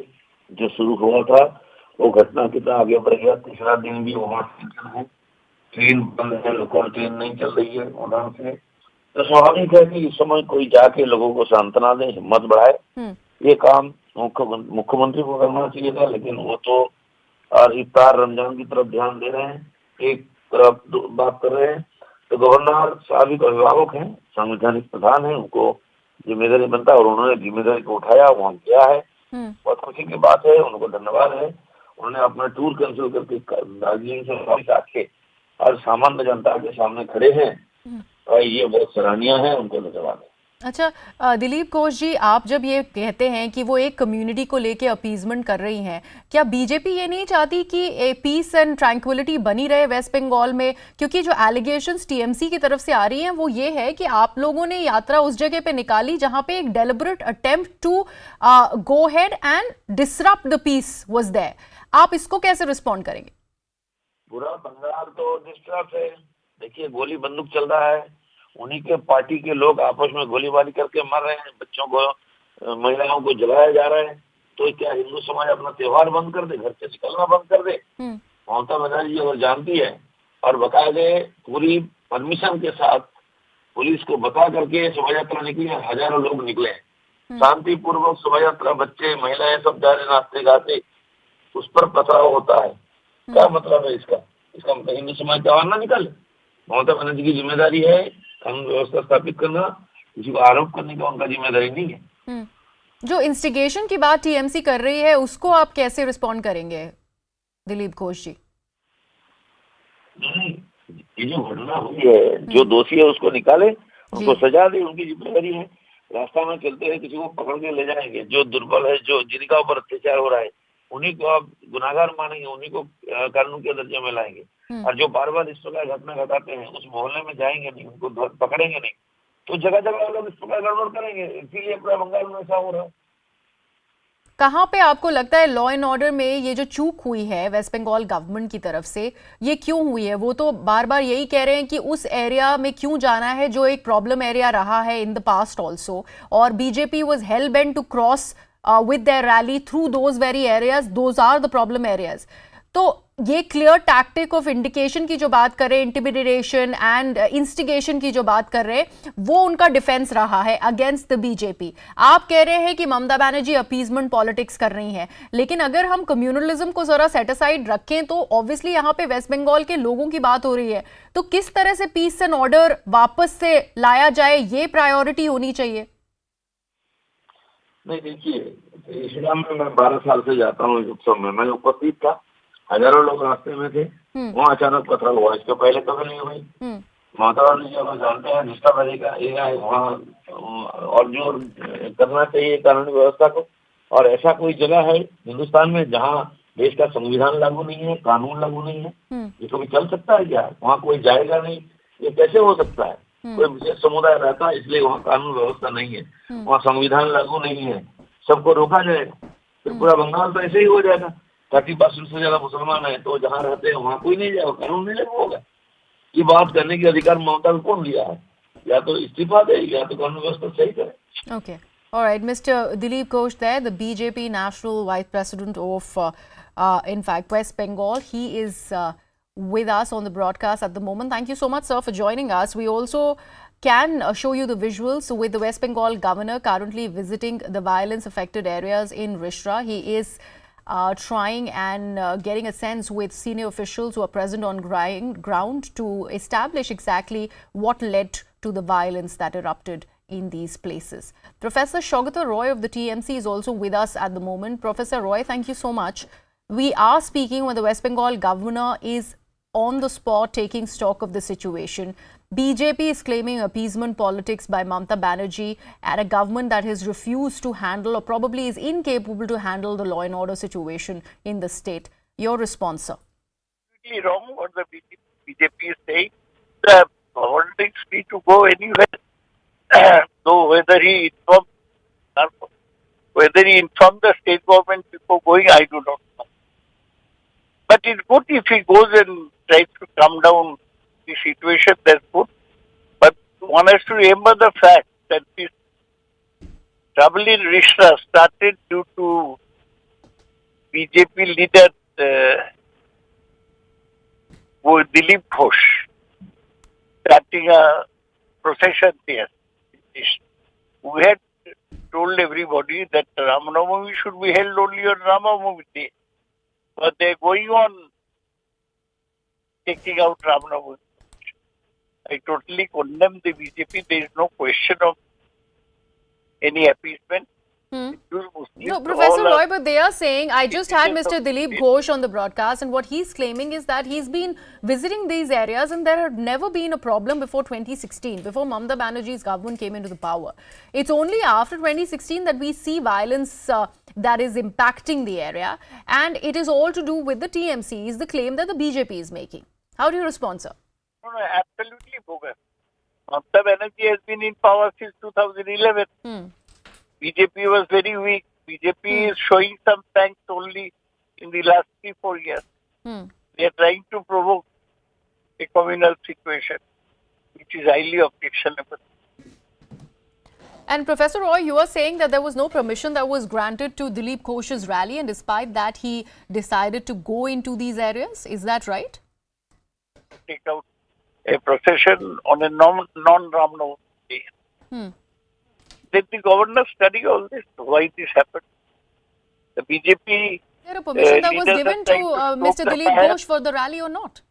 जो शुरू हुआ था वो घटना कितना आगे बढ़ गया। तीसरा दिन भी वहाँ है, ट्रेन बंद है, लोकल ट्रेन नहीं चल रही है वहाँ से। तो स्वाभाविक है कि इस समय कोई जाके लोगों को सांत्वना दे, हिम्मत बढ़ाए। ये काम मुख्यमंत्री को करना चाहिए था, लेकिन वो तो इफ्तार रमजान की तरफ ध्यान दे रहे हैं, एक तरफ बात कर रहे हैं। तो गवर्नर साहब एक अभिभावक हैं, संवैधानिक प्रधान है, उनको जिम्मेदारी बनता है और उन्होंने जिम्मेदारी को उठाया, वहाँ किया है। बहुत खुशी की बात है, उनको धन्यवाद है। उन्होंने अपना टूर कैंसिल करके दार्जिलिंग से वापस आके और सामान्य जनता के सामने खड़े हैं, और ये बहुत सराहनीय है, उनको धन्यवाद है। अच्छा दिलीप घोष जी, आप जब ये कहते हैं कि वो एक कम्युनिटी को लेके अपीजमेंट कर रही हैं, क्या बीजेपी ये नहीं चाहती कि पीस एंड ट्रैंक्विलिटी बनी रहे वेस्ट बंगाल में? क्योंकि जो एलिगेशंस टीएमसी की तरफ से आ रही हैं वो ये है कि आप लोगों ने यात्रा उस जगह पे निकाली जहां पे एक deliberate attempt to go head and disrupt the peace was there. आप इसको कैसे रिस्पॉन्ड करेंगे? पूरा बंगाल तो डिस्टर्ब है। देखिए, गोली बंदूक चल रहा है, उन्हीं के पार्टी के लोग आपस में गोलीबारी करके मर रहे हैं, बच्चों को, महिलाओं को जलाया जा रहा है। तो क्या हिंदू समाज अपना त्योहार बंद कर दे, घर से निकलना बंद कर दे? ममता बनर्जी अगर जानती है और बकायदे पूरी परमिशन के साथ पुलिस को बता करके शोभा यात्रा निकली, हजारों लोग निकले, शांतिपूर्वक शोभा यात्रा, बच्चे महिलाएं सब जा रहे नाचते गाते, उस पर पथराव होता है। क्या मतलब है इसका? इसका मतलब हिंदू समाज त्योहार ना निकाले? ममता बनर्जी की जिम्मेदारी है कानून व्यवस्था स्थापित करना, किसी को आरोप करने का उनका जिम्मेदारी नहीं है। जो इंस्टिगेशन की बात टीएमसी कर रही है उसको आप कैसे रिस्पॉन्ड करेंगे दिलीप घोष जी? ये जो घटना हुई है, जो दोषी है उसको निकाले, उनको सजा दे, उनकी जिम्मेदारी है। रास्ता में चलते हैं किसी को पकड़ के ले जाएंगे, जो दुर्बल है, जो जिनका ऊपर अत्याचार हो रहा है, उन्हीं को आप गुनाहगार मानेंगे, उन्हीं को कानून के दर्जे में लाएंगे। और जो बार बार इस प्रकार घटना घटाते हैं उस मोहल्ले में जाएंगे नहीं, उनको पकड़ेंगे नहीं, तो जगह जगह लोग इस प्रकार गड़बड़ करेंगे। इसीलिए पूरा बंगाल में ऐसा हो रहा है। कहाँ पे आपको लगता है लॉ एंड ऑर्डर में ये जो चूक हुई है वेस्ट बंगाल गवर्नमेंट की तरफ से, ये क्यों हुई है? वो तो बार बार यही कह रहे हैं कि उस एरिया में क्यों जाना है जो एक प्रॉब्लम एरिया रहा है इन द पास्ट ऑल्सो, और BJP was hell bent to cross with their rally through those very areas. Those are the problem areas. तो ये क्लियर टैक्टिक ऑफ इंडिकेशन की जो बात कर रहे हैं, इंटिमिडेशन एंड इंस्टिगेशन की जो बात कर रहे हैं, वो उनका डिफेंस रहा है अगेंस्ट द बीजेपी। आप कह रहे हैं कि ममता बनर्जी अपीजमेंट पॉलिटिक्स कर रही हैं, लेकिन अगर हम कम्युनलिज्म को जरा सेट असाइड रखें तो ऑब्वियसली यहाँ पे वेस्ट बंगाल के लोगों की बात हो रही है। तो किस तरह से पीस एंड ऑर्डर वापस से लाया जाए, ये प्रायोरिटी होनी चाहिए। नहीं, देखिए, इस्लाम में मैं 12 साल से जाता हूँ इस उत्सव में, मैं उपस्थित था, हजारों लोग रास्ते में थे, वहाँ अचानक पथराव हुआ। इसके पहले कभी नहीं हुई। ममता बनर्जी आप जानते हैं निष्ठावादी का एरिया है वहाँ, और जो करना चाहिए कानूनी व्यवस्था को, और ऐसा कोई जगह है हिंदुस्तान में जहाँ देश का संविधान लागू नहीं है, कानून लागू नहीं है? ये कभी चल सकता है क्या? वहाँ कोई जाएगा नहीं, ये कैसे हो सकता है? कोई विशेष समुदाय रहता है इसलिए वहाँ कानून व्यवस्था नहीं है, वहाँ संविधान लागू नहीं है, सबको रोका जाएगा, फिर पूरा बंगाल तो ऐसे ही हो जाएगा। 30% से ज्यादा मुसलमान है, तो जहाँ रहते हैं वहाँ कोई नहीं जाएगा, कानून नहीं लागू होगा। ये बात करने के अधिकार ममता को कौन दिया है? या तो इस्तीफा दे या तो कानून व्यवस्था सही करे। Okay. All right, Mr. Dilip Ghosh there, the BJP National Vice President of, in fact, West Bengal. He is with us on the broadcast at the moment. Thank you so much, sir, for joining us. We also can show you the visuals with the West Bengal governor currently visiting the violence-affected areas in Rishra. He is trying and getting a sense with senior officials who are present on ground to establish exactly what led to the violence that erupted in these places. Professor Saugata Roy of the TMC is also with us at the moment. Professor Roy, thank you so much. We are speaking when the West Bengal governor is on the spot taking stock of the situation. BJP is claiming appeasement politics by Mamata Banerjee and a government that has refused to handle or probably is incapable to handle the law and order situation in the state. Your response, sir? Completely wrong what the BJP is saying. The politics need to go anywhere. So whether he informed the state government before going, I do not know. But it's good if he goes and tries to calm down the situation, that's good. But one has to remember the fact that this trouble in Rishra started due to BJP leader Dilip Ghosh starting a procession there. We had told everybody that Ramanavami should be held only on Ramanavami Day. But they're going on taking out Ramanavami. I totally condemn the BJP. There is no question of any appeasement. No, Professor Roy, but they are saying, I just had Mr. Dilip Ghosh on the broadcast, and what he's claiming is that he's been visiting these areas and there had never been a problem before 2016, before Mamata Banerjee's government came into the power. It's only after 2016 that we see violence that is impacting the area, and it is all to do with the TMC, is the claim that the BJP is making. How do you respond, sir? No, absolutely bogus. Mamata Banerjee has been in power since 2011. BJP was very weak. BJP is showing some strength only in the last 3-4 years. They are trying to provoke a communal situation, which is highly objectionable. And Professor Roy, you are saying that there was no permission that was granted to Dilip Ghosh's rally, and despite that he decided to go into these areas. Is that right? Take out a procession on a non-Ram Navami day. Did the governor study all this? Why this happened? The BJP. Is there a permission that was given to Mr. Dilip Ghosh for the rally or not?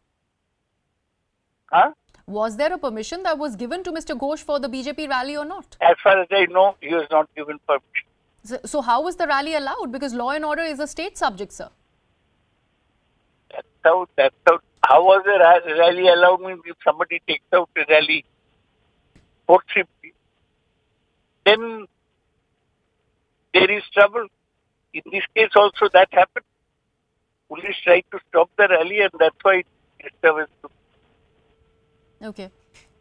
Huh? Was there a permission that was given to Mr. Ghosh for the BJP rally or not? As far as I know, he was not given permission. So how was the rally allowed? Because law and order is a state subject, sir. That's how. How was the rally allowed? If somebody takes out a rally forcibly, then there is trouble. In this case also that happened. Police tried to stop the rally and that's why disturbance took. Okay.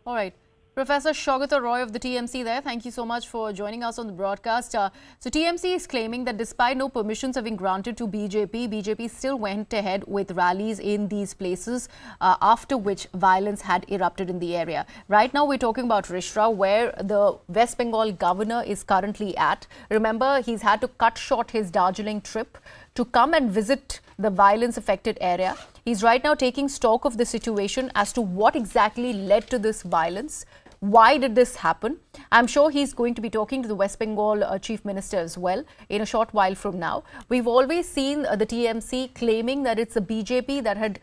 All right. Professor Saugata Roy of the TMC there, thank you so much for joining us on the broadcast. So TMC is claiming that despite no permissions having granted to BJP still went ahead with rallies in these places, after which violence had erupted in the area. Right now we're talking about Rishra, where the West Bengal governor is currently at. Remember, he's had to cut short his Darjeeling trip to come and visit the violence affected area. He's right now taking stock of the situation as to what exactly led to this violence. Why did this happen? I'm sure he's going to be talking to the West Bengal Chief Minister as well in a short while from now. We've always seen the TMC claiming that it's the BJP that had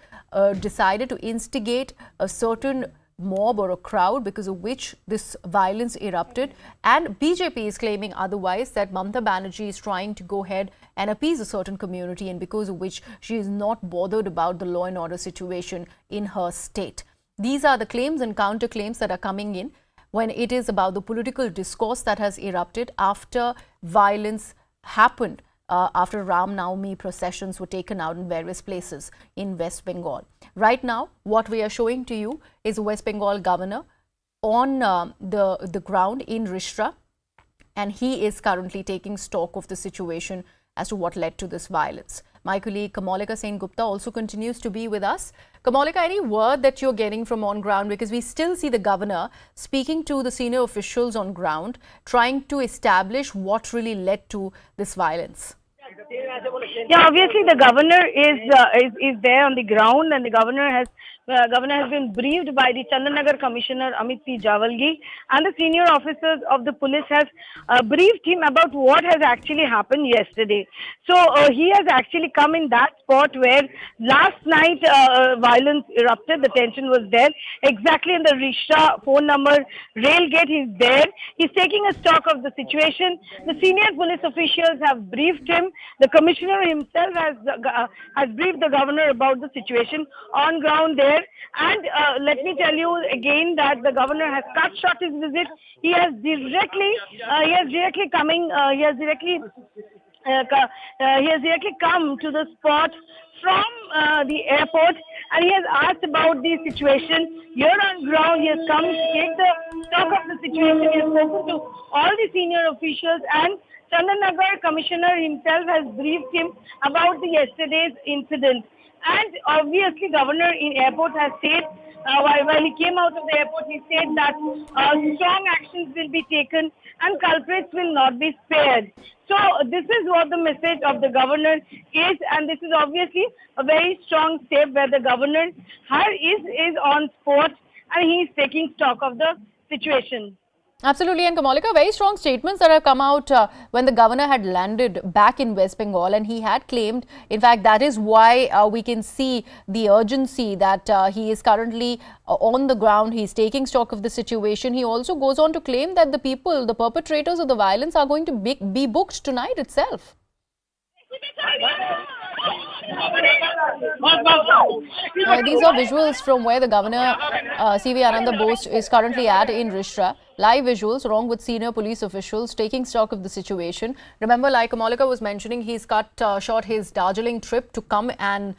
decided to instigate a certain mob or a crowd because of which this violence erupted, and BJP is claiming otherwise, that Mamata Banerjee is trying to go ahead and appease a certain community, and because of which she is not bothered about the law and order situation in her state. These are the claims and counterclaims that are coming in when it is about the political discourse that has erupted after violence happened, after Ram Navami processions were taken out in various places in West Bengal. Right now, what we are showing to you is the West Bengal governor on the ground in Rishra, and he is currently taking stock of the situation as to what led to this violence. My colleague Kamalika Sen-Gupta also continues to be with us. Kamalika, any word that you're getting from on ground? Because we still see the governor speaking to the senior officials on ground, trying to establish what really led to this violence. Yeah, obviously the governor is there on the ground, and the governor has been briefed by the Chandanagar Commissioner Amit P. Javalgi, and the senior officers of the police has briefed him about what has actually happened yesterday. So he has actually come in that spot where last night violence erupted, the tension was there, exactly in the Rishra phone number rail gate. He's there. He's taking a stock of the situation. The senior police officials have briefed him. The commissioner himself has briefed the governor about the situation on ground there. And let me tell you again that the governor has cut short his visit. He has directly come to the spot from the airport, and he has asked about the situation here on ground. He has come to take the stock of the situation. He has spoken to all the senior officials, and Chandanagar Commissioner himself has briefed him about the yesterday's incident. And obviously, Governor in airport has said, while he came out of the airport, he said that strong actions will be taken and culprits will not be spared. So this is what the message of the governor is, and this is obviously a very strong step where the governor is on spot and he is taking stock of the situation. Absolutely, and Kamalika, very strong statements that have come out when the governor had landed back in West Bengal, and he had claimed, in fact, that is why we can see the urgency that he is currently on the ground. He's taking stock of the situation. He also goes on to claim that the people, the perpetrators of the violence, are going to be booked tonight itself. These are visuals from where the governor C.V. Ananda Bose is currently at in Rishra. Live visuals along with senior police officials taking stock of the situation. Remember, like Kamalika was mentioning, he's cut short his Darjeeling trip to come and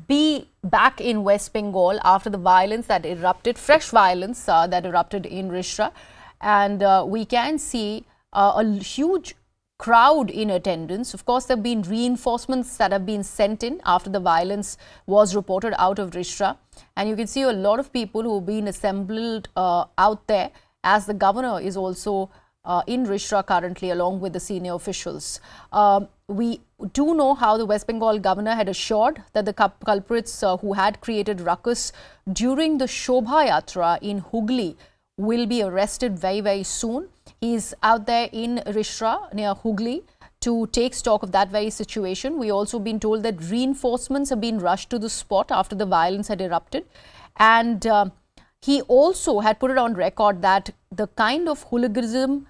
be back in West Bengal after the violence that erupted, fresh violence that erupted in Rishra. And we can see a huge crowd in attendance. Of course, there have been reinforcements that have been sent in after the violence was reported out of Rishra. And you can see a lot of people who have been assembled out there, as the governor is also in Rishra currently along with the senior officials. We do know how the West Bengal governor had assured that the culprits who had created ruckus during the Shobha Yatra in Hooghly will be arrested very, very soon. He's out there in Rishra near Hooghly to take stock of that very situation. We also been told that reinforcements have been rushed to the spot after the violence had erupted. And he also had put it on record that the kind of hooliganism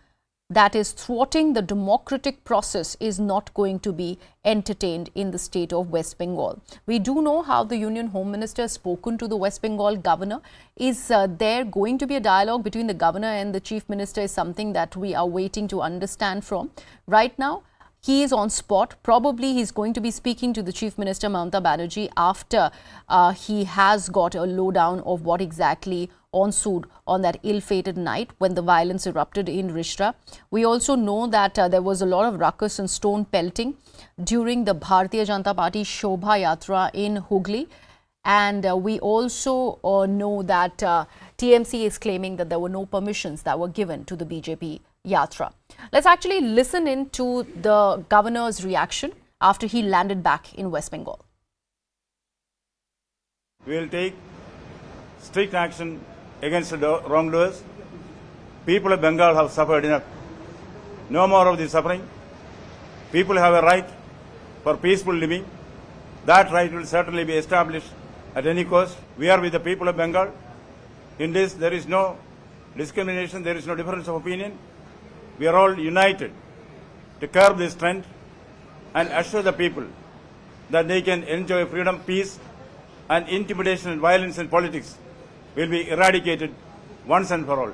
that is thwarting the democratic process is not going to be entertained in the state of West Bengal. We do know how the Union Home Minister has spoken to the West Bengal governor. Is there going to be a dialogue between the governor and the chief minister is something that we are waiting to understand from. Right now, he is on spot. Probably he's going to be speaking to the Chief Minister Mamata Banerjee after he has got a lowdown of what exactly ensued on that ill-fated night when the violence erupted in Rishra. We also know that there was a lot of ruckus and stone pelting during the Bharatiya Janata Party Shobha Yatra in Hooghly. And we also know that TMC is claiming that there were no permissions that were given to the BJP Yatra. Let's actually listen in to the governor's reaction after he landed back in West Bengal. We will take strict action against the wrongdoers. People of Bengal have suffered enough. No more of this suffering. People have a right for peaceful living. That right will certainly be established at any cost. We are with the people of Bengal. In this, there is no discrimination, there is no difference of opinion. We are all united to curb this trend and assure the people that they can enjoy freedom, peace, and intimidation and violence in politics will be eradicated once and for all.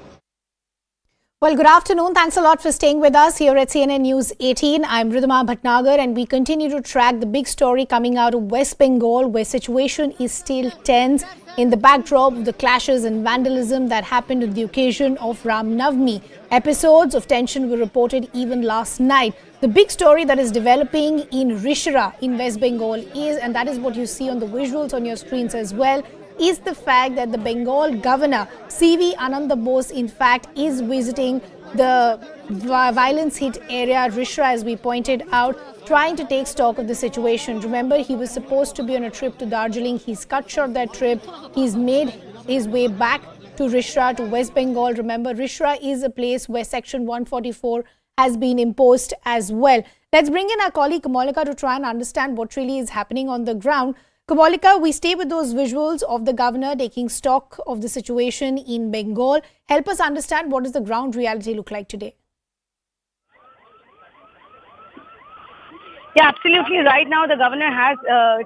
Well, good afternoon. Thanks a lot for staying with us here at CNN News 18. I'm Ridhima Bhatnagar, and we continue to track the big story coming out of West Bengal, where situation is still tense in the backdrop of the clashes and vandalism that happened on the occasion of Ram Navami. Episodes of tension were reported even last night. The big story that is developing in Rishra in West Bengal is, and that is what you see on the visuals on your screens as well, is the fact that the Bengal governor, C.V. Ananda Bose, in fact, is visiting the violence-hit area, Rishra, as we pointed out, trying to take stock of the situation. Remember, he was supposed to be on a trip to Darjeeling. He's cut short that trip. He's made his way back to Rishra, to West Bengal. Remember, Rishra is a place where Section 144 has been imposed as well. Let's bring in our colleague Kamalika to try and understand what really is happening on the ground. Kamalika, we stay with those visuals of the governor taking stock of the situation in Bengal. Help us understand what does the ground reality look like today? Yeah, absolutely. Right now, the governor has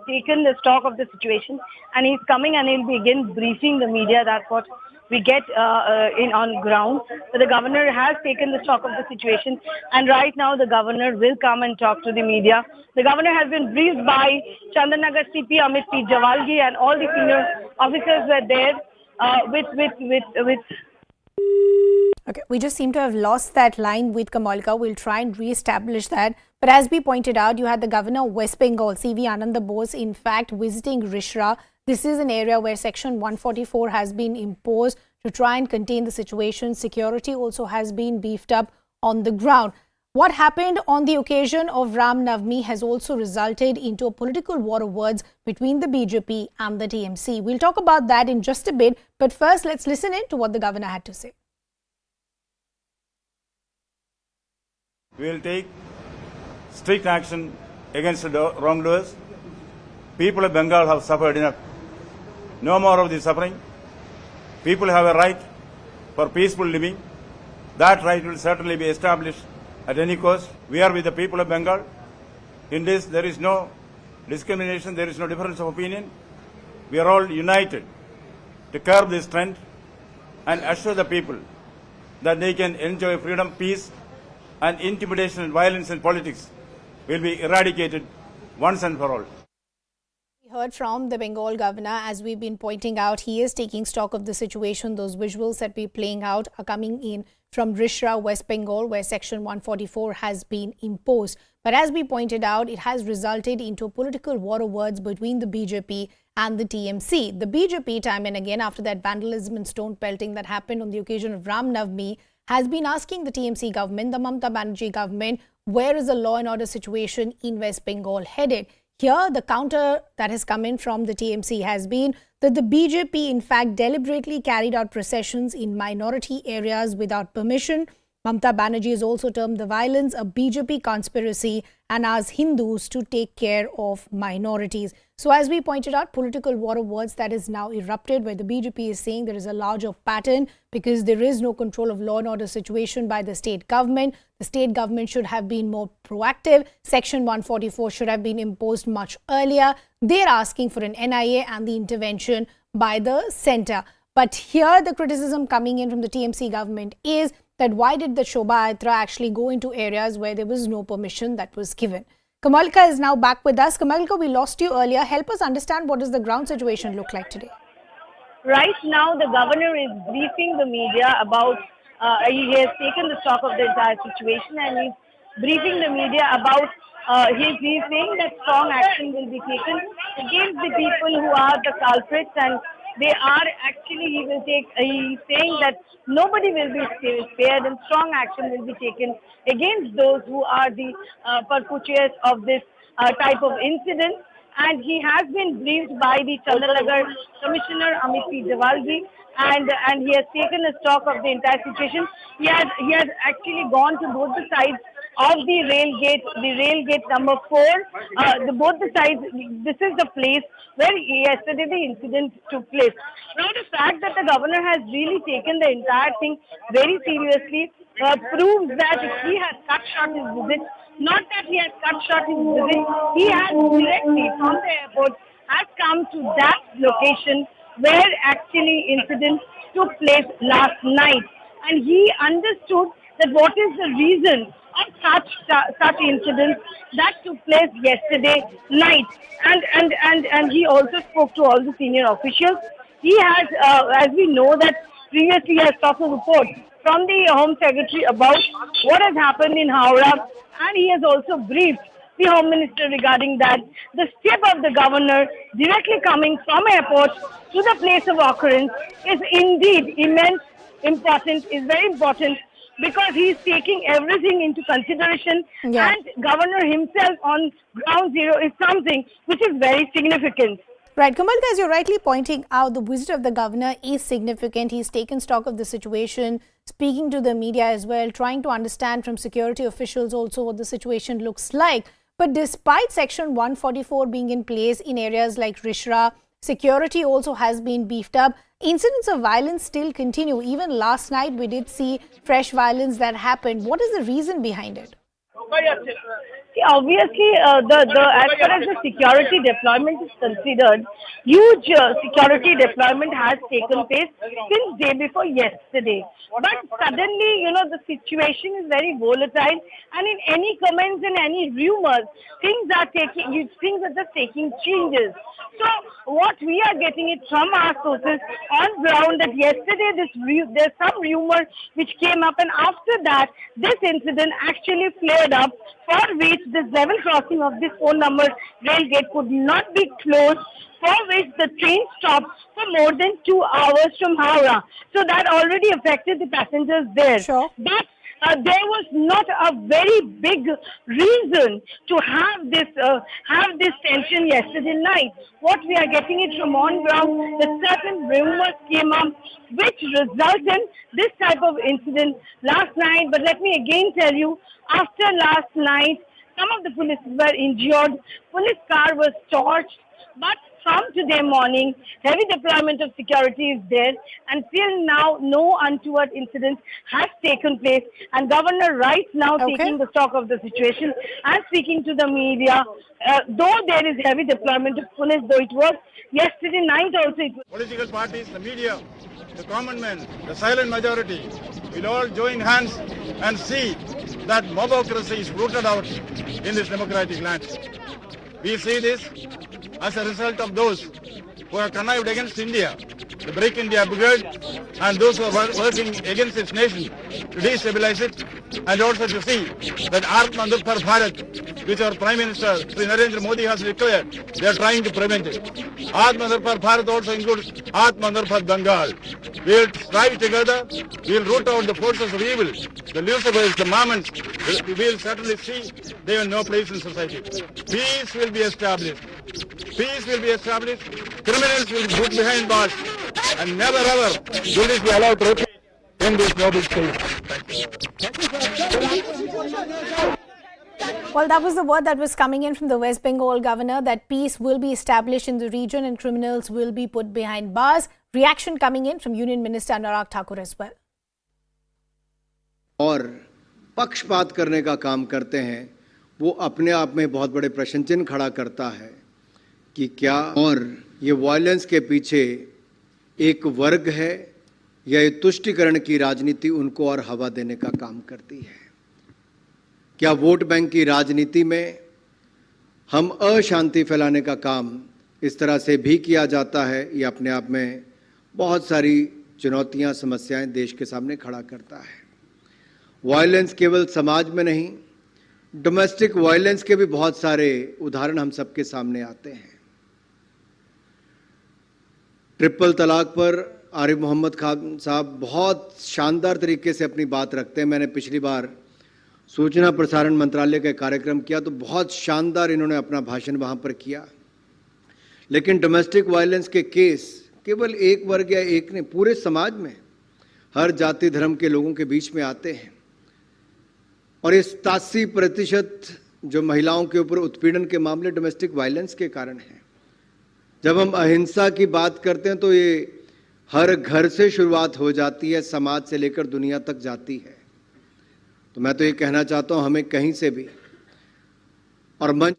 taken the stock of the situation, and he's coming and he'll begin briefing the media. That's what we get in on ground. So the governor has taken the stock of the situation, and right now the governor will come and talk to the media. The governor has been briefed by Chandanagar CP Amit P. Javalgi, and all the senior officers were there with. Okay, we just seem to have lost that line with Kamalika. We'll try and re-establish that. But as we pointed out, you had the governor of West Bengal, C.V. Ananda Bose, in fact, visiting Rishra. This is an area where Section 144 has been imposed to try and contain the situation. Security also has been beefed up on the ground. What happened on the occasion of Ram Navami has also resulted into a political war of words between the BJP and the TMC. We'll talk about that in just a bit. But first, let's listen in to what the governor had to say. Yeah, absolutely. Right now, the governor has taken the stock of the situation, and he's coming and he'll begin briefing the media. That's what we get in on ground. So the governor has taken the stock of the situation, and right now the governor will come and talk to the media. The governor has been briefed by Chandanagar CP Amit P. Javalgi, and all the senior officers were there with. Okay, we just seem to have lost that line with Kamalika. We'll try and re-establish that. But as we pointed out, you had the governor of West Bengal, C.V. Ananda Bose, in fact, visiting Rishra. This is an area where Section 144 has been imposed to try and contain the situation. Security also has been beefed up on the ground. What happened on the occasion of Ram Navami has also resulted into a political war of words between the BJP and the TMC. We'll talk about that in just a bit. We will take strict action against the wrongdoers. People of Bengal have suffered enough. No more of the suffering. People have a right for peaceful living. That right will certainly be established at any cost. We are with the people of Bengal. In this, there is no discrimination, there is no difference of opinion. We are all united to curb this trend and assure the people that they can enjoy freedom, peace, and intimidation and violence in politics will be eradicated once and for all. We heard from the Bengal governor. As we've been pointing out, he is taking stock of the situation. Those visuals that we're playing out are coming in from Rishra, West Bengal, where Section 144 has been imposed. But as we pointed out, it has resulted into a political war of words between the BJP and the TMC. The BJP, time and again, after that vandalism and stone pelting that happened on the occasion of Ram Navami, has been asking the TMC government, the Mamata Banerjee government, where is the law and order situation in West Bengal headed? Here, the counter that has come in from the TMC has been that the BJP, in fact, deliberately carried out processions in minority areas without permission. Mamata Banerjee has also termed the violence a BJP conspiracy and asked Hindus to take care of minorities. So as we pointed out, political war of words that is now erupted, where the BJP is saying there is a larger pattern because there is no control of law and order situation by the state government. The state government should have been more proactive. Section 144 should have been imposed much earlier. They're asking for an NIA and the intervention by the centre. But here the criticism coming in from the TMC government is that why did the Shobha Yatra actually go into areas where there was no permission that was given? Kamalka is now back with us. Kamalka, we lost you earlier. Help us understand what does the ground situation look like today? Right now, the governor is briefing the media about, he has taken the stock of the entire situation and he's briefing the media about, he's saying that strong action will be taken against the people who are the culprits, and they are actually, he's saying that nobody will be spared and strong action will be taken against those who are the perpetrators of this type of incident. And he has been briefed by the Chandanagar Commissioner Amit P. Javalji, and he has taken a stock of the entire situation. He has actually gone to both the sides of the rail gate number 4. Both the sides, this is the place where yesterday the incident took place. Now the fact that the governor has really taken the entire thing very seriously proves that he has cut short his visit. Not that he has cut short his visit, he has directly from the airport has come to that location where actually incident took place last night. And he understood that what is the reason of such incidents that took place yesterday night. And he also spoke to all the senior officials. He has, as we know that previously he has sought a report from the Home Secretary about what has happened in Howrah, and he has also briefed the Home Minister regarding that. The step of the governor directly coming from airport to the place of occurrence is indeed important, is very important, because he is taking everything into consideration, and governor himself on ground zero is something which is very significant. Right, Kamalka, as you're rightly pointing out, the visit of the governor is significant. He's taken stock of the situation, speaking to the media as well, trying to understand from security officials also what the situation looks like. But despite Section 144 being in place in areas like Rishra, security also has been beefed up. Incidents of violence still continue. Even last night, we did see fresh violence that happened. What is the reason behind it? Obviously, as far as the security deployment is considered, huge security deployment has taken place since day before yesterday. But suddenly, the situation is very volatile, and in any comments and any rumors, things are just taking changes. So what we are getting it from our sources on ground that yesterday there's some rumor which came up, and after that this incident actually flared up, for which this level crossing of this 4-number rail gate could not be closed, for which the train stopped for more than 2 hours from Howrah. So that already affected the passengers there. Sure. But there was not a very big reason to have this tension yesterday night. What we are getting it from on ground, that certain rumors came up which resulted in this type of incident last night. But let me again tell you, after last night, some of the police were injured. Police car was torched. But from today morning, heavy deployment of security is there, and till now, no untoward incident has taken place. And Governor right now taking the stock of the situation and speaking to the media. Though there is heavy deployment of police, though it was yesterday night also. Political parties, the media, the common man, the silent majority will all join hands and see that mobocracy is rooted out in this democratic land. We see this as a result of those who have connived against India, the Break India Brigade, and those who are working against its nation to destabilize it, and also to see that Atmanirbhar Bharat, which our Prime Minister Sri Narendra Modi has declared, they are trying to prevent it. Atmanirbhar Bharat also includes Atmanirbhar Bengal. We will strive together, we will root out the forces of evil, the Lucifers, the Mammons. We will certainly see they have no place in society. Peace will be established. Peace will be established. Criminals will be put behind bars, and never ever will this be allowed to repeat in this noble state. Well, that was the word that was coming in from the West Bengal governor, that peace will be established in the region and criminals will be put behind bars. Reaction coming in from Union Minister Anurag Thakur as well. और पक्षपात करने का काम करते हैं, वो अपने आप में बहुत बड़े प्रश्न चिन्ह खड़ा करता है कि क्या और ये वायलेंस के पीछे एक वर्ग है या ये तुष्टीकरण की राजनीति उनको और हवा देने का काम करती है। क्या वोट बैंक की राजनीति में हम अशांति फैलाने का काम इस तरह से भी किया जाता है, ये अपने आप में बहुत सारी चुनौतियां, समस्याएं देश के सामने खड़ा करता है। वायलेंस केवल समाज में नहीं, डोमेस्टिक वायलेंस के भी बहुत सारे उदाहरण हम सबके सामने आते हैं। ट्रिपल तलाक पर आरिफ मोहम्मद खान साहब बहुत शानदार तरीके से अपनी बात रखते हैं। मैंने पिछली बार सूचना प्रसारण मंत्रालय का कार्यक्रम किया तो बहुत शानदार इन्होंने अपना भाषण वहां पर किया। लेकिन डोमेस्टिक वायलेंस के केस केवल एक वर्ग या एक नहीं, पूरे समाज में हर जाति धर्म के लोगों के बीच में आते हैं। और इस 87% जो महिलाओं के ऊपर उत्पीड़न के मामले डोमेस्टिक वायलेंस के कारण हैं। जब हम अहिंसा की बात करते हैं तो ये हर घर से शुरुआत हो जाती है, समाज से लेकर दुनिया तक जाती है। तो मैं तो ये कहना चाहता हूं, हमें कहीं से भी और मंच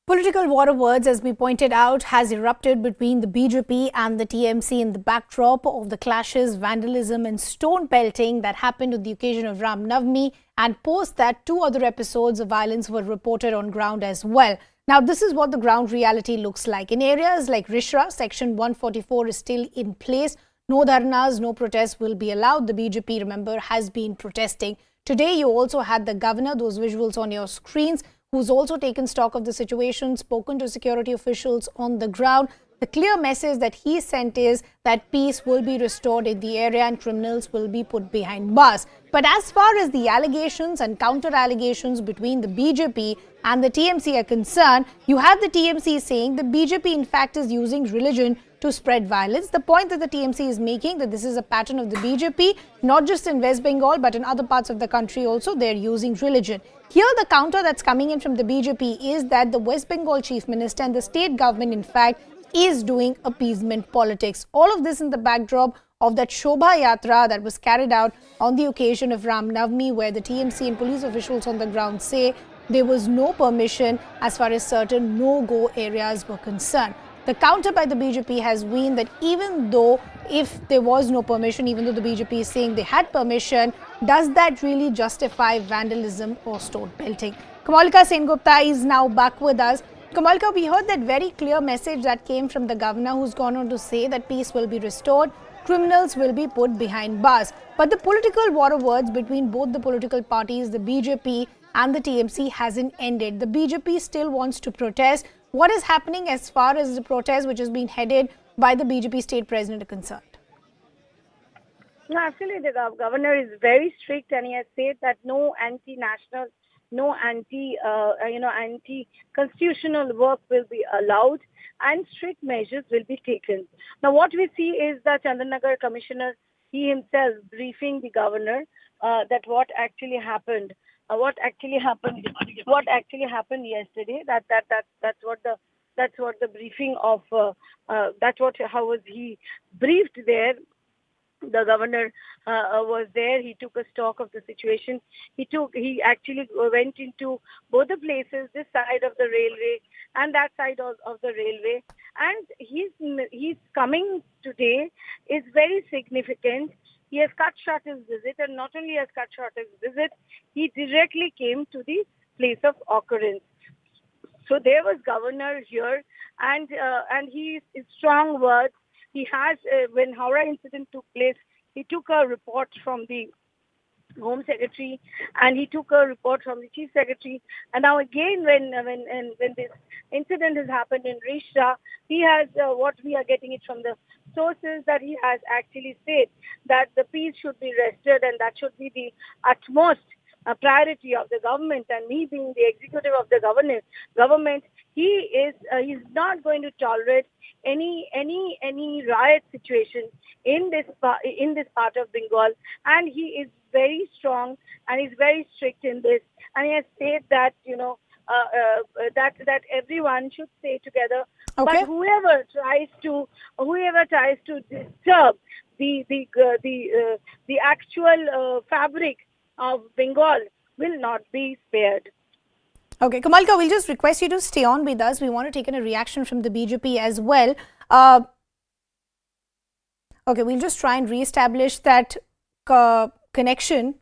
Political war of words, as we pointed out, has erupted between the BJP and the TMC in the backdrop of the clashes, vandalism and stone pelting that happened on the occasion of Ram Navami, and post that 2 other episodes of violence were reported on ground as well. Now, this is what the ground reality looks like. In areas like Rishra, Section 144 is still in place. No dharnas, no protests will be allowed. The BJP, remember, has been protesting. Today, you also had the governor, those visuals on your screens, who's also taken stock of the situation, spoken to security officials on the ground. The clear message that he sent is that peace will be restored in the area and criminals will be put behind bars. But as far as the allegations and counter-allegations between the BJP and the TMC are concerned, you have the TMC saying the BJP in fact is using religion to spread violence. The point that the TMC is making, that this is a pattern of the BJP, not just in West Bengal but in other parts of the country also, they're using religion. Here the counter that's coming in from the BJP is that the West Bengal Chief Minister and the state government in fact is doing appeasement politics. All of this in the backdrop of that Shobha Yatra that was carried out on the occasion of Ram Navami, where the TMC and police officials on the ground say there was no permission as far as certain no-go areas were concerned. The counter by the BJP has been that even though if there was no permission, even though the BJP is saying they had permission, does that really justify vandalism or stone pelting? Kamalika Sengupta is now back with us. Kamalika, we heard that very clear message that came from the governor, who's gone on to say that peace will be restored, criminals will be put behind bars. But the political war of words between both the political parties, the BJP and the TMC, hasn't ended. The BJP still wants to protest. What is happening as far as the protest which has been headed by the BJP state president are concerned? No, actually, the governor is very strict, and he has said that no anti-national, no anti-constitutional work will be allowed, and strict measures will be taken. Now, what we see is that Chandanagar Commissioner, he himself briefing the governor that what actually happened yesterday. That's what the briefing of how was he briefed there. The governor was there. He took a stock of the situation. He actually went into both the places, this side of the railway and that side of the railway. And he's coming today is very significant. He has cut short his visit, and not only has cut short his visit, he directly came to the place of occurrence. So there was governor here, and he is strong words. He has, when Howrah incident took place, he took a report from the Home Secretary, and he took a report from the Chief Secretary. And now again, when this incident has happened in Rishra, he has what we are getting it from the sources that he has actually said that the peace should be restored, and that should be the utmost priority of the government. And me being the executive of the government, he's not going to tolerate any riot situation in this part of Bengal, and he is very strong and he's very strict in this, and he has said that that everyone should stay together. Okay. But whoever tries to disturb the actual fabric of Bengal will not be spared. Okay, Kamalka, we'll just request you to stay on with us. We want to take in a reaction from the BJP as well. Okay, we'll just try and re-establish that connection.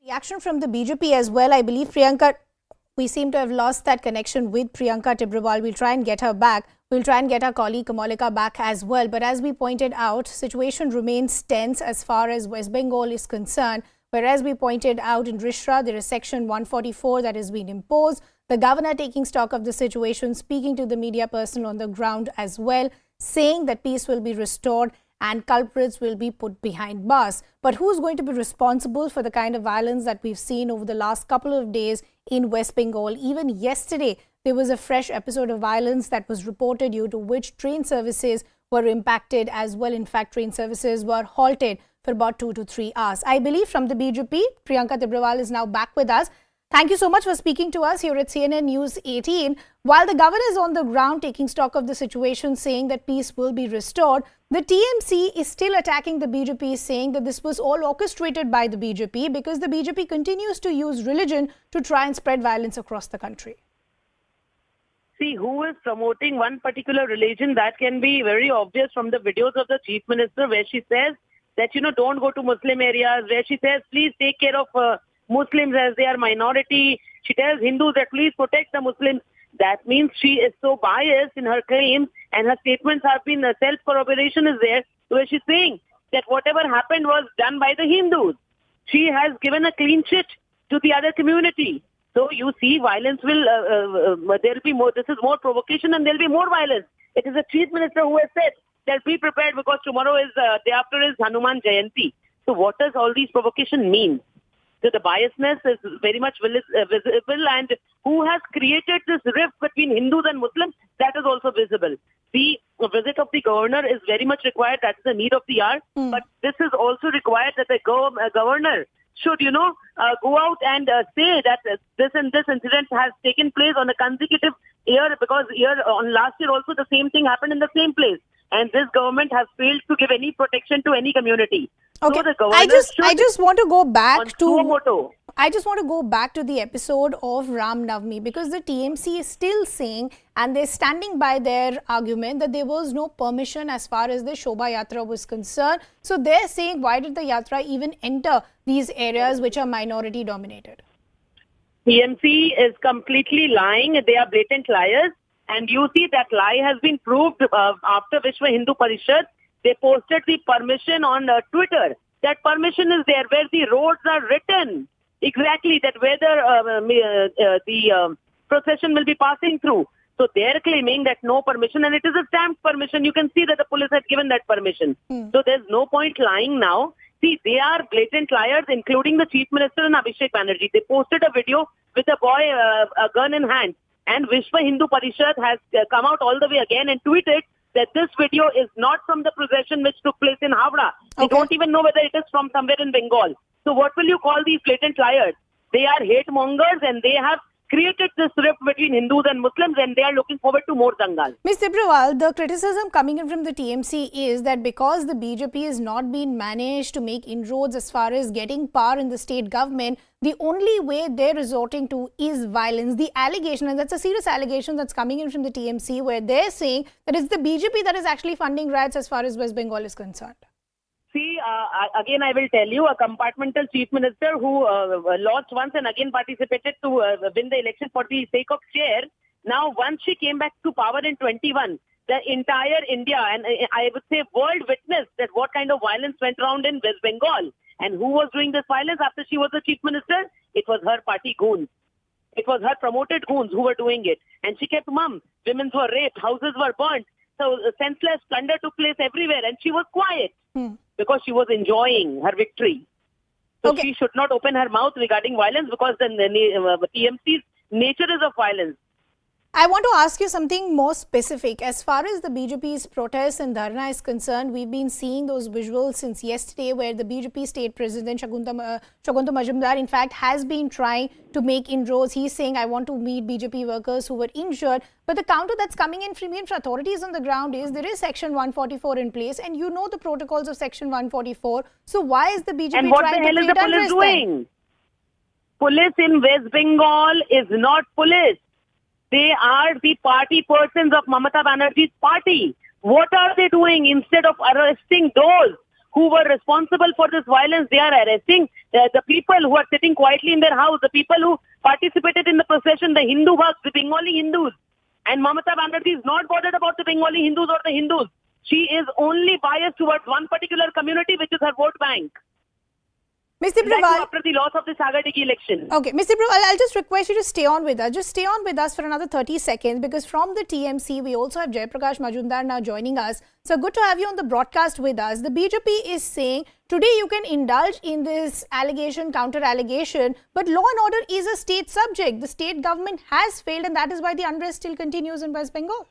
Reaction from the BJP as well. I believe Priyanka, we seem to have lost that connection with Priyanka Tibrawal. We'll try and get her back. We'll try and get our colleague Kamalika back as well. But as we pointed out, situation remains tense as far as West Bengal is concerned. Whereas we pointed out in Rishra, there is Section 144 that has been imposed. The governor taking stock of the situation, speaking to the media person on the ground as well, saying that peace will be restored and culprits will be put behind bars. But who's going to be responsible for the kind of violence that we've seen over the last couple of days in West Bengal? Even yesterday, there was a fresh episode of violence that was reported, due to which train services were impacted as well. In fact, train services were halted for about 2 to 3 hours. I believe from the BJP, Priyanka Tibrawal is now back with us. Thank you so much for speaking to us here at CNN News 18. While the governor is on the ground taking stock of the situation, saying that peace will be restored, the TMC is still attacking the BJP, saying that this was all orchestrated by the BJP because the BJP continues to use religion to try and spread violence across the country. See, who is promoting one particular religion? That can be very obvious from the videos of the Chief Minister, where she says that, don't go to Muslim areas, where she says, please take care of Muslims as they are minority. She tells Hindus that please protect the Muslims. That means she is so biased in her claims, and her statements have been, self-corroboration is there, where she's saying that whatever happened was done by the Hindus. She has given a clean sheet to the other community. So you see, violence will, there will be more, this is more provocation and there will be more violence. It is the Chief Minister who has said that be prepared because tomorrow is, day after is Hanuman Jayanti. So what does all these provocation mean? So the biasness is very much visible, and who has created this rift between Hindus and Muslims, that is also visible. The visit of the governor is very much required. That's the need of the hour. But this is also required that the governor should, go out and say that this and this incident has taken place on a consecutive year, because on last year also the same thing happened in the same place. And this government has failed to give any protection to any community. Okay, so I just want to go back to I just want to go back to the episode of Ram Navami, because the TMC is still saying, and they're standing by their argument, that there was no permission as far as the Shobha Yatra was concerned. So they're saying, why did the Yatra even enter these areas which are minority dominated? TMC is completely lying. They are blatant liars. And you see that lie has been proved after Vishwa Hindu Parishad. They posted the permission on Twitter that permission is there, where the roads are written exactly that whether the procession will be passing through. So they're claiming that no permission, and it is a stamped permission. You can see that the police had given that permission. So there's no point lying now. See, they are blatant liars, including the Chief Minister and Abhishek Banerjee. They posted a video with a boy, a gun in hand, and Vishwa Hindu Parishad has come out all the way again and tweeted that this video is not from the procession which took place in Havra. They don't even know whether it is from somewhere in Bengal. So what will you call these blatant liars? They are hate mongers, and they have created this rift between Hindus and Muslims, and they are looking forward to more dangal. Ms. Tibrewal, the criticism coming in from the TMC is that because the BJP has not been managed to make inroads as far as getting power in the state government, the only way they're resorting to is violence. The allegation, and that's a serious allegation that's coming in from the TMC, where they're saying that it's the BJP that is actually funding riots as far as West Bengal is concerned. See, again, I will tell you, a compartmental chief minister who lost once and again participated to win the election for the sake of chair. Now, once she came back to power in 21, the entire India and I would say world witnessed that what kind of violence went around in West Bengal. And who was doing this violence after she was the chief minister? It was her party goons. It was her promoted goons who were doing it. And she kept mum. Women were raped. Houses were burnt. So senseless plunder took place everywhere. And she was quiet. Because she was enjoying her victory. So she should not open her mouth regarding violence, because the TMC's nature is of violence. I want to ask you something more specific. As far as the BJP's protest and dharna is concerned, we've been seeing those visuals since yesterday, where the BJP state president Shagunta Majumdar in fact has been trying to make inroads. He's saying, I want to meet BJP workers who were injured. But the counter that's coming in from authorities on the ground is there is Section 144 in place, and you know the protocols of Section 144. So why is the BJP and what trying the hell to is the police doing? then? Police in West Bengal is not police. They are the party persons of Mamata Banerjee's party. What are they doing? Instead of arresting those who were responsible for this violence, they are arresting the people who are sitting quietly in their house, the people who participated in the procession, the Hindu Bhakt, the Bengali Hindus. And Mamata Banerjee is not bothered about the Bengali Hindus or the Hindus. She is only biased towards one particular community, which is her vote bank. Mr. Tibrewal, after the loss of the Sagartiki election. Okay, Mr. Tibrewal, I'll just request you to stay on with us. Just stay on with us for another 30 seconds, because from the TMC, we also have Jaiprakash Majumdar now joining us. So good to have you on the broadcast with us. The BJP is saying today you can indulge in this allegation, counter allegation, but law and order is a state subject. The state government has failed, and that is why the unrest still continues in West Bengal.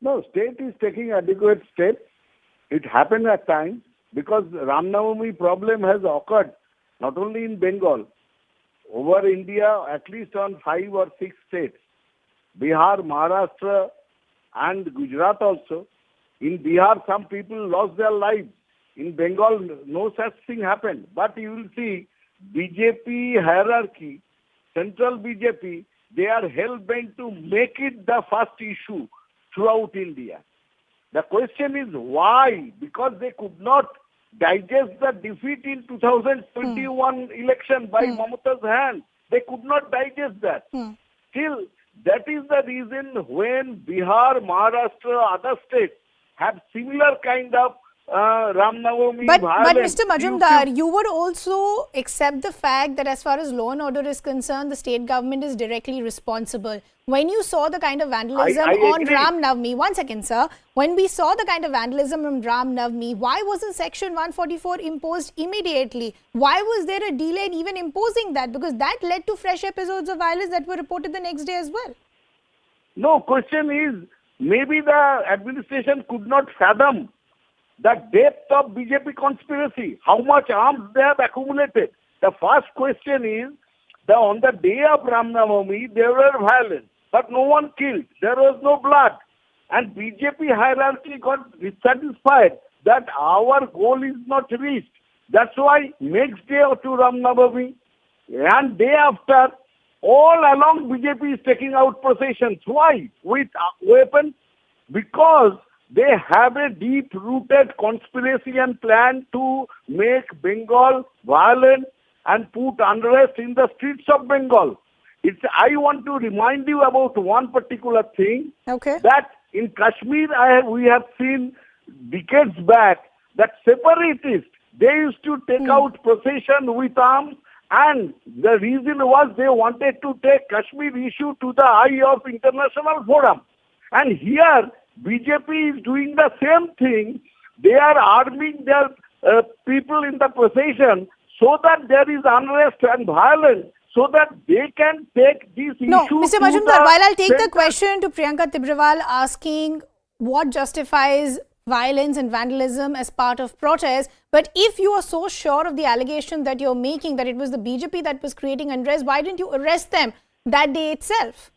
No, state is taking adequate steps. It happened at times, because Ram Navami problem has occurred not only in Bengal, over India, at least on 5 or 6 states. Bihar, Maharashtra and Gujarat also. In Bihar, some people lost their lives. In Bengal, no such thing happened. But you will see BJP hierarchy, central BJP, they are hell-bent to make it the first issue throughout India. The question is why? Because they could not digest the defeat in 2021 election by Mamata's hand. They could not digest that. Still, that is the reason when Bihar, Maharashtra, other states have similar kind of Ram Navami violence. But Mr. Majumdar, you would also accept the fact that as far as law and order is concerned, the state government is directly responsible. When you saw the kind of vandalism on Ram Navami, one second sir, when we saw the kind of vandalism on Ram Navami, why wasn't Section 144 imposed immediately? Why was there a delay in even imposing that? Because that led to fresh episodes of violence that were reported the next day as well. No, question is, maybe the administration could not fathom the depth of BJP conspiracy, how much arms they have accumulated. The first question is, on the day of Ram Navami, there were violence, but no one killed. There was no blood. And BJP hierarchy got dissatisfied that our goal is not reached. That's why next day to Ram Navami and day after, all along BJP is taking out processions. Why? With weapons? Because they have a deep-rooted conspiracy and plan to make Bengal violent and put unrest in the streets of Bengal. I want to remind you about one particular thing. Okay. That in Kashmir, we have seen decades back that separatists, they used to take out procession with arms, and the reason was they wanted to take Kashmir issue to the eye of international forum. And here, BJP is doing the same thing. They are arming their people in the procession so that there is unrest and violence, so that they can take this issue. No, Mr. Majumdar, while I'll take the question to Priyanka Tibrewal asking what justifies violence and vandalism as part of protest, but if you are so sure of the allegation that you're making that it was the BJP that was creating unrest, why didn't you arrest them that day itself?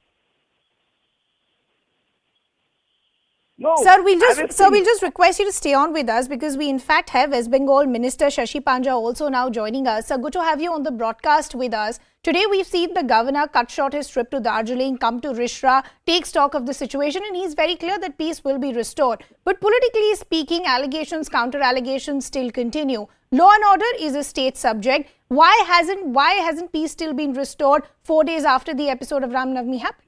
No, Sir, we'll just request you to stay on with us, because we in fact have West Bengal Minister Shashi Panja also now joining us. Sir, good to have you on the broadcast with us. Today we've seen the governor cut short his trip to Darjeeling, come to Rishra, take stock of the situation, and he's very clear that peace will be restored. But politically speaking, allegations, counter allegations still continue. Law and order is a state subject. Why hasn't peace still been restored 4 days after the episode of Ram Navami happened?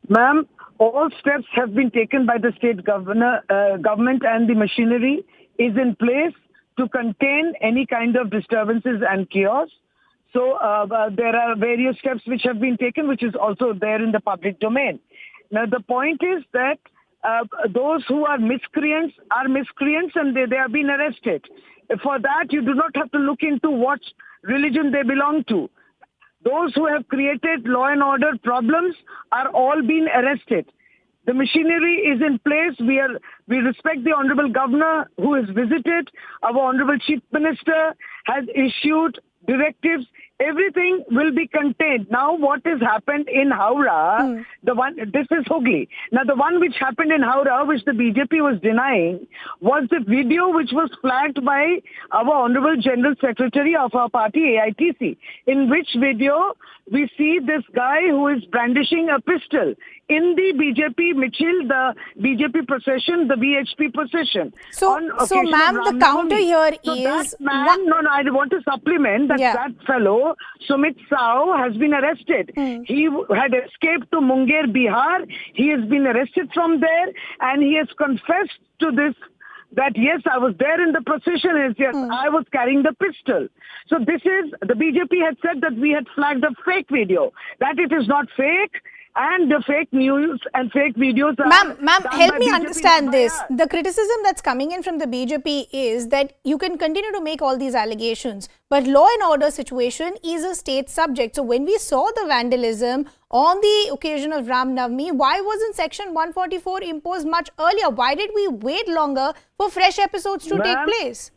Ma'am, all steps have been taken by the state government, and the machinery is in place to contain any kind of disturbances and chaos. So there are various steps which have been taken, which is also there in the public domain. Now, the point is that those who are miscreants and they have been arrested. For that, you do not have to look into what religion they belong to. Those who have created law and order problems are all being arrested. The machinery is in place. We respect the Honorable Governor who has visited. Our Honorable Chief Minister has issued directives. Everything will be contained. Now, what has happened in Howrah, this is Hooghly. Now, the one which happened in Howrah, which the BJP was denying, was the video which was flagged by our Honorable General Secretary of our party, AITC, in which video we see this guy who is brandishing a pistol in the BJP Michil, the BJP procession, the VHP procession. So ma'am, the counter here is... I want to supplement that that fellow, Sumit Sao, has been arrested. He had escaped to Munger, Bihar. He has been arrested from there, and he has confessed to this, that yes, I was there in the procession, and yes, I was carrying the pistol. So this is, the BJP had said that we had flagged a fake video, that it is not fake, and the fake news and fake videos are... Ma'am, help me understand this. The criticism that's coming in from the BJP is that you can continue to make all these allegations, but law and order situation is a state subject. So when we saw the vandalism on the occasion of Ram Navami, why wasn't Section 144 imposed much earlier? Why did we wait longer for fresh episodes to take place?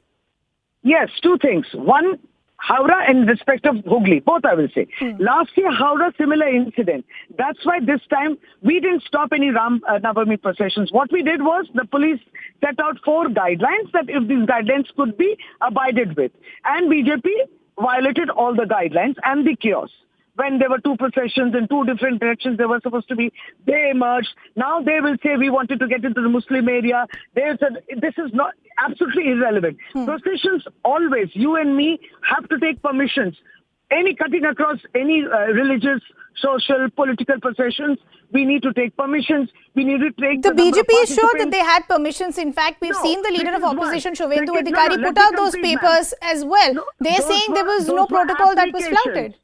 Yes, two things. One, Howrah in respect of Hooghly, both I will say. Last year, Howrah, similar incident. That's why this time we didn't stop any Ram Navami processions. What we did was the police set out 4 guidelines that if these guidelines could be abided with. And BJP violated all the guidelines and the chaos. When there were 2 processions in 2 different directions, they were supposed to be, they emerged. Now they will say we wanted to get into the Muslim area. They said this is not absolutely irrelevant. Processions always, you and me, have to take permissions. Any cutting across any religious, social, political processions, we need to take permissions. We need to take the BJP is sure that they had permissions. In fact, we've seen the leader of opposition, Shovendu Adhikari, put out those papers as well. They're saying there was no protocol that was flouted.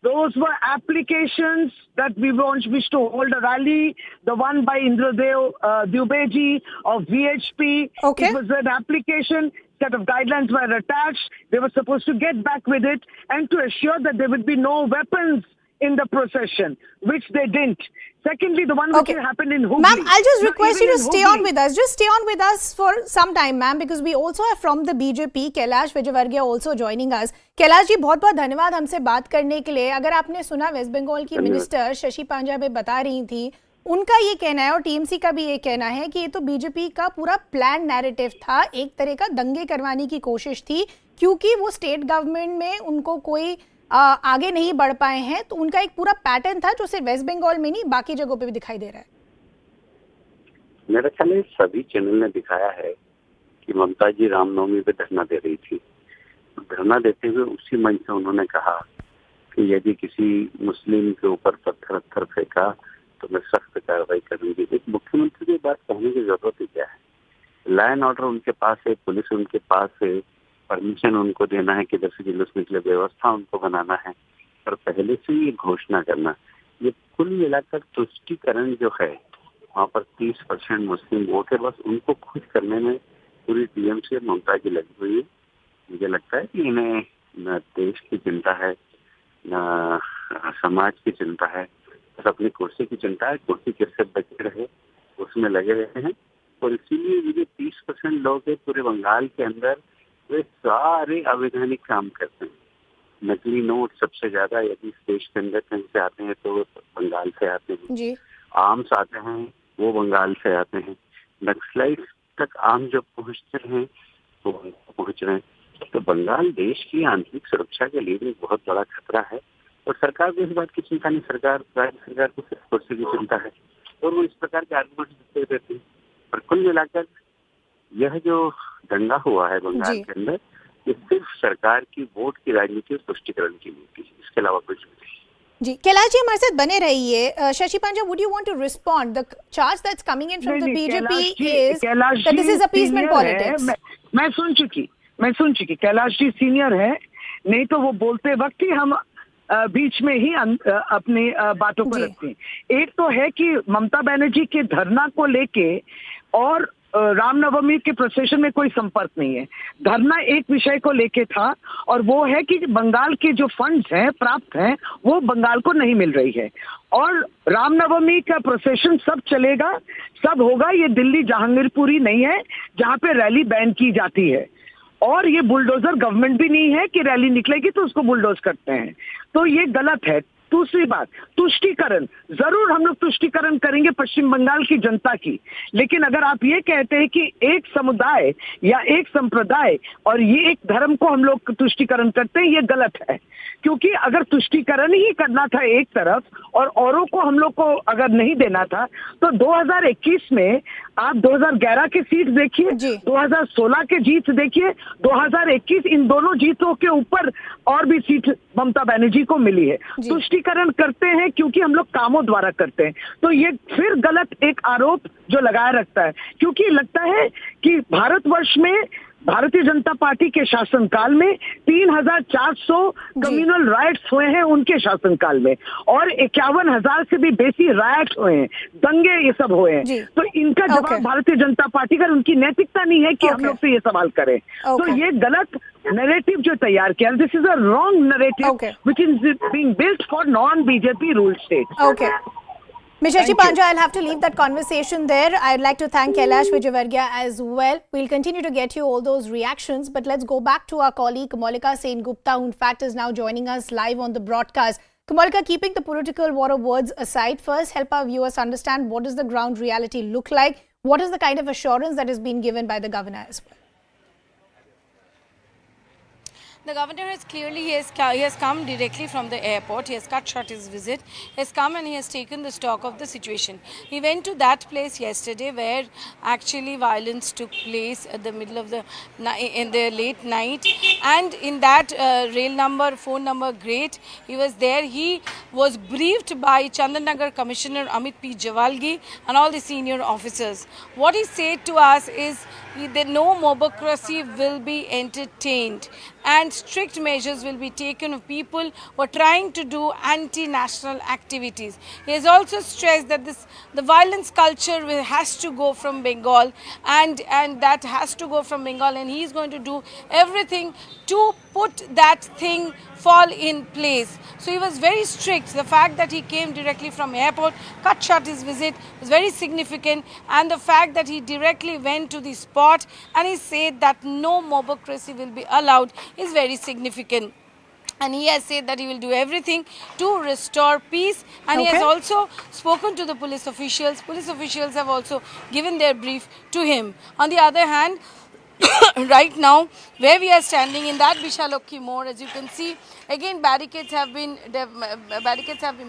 Those were applications that we wished to hold a rally. The one by Indradev Dubeji of VHP. Okay. It was an application. Set of guidelines were attached. They were supposed to get back with it and to assure that there would be no weapons in the procession, which they didn't. Secondly, the one which happened in Hooghly. Ma'am, I'll just request you to stay on with us. Just stay on with us for some time, ma'am, because we also have from the BJP, Kailash Vijayvargiya also joining us. Kailash जी, बहुत-बहुत धन्यवाद हमसे बात करने के लिए. अगर आपने सुना, वेस्ट बंगाल की मिनिस्टर शशि पांजा में बता रही थी, उनका ये कहना है और टीएमसी का भी ये कहना है कि ये तो बीजेपी का पूरा प्लान नैरेटिव था, एक तरह का दंगे करवाने की कोशिश थी, क्योंकि वो स्टेट गवर्नमेंट में उनको कोई आगे नहीं बढ़ पाए हैं, तो उनका एक पूरा पैटर्न था जो सिर्फ वेस्ट बंगाल में नहीं बाकी जगहों पे भी दिखाई दे रहा है. मेरे ख्याल में सभी चैनल ने दिखाया है कि ममता जी रामनवमी पे धरना दे रही थी. धरना देते हुए उसी मंच से उन्होंने कहा कि यदि किसी मुस्लिम के ऊपर पत्थर फेंका तो मैं सख्त कार्रवाई करूंगी. मुख्यमंत्री की बात कहने की जरूरत ही क्या है. लॉ एंड ऑर्डर उनके पास है, पुलिस उनके पास है, परमिशन उनको देना है, किधर से जुलूस निकले, व्यवस्था उनको बनाना है, पर पहले से ये घोषणा करना, ये कुल मिलाकर तुष्टीकरण जो है, वहाँ पर 30% मुस्लिम वोट है, बस उनको खुश करने में पूरी टीएमसी और ममता जी लगी हुई है। मुझे लगता है कि इन्हें न देश की चिंता है, न समाज की चिंता है, बस अपनी कुर्सी की चिंता है, कुर्सी किससे बचे रहे उसमें लगे रहे हैं। और इसीलिए ये जो 30% लोग हैं पूरे बंगाल के अंदर, वे सारे अवैधानिक काम करते हैं। नकली नोट सबसे ज्यादा यदि इस देश के अंदर कहीं से आते हैं तो बंगाल से आते हैं जी। आर्म्स आते हैं वो बंगाल से आते हैं। नक्सलाइट तक आर्म जब पहुंचते हैं तो पहुंच रहे हैं। तो बंगाल देश की आंतरिक सुरक्षा के लिए एक बहुत बड़ा खतरा है और सरकार को इस बात की चिंता नहीं, राज्य सरकार को सिर्फ कुर्सी की चिंता है और वो इस प्रकार के आर्गुमेंट देते रहते हैं। पर कुल मिलाकर यह जो दंगा हुआ है बंगाल के अंदर, ये सिर्फ सरकार की वोट की राजनीति और तुष्टीकरण की नीति, इसके अलावा कुछ नहीं। जी, कैलाश जी हमारे साथ बने रहिए। Shashi Panja, would you want to respond? The charge that's coming in from the BJP is that this is appeasement politics. मैं सुन चुकी कैलाश जी सीनियर है, नहीं तो वो बोलते वक्त ही हम बीच में ही अपनी बातों को रखते हैं। एक तो है कि ममता बनर्जी के धरना को लेके और रामनवमी के प्रोसेशन में कोई संपर्क नहीं है। धरना एक विषय को लेके था और वो है कि बंगाल के जो फंड्स हैं प्राप्त हैं वो बंगाल को नहीं मिल रही है और रामनवमी का प्रोसेशन सब चलेगा, सब होगा। ये दिल्ली जहांगीरपुरी नहीं है जहाँ पे रैली बैन की जाती है और ये बुलडोजर गवर्नमेंट भी नहीं है कि रैली निकलेगी तो उसको बुलडोज करते हैं, तो ये गलत है। दूसरी बात, तुष्टीकरण, जरूर हम लोग तुष्टीकरण करेंगे पश्चिम बंगाल की जनता की, लेकिन अगर आप ये कहते हैं कि एक समुदाय या एक संप्रदाय और ये एक धर्म को हम लोग तुष्टीकरण करते हैं, ये गलत है। क्योंकि अगर तुष्टीकरण ही करना था एक तरफ और औरों को हम लोग को अगर नहीं देना था तो 2021 में आप 2011 के सीट देखिए, 2016 के जीत देखिए, 2021 इन दोनों जीतों के ऊपर और भी सीट ममता बनर्जी को मिली है। तुष्टीकरण करते हैं क्योंकि हम लोग कामों द्वारा करते हैं, तो ये फिर गलत एक आरोप जो लगाए रखता है। क्योंकि लगता है कि भारतवर्ष में भारतीय जनता पार्टी के शासनकाल में 3,400 कम्युनल राइट्स हुए हैं उनके शासनकाल में और 51,000 से भी बेसी राइट्स हुए हैं, दंगे ये सब हुए हैं। तो इनका जवाब भारतीय जनता पार्टी का, उनकी नैतिकता नहीं है कि हम लोग से ये सवाल करें। तो ये गलत नैरेटिव जो तैयार किया, this is a wrong narrative which is being built for non BJP rule states. Mr. Shashi Panja, I'll have to leave that conversation there. I'd like to thank Kailash Vijayvargiya as well. We'll continue to get you all those reactions, but let's go back to our colleague Kamalika Sen-Gupta, who in fact is now joining us live on the broadcast. Kamalika, keeping the political war of words aside, first help our viewers understand what does the ground reality look like? What is the kind of assurance that has been given by the governor as well? The governor has clearly, he has come directly from the airport. He has cut short his visit. He has come and he has taken the stock of the situation. He went to that place yesterday where actually violence took place at the middle of in the late night. And in that phone number, great. He was there. He was briefed by Chandanagar Commissioner Amit P. Javalgi and all the senior officers. What he said to us is that no mobocracy will be entertained and strict measures will be taken of people who are trying to do anti-national activities. He has also stressed that the violence culture has to go from Bengal and that has to go from Bengal, and he is going to do everything to put that thing fall in place. So he was very strict. The fact that he came directly from airport, cut short his visit, was very significant, and the fact that he directly went to the spot and he said that no mobocracy will be allowed is very significant. And he has said that he will do everything to restore peace, and he has also spoken to the police officials. Police officials have also given their brief to him. On the other hand, right now, where we are standing in that Bishalokhi More, as you can see, again barricades have been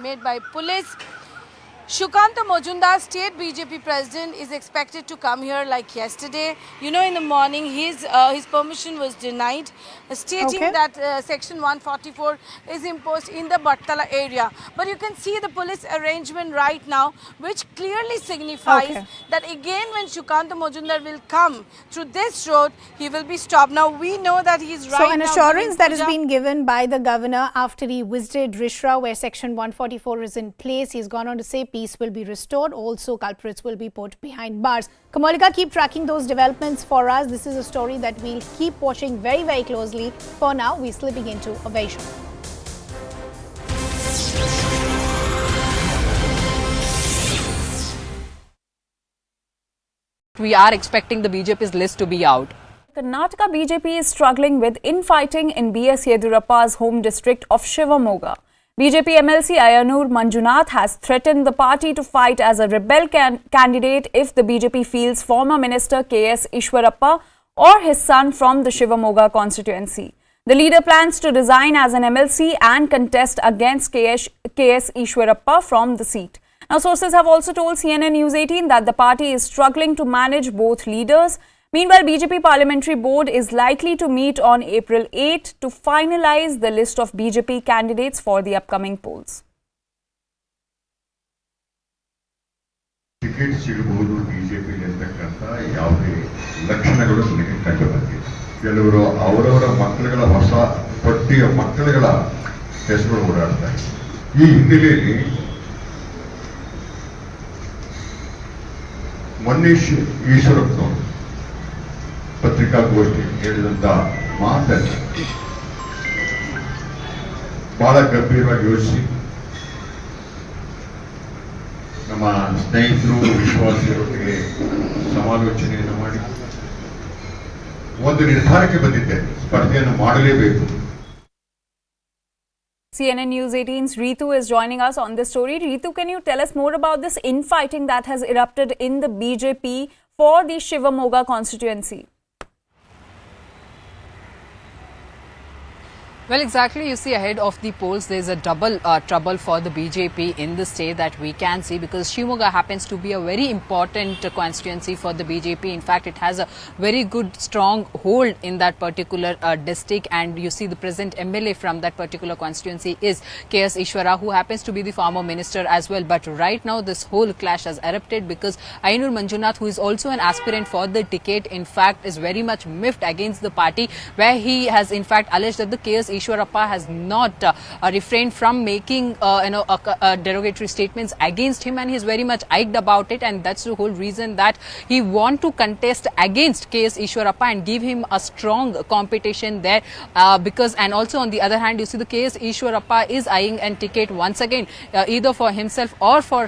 made by police. Shukanta Majumdar, state BJP president, is expected to come here like yesterday. You know, in the morning, his permission was denied, stating that Section 144 is imposed in the Battala area. But you can see the police arrangement right now, which clearly signifies that again, when Shukanta Majumdar will come through this road, he will be stopped. Now, we know that he is right now. So, an assurance that has been given by the governor after he visited Rishra, where Section 144 is in place. He's gone on to say peace will be restored. Also, culprits will be put behind bars. Kamalika, keep tracking those developments for us. This is a story that we'll keep watching very, very closely. For now, we're slipping into a visual. We are expecting the BJP's list to be out. Karnataka BJP is struggling with infighting in B.S. Yedurappa's home district of Shivamoga. BJP MLC Ayanur Manjunath has threatened the party to fight as a rebel candidate if the BJP fields former Minister K.S. Ishwarappa or his son from the Shivamoga constituency. The leader plans to resign as an MLC and contest against K.S. Ishwarappa from the seat. Now, sources have also told CNN News 18 that the party is struggling to manage both leaders. Meanwhile, BJP Parliamentary Board is likely to meet on April 8 to finalize the list of BJP candidates for the upcoming polls. Ticket ಸಿಗಬಹುದು ಬಿಜೆಪಿಗೆ ಅಂತಕ್ಕಂಥ ಯಾವುದೇ ಲಕ್ಷಣಗಳು ನನಗೆ ಕಂಡು ಬಂದಿದೆ. ಕೆಲವರು ಅವರವರ ಮಕ್ಕಳುಗಳ ಹೊಸ ಪಟ್ಟಿಯ ಮಕ್ಕಳುಗಳ ಹೆಸರು ಓಡಾಡ್ತಾರೆ. ಈ ಹಿನ್ನೆಲೆಯಲ್ಲಿ ಮೊನ್ನೆ ಈಶ್ವರಪ್ಪನವರು ಪತ್ರಿಕಾಗೋಷ್ಠಿ ಹೇಳಿದಂತ ಮಾತನ್ನು ಬಹಳ ಗಂಭೀರವಾಗಿ ಯೋಚಿಸಿ ನಮ್ಮ ಸ್ನೇಹಿತರು ವಿಶ್ವಾಸಿಗಳೊಂದಿಗೆ ಸಮಾಲೋಚನೆಯನ್ನು ಮಾಡಿ ಒಂದು ನಿರ್ಧಾರಕ್ಕೆ ಬಂದಿದ್ದೇನೆ, ಸ್ಪರ್ಧೆಯನ್ನು ಮಾಡಲೇಬೇಕು. CNN News 18's Ritu is joining us on this story. Ritu, can you tell us more about this infighting that has erupted in the BJP for the Shivamoga constituency? Well, exactly. You see, ahead of the polls, there's a double trouble for the BJP in the state that we can see, because Shivamoga happens to be a very important constituency for the BJP. In fact, it has a very good, strong hold in that particular district. And you see, the present MLA from that particular constituency is K.S. Ishwara, who happens to be the former minister as well. But right now, this whole clash has erupted because Ayanur Manjunath, who is also an aspirant for the ticket, in fact, is very much miffed against the party, where he has, in fact, alleged that the K.S. Ishwarappa has not refrained from making derogatory statements against him, and he's very much iked about it, and that's the whole reason that he want to contest against K.S. Ishwarappa and give him a strong competition there, because, and also on the other hand, you see the K.S. Ishwarappa is eyeing a ticket once again, either for himself or for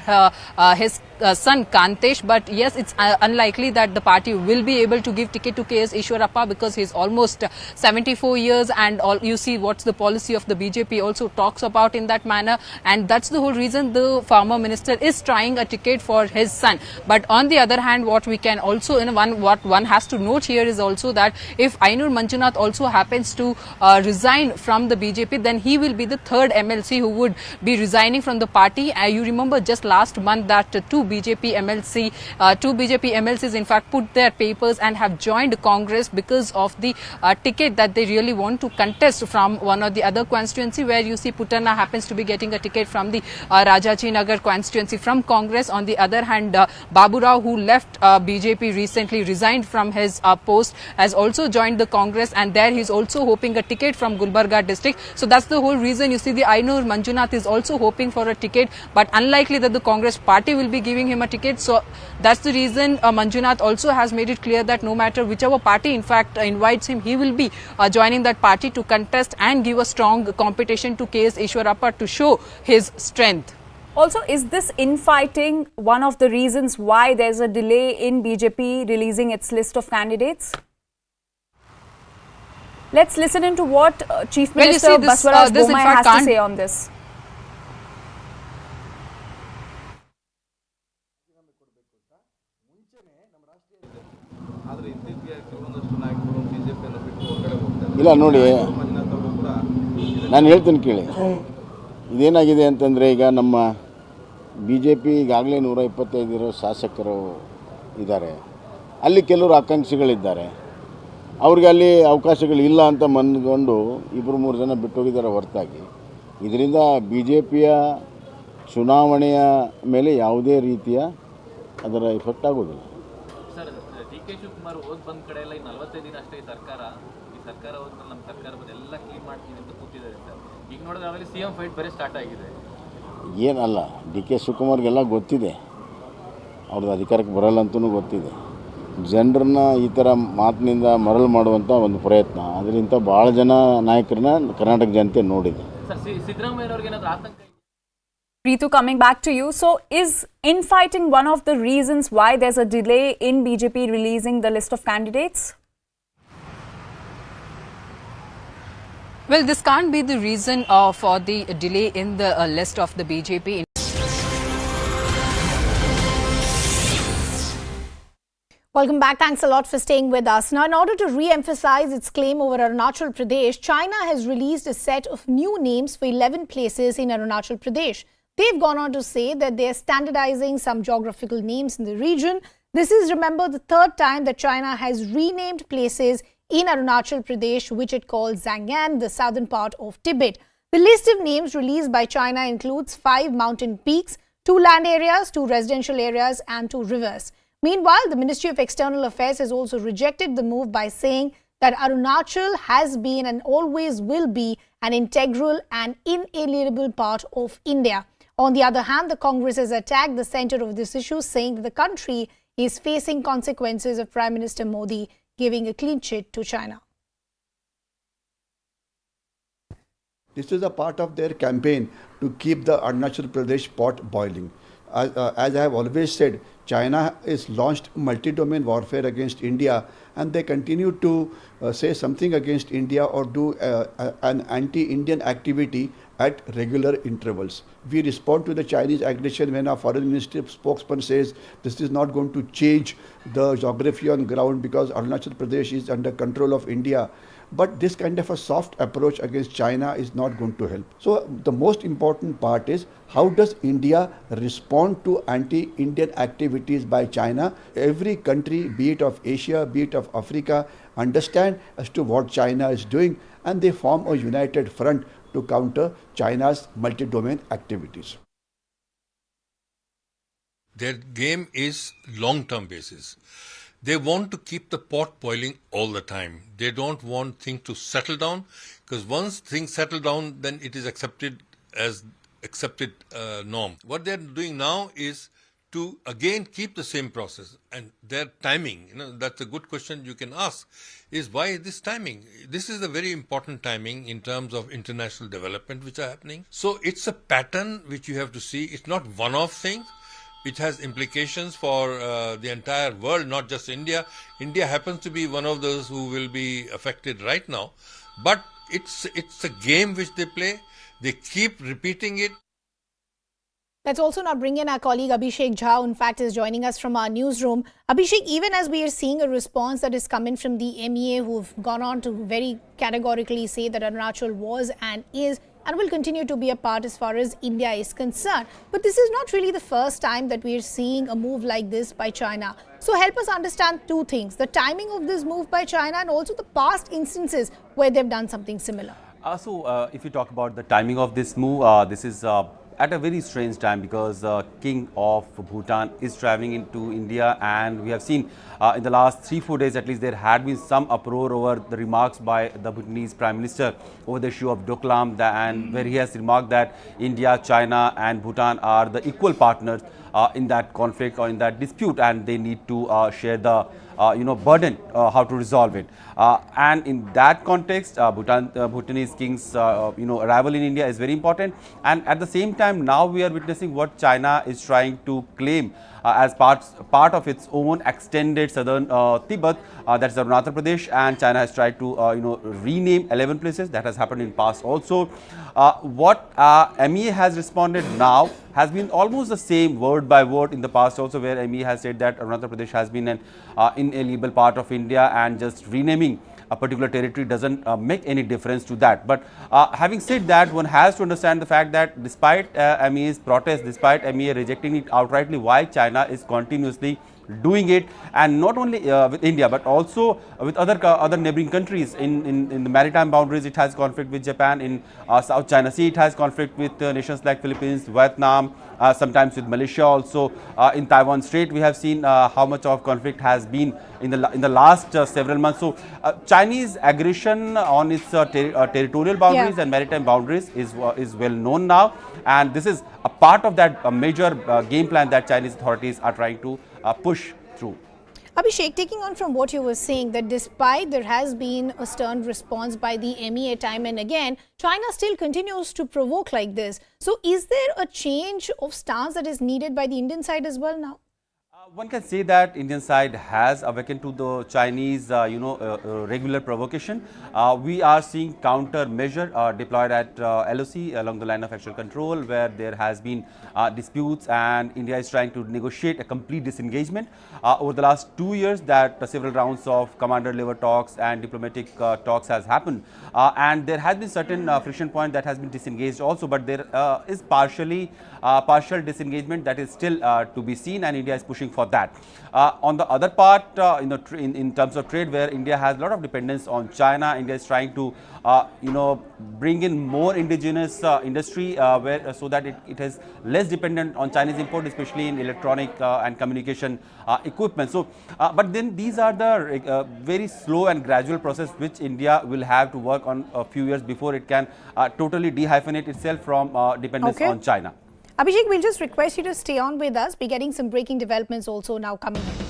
his son Kantesh. But yes, it's unlikely that the party will be able to give ticket to K.S. Ishwarappa, because he's almost 74 years, and all you see what's the policy of the BJP also talks about in that manner, and that's the whole reason the former minister is trying a ticket for his son. But on the other hand, what we can also, what one has to note here is also that if Ayanur Manjunath also happens to resign from the BJP, then he will be the third MLC who would be resigning from the party. You remember just last month that two BJP MLCs in fact put their papers and have joined Congress because of the ticket that they really want to contest from one or the other constituency, where you see Putana happens to be getting a ticket from the Rajaji Nagar constituency from Congress. On the other hand, Babu Rao, who left BJP recently, resigned from his post, has also joined the Congress, and there he's also hoping a ticket from Gulbarga district. So that's the whole reason you see the Ayanur Manjunath is also hoping for a ticket, but unlikely that the Congress party will be giving him a ticket. So that's the reason Manjunath also has made it clear that no matter whichever party in fact invites him, he will be joining that party to contest and give a strong competition to K.S. Ishwarappa to show his strength. Also, is this infighting one of the reasons why there's a delay in BJP releasing its list of candidates? Let's listen into what Chief Minister Baswaraj Bommai has to say on this. ಇಲ್ಲ ನೋಡಿ, ನಾನು ಹೇಳ್ತೀನಿ ಕೇಳಿ. ಇದೇನಾಗಿದೆ ಅಂತಂದರೆ, ಈಗ ನಮ್ಮ B J P ಈಗಾಗಲೇ 125 ಶಾಸಕರು ಇದ್ದಾರೆ. ಅಲ್ಲಿ ಕೆಲವರು ಆಕಾಂಕ್ಷಿಗಳಿದ್ದಾರೆ. ಅವ್ರಿಗೆ ಅಲ್ಲಿ ಅವಕಾಶಗಳಿಲ್ಲ ಅಂತ ಮನಗೊಂಡು 2-3 ಜನ ಬಿಟ್ಟು ಹೋಗಿದ್ದಾರೆ ಹೊರತಾಗಿ ಇದರಿಂದ ಬಿ ಜೆ ಪಿಯ ಚುನಾವಣೆಯ ಮೇಲೆ ಯಾವುದೇ ರೀತಿಯ ಅದರ ಎಫೆಕ್ಟ್ ಆಗೋದಿಲ್ಲ. ಸರ್, ಡಿ ಕೆ ಶಿವಕುಮಾರ್ ಹೋದ್ ಬಂದ ಕಡೆ ಎಲ್ಲ 45 ದಿನ ಅಷ್ಟೇ ಈ ಸರ್ಕಾರ ಹೋದ್ಮೇಲೆ ನಮ್ಮ ಸರ್ಕಾರ ಎಲ್ಲ ಕ್ಲೀನ್ ಮಾಡ್ತೀವಿ ಅಂತ ಕೂತಿದ್ದಾರೆ ಸರ್. ಈಗ ನೋಡಿದ್ರೆ ಆಮೇಲೆ ಸಿಎಂ ಫೈಟ್ ಬರೀ ಸ್ಟಾರ್ಟ್ ಆಗಿದೆ. ಏನಲ್ಲ, ಡಿ ಕೆ ಶಿವಕುಮಾರ್ಗೆಲ್ಲ ಗೊತ್ತಿದೆ, ಅವ್ರದ್ದು ಅಧಿಕಾರಕ್ಕೆ ಬರಲ್ಲ ಅಂತಲೂ ಗೊತ್ತಿದೆ. ಜನರನ್ನ ಈ ಥರ ಮಾತಿನಿಂದ ಮರಳು ಮಾಡುವಂಥ ಒಂದು ಪ್ರಯತ್ನ ಅದರಿಂದ ಭಾಳ ಜನ ನಾಯಕರನ್ನ ಕರ್ನಾಟಕ ಜನತೆ ನೋಡಿದೆ. ಸರ್, ಸಿದ್ದರಾಮಯ್ಯನವ್ರಿಗೆ ಏನಾದರೂ ಆತಂಕ? Ritu, coming back to you. So, is infighting one of the reasons why there's a delay in BJP releasing the list of candidates? Well, this can't be the reason for the delay in the list of the BJP. Welcome back. Thanks a lot for staying with us. Now, in order to re-emphasize its claim over Arunachal Pradesh, China has released a set of new names for 11 places in Arunachal Pradesh. They've gone on to say that they're standardizing some geographical names in the region. This is, remember, the third time that China has renamed places in Arunachal Pradesh, which it calls Zangyan, the southern part of Tibet. The list of names released by China includes 5 mountain peaks, 2 land areas, 2 residential areas and 2 rivers. Meanwhile, the Ministry of External Affairs has also rejected the move by saying that Arunachal has been and always will be an integral and inalienable part of India. On the other hand, the Congress has attacked the center of this issue, saying that the country is facing consequences of Prime Minister Modi giving a clean chit to China. This is a part of their campaign to keep the Arunachal Pradesh pot boiling. As I have always said, China is launched multi-domain warfare against India, and they continue to say something against India or do an anti-Indian activity at regular intervals. We respond to the Chinese aggression when our foreign ministry spokesman says this is not going to change the geography on ground because Arunachal Pradesh is under control of India. But this kind of a soft approach against China is not going to help. So the most important part is how does India respond to anti-Indian activities by China? Every country, be it of Asia, be it of Africa, understand as to what China is doing, and they form a united front to counter China's multi-domain activities. Their game is long-term basis. They want to keep the pot boiling all the time. They don't want things to settle down, because once things settle down, then it is accepted as accepted norm. What they are doing now is to again keep the same process, and their timing, that's a good question you can ask, is why this timing? This is a very important timing in terms of international development which are happening. So it's a pattern which you have to see. It's not one-off things. It has implications for the entire world, not just India. India happens to be one of those who will be affected right now. But it's a game which they play. They keep repeating it. Let's also now bring in our colleague Abhishek Jha, who in fact is joining us from our newsroom. Abhishek, even as we are seeing a response that is coming from the MEA, who've gone on to very categorically say that Arunachal was and is and will continue to be a part as far as India is concerned. But this is not really the first time that we are seeing a move like this by China. So help us understand two things: the timing of this move by China and also the past instances where they've done something similar. If you talk about the timing of this move, this is at a very strange time, because King of Bhutan is traveling into India, and we have seen in the last 3-4 days at least there had been some uproar over the remarks by the Bhutanese Prime Minister over the issue of Doklam, and where he has remarked that India, China and Bhutan are the equal partners in that conflict or in that dispute, and they need to share the burden how to resolve it. And in that context, Bhutanese king's arrival in India is very important. And at the same time, now we are witnessing what China is trying to claim as part of its own extended southern Tibet, that's Arunachal Pradesh, and China has tried to rename 11 places. That has happened in past also. What MEA has responded now has been almost the same word by word in the past also, where MEA has said that Arunachal Pradesh has been an inalienable part of India, and just renaming a particular territory doesn't make any difference to that. But having said that, one has to understand the fact that despite MEA's protest, despite MEA rejecting it outrightly, why China is continuously doing it, and not only with India but also with other neighboring countries. In the maritime boundaries, it has conflict with Japan. In South China Sea, it has conflict with nations like Philippines, Vietnam, sometimes with Malaysia also. In Taiwan Strait, we have seen how much of conflict has been in the last several months. So Chinese aggression on its territorial boundaries and maritime boundaries is well known now, and this is a part of that major game plan that Chinese authorities are trying to push through. Abhishek, taking on from what you were saying, that despite there has been a stern response by the MEA time and again, China still continues to provoke like this. So is there a change of stance that is needed by the Indian side as well now? One can say that Indian side has awakened to the Chinese, regular provocation. We are seeing counter measure deployed at LOC along the line of actual control, where there has been disputes, and India is trying to negotiate a complete disengagement. Over the last 2 years, that several rounds of commander-level talks and diplomatic talks has happened, and there has been certain friction point that has been disengaged also, but there is partial disengagement that is still to be seen, and India is pushing for that. On the other part, in terms of trade, where India has a lot of dependence on China, India is trying to bring in more indigenous industry so that it is less dependent on Chinese import, especially in electronic and communication equipment. So, but then these are the very slow and gradual process which India will have to work on a few years before it can totally dehyphenate itself from dependence on China. Abhishek, we'll just request you to stay on with us. We're getting some breaking developments also now coming in.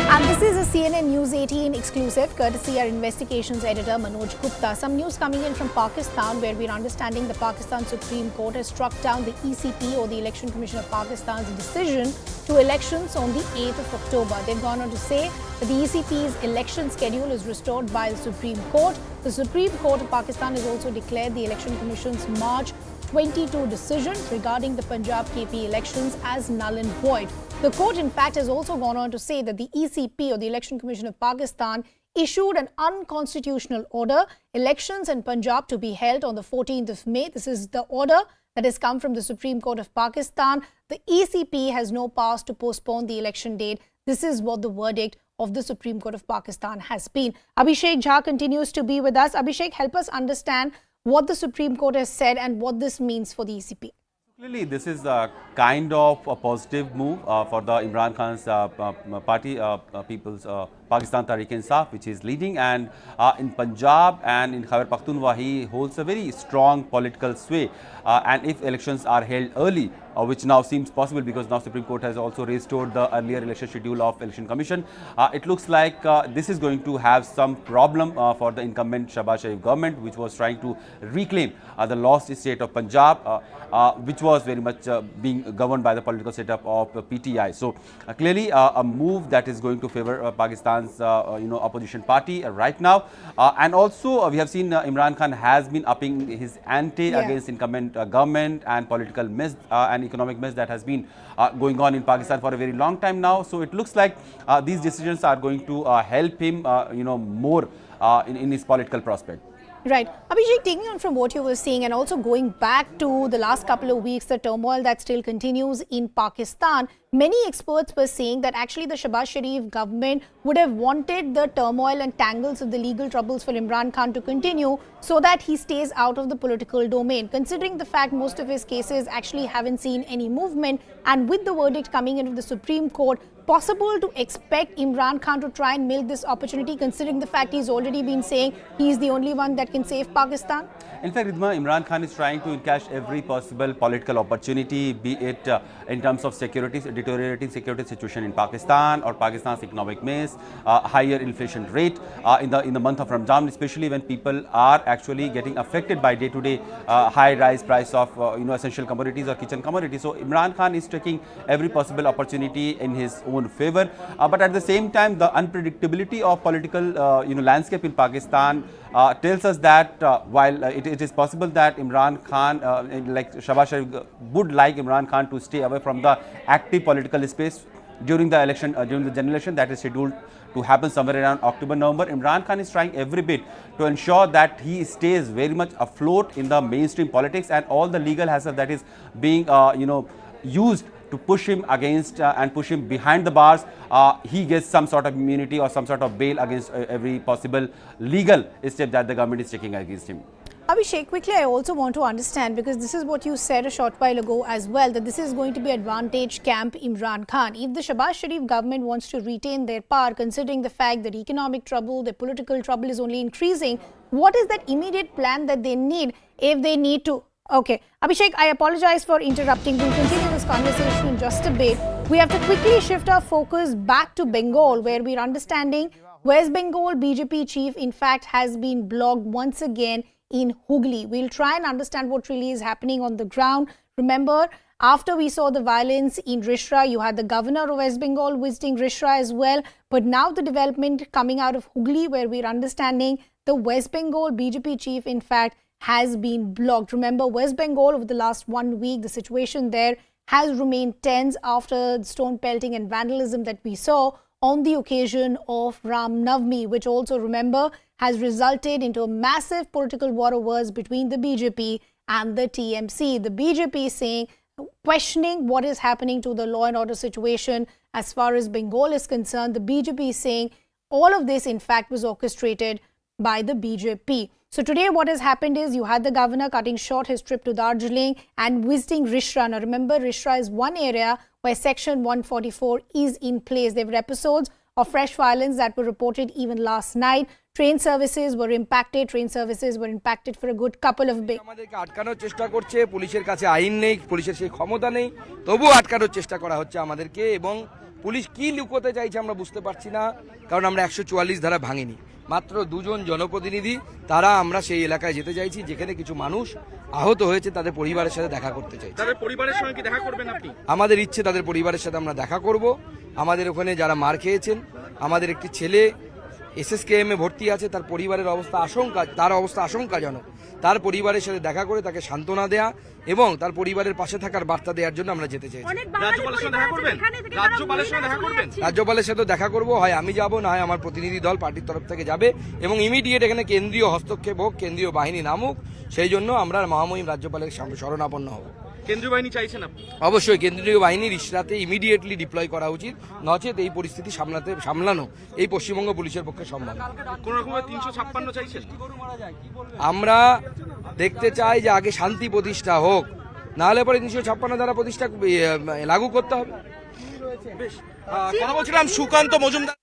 And this is a CNN News 18 exclusive, courtesy our investigations editor Manoj Gupta. Some news coming in from Pakistan, where we're understanding the Pakistan Supreme Court has struck down the ECP, or the Election Commission of Pakistan's decision to elections on the 8th of October. They've gone on to say that the ECP's election schedule is restored by the Supreme Court. The Supreme Court of Pakistan has also declared the Election Commission's March 22 decision regarding the Punjab KP elections as null and void. The court, in fact, has also gone on to say that the ECP, or the Election Commission of Pakistan, issued an unconstitutional order, elections in Punjab to be held on the 14th of May. This is the order that has come from the Supreme Court of Pakistan. The ECP has no powers to postpone the election date. This is what the verdict of the Supreme Court of Pakistan has been. Abhishek Jha continues to be with us. Abhishek, help us understand what the Supreme Court has said and what this means for the ECP. Clearly, this is a kind of a positive move for the Imran Khan's party, People's Pakistan Tehreek-e-Insaf, which is leading, and in Punjab and in Khyber Pakhtunkhwa, he holds a very strong political sway. And if elections are held early, which now seems possible because now Supreme Court has also restored the earlier election schedule of Election Commission, it looks like this is going to have some problem for the incumbent Shahbaz Sharif government, which was trying to reclaim the lost state of Punjab, which was very much being governed by the political setup of PTI. So clearly a move that is going to favor Pakistan's opposition party right now. And also we have seen Imran Khan has been upping his ante against incumbent government and political mess and economic mess that has been going on in Pakistan for a very long time now. So it looks like these decisions are going to help him more in his political prospect. Right. Abhishek, taking on from what you were saying and also going back to the last couple of weeks, the turmoil that still continues in Pakistan, many experts were saying that actually the Shahbaz Sharif government would have wanted the turmoil and tangles of the legal troubles for Imran Khan to continue so that he stays out of the political domain. Considering the fact most of his cases actually haven't seen any movement, and with the verdict coming into the Supreme Court, possible to expect Imran Khan to try and milk this opportunity, considering the fact he's already been saying he's the only one that can save Pakistan? In fact, Ridhima, Imran Khan is trying to encash every possible political opportunity, be it in terms of security, deteriorating security situation in Pakistan, or Pakistan's economic mess, higher inflation rate in the month of Ramadan, especially when people are actually getting affected by day-to-day high rise price of essential commodities or kitchen commodities. So Imran Khan is taking every possible opportunity in his own favor, but at the same time, the unpredictability of political landscape in Pakistan tells us that while it is possible that Imran Khan, like Shahbaz Sharif, would like Imran Khan to stay away from the active political space during the election, during the general election that is scheduled to happen somewhere around October, November. Imran Khan is trying every bit to ensure that he stays very much afloat in the mainstream politics, and all the legal hassle that is being used to push him against and push him behind the bars, he gets some sort of immunity or some sort of bail against every possible legal step that the government is taking against him. Abhishek, quickly, I also want to understand, because this is what you said a short while ago as well, that this is going to be advantage camp Imran Khan. If the Shahbaz Sharif government wants to retain their power, considering the fact that economic trouble, the political trouble is only increasing, what is that immediate plan that they need if they need to? Okay, Abhishek, I apologize for interrupting. We'll continue this conversation in just a bit. We have to quickly shift our focus back to Bengal, where we're understanding West Bengal BJP chief, in fact, has been blocked once again in Hooghly. We'll try and understand what really is happening on the ground. Remember, after we saw the violence in Rishra, you had the governor of West Bengal visiting Rishra as well. But now the development coming out of Hooghly, where we're understanding the West Bengal BJP chief, in fact, has been blocked. Remember, West Bengal, over the last 1 week, the situation there has remained tense after the stone pelting and vandalism that we saw on the occasion of Ram Navami, which also, remember, has resulted into a massive political war of words between the BJP and the TMC. The BJP saying, questioning what is happening to the law and order situation as far as Bengal is concerned. The BJP is saying all of this, in fact, was orchestrated by the BJP. So today what has happened is you had the governor cutting short his trip to Darjeeling and visiting Rishra. Now remember, Rishra is one area where Section 144 is in place. There were episodes of fresh violence that were reported even last night. Train services were impacted. Train services were impacted for a good couple of days. আমাদেরকে আটকানোর চেষ্টা করছে, পুলিশের কাছে আইন নেই, পুলিশের সেই ক্ষমতা নেই, তবু আটকানোর চেষ্টা করা হচ্ছে আমাদেরকে। এবং পুলিশ কি লুকোতে চাইছে আমরা বুঝতে পারছি না, কারণ আমরা 144 ধারা ভাঙিনি। মাত্র দুজন জনপ্রতিনিধি, তারা আমরা সেই এলাকায় যেতে চাইছি যেখানে কিছু মানুষ আহত হয়েছে, তাদের পরিবারের সাথে দেখা করতে চাইছি। তাদের পরিবারের সঙ্গে কি দেখা করবেন আপনি? আমাদের ইচ্ছে তাদের পরিবারের সাথে আমরা দেখা করব। আমাদের ওখানে যারা মার খেয়েছেন, আমাদের একটি ছেলে এসএসকেএম এ ভর্তি আছে, তার পরিবারের অবস্থা আশঙ্কাজনক। তার পরিবারের সাথে দেখা করে তাকে সান্ত্বনা দেয়া এবং তার পরিবারের পাশে থাকার বার্তা দেওয়ার জন্য আমরা যেতে চাইছি। রাজ্যপালের সাথে দেখা করবেন? রাজ্যপালের সাথে দেখা করব, হয় আমি যাব, না হয় আমার প্রতিনিধি দল পার্টির তরফ থেকে যাবে এবং ইমিডিয়েট এখানে কেন্দ্রীয় হস্তক্ষেপ হোক, কেন্দ্রীয় বাহিনী নামুক, সেই জন্য আমরা মহামহিম রাজ্যপালের শরণাপন্ন হব। কেন্দ্রীয় বাহিনী চাইছেন আপনি? অবশ্যই কেন্দ্রীয় বাহিনী রিশরাতে ইমিডিয়েটলি ডিপ্লয় করা উচিত, নচেত এই পরিস্থিতি সামলানো এই পশ্চিমবঙ্গ পুলিশের পক্ষে সম্ভব। কোন রকমের 356 চাইছেন? আমরা দেখতে চাই যে আগে শান্তি প্রতিষ্ঠা হোক, না হলে পরে 356 ধারা প্রতিষ্ঠা লাগু করতে হবে। বেশ, কথা বলছিলাম Sukanta Majumdar.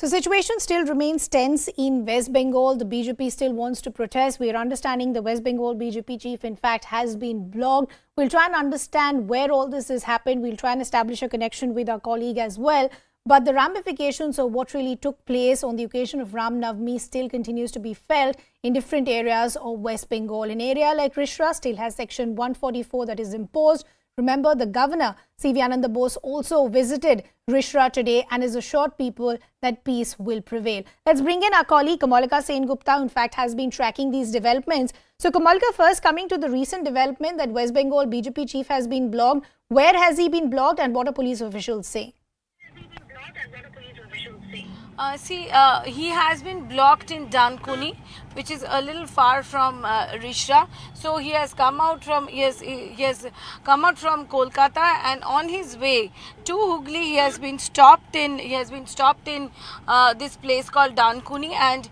So situation still remains tense in West Bengal. The BJP still wants to protest. We are understanding the West Bengal BJP chief, in fact, has been blocked. We'll try and understand where all this has happened. We'll try and establish a connection with our colleague as well. But the ramifications of what really took place on the occasion of Ram Navami still continues to be felt in different areas of West Bengal. An area like Rishra still has Section 144 that is imposed. Remember, the governor, C.V. Ananda Bose, also visited Rishra today and has assured people that peace will prevail. Let's bring in our colleague Kamalika Sengupta, who in fact has been tracking these developments. So Kamalika, first coming to the recent development that West Bengal BJP chief has been blocked. Where has he been blocked and what are police officials saying? He has been blocked in Dankuni, which is a little far from Rishra. So he has come out from Kolkata, and on his way to Hooghly he has been stopped in this place called Dankuni, and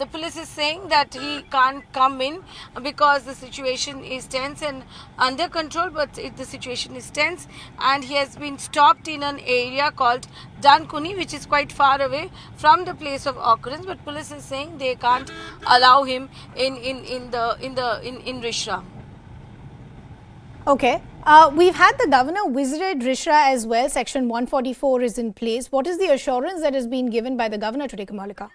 the police is saying that he can't come in because the situation is tense and under control, but the situation is tense, and he has been stopped in an area called Dankuni, which is quite far away from the place of occurrence, but police is saying they can't allow him in Rishra. Okay. We've had the governor visited Rishra as well. Section 144 is in place. What is the assurance that has been given by the governor today, Kamalika?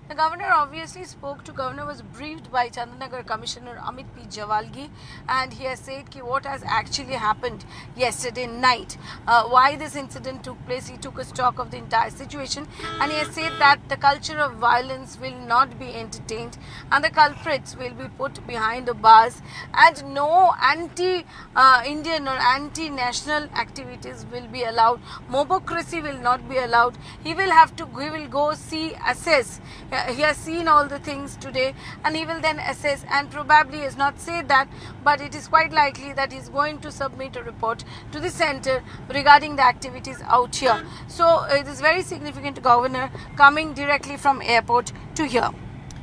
The governor obviously was briefed by Chandanagar Commissioner Amit P. Javalgi, and he has said what has actually happened yesterday night, why this incident took place. He took a stock of the entire situation, and he has said that the culture of violence will not be entertained and the culprits will be put behind the bars, and no anti-Indian or anti-national activities will be allowed. Mobocracy will not be allowed. He will go assess. He has seen all the things today, and he will then assess, and probably has not said that, but it is quite likely that he is going to submit a report to the centre regarding the activities out here. So it is very significant, Governor coming directly from airport to here.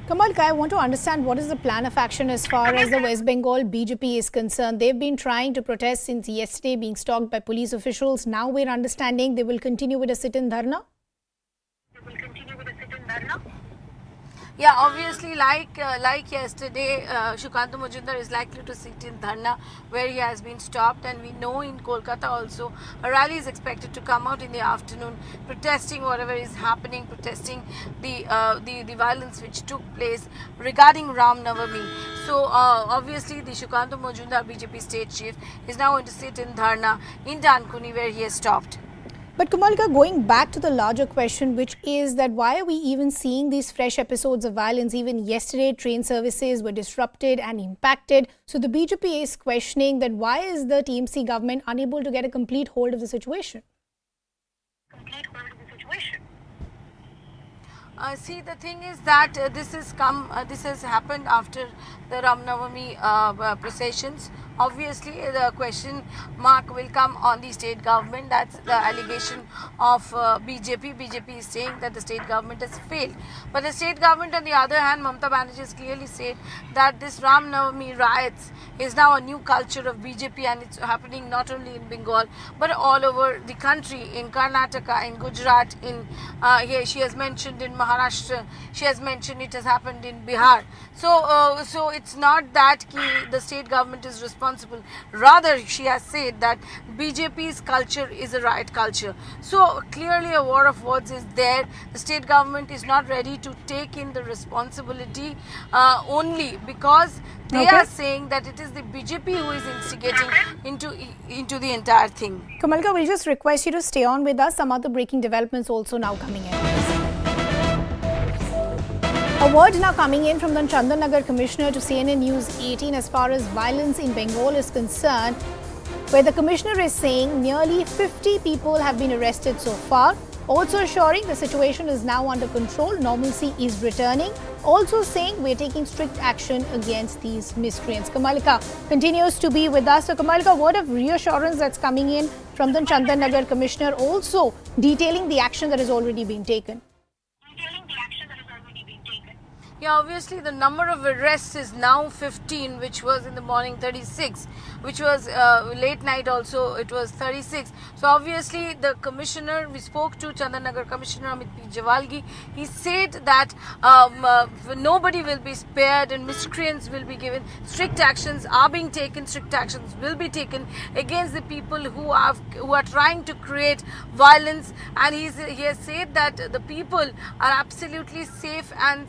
Kamalka, I want to understand what is the plan of action as far as the West Bengal BJP is concerned. They've been trying to protest since yesterday, being stalked by police officials. Now we're understanding they will continue with a sit-in dharna? Yeah, obviously, like yesterday, Shukanta Majumdar is likely to sit in Dharna, where he has been stopped, and we know in Kolkata also a rally is expected to come out in the afternoon, protesting whatever is happening, protesting the violence which took place regarding Ram Navami. So obviously, the Shukanta Majumdar BJP state chief is now going to sit in Dharna in Dankuni, where he has stopped. But Kamalka, going back to the larger question, which is that why are we even seeing these fresh episodes of violence? Even yesterday, train services were disrupted and impacted. So the BJP is questioning that why is the TMC government unable to get a complete hold of the situation? See, the thing is that this has happened after the Ram Navami processions. Obviously, the question mark will come on the state government. That's the allegation of BJP. BJP is saying that the state government has failed. But the state government, on the other hand, Mamata Banerjee has clearly said that this Ram Navami riots is now a new culture of BJP, and it's happening not only in Bengal but all over the country, in Karnataka, in Gujarat, here she has mentioned in Maharashtra, she has mentioned it has happened in Bihar. So it's not that the state government is responsible. Rather, she has said that BJP's culture is a riot culture. So clearly a war of words is there. The state government is not ready to take in the responsibility only because they are saying that it is the BJP who is instigating into the entire thing. Kamalka, we'll just request you to stay on with us. Some other breaking developments also now coming in. A word now coming in from the Chandanagar Commissioner to CNN News 18 as far as violence in Bengal is concerned, where the Commissioner is saying nearly 50 people have been arrested so far, also assuring the situation is now under control, normalcy is returning, also saying we're taking strict action against these miscreants. Kamalika continues to be with us. So Kamalika, word of reassurance that's coming in from the Chandanagar Commissioner, also detailing the action that has already been taken. Yeah, obviously the number of arrests is now 15, which was in the morning 36, which was late night also it was 36. So obviously the commissioner, we spoke to Chandanagar Commissioner Amit P. Javalgi, he said that nobody will be spared and miscreants will be given. Strict actions are being taken, strict actions will be taken against the people who are trying to create violence, and he has said that the people are absolutely safe and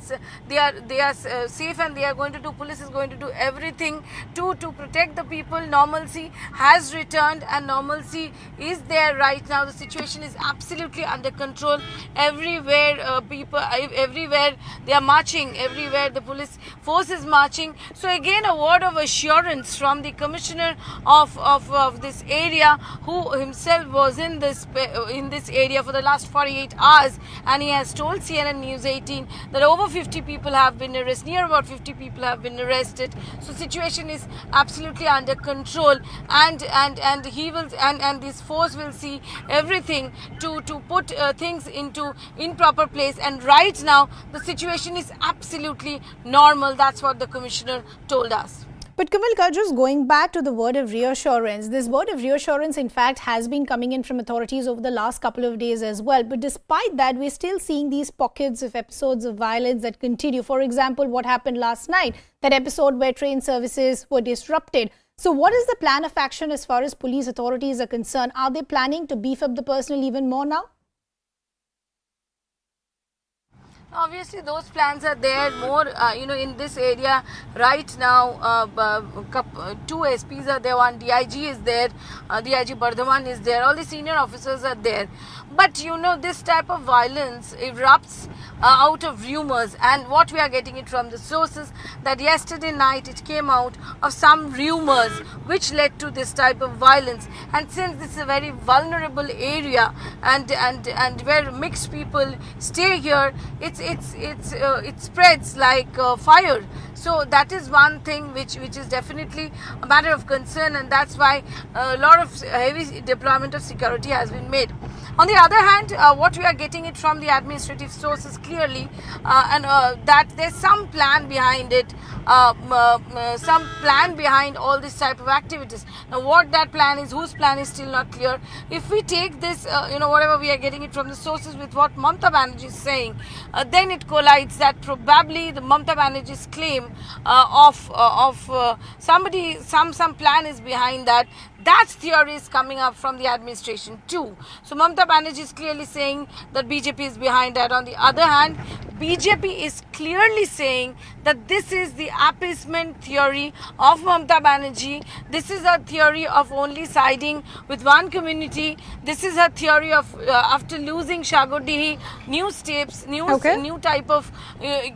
they are safe, and they are going to do, police is going to do everything to protect the people. Normalcy has returned and normalcy is there right now. The situation is absolutely under control. Everywhere everywhere they are marching, everywhere the police force is marching. So again a word of assurance from the commissioner of this area, who himself was in this area for the last 48 hours, and he has told CNN News 18 that over 50 people have been arrested, near about 50 people have been arrested. So situation is absolutely under control, and he will and this force will see everything to put things in proper place, and right now the situation is absolutely normal. That's what the commissioner told us. But Kamalka, just going back to the word of reassurance, this word of reassurance in fact has been coming in from authorities over the last couple of days as well. But despite that, we're still seeing these pockets of episodes of violence that continue. For example, what happened last night, that episode where train services were disrupted. So what is the plan of action as far as police authorities are concerned? Are they planning to beef up the personnel even more now? Obviously, those plans are there more, in this area right now. Two SPs are there, one DIG is there, DIG Bardhaman is there, all the senior officers are there. But this type of violence erupts out of rumors, and what we are getting it from the sources that yesterday night it came out of some rumors which led to this type of violence. And since this is a very vulnerable area and where mixed people stay here, it spreads like fire. So that is one thing which is definitely a matter of concern, and that's why a lot of heavy deployment of security has been made. On the other hand, what we are getting it from the administrative sources clearly, that there's some plan behind it, some plan behind all this type of activities. Now, what that plan is, whose plan is still not clear. If we take this, whatever we are getting it from the sources with what Mamata Banerjee is saying, then it collides that probably the Mamata Banerjee's claim of somebody, some plan is behind that. That theory is coming up from the administration too. So Mamata Banerjee is clearly saying that BJP is behind that. On the other hand, BJP is clearly saying that this is the appeasement theory of Mamata Banerjee. This is a theory of only siding with one community. This is a theory of after losing Shagodihi, new steps, new type of.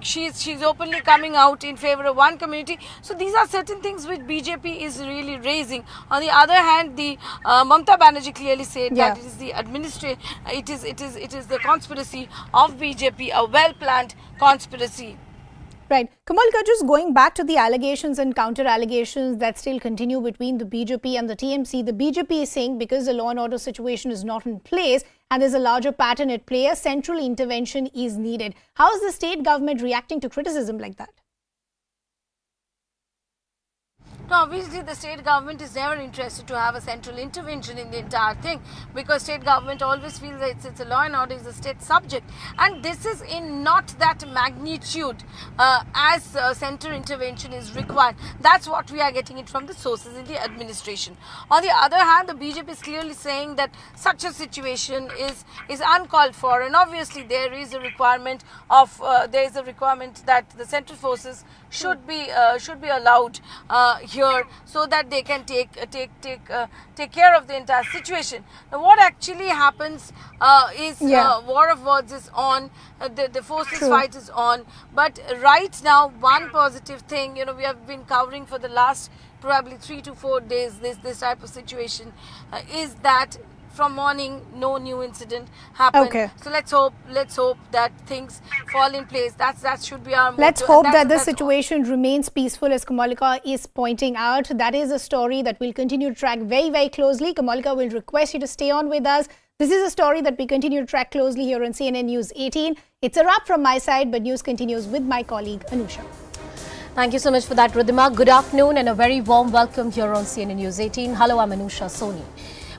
She's openly coming out in favor of one community. So these are certain things which BJP is really raising. On the other hand, the Mamata Banerjee clearly said that it is the it is the conspiracy of BJP, a well-planned conspiracy. Right. Kamalka, just going back to the allegations and counter-allegations that still continue between the BJP and the TMC, the BJP is saying because the law and order situation is not in place and there's a larger pattern at play, a central intervention is needed. How is the state government reacting to criticism like that? No, obviously the state government is never interested to have a central intervention in the entire thing, because state government always feels that it's a law and order is a state subject, and this is in not that magnitude as central intervention is required. That's what we are getting it from the sources in the administration. On the other hand, the BJP is clearly saying that such a situation is uncalled for, and obviously there is a requirement of that the central forces should be allowed here so that they can take care of the entire situation. Now, what actually happens is war of words is on, the forces fight is on, but right now one positive thing, we have been covering for the last probably 3 to 4 days this type of situation is that from morning no new incident happened. Okay. So let's hope that things fall in place. That should be our motto. Let's hope that the situation remains peaceful, as Kamalika is pointing out. That is a story that we'll continue to track very, very closely. Kamalika will request you to stay on with us. This is a story that we continue to track closely here on CNN News 18. It's a wrap from my side, but news continues with my colleague Anusha. Thank you so much for that, Ridhima. Good afternoon and a very warm welcome here on CNN News 18. Hello, I'm Anusha Soni.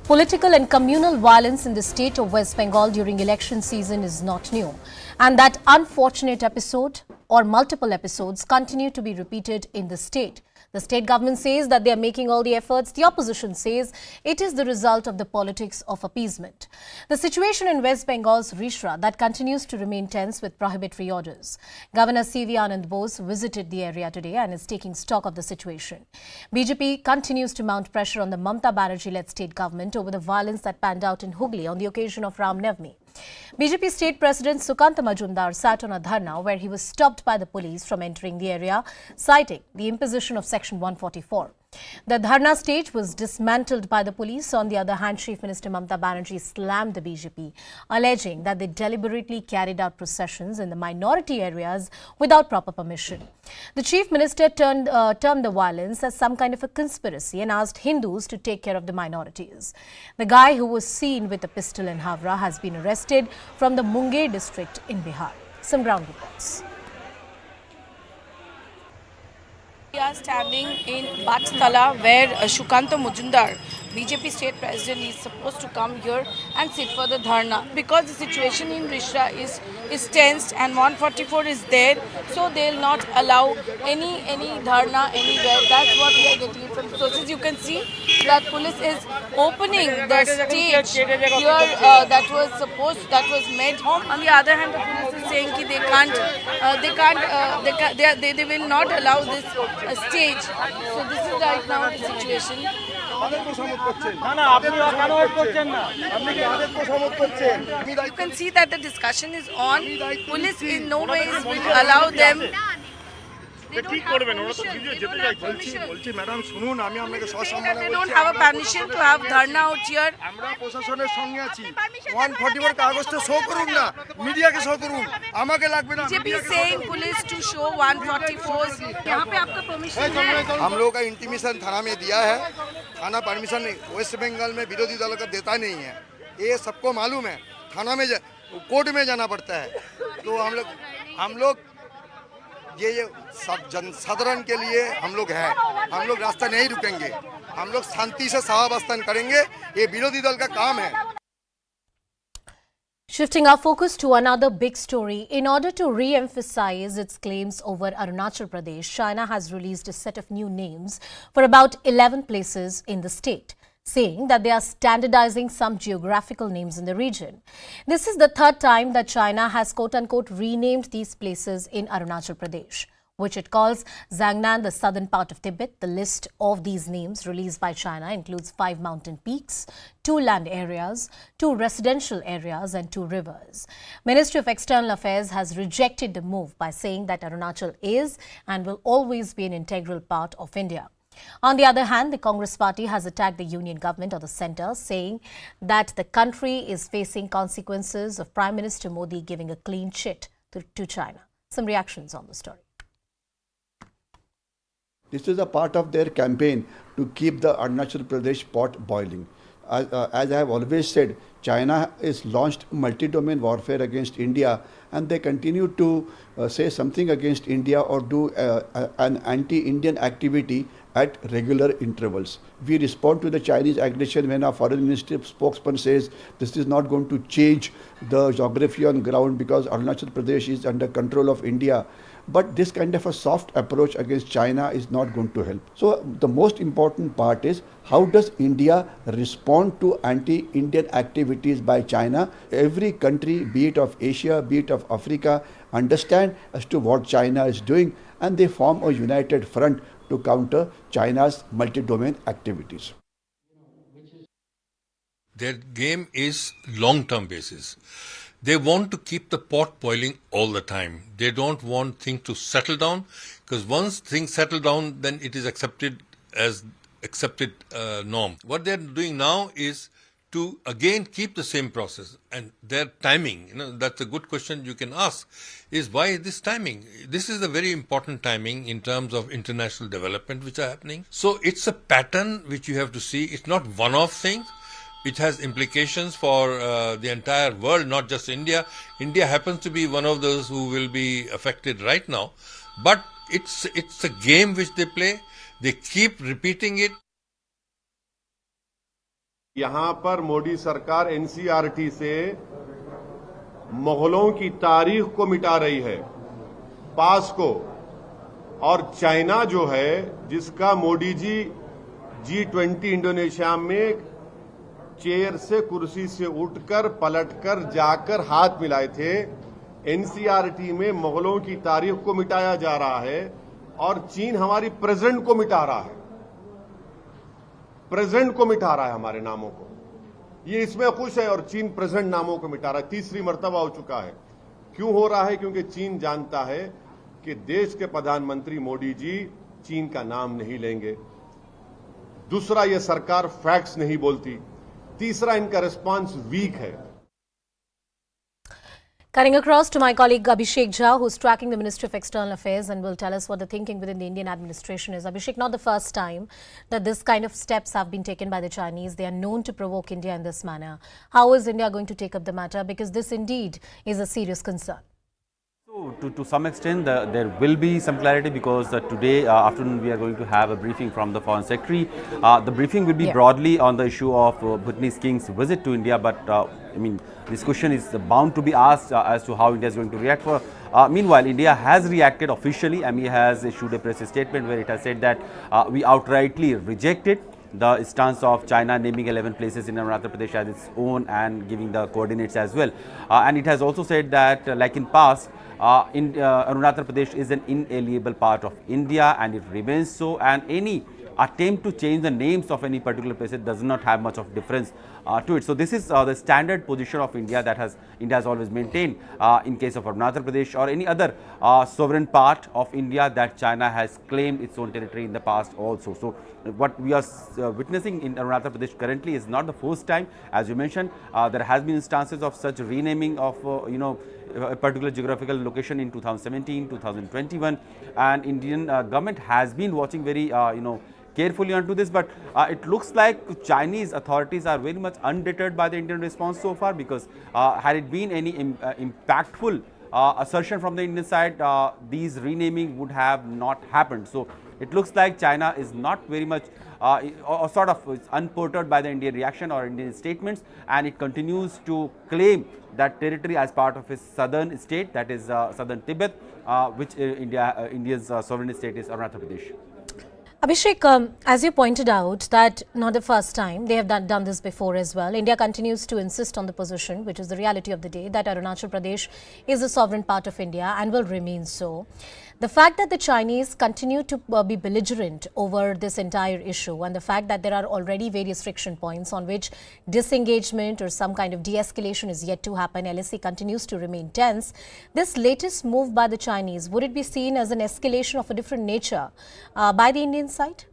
Political and communal violence in the state of West Bengal during election season is not new. And that unfortunate episode or multiple episodes continue to be repeated in the state. The state government says that they are making all the efforts. The opposition says it is the result of the politics of appeasement. The situation in West Bengal's Rishra that continues to remain tense with prohibitory orders. Governor C.V. Anand Bose visited the area today and is taking stock of the situation. BJP continues to mount pressure on the Mamata Banerjee-led state government over the violence that panned out in Hooghly on the occasion of Ram Navami. BJP State President Sukanta Majumdar sat on a dharna where he was stopped by the police from entering the area, citing the imposition of Section 144. The dharna stage was dismantled by the police. On the other hand, Chief Minister Mamata Banerjee slammed the BJP, alleging that they deliberately carried out processions in the minority areas without proper permission. The Chief Minister termed the violence as some kind of a conspiracy and asked Hindus to take care of the minorities. The guy who was seen with a pistol in Havra has been arrested from the Munger district in Bihar. Some ground reports. We are standing in Batstala where Sukanta Majumdar BJP state president is supposed to come here and sit for the dharna. Because the situation in Rishra is tensed and 144 is there, so they'll not allow any dharna anywhere. That's what we are getting from sources. You can see that police is opening the stage here that was made. On the other hand, the police is saying that they will not allow this stage. So this is right now the situation. You can see that the discussion is on. Police in no ways will allow them. They don't have a permission to have dharna out here. BJP is saying police to show 144s. यहाँ पे आपका permission है? हम लोगों का intimation थाना में दिया है. थाना परमिशन वेस्ट बंगाल में विरोधी दल का देता नहीं है. ये सबको मालूम है. थाना में कोर्ट में जाना पड़ता है. तो हम लोग ये सब जनसाधारण के लिए हम लोग हैं. हम लोग रास्ता नहीं रुकेंगे. हम लोग शांति से सहाबस्तान करेंगे. ये विरोधी दल का काम है. Shifting our focus to another big story, in order to re-emphasize its claims over Arunachal Pradesh, China has released a set of new names for about 11 places in the state, saying that they are standardizing some geographical names in the region. This is the third time that China has quote-unquote renamed these places in Arunachal Pradesh, which it calls Zangnan, the southern part of Tibet. The list of these names released by China includes 5 mountain peaks, 2 land areas, 2 residential areas and 2 rivers. Ministry of External Affairs has rejected the move by saying that Arunachal is and will always be an integral part of India. On the other hand, the Congress party has attacked the union government or the centre, saying that the country is facing consequences of Prime Minister Modi giving a clean chit to China. Some reactions on the story. This is a part of their campaign to keep the Arunachal Pradesh pot boiling. As I have always said, China has launched multi-domain warfare against India, and they continue to say something against India or do an anti-Indian activity at regular intervals. We respond to the Chinese aggression when our foreign ministry spokesman says this is not going to change the geography on ground because Arunachal Pradesh is under control of India. But this kind of a soft approach against China is not going to help. So the most important part is how does India respond to anti-Indian activities by China? Every country, be it of Asia, be it of Africa, understand as to what China is doing, and they form a united front to counter China's multi-domain activities. Their game is long-term basis. They want to keep the pot boiling all the time. They don't want things to settle down, because once things settle down, then it is accepted as accepted norm. What they're doing now is to again keep the same process, and their timing, that's a good question you can ask, is why this timing? This is a very important timing in terms of international development which are happening. So it's a pattern which you have to see. It's not one-off things. It has implications for the entire world, not just India. India happens to be one of those who will be affected right now. But it's a game which they play. They keep repeating it. यहाँ पर मोदी सरकार NCERT से मुगलों की तारीख को मिटा रही है, पास को, और चाइना जो है जिसका मोदी जी G20 इंडोनेशिया में चेयर से कुर्सी से उठकर पलटकर जाकर हाथ मिलाए थे, एनसीईआरटी में मुगलों की तारीख को मिटाया जा रहा है और चीन हमारी प्रेजेंट को मिटा रहा है, प्रेजेंट को मिटा रहा है हमारे नामों को। ये इसमें खुश है और चीन प्रेजेंट नामों को मिटा रहा है। तीसरी मर्तबा हो चुका है। क्यों हो रहा है? क्योंकि चीन जानता है कि देश के प्रधानमंत्री मोदी जी चीन का नाम नहीं लेंगे। दूसरा, ये सरकार फैक्ट्स नहीं बोलती। तीसरा, इनका रिस्पांस वीक है। Cutting across to my colleague Abhishek Jha, who's tracking the Ministry of External Affairs and will tell us what the thinking within the Indian administration is. Abhishek, not the first time that this kind of steps have been taken by the Chinese. They are known to provoke India in this manner. How is India going to take up the matter? Because this indeed is a serious concern. So to some extent, there will be some clarity because today afternoon we are going to have a briefing from the Foreign Secretary. The briefing will be broadly on the issue of Bhutanese King's visit to India, but I mean, this question is bound to be asked as to how India is going to react. Meanwhile, India has reacted officially. ME has issued a press statement where it has said that we outrightly rejected the stance of China naming 11 places in Arunachal Pradesh as its own and giving the coordinates as well. And it has also said that, like in past, Arunachal Pradesh is an inalienable part of India and it remains so, and any attempt to change the names of any particular places does not have much of difference to it. So this is the standard position of India that India has always maintained in case of Arunachal Pradesh or any other sovereign part of India that China has claimed its own territory in the past also. So what we are witnessing in Arunachal Pradesh currently is not the first time. As you mentioned, there has been instances of such renaming of a particular geographical location in 2017, 2021, and Indian government has been watching very carefully onto this, but it looks like Chinese authorities are very much undeterred by the Indian response so far, because had it been any impactful assertion from the Indian side, these renaming would have not happened. So it looks like China is not very much or sort of unperturbed by the Indian reaction or Indian statements, and it continues to claim that territory as part of its southern state, that is southern Tibet, which India's sovereign state is Arunachal Pradesh. Abhishek, as you pointed out, that not the first time, they have done this before as well. India continues to insist on the position, which is the reality of the day, that Arunachal Pradesh is a sovereign part of India and will remain so. The fact that the Chinese continue to be belligerent over this entire issue, and the fact that there are already various friction points on which disengagement or some kind of de-escalation is yet to happen, LSE continues to remain tense. This latest move by the Chinese, would it be seen as an escalation of a different nature by the Indian side?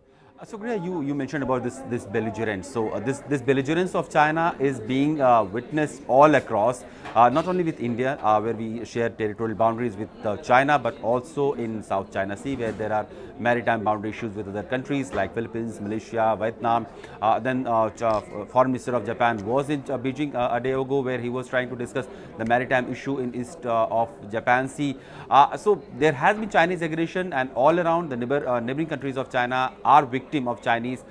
So, Griya, you mentioned about this belligerence. So, this belligerence of China is being witnessed all across, not only with India, where we share territorial boundaries with China, but also in South China Sea, where there are maritime boundary issues with other countries like Philippines, Malaysia, Vietnam. Then Foreign Minister of Japan was in Beijing a day ago, where he was trying to discuss the maritime issue in east of Japan Sea. So there has been Chinese aggression, and all around the neighboring countries of China are victim of Chinese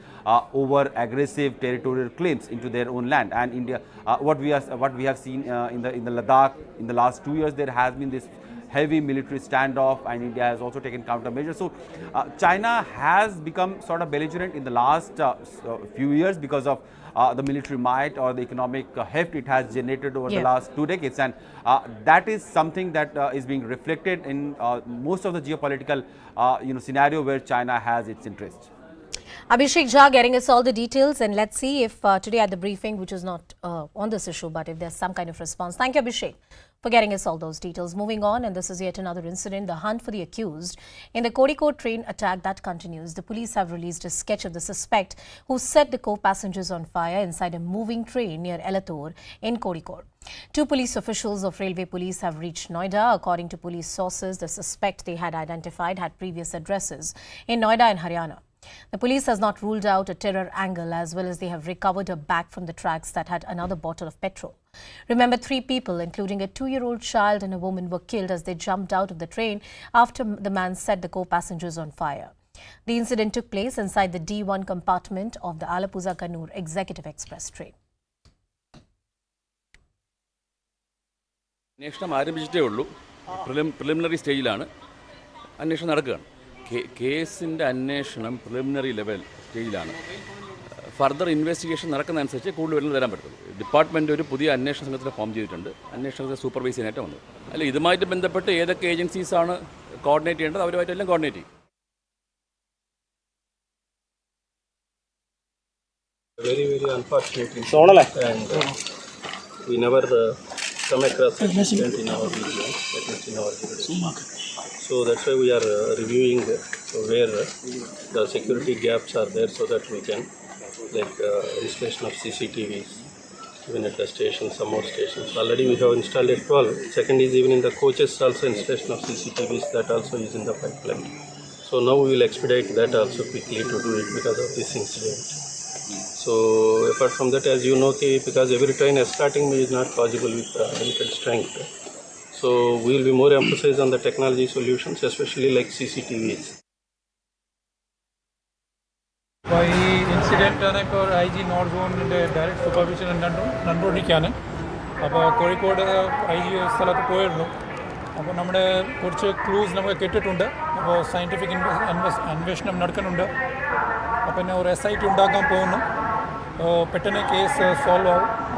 over aggressive territorial claims into their own land. And India, what we have seen in the Ladakh in the last 2 years, there has been this heavy military standoff, and India has also taken countermeasures. So China has become sort of belligerent in the last few years because of the military might or the economic heft it has generated over the last 2 decades, and that is something that is being reflected in most of the geopolitical scenario where China has its interest. Abhishek Jha getting us all the details, and let's see if today at the briefing, which is not on this issue, but if there's some kind of response. Thank you, Abhishek, for getting us all those details. Moving on, and this is yet another incident, the hunt for the accused in the Kozhikode train attack that continues. The police have released a sketch of the suspect who set the co-passengers on fire inside a moving train near Elator in Kozhikode. 2 police officials of Railway Police have reached Noida. According to police sources, the suspect they had identified had previous addresses in Noida and Haryana. The police has not ruled out a terror angle, as well as they have recovered a bag from the tracks that had another bottle of petrol. Remember, 3 people, including a 2-year-old child and a woman, were killed as they jumped out of the train after the man set the co-passengers on fire. The incident took place inside the D1 compartment of the Alappuzha-Kannur Executive Express train. അന്വേഷണം ആരംഭിച്ചിട്ടേ ഉള്ളൂ. Preliminary സ്റ്റേജിലാണ് അന്വേഷണം നടക്കുകയാണ്. കേസിൻ്റെ അന്വേഷണം preliminary level സ്റ്റേജിലാണ്. Further investigation നടക്കുന്നതനുസരിച്ച് കൂടുതൽ വിവരങ്ങൾ തരാൻ പറ്റുള്ളൂ. ഡിപ്പാർട്ട്മെൻറ്റ് ഒരു പുതിയ അന്വേഷണ സംഘത്തിനെ ഫോം ചെയ്തിട്ടുണ്ട്. അന്വേഷണത്തെ സൂപ്പർവൈസ് ചെയ്യാനായിട്ട് വന്നത്. അല്ല, ഇതുമായിട്ട് ബന്ധപ്പെട്ട് ഏതൊക്കെ ഏജൻസീസാണ് കോർഡിനേറ്റ് ചെയ്യേണ്ടത് അവരുമായിട്ടെല്ലാം കോർഡിനേറ്റ് ചെയ്യും. Very unfortunate incident, and we never come across such incident in our region, at least in our region. So that's why we are reviewing where the security gaps are there, so that we can installation of CCTVs even at the stations, some more stations. Already we have installed at 12. Second is even in the coaches also installation of CCTVs, that also is in the pipeline. So now we will expedite that also quickly to do it because of this incident. So apart from that, as you know, because every train escorting me is not possible with limited strength. So we will be more emphasized on the technology solutions, especially like CCTVs. ഈ ഇൻസിഡൻറ്റാണ് ഇപ്പോൾ I G north സോണിൻ്റെ direct supervision കണ്ടുകൊണ്ടിരിക്കുകയാണ്. അപ്പോൾ Kozhikode I G സ്ഥലത്ത് പോയിരുന്നു. അപ്പോൾ നമ്മുടെ കുറച്ച് ക്ലൂസ് നമുക്ക് കിട്ടിയിട്ടുണ്ട്. അപ്പോൾ സയൻറ്റിഫിക് അന്വേഷണം നടക്കുന്നുണ്ട്. അപ്പോൾ പിന്നെ ഒരു SIT ഉണ്ടാക്കാൻ പോകുന്നു. പെട്ടെന്ന് കേസ് സോൾവ്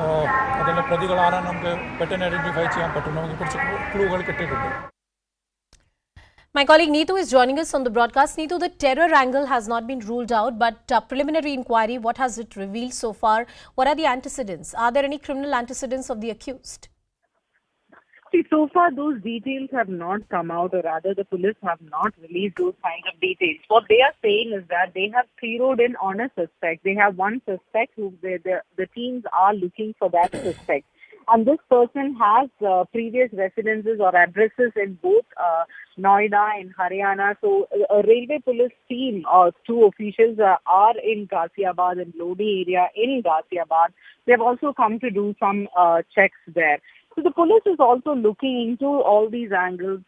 ആവും. അതിൻ്റെ പ്രതികളാരാണ് നമുക്ക് പെട്ടെന്ന് ഐഡൻറ്റിഫൈ ചെയ്യാൻ പറ്റും. നമുക്ക് കുറച്ച് ക്ലൂകൾ കിട്ടിയിട്ടുണ്ട്. My colleague Neetu is joining us on the broadcast. Neetu, the terror angle has not been ruled out, but preliminary inquiry, what has it revealed so far? What are the antecedents? Are there any criminal antecedents of the accused? See, so far those details have not come out, or rather the police have not released those kinds of details. What they are saying is that they have zeroed in on a suspect. They have one suspect who the teams are looking for that suspect. And this person has previous residences or addresses in both Noida and Haryana. So a railway police team or two officials are in Ghaziabad and Lodi area in Ghaziabad. They have also come to do some checks there. So the police is also looking into all these angles.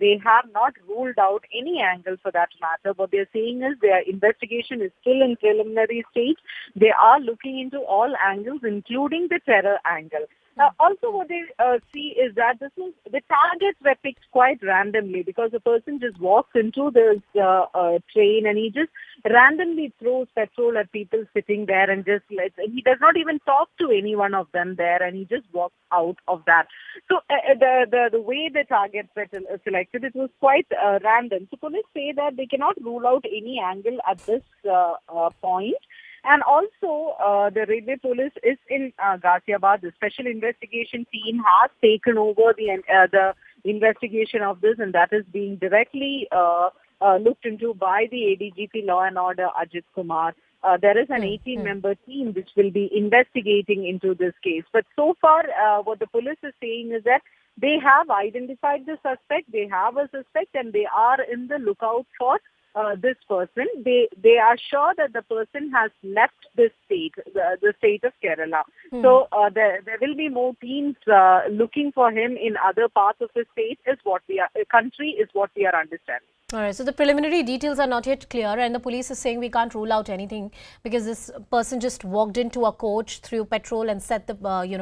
They have not ruled out any angle for that matter. What they are saying is their investigation is still in preliminary stage. They are looking into all angles, including the terror angle. Also, what they see is that the targets were picked quite randomly because the person just walks into this train and he just randomly throws petrol at people sitting there and he does not even talk to any one of them there and he just walks out of that. So the way the targets were selected, it was quite random. So police say that they cannot rule out any angle at this point. And also, the railway police is in Ghaziabad. The special investigation team has taken over the investigation of this, and that is being directly looked into by the ADGP Law and Order, Ajit Kumar. There is an 18-member team which will be investigating into this case. But so far, what the police is saying is that they have identified the suspect, they have a suspect, and they are in the lookout for this person. They are sure that the person has left this state, the state of Kerala. So there will be more teams looking for him in other parts of the state. Country is what we are understanding. All right, so the preliminary details are not yet clear, and the police is saying we can't rule out anything because this person just walked into a coach, threw petrol and set the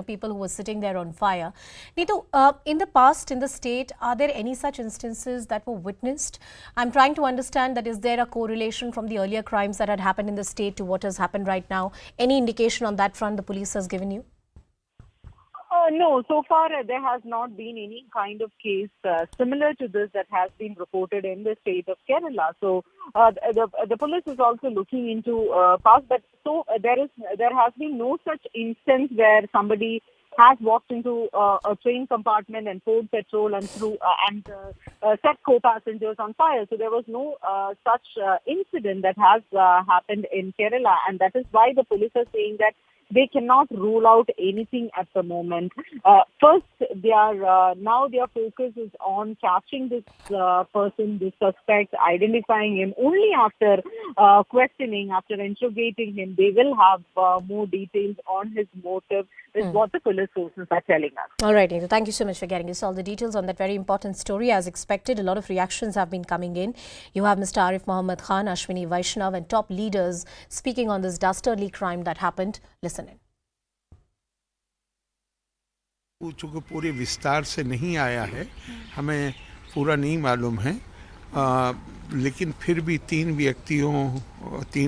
people who were sitting there on fire. Neetu, in the past in the state, are there any such instances that were witnessed? I'm trying to understand that is there a correlation from the earlier crimes that had happened in the state to what has happened right now? Any indication on that front the police has given you? No, so far there has not been any kind of case similar to this that has been reported in the state of Kerala. So the police is also looking into past, but there has been no such instance where somebody has walked into a train compartment and poured petrol and set co-passengers on fire. So there was no such incident that has happened in Kerala, and that is why the police are saying that they cannot rule out anything at the moment. First, now their focus is on catching this person, this suspect, identifying him. Only after questioning, after interrogating him, they will have more details on his motive, is what the police sources are telling us. All right, Neetu, thank you so much for getting us all the details on that very important story. As expected, a lot of reactions have been coming in. You have Mr. Arif Mohammed Khan, Ashwini Vaishnav and top leaders speaking on this dastardly crime that happened. Listen in. चूँकि पूरे विस्तार से नहीं आया है, हमें पूरा नहीं मालूम है, लेकिन फिर भी तीन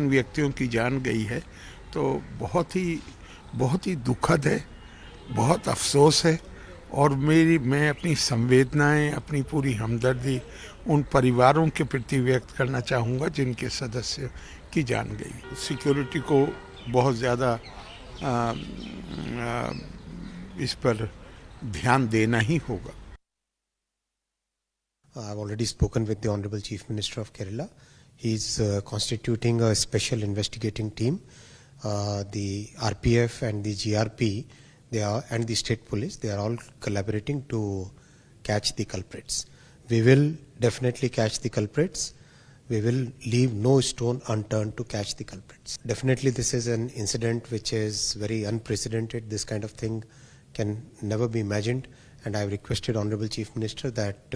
व्यक्तियों की जान गई है, तो बहुत ही दुखद है, बहुत अफसोस है। और मैं अपनी संवेदनाएं, अपनी पूरी हमदर्दी उन परिवारों के प्रति व्यक्त करना चाहूँगा जिनके सदस्य की जान गई। सिक्योरिटी को बहुत ज़्यादा इस पर ध्यान देना ही होगा। I've already spoken with the Honorable Chief Minister of Kerala. He's constituting a special investigating team. The RPF and the GRP, and the state police, they are all collaborating to catch the culprits. We will definitely catch the culprits. We will leave no stone unturned to catch the culprits. Definitely this is an incident which is very unprecedented. This kind of thing can never be imagined, and I've requested Honorable Chief Minister that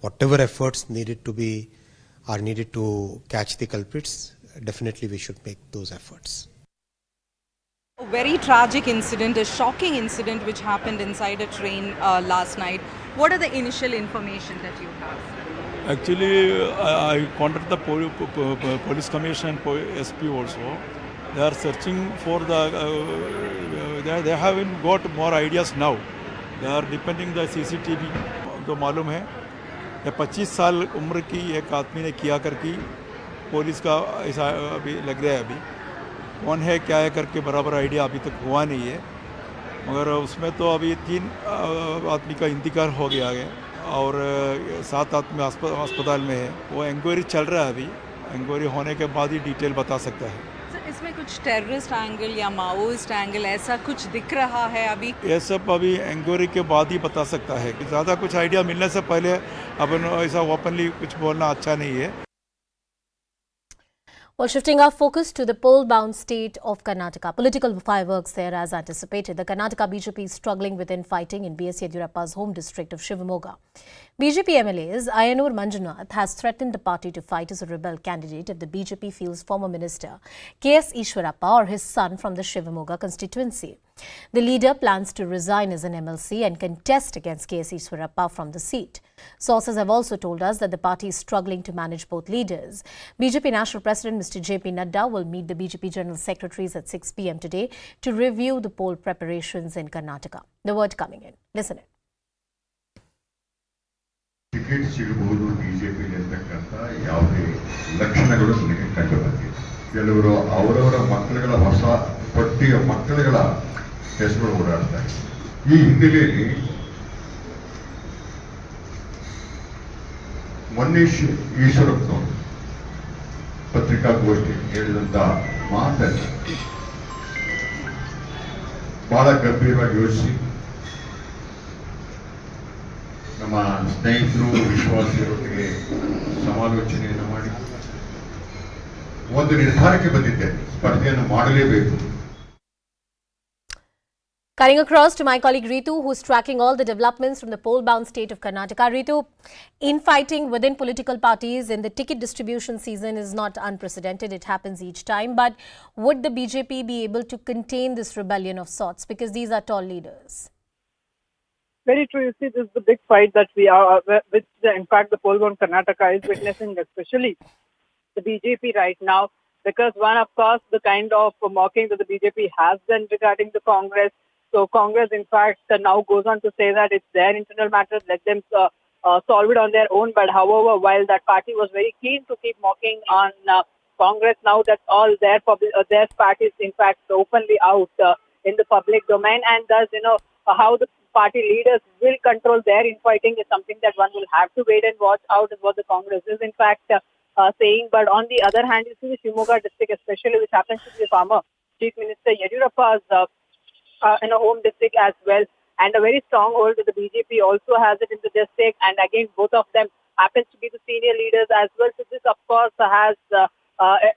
whatever efforts are needed to catch the culprits, definitely we should make those efforts. A very tragic incident, a shocking incident which happened inside a train last night. What are the initial information that you have? Actually, I contacted the police commission and SP also. They are searching for they haven't got more ideas now. They are depending the CCTV. तो मालूम है ये 25 साल उम्र की एक आदमी ने किया करके पुलिस का ऐसा अभी लग रहा है। अभी कौन है क्या है करके बराबर आइडिया अभी तक हुआ नहीं है, मगर उसमें तो अभी 3 आदमी का इंतकाल हो गया है और 7 आदमी अस्पताल में है। वो इंक्वायरी चल रहा है। अभी इंक्वायरी होने के बाद ही डिटेल बता सकता है। सर, इसमें कुछ टेररिस्ट एंगल या माओइस्ट एंगल ऐसा कुछ दिख रहा है अभी? ये सब अभी इंक्वायरी के बाद ही बता सकता है। ज़्यादा कुछ आइडिया मिलने से पहले अपन ऐसा ओपनली कुछ बोलना अच्छा नहीं है। Well, shifting our focus to the poll-bound state of Karnataka. Political fireworks there as anticipated. The Karnataka BJP is struggling with infighting in B.S. Yediyurappa's home district of Shivamoga. BJP MLAs Ayanur Manjunath has threatened the party to fight as a rebel candidate if the BJP feels former minister K.S. Ishwarappa or his son from the Shivamoga constituency. The leader plans to resign as an MLC and contest against K.S. Ishwarappa from the seat. Sources have also told us that the party is struggling to manage both leaders. BJP National President Mr. J.P. Nadda will meet the BJP General Secretaries at 6 p.m. today to review the poll preparations in Karnataka. The word coming in. Listen in. Ticket ಸಿಗಬಹುದು ಬಿಜೆಪಿಗೆ ಅಂತಕ್ಕಂಥ ಯಾವುದೇ ಲಕ್ಷಣಗಳು ನನಗೆ ಕಂಡು ಬಂದಿದೆ. ಕೆಲವರು ಅವರವರ ಮಕ್ಕಳುಗಳ ಹೊಸ ಪಟ್ಟಿಯ ಮಕ್ಕಳುಗಳ ಹೆಸರು ಓಡಾಡ್ತಾರೆ. ಈ ಹಿನ್ನೆಲೆಯಲ್ಲಿ ಮನೀಶ್ ಈಶ್ವರಪ್ಪನವರು ಪತ್ರಿಕಾಗೋಷ್ಠಿ ಹೇಳಿದಂತ ಮಾತನ್ನು ಬಹಳ ಗಂಭೀರವಾಗಿ ಯೋಚಿಸಿ ನಮ್ಮ ಸ್ನೇಹಿತರು ವಿಶ್ವಾಸಿಗಳೊಟ್ಟಿಗೆ ಸಮಾಲೋಚನೆಯನ್ನು ಮಾಡಿ ಒಂದು ನಿರ್ಧಾರಕ್ಕೆ ಬಂದಿದ್ದೆ, ಸ್ಪರ್ಧೆಯನ್ನು ಮಾಡಲೇಬೇಕು. Cutting across to my colleague Ritu, who's tracking all the developments from the poll-bound state of Karnataka. Ritu, infighting within political parties in the ticket distribution season is not unprecedented. It happens each time. But would the BJP be able to contain this rebellion of sorts? Because these are tall leaders. Very true. You see, this is the big fight that we are, which in fact the poll-bound Karnataka is witnessing, especially the BJP right now. Because one, of course, the kind of mocking that the BJP has done regarding the Congress. So Congress, in fact, now goes on to say that it's their internal matters, let them solve it on their own. But however, while that party was very keen to keep mocking on Congress, now that all their parties, in fact, openly out in the public domain, and thus, how the party leaders will control their infighting is something that one will have to wait and watch out, is what the Congress is, in fact, saying. But on the other hand, you see the Shivamoga district, especially, which happens to be former Chief Minister Yediyurappa's in a home district as well, and a very strong hold that the BJP also has it in the district, and again both of them happens to be the senior leaders as well. So this, of course, has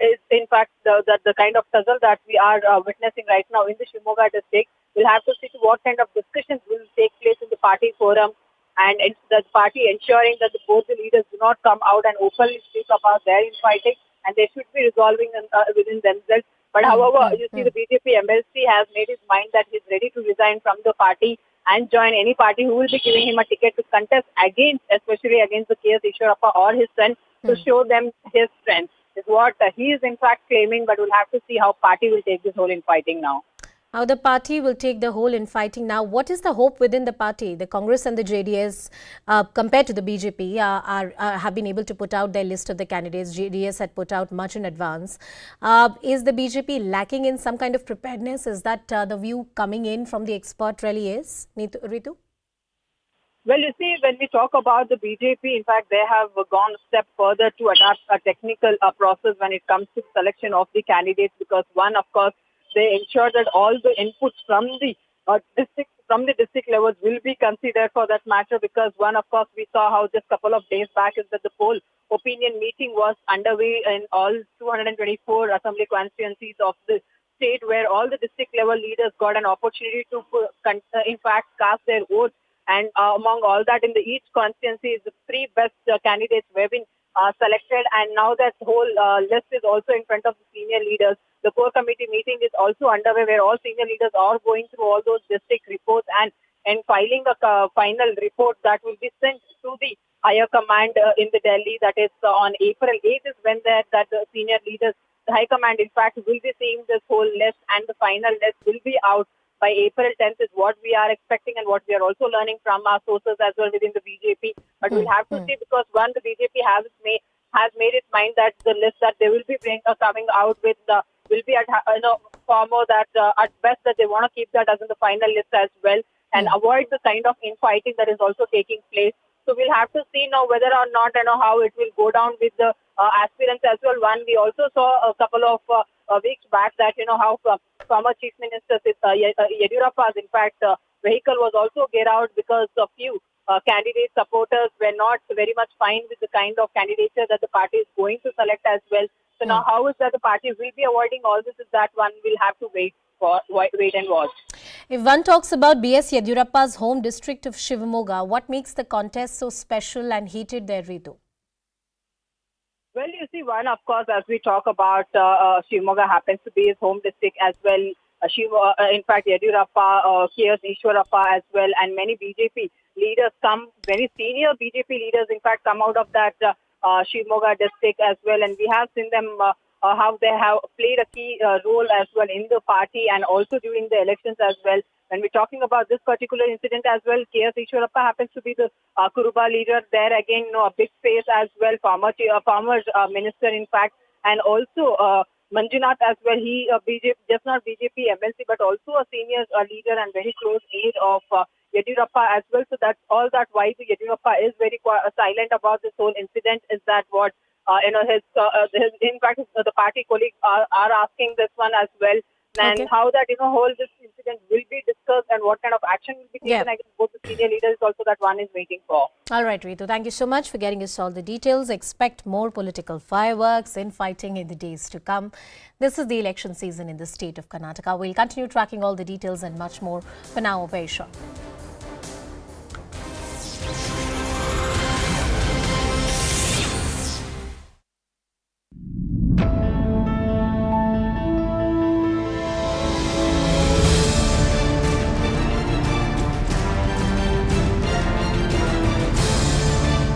is in fact the kind of puzzle that we are witnessing right now in the Shivamoga district. We'll have to see to what kind of discussions will take place in the party forum, and the party ensuring that both the leaders do not come out and openly speak about their infighting, and they should be resolving within themselves. But however, you see the BJP MLC has made his mind that he's ready to resign from the party and join any party who will be giving him a ticket to contest against, especially against the K.S. Ishwarappa or his son, to show them his strength, is what he is in fact claiming. But we'll have to see how party will take this whole infighting now. How the party will take the whole infighting now. What is the hope within the party? The Congress and the JDS, compared to the BJP, have been able to put out their list of the candidates. JDS had put out much in advance. Is the BJP lacking in some kind of preparedness? Is that the view coming in from the expert really is? Ritu? Well, you see, when we talk about the BJP, in fact, they have gone a step further to adapt a technical process when it comes to selection of the candidates, because one, of course, they ensure that all the inputs from the district levels will be considered for that matter, because one, of course, we saw how just a couple of days back is that the poll opinion meeting was underway in all 224 assembly constituencies of the state, where all the district level leaders got an opportunity to, in fact, cast their votes And among all that, in each constituency, the 3 best candidates were been selected, and now that whole list is also in front of the senior leaders. The core committee meeting is also underway, where all senior leaders are going through all those district reports and filing a final report that will be sent to the higher command in the Delhi. That is on April 8th is when the senior leaders, the high command, in fact, will be seeing this whole list, and the final list will be out by April 10th is what we are expecting, and what we are also learning from our sources as well within the BJP. But we'll have to see, because one, the BJP has made its mind that the list that they will be coming out with will be at far more that at best that they want to keep that as in the final list as well, and avoid the kind of infighting that is also taking place. So we'll have to see now whether or not how it will go down with the aspirants as well. One, we also saw a couple of weeks back that how former Chief Minister Yediyurappa's vehicle was also get out because a few candidate supporters were not very much fine with the kind of candidature that the party is going to select as well. So now how is that the party will be avoiding all this is that one will have to wait and watch. If one talks about B.S. Yediyurappa's home district of Shivamogga, what makes the contest so special and heated there, Ritu? Well, you see, one, of course, as we talk about, Shivamogga happens to be his home district as well. In fact, Yediyurappa, K.S. Ishwarappa as well, and many BJP leaders very senior BJP leaders, in fact, come out of that Shivamogga district as well. And we have seen them how they have played a key role as well in the party and also during the elections as well. When we're talking about this particular incident as well, K.S. Ishwarappa happens to be the Kuruba leader there. Again, a big face as well, former minister, in fact, and also Manjunath as well. He just not BJP MLC, but also a senior leader and very close aide of Yediyurappa as well. So that's all that why Yediyurappa is very silent about this whole incident. Is that what his in fact the party colleagues are asking this one as well, and how that whole this incident will be discussed and what kind of action will be taken against both the senior leaders also that one is waiting for. All right, Ritu, thank you so much for getting us all the details. Expect more political fireworks and fighting in the days to come. This is the election season in the state of Karnataka. We'll continue tracking all the details and much more. For now, very short.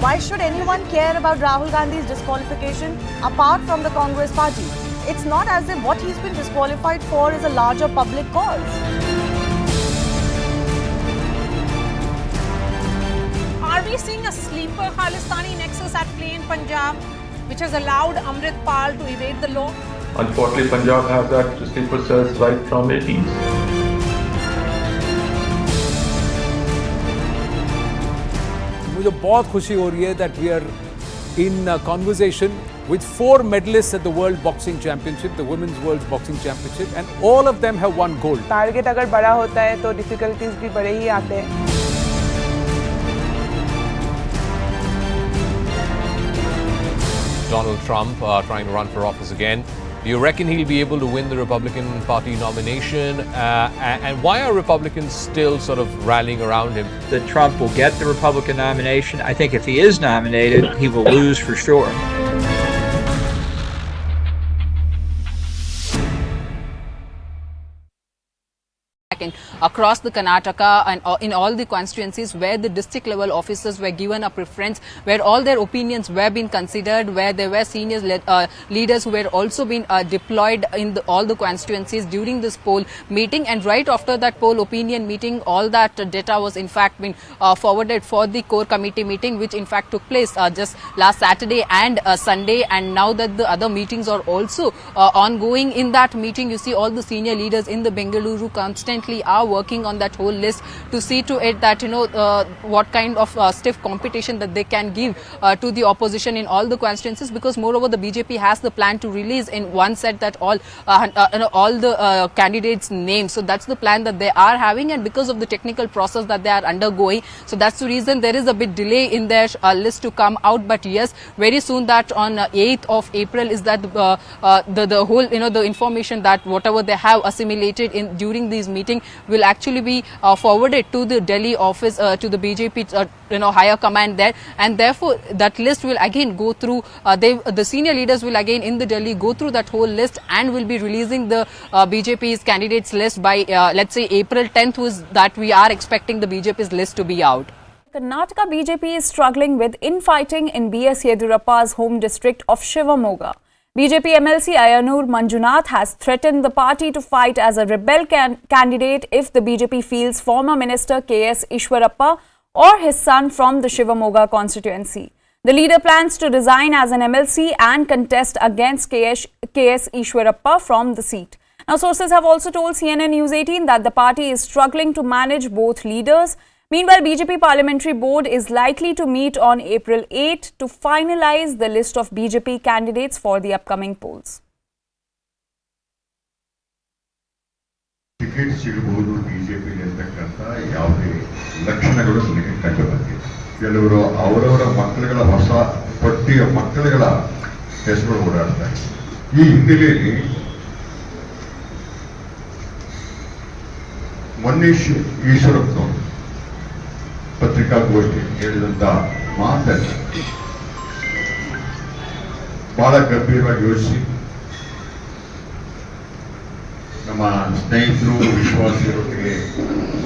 Why should anyone care about Rahul Gandhi's disqualification apart from the Congress party? It's not as if what he's been disqualified for is a larger public cause. Are we seeing a sleeper Khalistani nexus at play in Punjab, which has allowed Amrit Pal to evade the law? Unfortunately, Punjab has that sleeper cells right from 80s. मुझे बहुत खुशी हो रही है that we are in conversation with 4 medalists at the World Boxing Championship, the Women's World Boxing Championship, and all of them have won gold. Target अगर बड़ा होता है तो difficulties भी बड़े ही आते हैं. Donald Trump trying to run for office again. Do you reckon he'll be able to win the Republican Party nomination? And why are Republicans still sort of rallying around him? That Trump will get the Republican nomination. I think if he is nominated, he will lose for sure. Across the Karnataka and in all the constituencies where the district level officers were given a preference, where all their opinions were being considered, where there were senior leaders who were also being deployed in all the constituencies during this poll meeting. And right after that poll opinion meeting, all that data was in fact been forwarded for the core committee meeting, which in fact took place just last Saturday and Sunday. And now that the other meetings are also ongoing, in that meeting you see all the senior leaders in the Bengaluru constantly are working on that whole list to see to it that what kind of stiff competition that they can give to the opposition in all the constituencies, because moreover the BJP has the plan to release in one set that all the candidates' names. So that's the plan that they are having, and because of the technical process that they are undergoing, so that's the reason there is a bit delay in their list to come out. But yes, very soon, that on 8th of April is that the whole the information that whatever they have assimilated in during these meetings will actually be forwarded to the Delhi office, to the BJP, higher command there, and therefore that list will again go through. The senior leaders will again in the Delhi go through that whole list and will be releasing the BJP's candidates list by let's say April 10th, was that we are expecting the BJP's list to be out. Karnataka BJP is struggling with infighting in B.S. Yedurappa's home district of Shivamoga. BJP MLC Ayanur Manjunath has threatened the party to fight as a rebel candidate if the BJP fields former Minister K.S. Ishwarappa or his son from the Shivamoga constituency. The leader plans to resign as an MLC and contest against K.S. Ishwarappa from the seat. Now, sources have also told CNN News 18 that the party is struggling to manage both leaders. Meanwhile, BJP Parliamentary Board is likely to meet on April 8 to finalize the list of BJP candidates for the upcoming polls. Ticket ಸಿಗಬಹುದು ಬಿಜೆಪಿಗೆ ಅಂತಕ್ಕಂಥ ಯಾವುದೇ ಲಕ್ಷಣಗಳು ನನಗೆ ಕಂಡುಬಂದಿಲ್ಲ. ಕೆಲವರು ಅವರವರ ಮಕ್ಕಳುಗಳ ಹೊಸ ಪಟ್ಟಿಯ ಮಕ್ಕಳುಗಳ ಹೆಸರು ಓಡಾಡ್ತಾರೆ. ಈ ಹಿನ್ನೆಲೆಯಲ್ಲಿ ಮೊನ್ನೆ ಈಶ್ವರಪ್ಪನವರು ಪತ್ರಿಕಾಗೋಷ್ಠಿ ಹೇಳಿದಂತ ಮಾತನ್ನು ಬಹಳ ಗಂಭೀರವಾಗಿ ಯೋಚಿಸಿ ನಮ್ಮ ಸ್ನೇಹಿತರು ವಿಶ್ವಾಸಿಗಳೊಟ್ಟಿಗೆ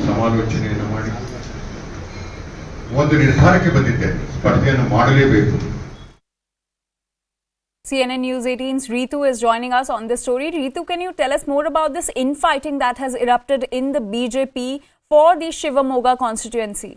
ಸಮಾಲೋಚನೆಯನ್ನು ಮಾಡಿ ಒಂದು ನಿರ್ಧಾರಕ್ಕೆ ಬಂದಿದ್ದೆ, ಸ್ಪರ್ಧೆಯನ್ನು ಮಾಡಲೇಬೇಕು. CNN News 18's Ritu is joining us on this story. Ritu, can you tell us more about this infighting that has erupted in the BJP for the Shivamoga constituency?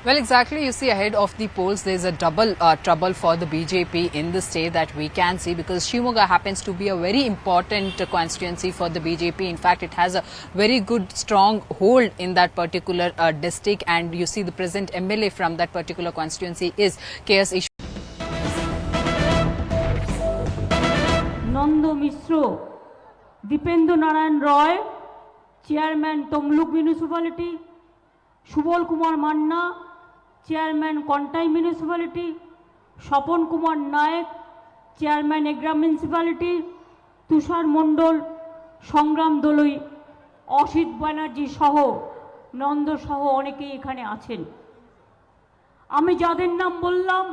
Well, exactly. You see, ahead of the polls, there's a double trouble for the BJP in the state that we can see, because Shivamoga happens to be a very important constituency for the BJP. In fact, it has a very good, strong hold in that particular district. And you see, the present MLA from that particular constituency is K.S. Nando Misro, Dipendra Narayan Roy, Chairman Tomluk Municipality, Shubol Kumar Manna, Chairman Kontai Municipality, Shapon Kumar Naik, Chairman Egra Municipality, Tushar Mondol, Songram Doloi, Oshit Banerjee Soho, Nando Soho অনেকেই এখানে আছেন। আমি যাদের নাম বললাম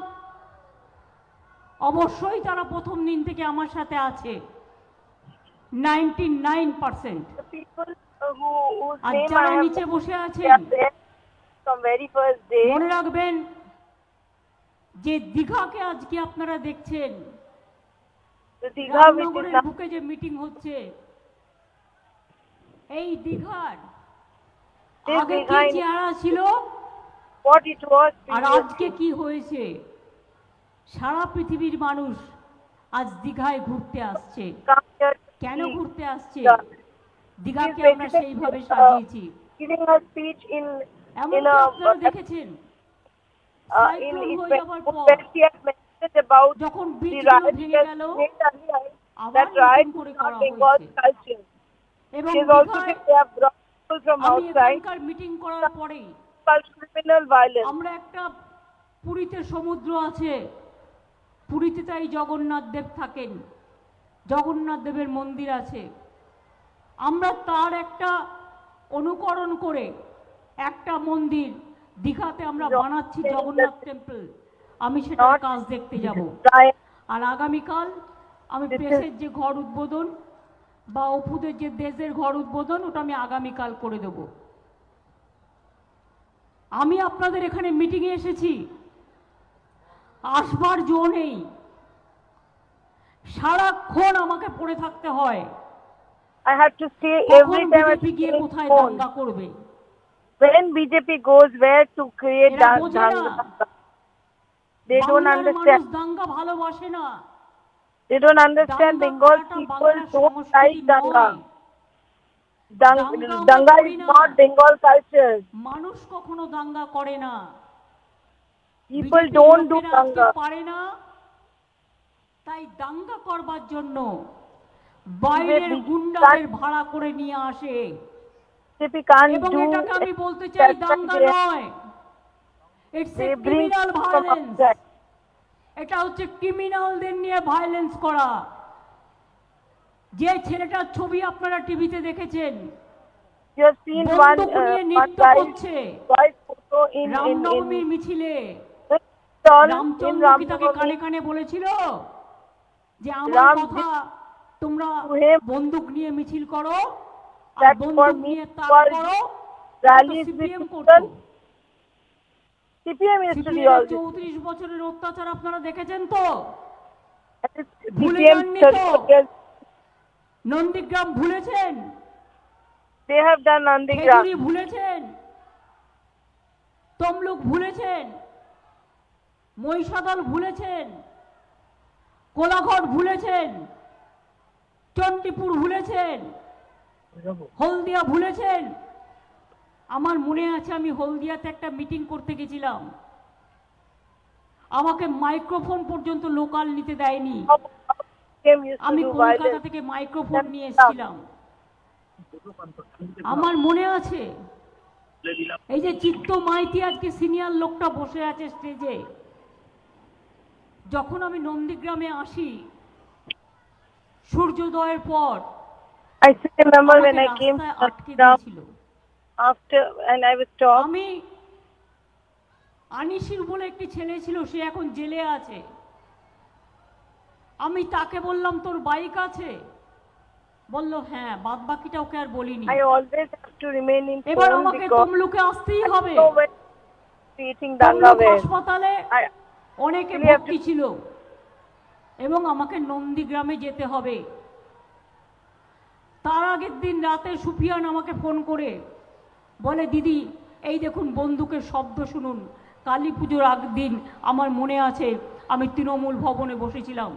অবশ্যই তারা প্রথম দিন থেকে আমার সাথে আছে 99%। আর যারা নিচে বসে আছেন মনে রাখবেন যে দীঘাকে আজকে আপনারা দেখছেন, রামনগরের বুকে যে মিটিং হচ্ছে, এই দীঘার আগে কি চেহারা ছিল আর আজকে কি হয়েছে, সারা পৃথিবীর মানুষ আজ দীঘায় ঘুরতে আসছে। কেন ঘুরতে আসছে? দীঘাকে আমরা সেইভাবে সাজিয়েছি। এমন আপনারা দেখেছেন যখন ব্রিজগুলো ভেঙে গেল আবার নতুন করে করা হয়েছে। এবং আমি এখানকার মিটিং করার পরেই আমরা একটা পুরীতে সমুদ্র আছে, পুরীতে তাই জগন্নাথ দেব থাকেন, জগন্নাথ দেবের মন্দির আছে, আমরা তার একটা অনুকরণ করে একটা মন্দির দীঘাতে আমরা বানাচ্ছি, জগন্নাথ টেম্পল। আমি সেটার কাজ দেখতে যাব। আর আগামীকাল আমি প্রেসের যে ঘর উদ্বোধন বা অপুদের যে দেশের ঘর উদ্বোধন, ওটা আমি আগামীকাল করে দেব। আমি আপনাদের এখানে মিটিংয়ে এসেছি, আসবার জো নেই, সারাক্ষণ আমাকে পড়ে থাকতে হয়। I have to stay every time at গিয়ে কোথায় দাঙ্গা করবে। When BJP goes where to create danga, they don't understand. দাঙ্গা ভালোবাসে না। They don't understand. Bengal people don't like danga. Danga is not Bengal culture. মানুষ কখনো দাঙ্গা করে না। People don't do danga. পারে না, তাই দাঙ্গা করবার জন্য বাইরের গুন্ডাদের ভাড়া করে নিয়ে আসে। এবং এটাকে আমি বলতে চাই দাঙ্গা নয়, ইটস এ ক্রিমিনাল ভায়োলেন্স। এটা হচ্ছে ক্রিমিনালদের নিয়ে ভায়োলেন্স করা। যে ছেলেটার ছবি আপনারা টিভিতে দেখেছেন, You have seen one বন্দুক নিয়ে নৃত্য করছে photo in রামনবমীর মিছিলে। stall in রামচন্দ্র কি তাকে কানে কানে বলেছিল যে আমার কথা তোমরা বন্দুক নিয়ে মিছিল করো আর বন্দুক নিয়ে তাড়া করো? সিপিএম করতো। CPM used to do all this. 34 বছরের অত্যাচার আপনারা দেখেছেন তো? ভুলে CPM যাননি তো? Nandigram ভুলেছেন? They have done Nandigram. Khejuri ভুলেছেন? Tamluk ভুলেছেন? Mahishadal ভুলেছেন? Kolaghat ভুলেছেন? Chandipur ভুলেছেন? হলদিয়া ভুলেছেন? আমার মনে আছে আমি হলদিয়াতে একটা মিটিং করতে গেছিলাম, আমাকে মাইক্রোফোন পর্যন্ত লোকাল নিতে দেয়নি, আমি কলকাতা থেকে মাইক্রোফোন নিয়ে এসেছিলাম। আমার মনে আছে এই যে চিত্ত মাইতি আজকে সিনিয়র লোকটা বসে আছে স্টেজে, যখন আমি নন্দীগ্রামে আসি সূর্যোদয়ের পর, I still remember when I came after and I was stopped. আমি আনিশির বলে একটি ছেলে ছিল, সে এখন জেলে আছে, আমি তাকে বললাম তোর বাইক আছে? বলল হ্যাঁ, বাদ বাকিটা ওকে আর বলিনি। I always have to remain in এবার আমাকে তমলুকে আসতেই হবে। হাসপাতালে অনেকে ভর্তি ছিল এবং আমাকে নন্দীগ্রামে যেতে হবে। তার আগের দিন রাতে সুফিয়ান আমাকে ফোন করে বলে, দিদি এই দেখুন বন্দুকের শব্দ শুনুন। কালী পুজোর আগের দিন আমার মনে আছে আমি তৃণমূল ভবনে বসেছিলাম।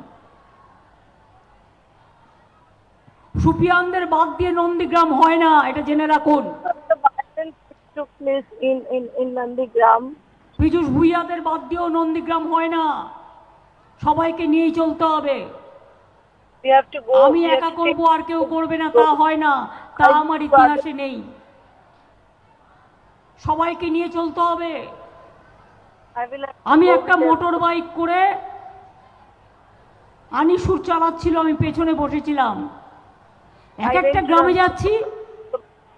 সুফিয়ানদের বাদ দিয়ে নন্দীগ্রাম হয় না, এটা জেনে রাখুন। পীযূষ ভুইয়াদের বাদ দিয়েও নন্দীগ্রাম হয় না, সবাইকে নিয়েই চলতে হবে। আমি একা করব আর কেউ করবে না তা হয় না, তা আমার ইতিহাসে নেই। সবাইকে নিয়ে চলতে হবে। আমি একটা মোটর বাইক করে আনিসুর চালাচ্ছিল, আমি পেছনে বসেছিলাম। এক একটা গ্রামে যাচ্ছি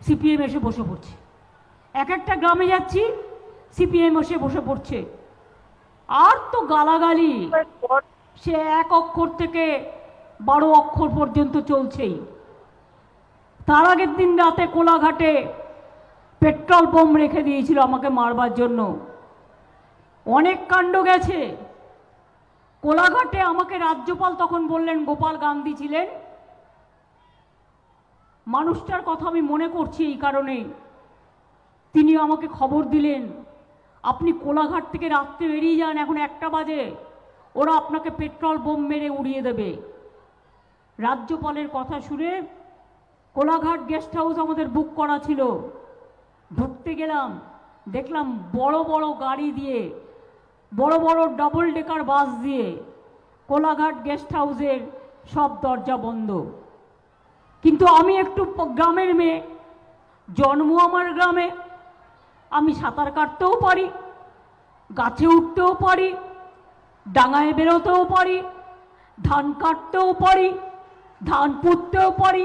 সিপিএম এসে বসে পড়ছে, এক একটা গ্রামে যাচ্ছি সিপিএম এসে বসে পড়ছে। আর তো গালাগালি সে 1 অক্ষর থেকে 12 অক্ষর পর্যন্ত চলছেই। তার আগের দিন রাতে কোলাঘাটে পেট্রোল বোম রেখে দিয়েছিল আমাকে মারবার জন্য। অনেক কাণ্ড গেছে। কোলাঘাটে আমাকে রাজ্যপাল তখন বললেন, গোপাল গান্ধী ছিলেন, মানুষটার কথা আমি মনে করছি এই কারণে, তিনি আমাকে খবর দিলেন আপনি কোলাঘাট থেকে রাত্রে বেরিয়ে যান, এখন 1টা বাজে, ওরা আপনাকে পেট্রোল বোম মেরে উড়িয়ে দেবে। রাজ্যপালের কথা শুনে কোলাঘাট গেস্ট হাউস আমাদের বুক করা ছিল, ঢুকতে গেলাম, দেখলাম বড় বড় গাড়ি দিয়ে, বড় বড় ডাবল ডেকার বাস দিয়ে কোলাঘাট গেস্ট হাউসের সব দরজা বন্ধ। কিন্তু আমি একটু গ্রামের মেয়ে, জন্ম আমার গ্রামে, আমি সাঁতার কাটতেও পারি, গাছে উঠতেও পারি, ডাঙায় বেরোতেও পারি, ধান কাটতেও পারি, ধান পুঁততেও পারি,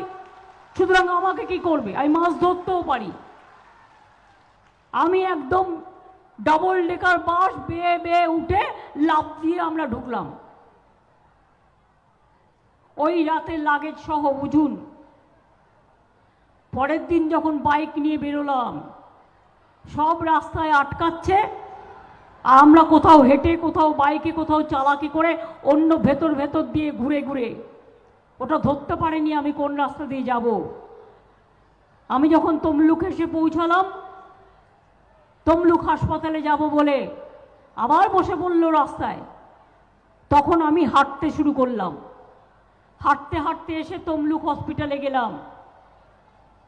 সুতরাং আমাকে কি করবে? আমি মাছ ধরতেও পারি। আমি একদম ডাবল ডেকার বাস বেয়ে বেয়ে উঠে লাফ দিয়ে আমরা ঢুকলাম। ওই রাতে লাগেজ সহ বুঝুন। পরের দিন যখন বাইক নিয়ে বেরোলাম, সব রাস্তায় আটকাচ্ছে, আমরা কোথাও হেঁটে, কোথাও বাইকে, কোথাও চালাকি করে অন্য ভেতর ভেতর দিয়ে ঘুরে ঘুরে, ওটা ধরতে পারেনি আমি কোন রাস্তা দিয়ে যাব। আমি যখন তমলুক এসে পৌঁছালাম, তমলুক হাসপাতালে যাব বলে আবার বসে পড়ল রাস্তায়। তখন আমি হাঁটতে শুরু করলাম, হাঁটতে হাঁটতে এসে তমলুক হসপিটালে গেলাম।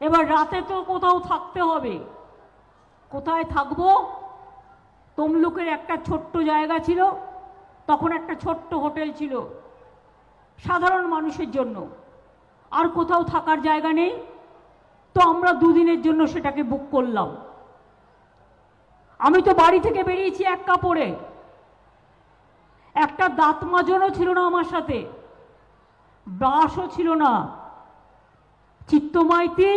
এবার রাতে তো কোথাও থাকতে হবে, কোথায় থাকবো? তমলুকের একটা ছোট্ট জায়গা ছিল, তখন একটা ছোট্ট হোটেল ছিল সাধারণ মানুষের জন্য, আর কোথাও থাকার জায়গা নেই, তো আমরা 2 দিনের জন্য সেটাকে বুক করলাম। আমি তো বাড়ি থেকে বেরিয়েছি এক কাপড়ে, একটা দাঁত মাজনও ছিল না আমার সাথে, ব্রাশও ছিল না, চিত্তমাইতি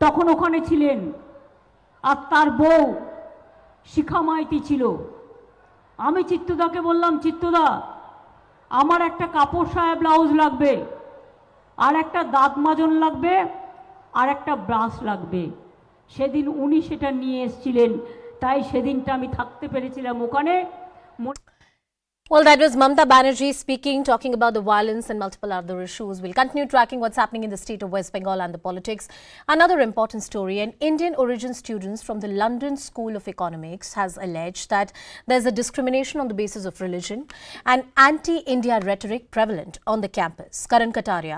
তখন ওখানে ছিলেন, আর তার বউ শিখা মাইতি ছিল। আমি চিত্তদাকে বললাম, চিত্তদা আমার একটা কাপড় সায়া ব্লাউজ লাগবে, আর একটা দাঁত মাজন লাগবে, আর একটা ব্রাশ লাগবে। সেদিন উনি সেটা নিয়ে এসেছিলেন, তাই সেদিনটা আমি থাকতে পেরেছিলাম ওখানে। Well, that was Mamata Banerjee speaking, talking about the violence and multiple other issues. We'll continue tracking what's happening in the state of West Bengal and the politics. Another important story, an Indian origin student from the London School of Economics has alleged that there's a discrimination on the basis of religion and anti-India rhetoric prevalent on the campus. Karan Kataria,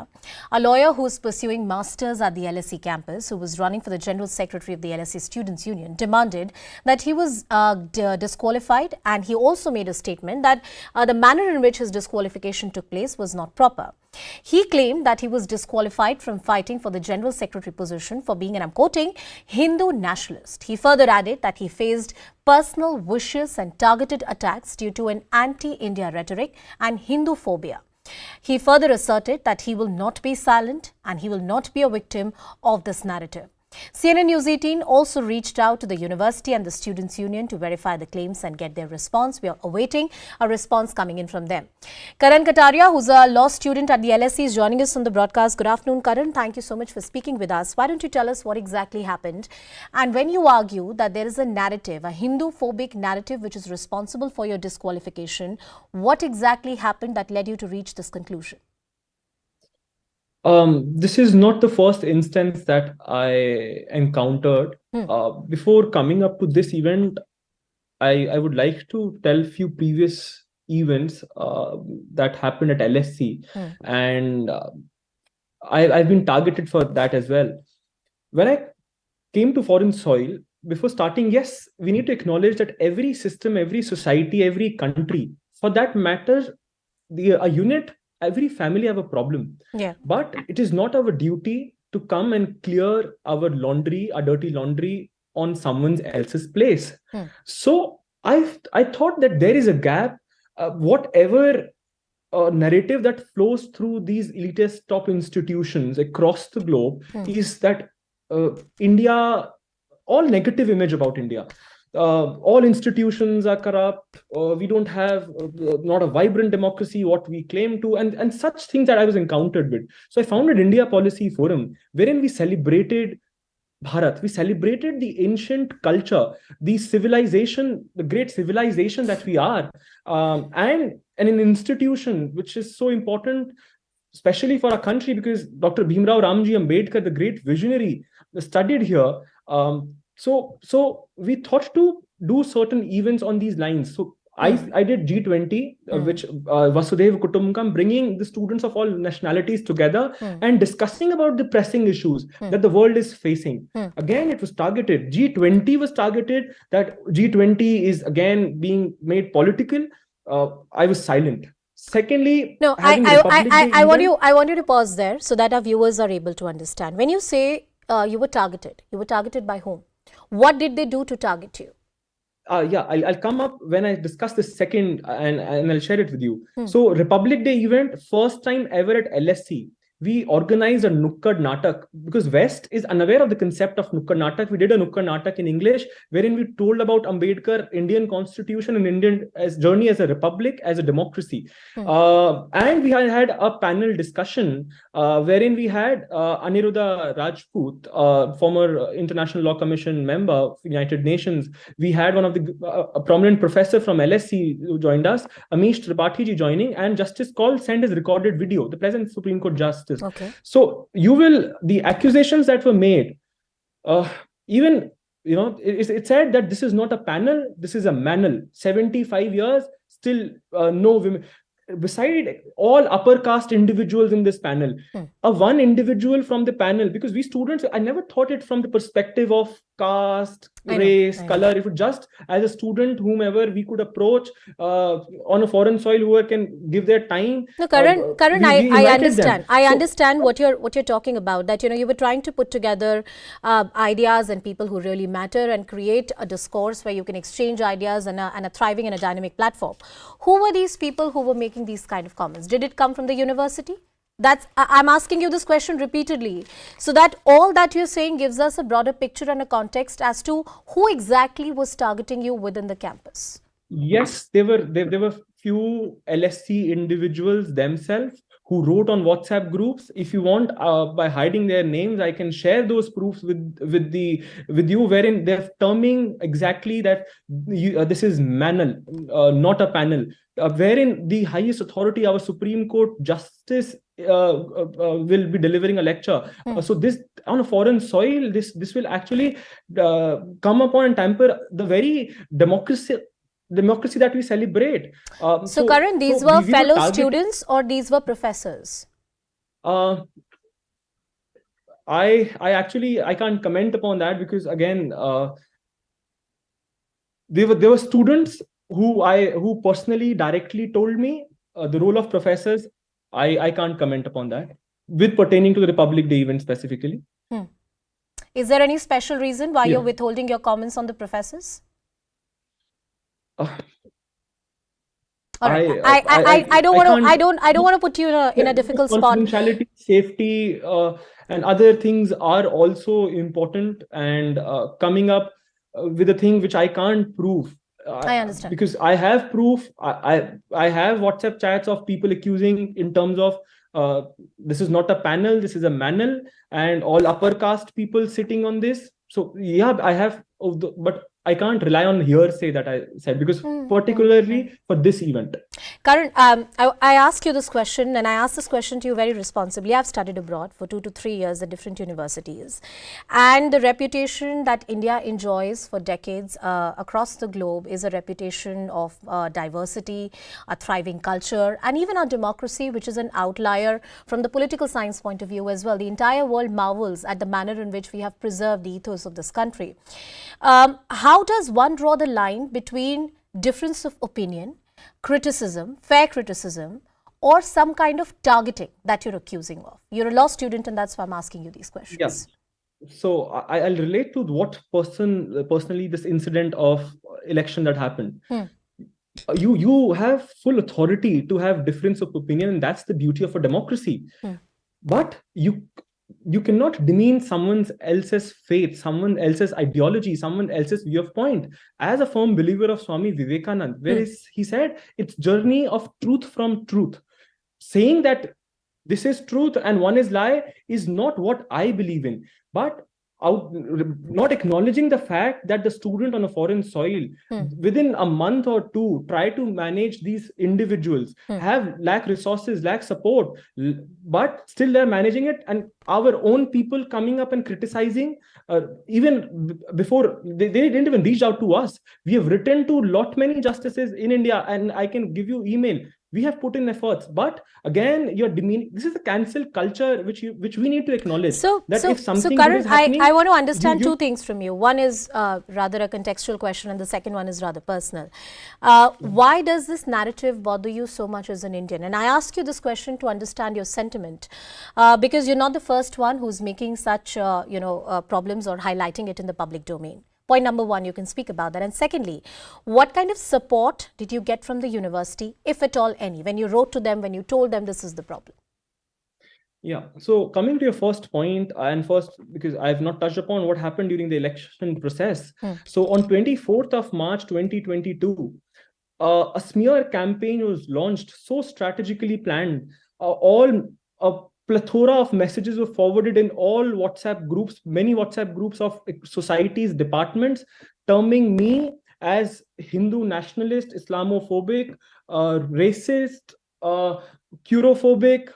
a lawyer who is pursuing masters at the LSE campus, who was running for the General Secretary of the LSE Students' Union, demanded that he was disqualified, and he also made a statement that the manner in which his disqualification took place was not proper. He claimed that he was disqualified from fighting for the General Secretary position for being, and I'm quoting, Hindu nationalist. He further added that he faced personal vicious and targeted attacks due to an anti-India rhetoric and Hindu phobia. He further asserted that he will not be silent and he will not be a victim of this narrative. CNN News 18 also reached out to the university and the Students' Union to verify the claims and get their response. We are awaiting a response coming in from them. Karan Kataria, who's a law student at the LSE, is joining us on the broadcast. Good afternoon, Karan. Thank you so much for speaking with us. Why don't you tell us what exactly happened? And when you argue that there is a narrative, a Hindu-phobic narrative which is responsible for your disqualification, what exactly happened that led you to reach this conclusion? This is not the first instance that I encountered. Before coming up to this event, I would like to tell few previous events that happened at LSC, and I've been targeted for that as well. When I came to foreign soil, before starting, yes, we need to acknowledge that every system, every society, every country, for that matter, a unit, every family have a problem. Yeah. But it is not our duty to come and clear our laundry, our dirty laundry on someone else's place. So I thought that there is a gap. Whatever narrative that flows through these elitist top institutions across the globe is that India, all negative image about India. All institutions are corrupt. We don't have not a vibrant democracy, what we claim to, and such things that I was encountered with. So I founded India Policy Forum, wherein we celebrated Bharat. We celebrated the ancient culture, the civilization, the great civilization that we are, and an institution which is so important, especially for our country, because Dr. Bhimrao Ramji Ambedkar, the great visionary, studied here. So we thought to do certain events on these lines. So I did G20, which Vasudhaiva Kutumbakam, bringing the students of all nationalities together and discussing about the pressing issues that the world is facing. Again, it was targeted. G20 was targeted, that G20 is again being made political. I was silent. Secondly, no, I want you to pause there so that our viewers are able to understand. When you say you were targeted by whom? What did they do to target you? Yeah, I'll come up when I discuss this second, and I'll share it with you. So Republic Day event, first time ever at LSC. We organized a Nukkad Natak, because West is unaware of the concept of Nukkad Natak. We did a Nukkad Natak in English, wherein we told about Ambedkar, Indian constitution, and Indian journey as a republic, as a democracy. And we had a panel discussion wherein we had Aniruddha Rajput, former International Law Commission member of United Nations. We had one of the a prominent professor from LSC who joined us, Amish Tripathi ji joining, and Justice Kaul sent his recorded video, the present Supreme Court Justice. Okay. So the accusations that were made, even, you know, it said that this is not a panel, this is a manel. 75 years, still no women. Beside all upper caste individuals in this panel, one individual from the panel, because we students, I never thought it from the perspective of caste, race, color. If it just as a student, whomever we could approach on a foreign soil, whoever can give their time. No, Karan, I understand. I understand what you're talking about. That, you know, you were trying to put together ideas and people who really matter and create a discourse where you can exchange ideas and a thriving and a dynamic platform. Who were these people who were making these kind of comments? Did it come from the university? I'm asking you this question repeatedly, so that all that you're saying gives us a broader picture and a context as to who exactly was targeting you within the campus. Yes, there were few LSC individuals themselves who wrote on WhatsApp groups. If you want, by hiding their names, I can share those proofs with you, wherein they're terming exactly that this is manal, not a panel, wherein the highest authority, our Supreme Court Justice, will be delivering a lecture. So this, on a foreign soil, this will actually come upon and tamper the very democracy that we celebrate. So Karan, these were fellow students or these were professors? I can't comment upon that, because again, there were students who personally directly told me. The role of professors, I can't comment upon that, with pertaining to the Republic Day event specifically. Is there any special reason why you're withholding your comments on the professors? I don't want to put you in a difficult spot. Confidentiality, safety, and other things are also important, and coming up with a thing which I can't prove. I understand, because I have proof. I have WhatsApp chats of people accusing in terms of this is not a panel, this is a manel, and all upper caste people sitting on this. So yeah, I have, but I can't rely on hearsay that I said, because particularly for this event. Karan, I ask you this question, and I ask this question to you very responsibly. I've studied abroad for 2 to 3 years at different universities, and the reputation that India enjoys for decades across the globe is a reputation of diversity, a thriving culture, and even our democracy, which is an outlier from the political science point of view as well. The entire world marvels at the manner in which we have preserved the ethos of this country. How does one draw the line between difference of opinion, criticism, fair criticism, or some kind of targeting that you're accusing of? You're a law student, and that's why I'm asking you these questions. Yes. So I'll relate to what personally this incident of election that happened. You have full authority to have difference of opinion, and that's the beauty of a democracy. But you cannot demean someone else's faith, someone else's ideology, someone else's view of point. As a firm believer of Swami Vivekananda, where he said it's journey of truth from truth. Saying that this is truth and one is lie is not what I believe in. But not acknowledging the fact that the student on a foreign soil within a month or two try to manage these individuals, lack resources, lack support, but still they're managing it, and our own people coming up and criticizing, even before they didn't even reach out to us. We have written to many justices in India, and I can give you email. We have put in efforts, but again, you're demeaning. This is a cancel culture which we need to acknowledge. So Karan, I want to understand two things from you. One is rather a contextual question, and the second one is rather personal. Why does this narrative bother you so much as an Indian? And I ask you this question to understand your sentiment, because you're not the first one who's making such problems or highlighting it in the public domain. Point number one, you can speak about that. And secondly, what kind of support did you get from the university, if at all any, when you wrote to them, when you told them this is the problem? Yeah. So coming to your first point, and first, because I've not touched upon what happened during the election process. So on 24th of March, 2022, a smear campaign was launched, so strategically planned. A plethora of messages were forwarded in all WhatsApp groups, many WhatsApp groups of societies, departments, terming me as Hindu nationalist, Islamophobic, racist, Curophobic,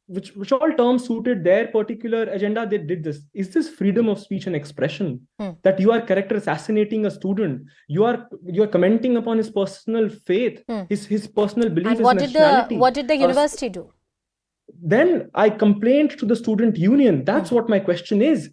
which all terms suited their particular agenda. They did this. Is this freedom of speech and expression? That you are character assassinating a student, you are commenting upon his personal faith, his personal beliefs, and what did the university do? Then I complained to the student union. That's what my question is.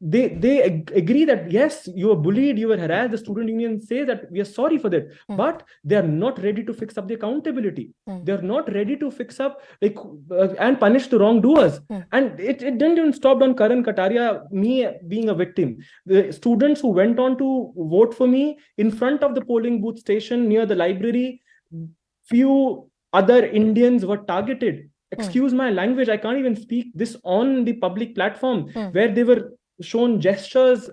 They agree that yes, you were bullied, you were harassed. The student union says that we are sorry for that, but they are not ready to fix up the accountability. They are not ready to fix up and punish the wrongdoers. And it didn't even stop on Karan Kataria, me being a victim. The students who went on to vote for me in front of the polling booth station near the library, few other Indians were targeted. excuse my language, I can't even speak this on the public platform, where they were shown gestures,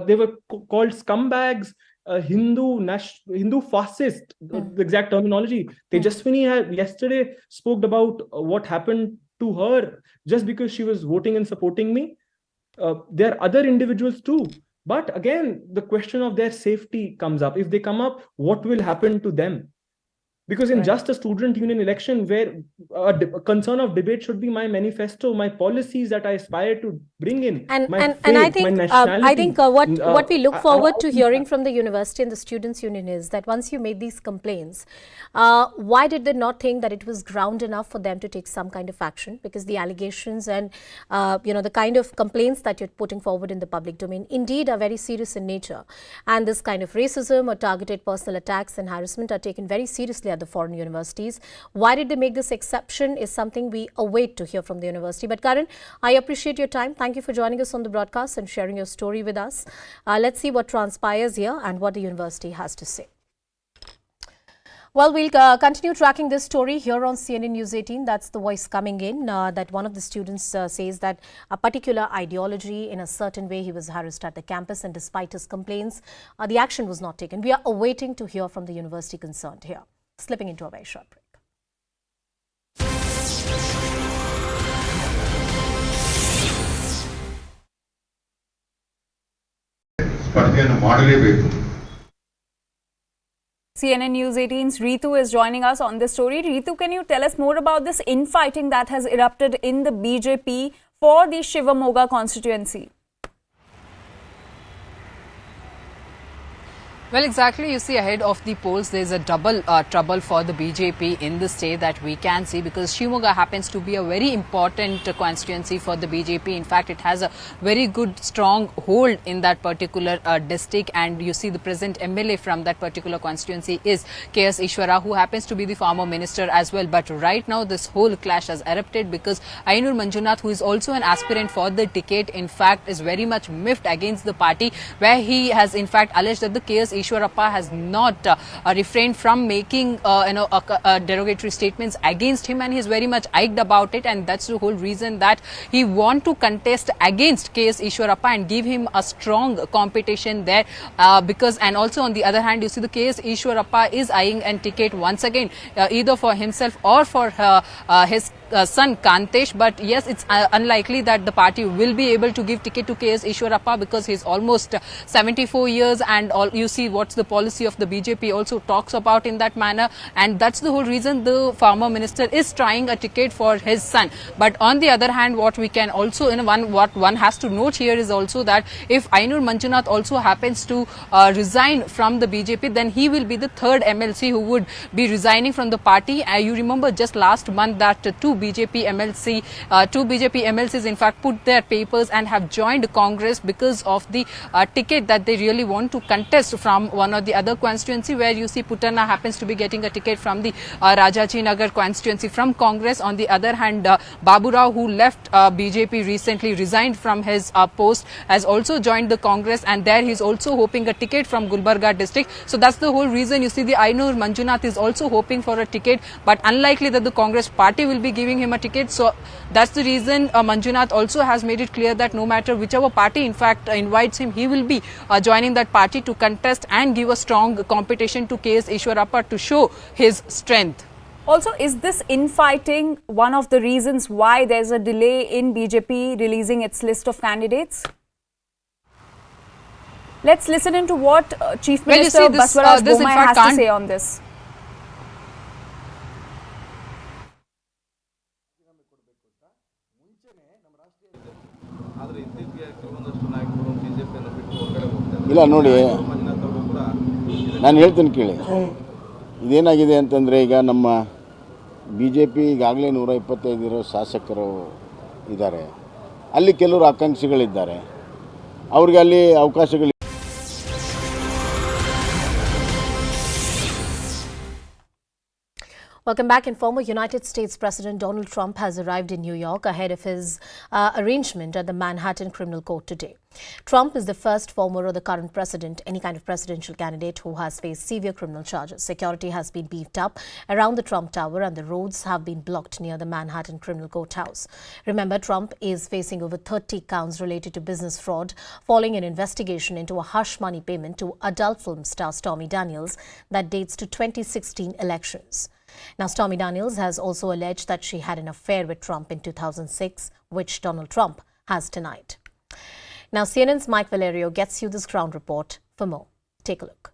they were called scumbags, Hindu fascist, the exact terminology. Tejaswini yesterday spoke about what happened to her just because she was voting and supporting me. There are other individuals too. But again, the question of their safety comes up. If they come up, what will happen to them? Because in just a student union election, where a concern of debate should be my manifesto, my policies that I aspire to bring in, my faith, and I think, my nationality. What we look forward to hearing from the university and the students' union is that once you made these complaints, why did they not think that it was ground enough for them to take some kind of action? Because the allegations and the kind of complaints that you're putting forward in the public domain indeed are very serious in nature, and this kind of racism or targeted personal attacks and harassment are taken very seriously at the foreign universities. Why did they make this exception is something we await to hear from the university. But Karan, I appreciate your time. Thank you for joining us on the broadcast and sharing your story with us. Let's see what transpires here and what the university has to say. Well, we'll continue tracking this story here on CNN News 18. That's the voice coming in, that one of the students says that a particular ideology, in a certain way, he was harassed at the campus, and despite his complaints, the action was not taken. We are awaiting to hear from the university concerned here. Slipping into a very short break. CNN News 18's Ritu is joining us on this story. Ritu, can you tell us more about this infighting that has erupted in the BJP for the Shivamoga constituency? Well, exactly. You see, ahead of the polls, there's a double trouble for the BJP in the state that we can see, because Shivamoga happens to be a very important constituency for the BJP. In fact, it has a very good, strong hold in that particular district. And you see, the present MLA from that particular constituency is K.S. Ishwara, who happens to be the former minister as well. But right now, this whole clash has erupted because Ainur Manjunath, who is also an aspirant for the ticket, in fact, is very much miffed against the party, where he has, in fact, alleged that the K.S. Ishwarappa has not refrained from making derogatory statements against him, and he is very much iked about it, and that's the whole reason that he want to contest against K.S. Ishwarappa and give him a strong competition there, and also on the other hand, you see, the K.S. Ishwarappa is eyeing a ticket once again, either for himself or for his son Kantesh. But yes, it's unlikely that the party will be able to give ticket to K.S. Ishwarappa, because he's almost 74 years, and you see what's the policy of the BJP also talks about in that manner, and that's the whole reason the former minister is trying a ticket for his son. But on the other hand, what we can also, what one has to note here is also that if Ainur Manjunath also happens to resign from the BJP, then he will be the third MLC who would be resigning from the party. You remember just last month that two BJP MLCs in fact put their papers and have joined Congress because of the ticket that they really want to contest from one or the other constituency, where you see Putana happens to be getting a ticket from the Rajaji Nagar constituency from Congress. On the other hand, Babu Rao, who left BJP recently, resigned from his post, has also joined the Congress, and there he's also hoping a ticket from Gulbarga district. So that's the whole reason you see the Ainur Manjunath is also hoping for a ticket, but unlikely that the Congress party will be giving him a ticket. So that's the reason Manjunath also has made it clear that no matter whichever party in fact invites him, he will be joining that party to contest and give a strong competition to K.S. Ishwarappa to show his strength. Also, is this infighting one of the reasons why there's a delay in BJP releasing its list of candidates? Let's listen into what Chief Minister Baswaraj Bommai has to say on this. ಇಲ್ಲ ನೋಡಿ, ನಾನು ಹೇಳ್ತೀನಿ ಕೇಳಿ. ಇದೇನಾಗಿದೆ ಅಂತಂದರೆ, ಈಗ ನಮ್ಮ B J P ಈಗಾಗಲೇ 125 ಶಾಸಕರು ಇದ್ದಾರೆ. ಅಲ್ಲಿ ಕೆಲವರು ಆಕಾಂಕ್ಷಿಗಳಿದ್ದಾರೆ, ಅವ್ರಿಗೆ ಅಲ್ಲಿ ಅವಕಾಶಗಳು. Welcome back. Former United States President Donald Trump has arrived in New York ahead of his arraignment at the Manhattan Criminal Court today. Trump is the first former or the current president, any kind of presidential candidate, who has faced severe criminal charges. Security has been beefed up around the Trump Tower and the roads have been blocked near the Manhattan Criminal Courthouse. Remember, Trump is facing over 30 counts related to business fraud following an investigation into a hush money payment to adult film star Stormy Daniels that dates to 2016 elections. Now, Stormy Daniels has also alleged that she had an affair with Trump in 2006, which Donald Trump has denied. Now, CNN's Mike Valerio gets you this ground report for more. Take a look.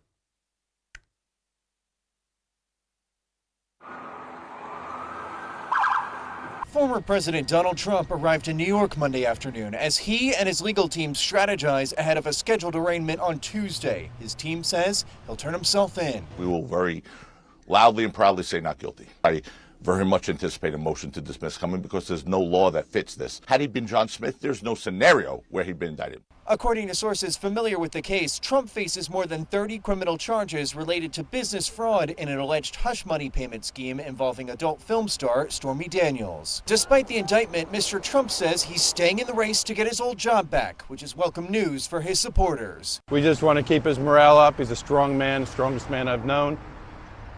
Former President Donald Trump arrived in New York Monday afternoon as he and his legal team strategize ahead of a scheduled arraignment on Tuesday. His team says he'll turn himself in. We will very loudly and proudly say not guilty. I very much anticipate a motion to dismiss coming because there's no law that fits this. Had he been John Smith, there's no scenario where he'd been indicted. According to sources familiar with the case, Trump faces more than 30 criminal charges related to business fraud in an alleged hush money payment scheme involving adult film star Stormy Daniels. Despite the indictment, Mr. Trump says he's staying in the race to get his old job back, which is welcome news for his supporters. We just want to keep his morale up. He's a strong man, strongest man I've known,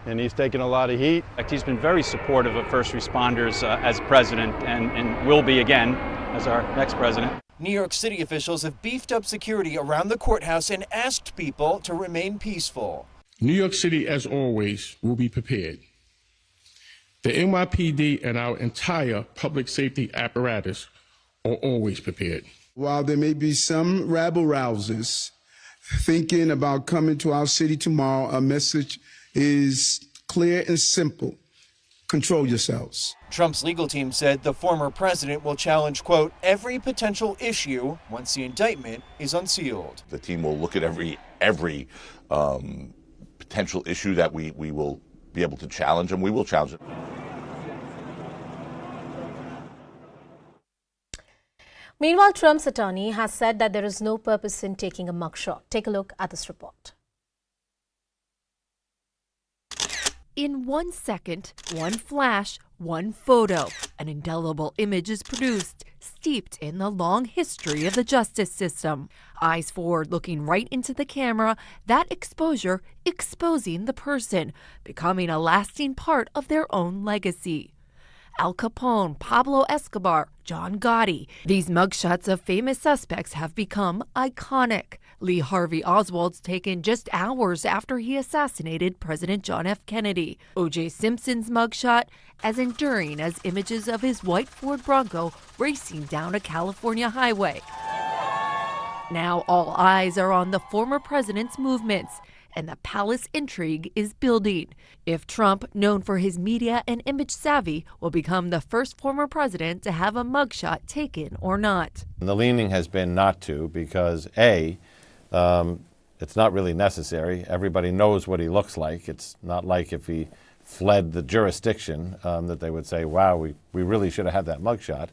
and he's taken a lot of heat. He's been very supportive of first responders as president and will be again as our next president. New York City officials have beefed up security around the courthouse and asked people to remain peaceful. New York City, as always, will be prepared. The NYPD and our entire public safety apparatus are always prepared. While there may be some rabble-rousers thinking about coming to our city tomorrow, our message is clear and simple. Control yourselves. Trump's legal team said the former president will challenge, quote, every potential issue once the indictment is unsealed. The team will look at every potential issue that we will be able to challenge, and we will challenge it. Meanwhile, Trump's attorney has said that there is no purpose in taking a mugshot. Take a look at this report. In 1 second, one flash, one photo, an indelible image is produced, steeped in the long history of the justice system. Eyes forward, looking right into the camera, that exposure exposing the person, becoming a lasting part of their own legacy. Al Capone, Pablo Escobar, John Gotti. These mugshots of famous suspects have become iconic. Lee Harvey Oswald's taken just hours after he assassinated President John F. Kennedy. O.J. Simpson's mugshot as enduring as images of his white Ford Bronco racing down a California highway. Now all eyes are on the former president's movements, and the palace intrigue is building. If Trump, known for his media and image savvy, will become the first former president to have a mugshot taken or not. And the leaning has been not to because, A, it's not really necessary. Everybody knows what he looks like. It's not like if he fled the jurisdiction that they would say, wow, we really should have had that mugshot.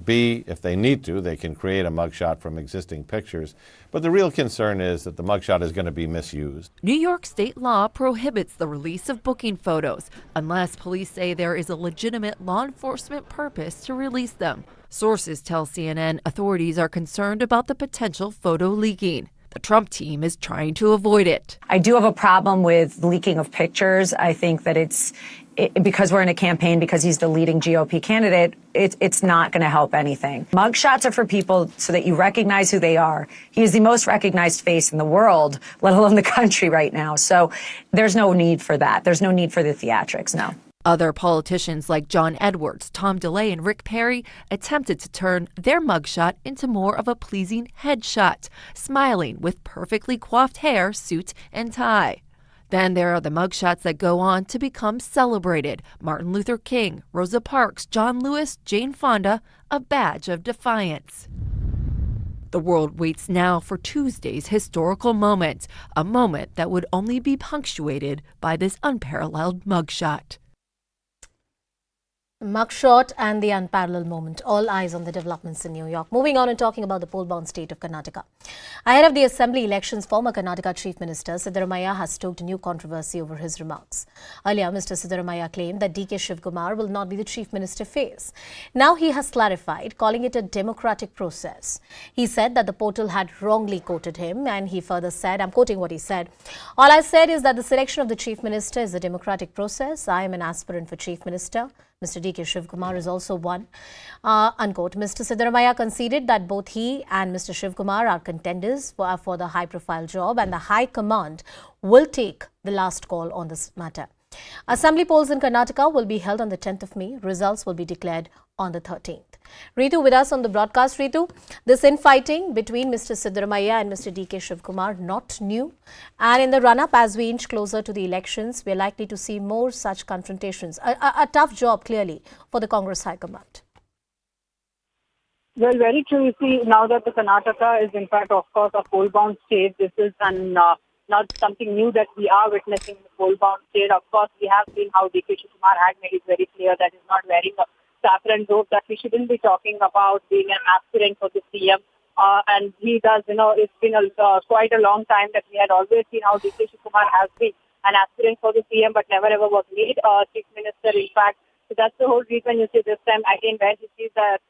B, if they need to, they can create a mugshot from existing pictures. But the real concern is that the mugshot is going to be misused. New York state law prohibits the release of booking photos unless police say there is a legitimate law enforcement purpose to release them. Sources tell CNN authorities are concerned about the potential photo leaking. The Trump team is trying to avoid it. I do have a problem with leaking of pictures. I think that because we're in a campaign, because he's the leading GOP candidate, it's not going to help anything. Mugshots are for people so that you recognize who they are. He is the most recognized face in the world, let alone the country right now. So there's no need for that. There's no need for the theatrics, no. Other politicians like John Edwards, Tom DeLay, and Rick Perry attempted to turn their mugshot into more of a pleasing headshot, smiling with perfectly coiffed hair, suit, and tie. Then there are the mugshots that go on to become celebrated. Martin Luther King, Rosa Parks, John Lewis, Jane Fonda, a badge of defiance. The world waits now for Tuesday's historical moment, a moment that would only be punctuated by this unparalleled mugshot. Mugshot and the unparalleled moment. All eyes on the developments in New York. Moving on and talking about the poll-bound state of Karnataka. Ahead of the assembly elections, former Karnataka Chief Minister Siddaramaiah has stoked new controversy over his remarks. Earlier, Mr. Siddaramaiah claimed that DK Shivkumar will not be the Chief Minister phase. Now he has clarified, calling it a democratic process. He said that the portal had wrongly quoted him, and he further said, I'm quoting what he said, "All I said is that the selection of the Chief Minister is a democratic process. I am an aspirant for Chief Minister. Mr. DK Shivkumar is also one." Unquote. Mr. Siddaramaiah conceded that both he and Mr. Shivkumar are contenders for the high-profile job, and the High Command will take the last call on this matter. Assembly polls in Karnataka will be held on the 10th of May. Results will be declared on the 13th. Ritu with us on the broadcast. Ritu, this infighting between Mr. Siddaramaiah and Mr. DK Shivkumar not new, and in the run-up as we inch closer to the elections, we are likely to see more such confrontations. A tough job clearly for the Congress High Command. Well, very true. You see, now that the Karnataka is in fact, of course, a poll-bound state, this is not something new that we are witnessing in the poll-bound state. Of course, we have seen how DK Shivkumar had made it very clear that he's not wearing a saffron robe, that we shouldn't be talking about being an aspirant for the CM. And he does, it's been quite a long time that we had always seen how DK Shivkumar has been an aspirant for the CM, but never ever was made Chief Minister, in fact. So that's the whole reason you see this time again where he sees that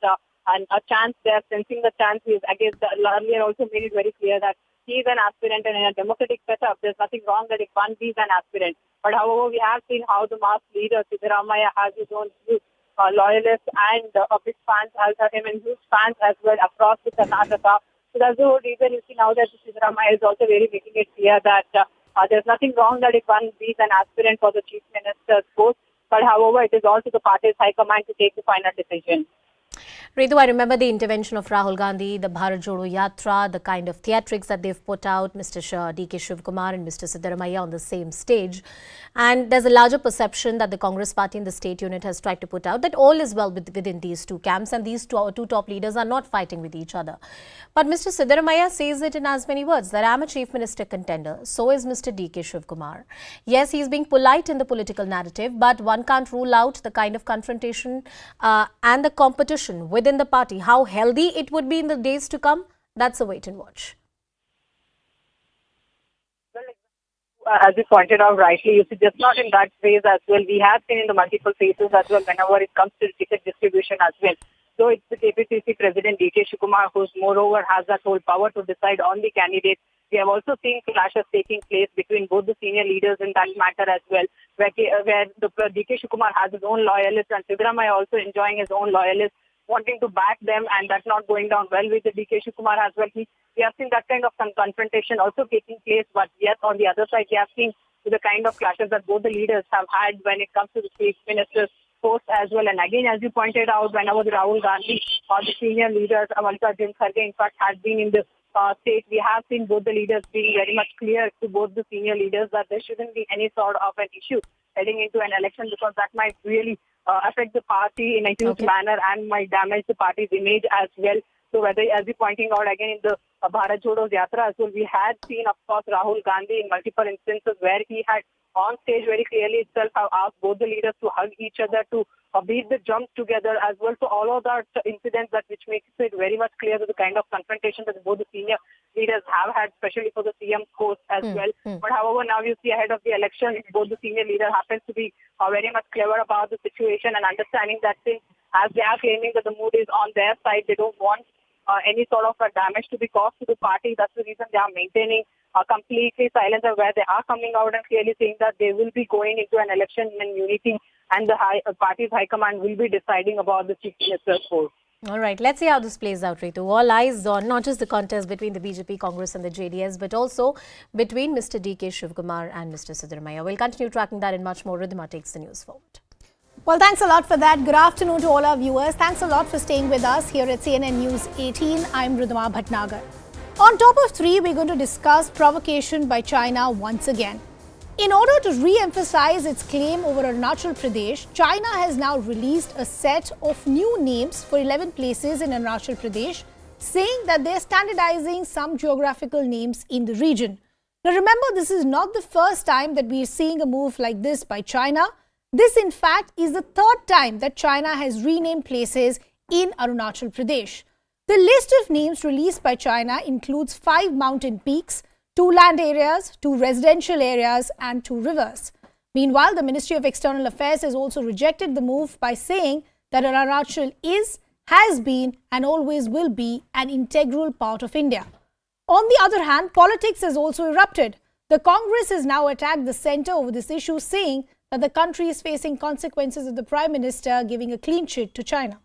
and a chance there, sensing the chance. He is against earlier also made it very clear that he is an aspirant, and in a democratic setup, there's nothing wrong that if one is an aspirant. But however, we have seen how the mass leader Siddaramaiah has his own views, loyalists and big fans of him, and huge fans as well across the Karnataka. So that's the whole reason you see now that Siddaramaiah is also very making it clear that there's nothing wrong that if one is an aspirant for the Chief Minister's post. But however, it is also the party's high command to take the final decision. Ritu, I remember the intervention of Rahul Gandhi, the Bharat Jodo Yatra, the kind of theatrics that they've put out, Mr. DK Shivkumar and Mr. Siddaramaiah on the same stage. And there's a larger perception that the Congress party in the state unit has tried to put out that all is well within these two camps, and these two top leaders are not fighting with each other. But Mr. Siddaramaiah says it in as many words that I'm a Chief Minister contender, so is Mr. DK Shivkumar. Yes, he's being polite in the political narrative, but one can't rule out the kind of confrontation and the competition within the party. How healthy it would be in the days to come, that's a wait and watch. As you pointed out rightly, you see, just not in that phase as well. We have seen in the multiple phases as well whenever it comes to ticket distribution as well. So it's the KPCC President DK Shivkumar who moreover has that whole power to decide on the candidates. We have also seen clashes taking place between both the senior leaders in that matter as well, where the DK Shivkumar has his own loyalists and Siddaramaiah also enjoying his own loyalists, wanting to back them, and that's not going down well with the DK Shivkumar as well. We have seen that kind of confrontation also taking place, but yes, on the other side, we have seen the kind of clashes that both the leaders have had when it comes to the Chief Minister's post as well. And again, as you pointed out, whenever the Rahul Gandhi or the senior leaders, Mallikarjun Kharge, in fact, has been in the state, we have seen both the leaders being very much clear to both the senior leaders that there shouldn't be any sort of an issue heading into an election, because that might really affect the party in a huge manner and might damage the party's image as well. So whether, as you're pointing out again in the Bharat Jodo Yatra as well, we had seen, of course, Rahul Gandhi in multiple instances where he had on stage very clearly itself have asked both the leaders to hug each other, to beat the drums together as well. So all of that incidents that which makes it very much clear that the kind of confrontation that both the senior leaders have had, especially for the CM post as well. But however, now you see ahead of the election, both the senior leader happens to be very much clever about the situation and understanding that since as they are claiming that the mood is on their side, they don't want any sort of damage to be caused to the party. That's the reason they are maintaining completely silence, where they are coming out and clearly saying that they will be going into an election in unity, and the party's high command will be deciding about the Chief Minister's post. All right, let's see how this plays out, Ritu. All eyes on not just the contest between the BJP, Congress and the JDS, but also between Mr. DK Shivkumar and Mr. Siddaramaiah. We'll continue tracking that and much more. Ridhima takes the news forward. Well, thanks a lot for that. Good afternoon to all our viewers. Thanks a lot for staying with us here at CNN News 18. I'm Ridhima Bhatnagar. On top of 3, we're going to discuss provocation by China once again. In order to re-emphasize its claim over Arunachal Pradesh, China has now released a set of new names for 11 places in Arunachal Pradesh, saying that they're standardizing some geographical names in the region. Now remember, this is not the first time that we're seeing a move like this by China. This, in fact, is the third time that China has renamed places in Arunachal Pradesh. The list of names released by China includes 5 mountain peaks, 2 land areas, 2 residential areas, and 2 rivers. Meanwhile, the Ministry of External Affairs has also rejected the move by saying that Arunachal is, has been, and always will be an integral part of India. On the other hand, politics has also erupted. The Congress has now attacked the centre over this issue, saying that the country is facing consequences of the Prime Minister giving a clean sheet to China.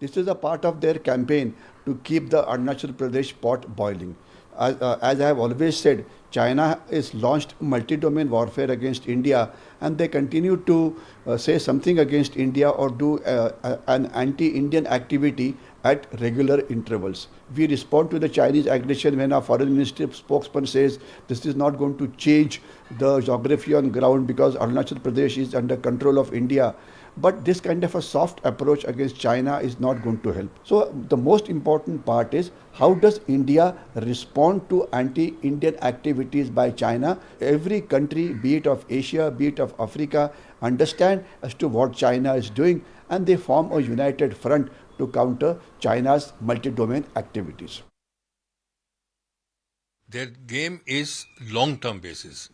This is a part of their campaign to keep the Arunachal Pradesh pot boiling. As I have always said, China has launched multi-domain warfare against India, and they continue to say something against India or do an anti-Indian activity at regular intervals. We respond to the Chinese aggression when our foreign ministry spokesman says this is not going to change the geography on ground because Arunachal Pradesh is under control of India. But this kind of a soft approach against China is not going to help. So the most important part is how does India respond to anti-Indian activities by China? Every country, be it of Asia, be it of Africa, understand as to what China is doing, and they form a united front to counter China's multi-domain activities. Their game is long-term basis.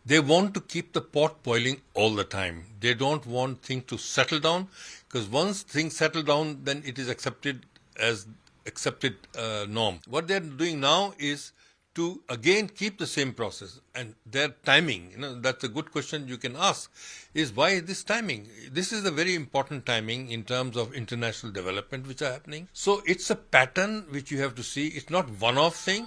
They want to keep the pot boiling all the time. They don't want things to settle down, because once things settle down, then it is accepted as accepted norm. What they're doing now is to again keep the same process, and their timing, that's a good question you can ask, is why this timing? This is a very important timing in terms of international development which are happening. So it's a pattern which you have to see. It's not one-off thing.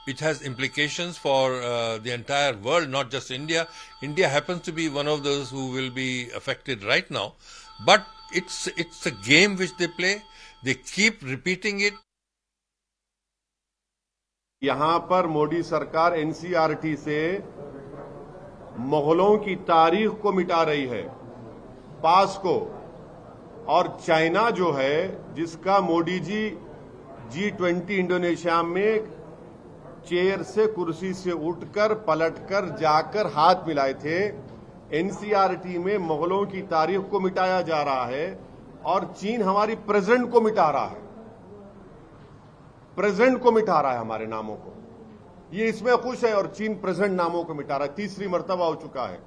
It has implications for the entire world, not just India. India happens to be one of those who will be affected right now. But it's a game which they play. They keep repeating it. यहाँ पर मोदी सरकार NCERT से मुगलों की तारीख को मिटा रही है, पास को, और चाइना जो है जिसका मोदी जी G20 इंडोनेशिया में चेयर से कुर्सी से उठकर पलटकर जाकर हाथ मिलाए थे, एनसीईआरटी में मुगलों की तारीख को मिटाया जा रहा है और चीन हमारी प्रेजेंट को मिटा रहा है, प्रेजेंट को मिटा रहा है हमारे नामों को। ये इसमें खुश है और चीन प्रेजेंट नामों को मिटा रहा है। तीसरी मर्तबा हो चुका है।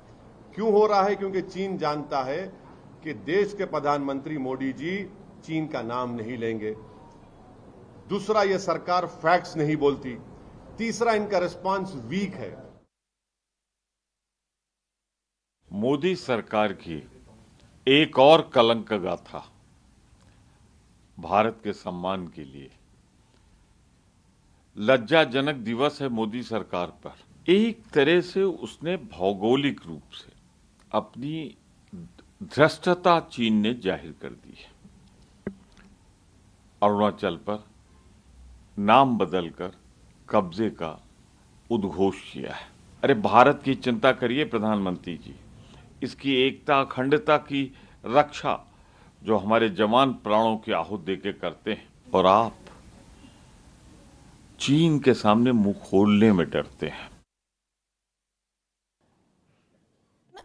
क्यों हो रहा है? क्योंकि चीन जानता है कि देश के प्रधानमंत्री मोदी जी चीन का नाम नहीं लेंगे। दूसरा, ये सरकार फैक्ट्स नहीं बोलती। तीसरा, इनका रिस्पांस वीक है। मोदी सरकार की एक और कलंक गाथा भारत के सम्मान के लिए लज्जाजनक दिवस है मोदी सरकार पर। एक तरह से उसने भौगोलिक रूप से अपनी धृष्टता चीन ने जाहिर कर दी है। अरुणाचल पर नाम बदलकर कब्जे का उद्घोष किया है। अरे भारत की चिंता करिए प्रधानमंत्री जी, इसकी एकता अखंडता की रक्षा जो हमारे जवान प्राणों की आहूति देके करते हैं, और आप चीन के सामने मुंह खोलने में डरते हैं।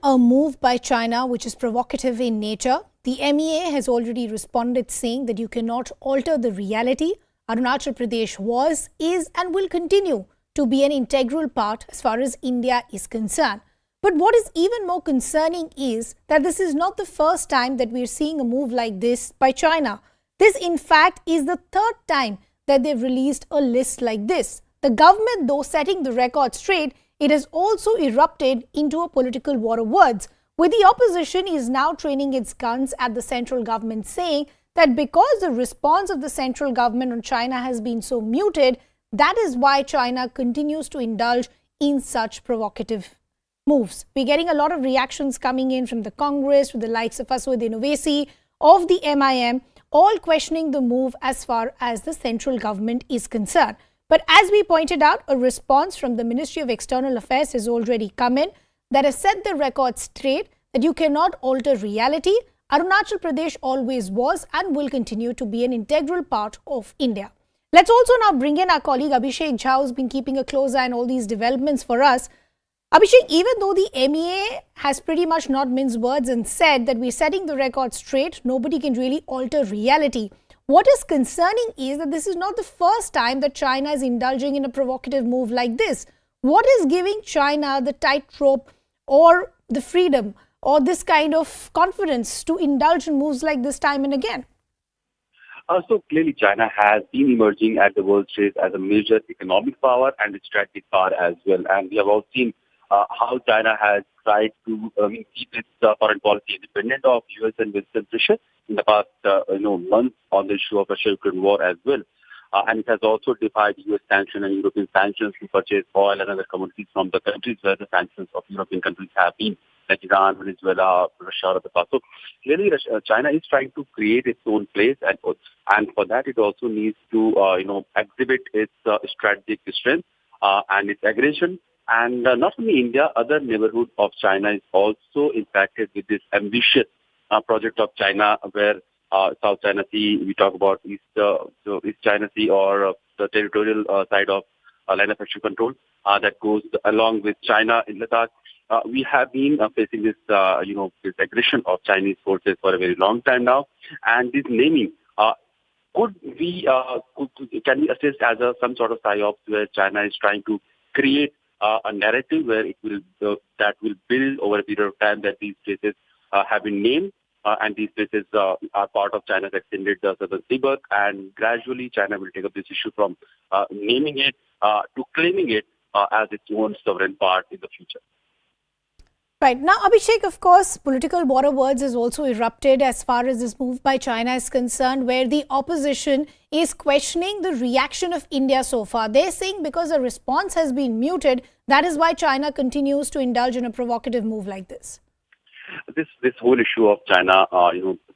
A move by China which is provocative in nature. The MEA has already responded saying that you cannot alter the reality. Arunachal Pradesh was, is and will continue to be an integral part as far as India is concerned. But what is even more concerning is that this is not the first time that we are seeing a move like this by China. This in fact is the third time that they've released a list like this. The government, though setting the record straight, it has also erupted into a political war of words, with the opposition is now training its guns at the central government, saying that because the response of the central government on China has been so muted, that is why China continues to indulge in such provocative moves. We're getting a lot of reactions coming in from the Congress, with the likes of Aswaddin Owaisi, of the MIM, all questioning the move as far as the central government is concerned. But as we pointed out, a response from the Ministry of External Affairs has already come in that has set the record straight that you cannot alter reality. Arunachal Pradesh always was and will continue to be an integral part of India. Let's also now bring in our colleague Abhishek Jha, who's been keeping a close eye on all these developments for us. Abhishek, even though the MEA has pretty much not minced words and said that we're setting the record straight, nobody can really alter reality. What is concerning is that this is not the first time that China is indulging in a provocative move like this. What is giving China the tightrope or the freedom or this kind of confidence to indulge in moves like this time and again? So clearly China has been emerging at the world stage as a major economic power and a strategic power as well. And we have all seen how China has tried to keep its foreign policy independent of US and Western pressure in the past months on the issue of Russia-Ukraine war as well. And it has also defied US sanctions and European sanctions to purchase oil and other commodities from the countries where the sanctions of European countries have been, like Iran, Venezuela, Russia, or the past. So clearly, China is trying to create its own place, and for that, it also needs to exhibit its strategic strength and its aggression. And not only India, other neighborhood of China is also impacted with this ambitious project of China, where South China Sea, we talk about East China Sea, or the territorial side of line of action control that goes along with China in Ladakh. We have been facing this, this aggression of Chinese forces for a very long time now, and this naming can be assessed as some sort of psyops where China is trying to create a narrative where it will that will build over a period of time that these places have been named, and these places are part of China's extended southern seaboard, and gradually China will take up this issue from naming it to claiming it as its own sovereign part in the future. Right. Now, Abhishek, of course, political war of words has also erupted as far as this move by China is concerned, where the opposition is questioning the reaction of India so far. They're saying because the response has been muted, that is why China continues to indulge in a provocative move like this. This whole issue of China,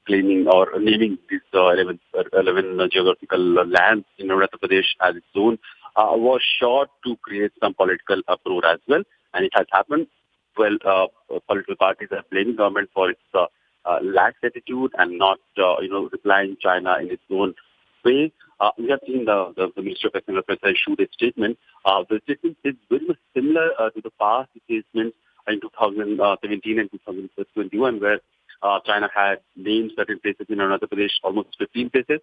claiming or naming these 11 geographical lands in Andhra Pradesh as its own, was sure to create some political uproar as well, and it has happened. Well, political parties are blaming government for its lax attitude and not, replying China in its own way. We have seen the Ministry of External Affairs issued a statement. The statement is very much similar to the past statements in 2017 and 2021, where China had named certain places in Andhra Pradesh, almost 15 places,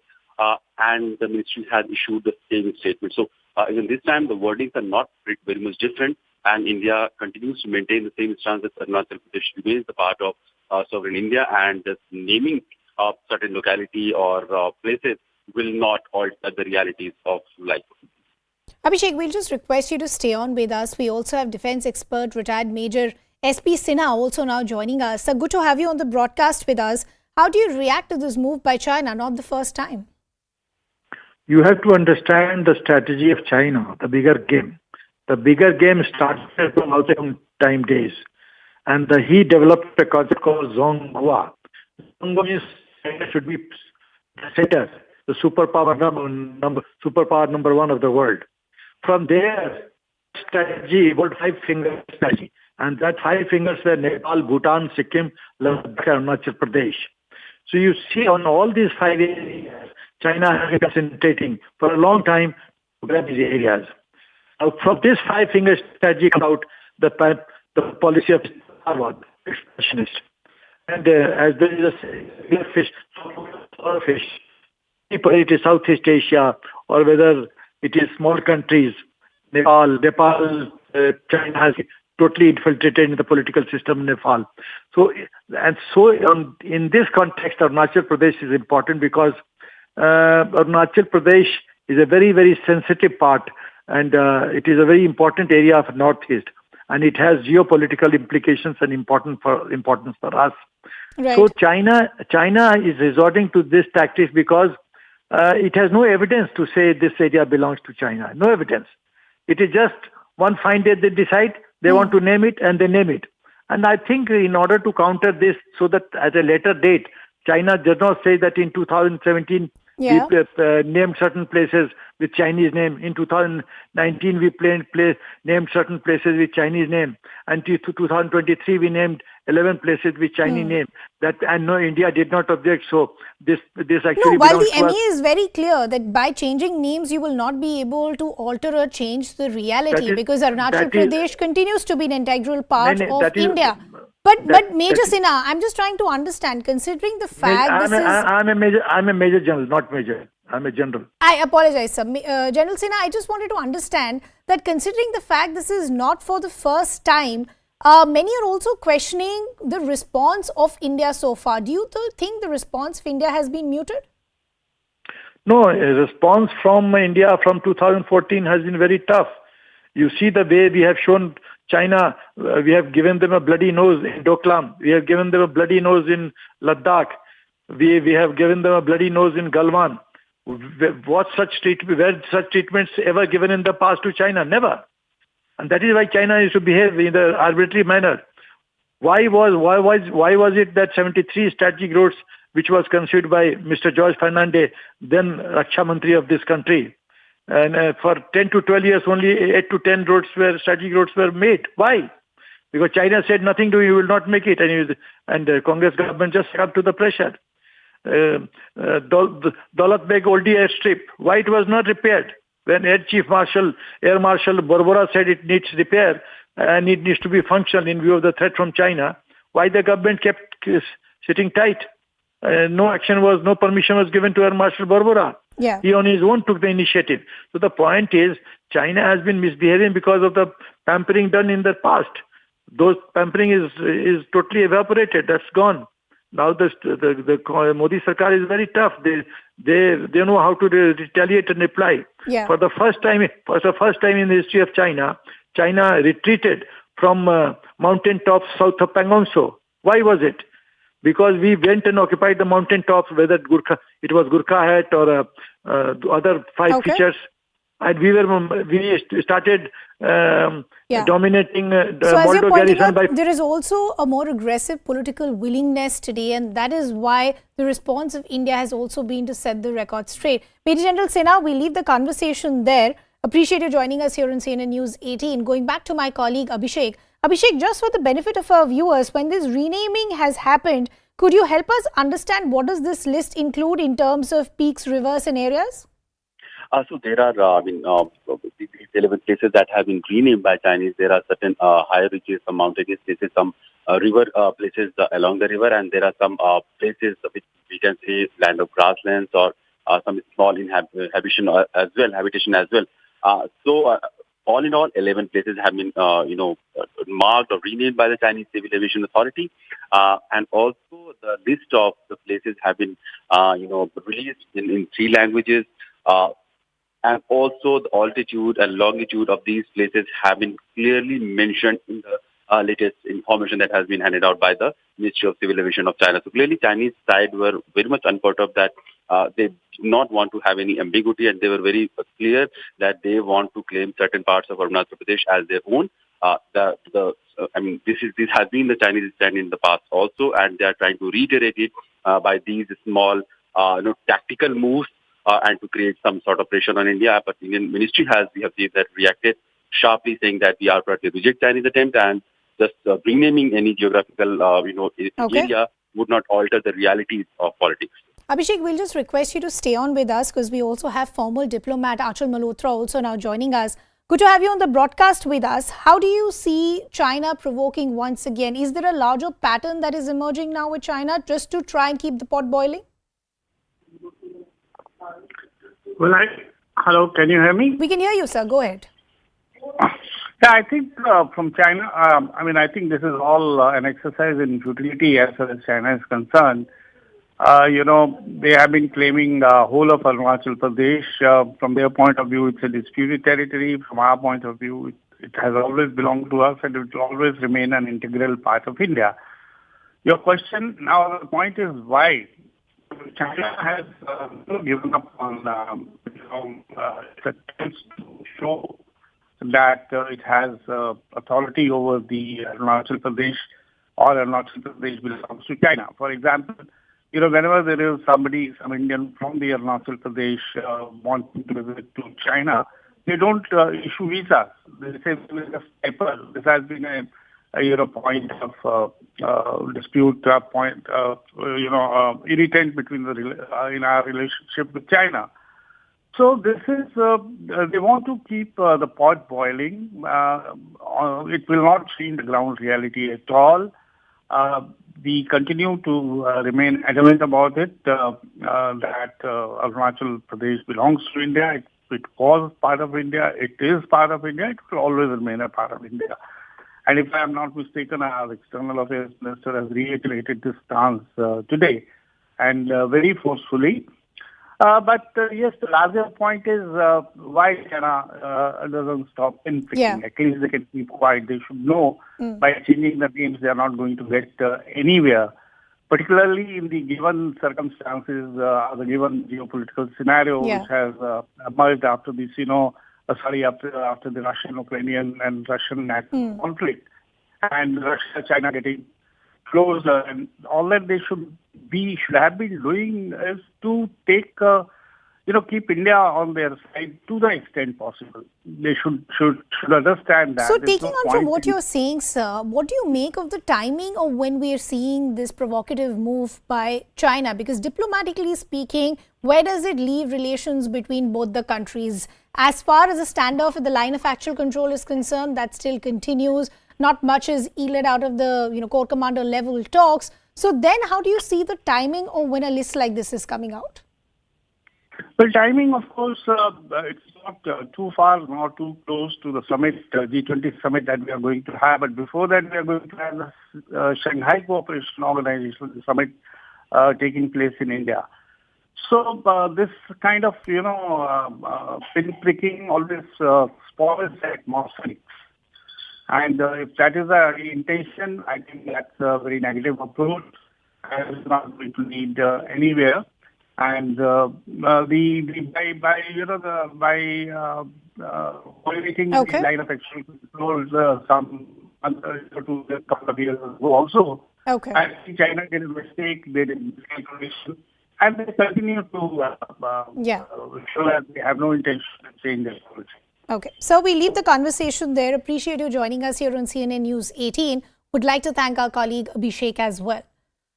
and the ministry has issued the same statement. So even this time, the wordings are not very much different. And India continues to maintain the same stance that Arunachal Pradesh remains the part of sovereign India, and the naming of certain locality or places will not alter the realities of life. Abhishek, we'll just request you to stay on with us. We also have defense expert, retired Major S.P. Sinha also now joining us. So good to have you on the broadcast with us. How do you react to this move by China? Not the first time. You have to understand the strategy of China, the bigger game. The bigger game started from Mao time days, and he developed a concept called Zonghua. Zonghua means China should be the center, the superpower number one of the world. From there, strategy evolved 5-finger strategy, and that 5 fingers were Nepal, Bhutan, Sikkim, Ladakh, and Arunachal Pradesh. So you see, on all these 5 areas, China has been concentrating for a long time to grab these areas. Now, from this 5-finger strategy comes out the policy of expansionist. And as there is a fish, whether it is Southeast Asia or whether it is small countries, Nepal, China has totally infiltrated in the political system in Nepal. So in this context, Arunachal Pradesh is important because Arunachal Pradesh is a very, very sensitive part, and it is a very important area of Northeast, and it has geopolitical implications and importance for us. Right. So China is resorting to this tactics because it has no evidence to say this area belongs to China. No evidence. It is just one fine day they decide they want to name it, and they name it. And I think in order to counter this, so that at a later date, China does not say that in 2017 We named certain places with Chinese name. In 2019, we named certain places with Chinese name. And to 2023, we named 11 places with Chinese name. And no, India did not object. So this actually no, while the belongs to MA us. is very clear that by changing names, you will not be able to alter or change the reality, because Arunachal Pradesh continues to be an integral part of India. But Major Sinha, I'm just trying to understand, considering the fact I'm a major general, not major. I'm a general. I apologize, sir. General Sinha, I just wanted to understand that considering the fact this is not for the first time, many are also questioning the response of India so far. Do you think the response of India has been muted? No, a response from India from 2014 has been very tough. You see the way we have shown China, we have given them a bloody nose in Doklam. We have given them a bloody nose in Ladakh. We have given them a bloody nose in Galwan. Were such treatments ever given in the past to China? Never. And that is why China used to behave in an arbitrary manner. Why was it that 73 strategic roads, which was conceived by Mr. George Fernandez, then Raksha Mantri of this country, and for 10 to 12 years, only 8 to 10 strategic roads were made. Why? Because China said nothing to you, will not make it, and the Congress government just succumbed to the pressure. Daulat Beg Oldie airstrip, why it was not repaired? When Air Marshal Borbora said it needs repair and it needs to be functional in view of the threat from China, why the government kept sitting tight? No permission was given to Air Marshal Borbora. Yeah. He on his own took the initiative. So the point is, China has been misbehaving because of the pampering done in the past. Those pampering is totally evaporated. That's gone. Now the Modi Sarkar is very tough. They know how to retaliate and reply. Yeah. For the first time in the history of China retreated from mountain tops south of Pangongso. Why was it? Because we went and occupied the mountain tops, whether it was Gurkha Hat or other 5 features, and we started dominating so as you're pointing garrison out, there is also a more aggressive political willingness today, and that is why the response of India has also been to set the record straight. Major General Sinha, we leave the conversation there. Appreciate you joining us here on CNN News 18. Going back to my colleague Abhishek. Abhishek, just for the benefit of our viewers, when this renaming has happened, could you help us understand what does this list include in terms of peaks, rivers and areas? So there are, these 11 places that have been renamed by Chinese. There are certain higher ridges, some mountainous places, some river places along the river, and there are some places which we can say land of grasslands or some small habitation as well. So all in all, 11 places have been, marked or renamed by the Chinese Civil Aviation Authority, and also the list of the places have been, released in 3 languages. And also the altitude and longitude of these places have been clearly mentioned in the latest information that has been handed out by the Ministry of Civil Aviation of China. So clearly Chinese side were very much unperturbed that they did not want to have any ambiguity, and they were very clear that they want to claim certain parts of Arunachal Pradesh as their own. This has been the Chinese stand in the past also, and they are trying to reiterate it by these small, tactical moves. And to create some sort of pressure on India. But Indian ministry we have seen that reacted sharply, saying that we are trying to reject Chinese attempt, and just renaming any geographical, area would not alter the realities of politics. Abhishek, we'll just request you to stay on with us because we also have former diplomat Achal Malhotra also now joining us. Good to have you on the broadcast with us. How do you see China provoking once again? Is there a larger pattern that is emerging now with China just to try and keep the pot boiling? Well, hello, can you hear me? We can hear you, sir. Go ahead. Yeah, I think from China, I think this is all an exercise in futility as far as China is concerned. They have been claiming the whole of Arunachal Pradesh. From their point of view, it's a disputed territory. From our point of view, it has always belonged to us, and it will always remain an integral part of India. Your question now, the point is why? China has given up on attempts to show that it has authority over the Arunachal Pradesh, or Arunachal Pradesh belongs to China. For example, whenever there is somebody, some Indian from the Arunachal Pradesh wanting to visit to China, they don't issue visas. They say paper. This has been a point of dispute, irritant between in our relationship with China. So this is, they want to keep the pot boiling. It will not change the ground reality at all. We continue to remain adamant about it, that Arunachal Pradesh belongs to India. It was part of India. It is part of India. It will always remain a part of India. And if I am not mistaken, our External Affairs Minister has reiterated this stance today, and very forcefully. But yes, the larger point is why China doesn't stop pinpricking. Yeah. At least they can keep quiet. They should know by changing the names they are not going to get anywhere, particularly in the given circumstances, the given geopolitical scenario which has emerged after this, after the Russian-Ukrainian and Russian-NATO conflict, and Russia-China getting closer, and all that they should have been doing is to take, keep India on their side to the extent possible. They should understand that. So taking on from what you're saying, sir, what do you make of the timing of when we are seeing this provocative move by China? Because diplomatically speaking, where does it leave relations between both the countries? As far as the standoff at the line of actual control is concerned, that still continues. Not much is yielded out of the Corps Commander level talks. So then how do you see the timing of when a list like this is coming out? Well, timing, of course, it's not too far nor too close to the summit, G20 summit that we are going to have. But before that, we are going to have the Shanghai Cooperation Organization summit taking place in India. So this kind of, pinpricking always spoils the atmosphere. And if that is the intention, I think that's a very negative approach. And it's not going to lead anywhere. And violating the line of actual control to a couple of years ago also. Okay. I think China did a mistake, they did miscalculation, and they continue to show that they have no intention to change their policy. Okay. So we leave the conversation there. Appreciate you joining us here on CNN News 18. Would like to thank our colleague Abhishek as well.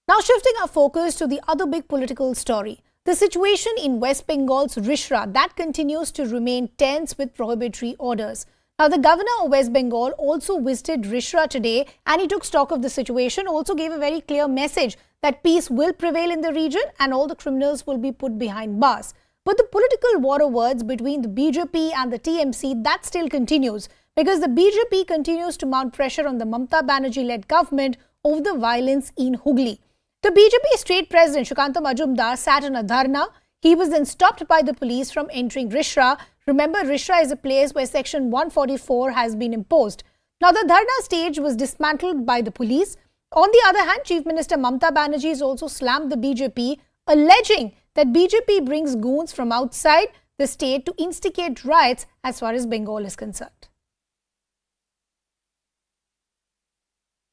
Now shifting our focus to the other big political story. The situation in West Bengal's Rishra, that continues to remain tense with prohibitory orders. Now the governor of West Bengal also visited Rishra today and he took stock of the situation, also gave a very clear message that peace will prevail in the region and all the criminals will be put behind bars. But the political war of words between the BJP and the TMC, that still continues because the BJP continues to mount pressure on the Mamata Banerjee-led government over the violence in Hooghly. The BJP state president Shukanta Majumdar sat in a dharna. He was then stopped by the police from entering Rishra. Remember, Rishra is a place where Section 144 has been imposed. Now, the dharna stage was dismantled by the police. On the other hand, Chief Minister Mamata Banerjee has also slammed the BJP, alleging that BJP brings goons from outside the state to instigate riots as far as Bengal is concerned.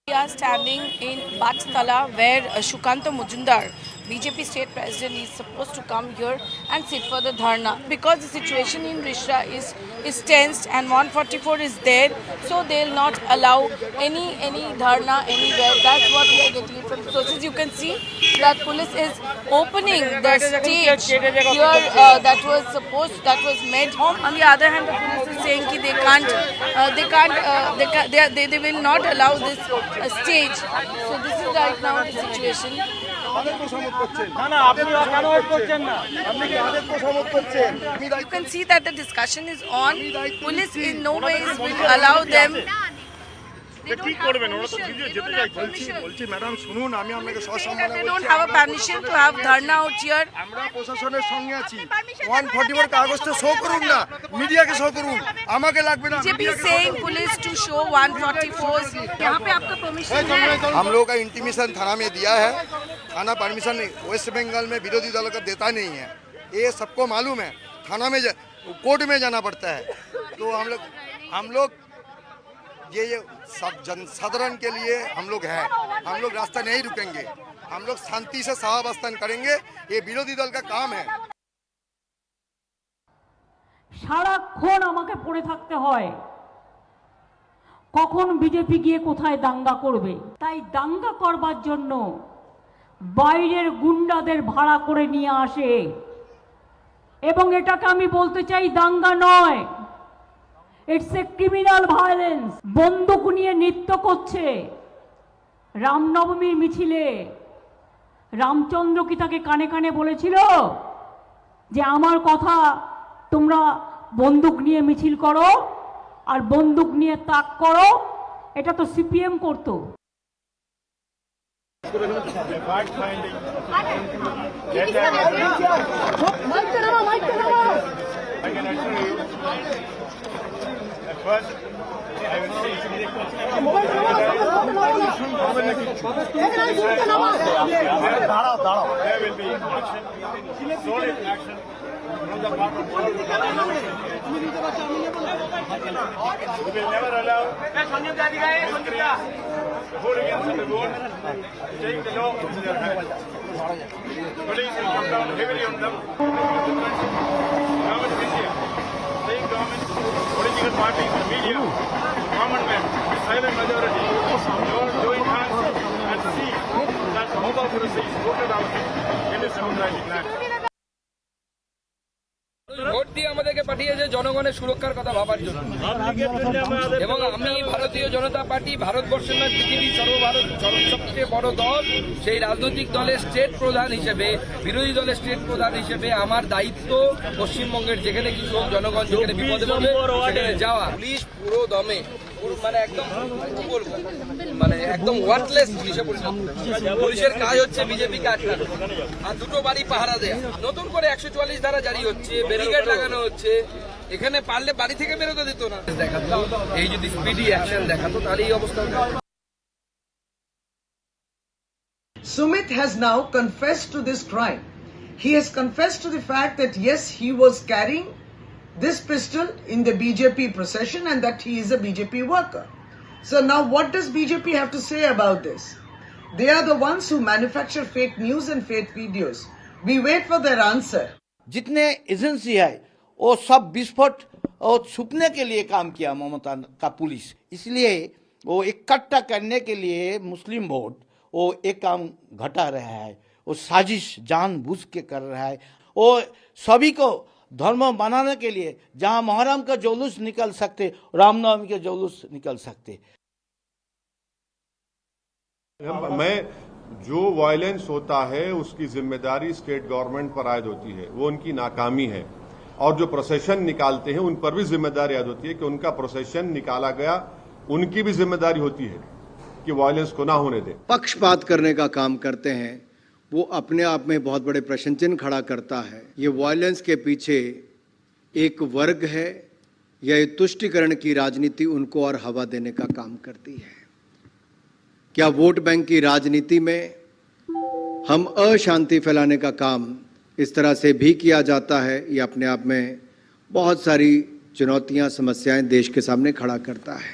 We are standing in Bajtala where Shukanta Majumdar, BJP state president, is supposed to come here and sit for the dharna. Because the situation in Rishra is tensed and 144 is there, so they will not allow any dharna anywhere. That's what we are getting from sources. You can see that police is opening the stage here that was made. On the other hand, the police is saying that they will not allow this stage. So this is right now the situation. You can see that the discussion is on. Police in no ways will allow them. They don't have a permission to have dharna out here. BJP is saying police to show 144s. यहाँ पे आपका permission है? हम लोग का intimation थाना में दिया है. थाना परमिशन वेस्ट बंगाल में विरोधी दल का देता नहीं है. ये सबको मालूम है. थाना में कोर्ट में जाना पड़ता है. तो हम लोग ये सब जनसाधारण के लिए हम लोग हैं. हम लोग रास्ता नहीं रुकेंगे. हम लोग शांति से सहाबस्तान करेंगे, ये विरोधी दल का काम है। সারাক্ষণ আমাকে পড়ে থাকতে হয় কখন বিজেপি গিয়ে কোথায় দাঙ্গা করবে। তাই দাঙ্গা করবার জন্য বাইরের গুন্ডাদের ভাড়া করে নিয়ে আসে এবং এটাকে আমি বলতে চাই দাঙ্গা নয়, ইটস এ ক্রিমিনাল ভায়োলেন্স। বন্দুক নিয়ে নৃত্য করছে রামনবমীর মিছিলে। রামচন্দ্র কি তাকে কানে কানে বলেছিল যে আমার কথা তোমরা বন্দুক নিয়ে মিছিল করো আর বন্দুক নিয়ে তাক করো? এটা তো সিপিএম করতো। From the part of we will never allow hooligans on the road to take the law into their hands. Police will come down heavily on them. Government of India, state government, political parties, the media, common men, the silent majority, all join hands and see that democracy is rooted out in this democratic land. Vote দিয়ে আমাদেরকে পাঠিয়েছে জনগণের সুরক্ষার কথা ভাবার জন্য এবং আমি ভারতীয় জনতা পার্টি ভারতবর্ষের নয় পৃথিবীর সবচেয়ে বড় দল, সেই রাজনৈতিক দলের স্টেট প্রধান হিসেবে, বিরোধী দলের স্টেট প্রধান হিসেবে আমার দায়িত্ব পশ্চিমবঙ্গের যেখানে কিছু হোক জনগণ যেখানে বিপদে পড়বে সেখানে যাওয়া। পুলিশ পুরো দমে মানে একদম মানে একদম ওয়ার্থলেস পুলিশের কাজ হচ্ছে বিজেপিকে আটকানো আর দুটো বাড়ি পাহারা দেয়া। নতুন করে 144 ধারা জারি হচ্ছে, ব্যারিকেড লাগানো হচ্ছে, এখানে পারলে বাড়ি থেকে বেরোতে দিত না। দেখাতো এই যদি স্পিডি অ্যাকশন দেখাতো তাহলে এই অবস্থা হতো। Sumit has now confessed to this crime. He has confessed to the fact that yes, he was carrying this pistol in the BJP procession and that he is a BJP worker. So now what does BJP have to say about this? They are the ones who manufacture fake news and fake videos. We wait for their answer. जितने agency है वो सब विस्फोट और छुपने के लिए काम किया ममता का पुलिस, इसलिए वो इकट्ठा करने के लिए मुस्लिम वोट वो एक काम घटा रहा है, वो साजिश जानबूझ के कर रहा है। वो सभी को धर्म बनाने के लिए जहां मुहर्रम का जुलूस निकल सकते, रामनवमी के जुलूस निकल सकते। मैं जो वायलेंस होता है उसकी जिम्मेदारी स्टेट गवर्नमेंट पर आयद होती है, वो उनकी नाकामी है। और जो प्रोसेशन निकालते हैं उन पर भी जिम्मेदारी आयद होती है कि उनका प्रोसेशन निकाला गया, उनकी भी जिम्मेदारी होती है कि वायलेंस को ना होने दें। पक्षपात करने का काम करते हैं, वो अपने आप में बहुत बड़े प्रश्न चिन्ह खड़ा करता है। ये वायलेंस के पीछे एक वर्ग है या ये तुष्टिकरण की राजनीति उनको और हवा देने का काम करती है। क्या वोट बैंक की राजनीति में हम अशांति फैलाने का काम इस तरह से भी किया जाता है? ये अपने आप में बहुत सारी चुनौतियां, समस्याएं देश के सामने खड़ा करता है।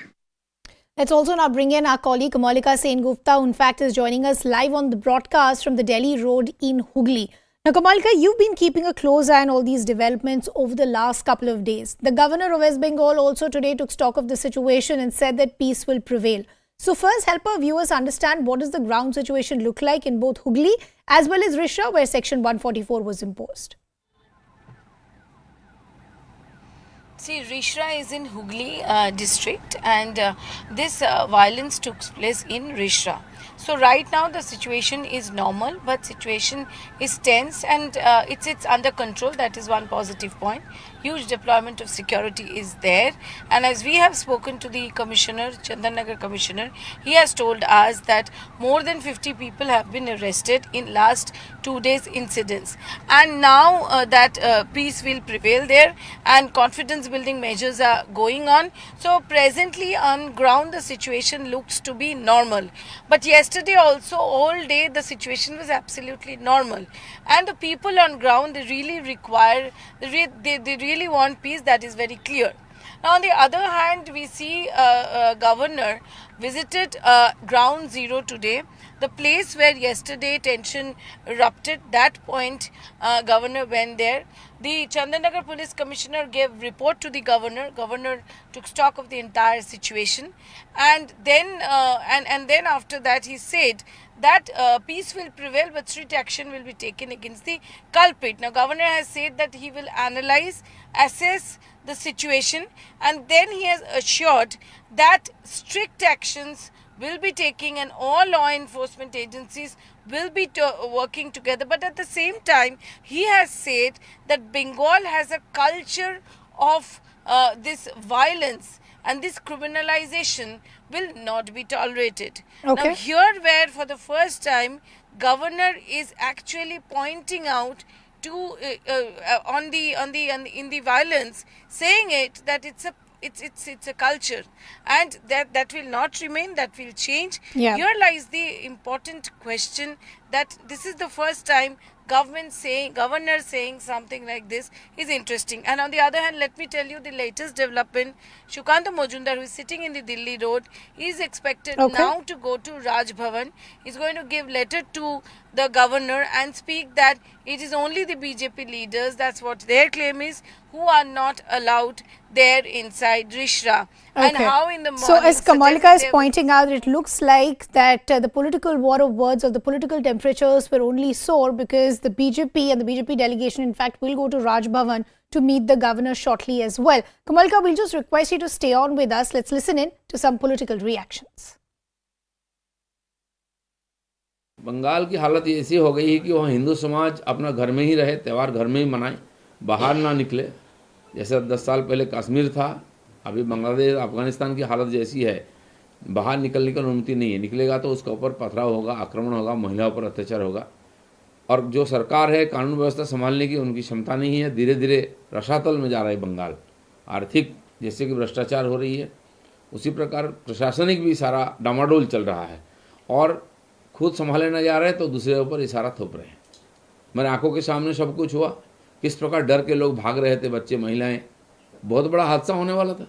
Let's also now bring in our colleague Kamalika Sengupta, who in fact is joining us live on the broadcast from the Delhi Road in Hooghly. Now, Kamalika, you've been keeping a close eye on all these developments over the last couple of days. The governor of West Bengal also today took stock of the situation and said that peace will prevail. So first, help our viewers understand what does the ground situation look like in both Hooghly as well as Risha, where Section 144 was imposed. See, Risha is in Hooghly district and this violence took place in Risha. So right now the situation is normal, but situation is tense and it's under control. That is one positive point. Huge deployment of security is there, and as we have spoken to the commissioner, Chandannagar commissioner, he has told us that more than 50 people have been arrested in last 2 days incidents, and now that peace will prevail there and confidence building measures are going on. So presently on ground the situation looks to be normal, but yesterday also all day the situation was absolutely normal, and the people on ground, they really require, they really want peace. That is very clear. Now, on the other hand, we see Governor visited Ground Zero today, the place where yesterday tension erupted. That point, Governor went there. The Chandanagar Police Commissioner gave report to the Governor. Governor took stock of the entire situation, and then after that he said that peace will prevail, but strict action will be taken against the culprit. Now, Governor has said that he will analyze, assess the situation, and then he has assured that strict actions will be taken and all law enforcement agencies will be working together. But at the same time, he has said that Bengal has a culture of this violence, and this criminalization will not be tolerated. Okay. Now, here where for the first time Governor is actually pointing out to in the violence, saying it that it's a culture, and that will not remain, that will change. Yeah. Here lies the important question, that this is the first time governor saying something like this is interesting. And on the other hand, let me tell you the latest development. Shukanta Majumdar, who is sitting in the Delhi road, is expected now to go to Raj Bhavan. He's going to give letter to the governor and speak that it is only the BJP leaders, that's what their claim is, who are not allowed there inside Rishra. And how in the morning... So as Kamalika is pointing out, it looks like that the political war of words, or the political temperatures were only soar because the BJP and the BJP delegation in fact will go to Raj Bhavan to meet the governor shortly as well. Kamalika, we'll just request you to stay on with us. Let's listen in to some political reactions. Bengal की हालत ऐसी हो गई है कि वहाँ हिंदू समाज अपना घर में ही रहे, त्यौहार घर में ही मनाए, बाहर ना निकले। जैसे 10 साल पहले कश्मीर था, अभी बांग्लादेश अफगानिस्तान की हालत जैसी है, बाहर निकलने की अनुमति नहीं है। निकलेगा तो उसके ऊपर पथराव होगा, आक्रमण होगा, महिलाओं पर अत्याचार होगा। और जो सरकार है, कानून व्यवस्था संभालने की उनकी क्षमता नहीं है। धीरे धीरे रसातल में जा रहा है बंगाल। आर्थिक जैसे कि भ्रष्टाचार हो रही है, उसी प्रकार प्रशासनिक भी सारा डामाडोल चल रहा है, और खुद संभाले न जा रहे तो दूसरे ऊपर इशारा थोप रहे हैं। मेरे आंखों के सामने सब कुछ हुआ, किस प्रकार डर के लोग भाग रहे थे, बच्चे, महिलाएं। बहुत बड़ा हादसा होने वाला था,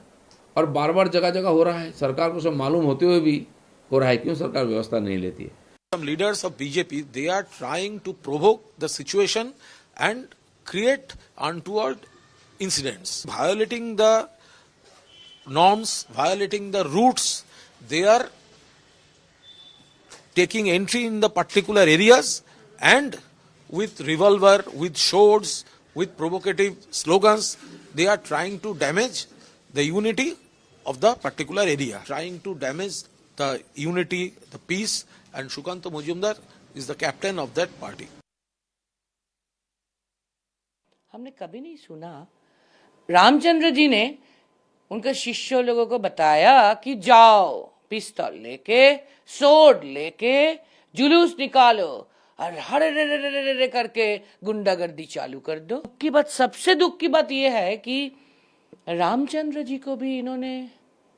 और बार बार जगह जगह हो रहा है। सरकार को सब मालूम होते हुए भी हो रहा है। क्यों सरकार व्यवस्था नहीं लेती है? Some leaders of BJP, they are trying to provoke the situation and create untoward incidents, violating the norms, violating the routes. They are taking entry in the particular areas, and with revolver, with swords, with provocative slogans, they are trying to damage the unity of the particular area, trying to damage the unity, the peace, and Shukanta Majumdar is the captain of that party. हमने कभी नहीं सुना रामचंद्र जी ने उनके शिष्यों लोगों को बताया कि जाओ पिस्तौल लेके, सोड लेके जुलूस निकालो और हरे रे करके गुंडागर्दी चालू कर दो। दुख की बात, सबसे दुख की बात यह है कि रामचंद्र जी को भी इन्होंने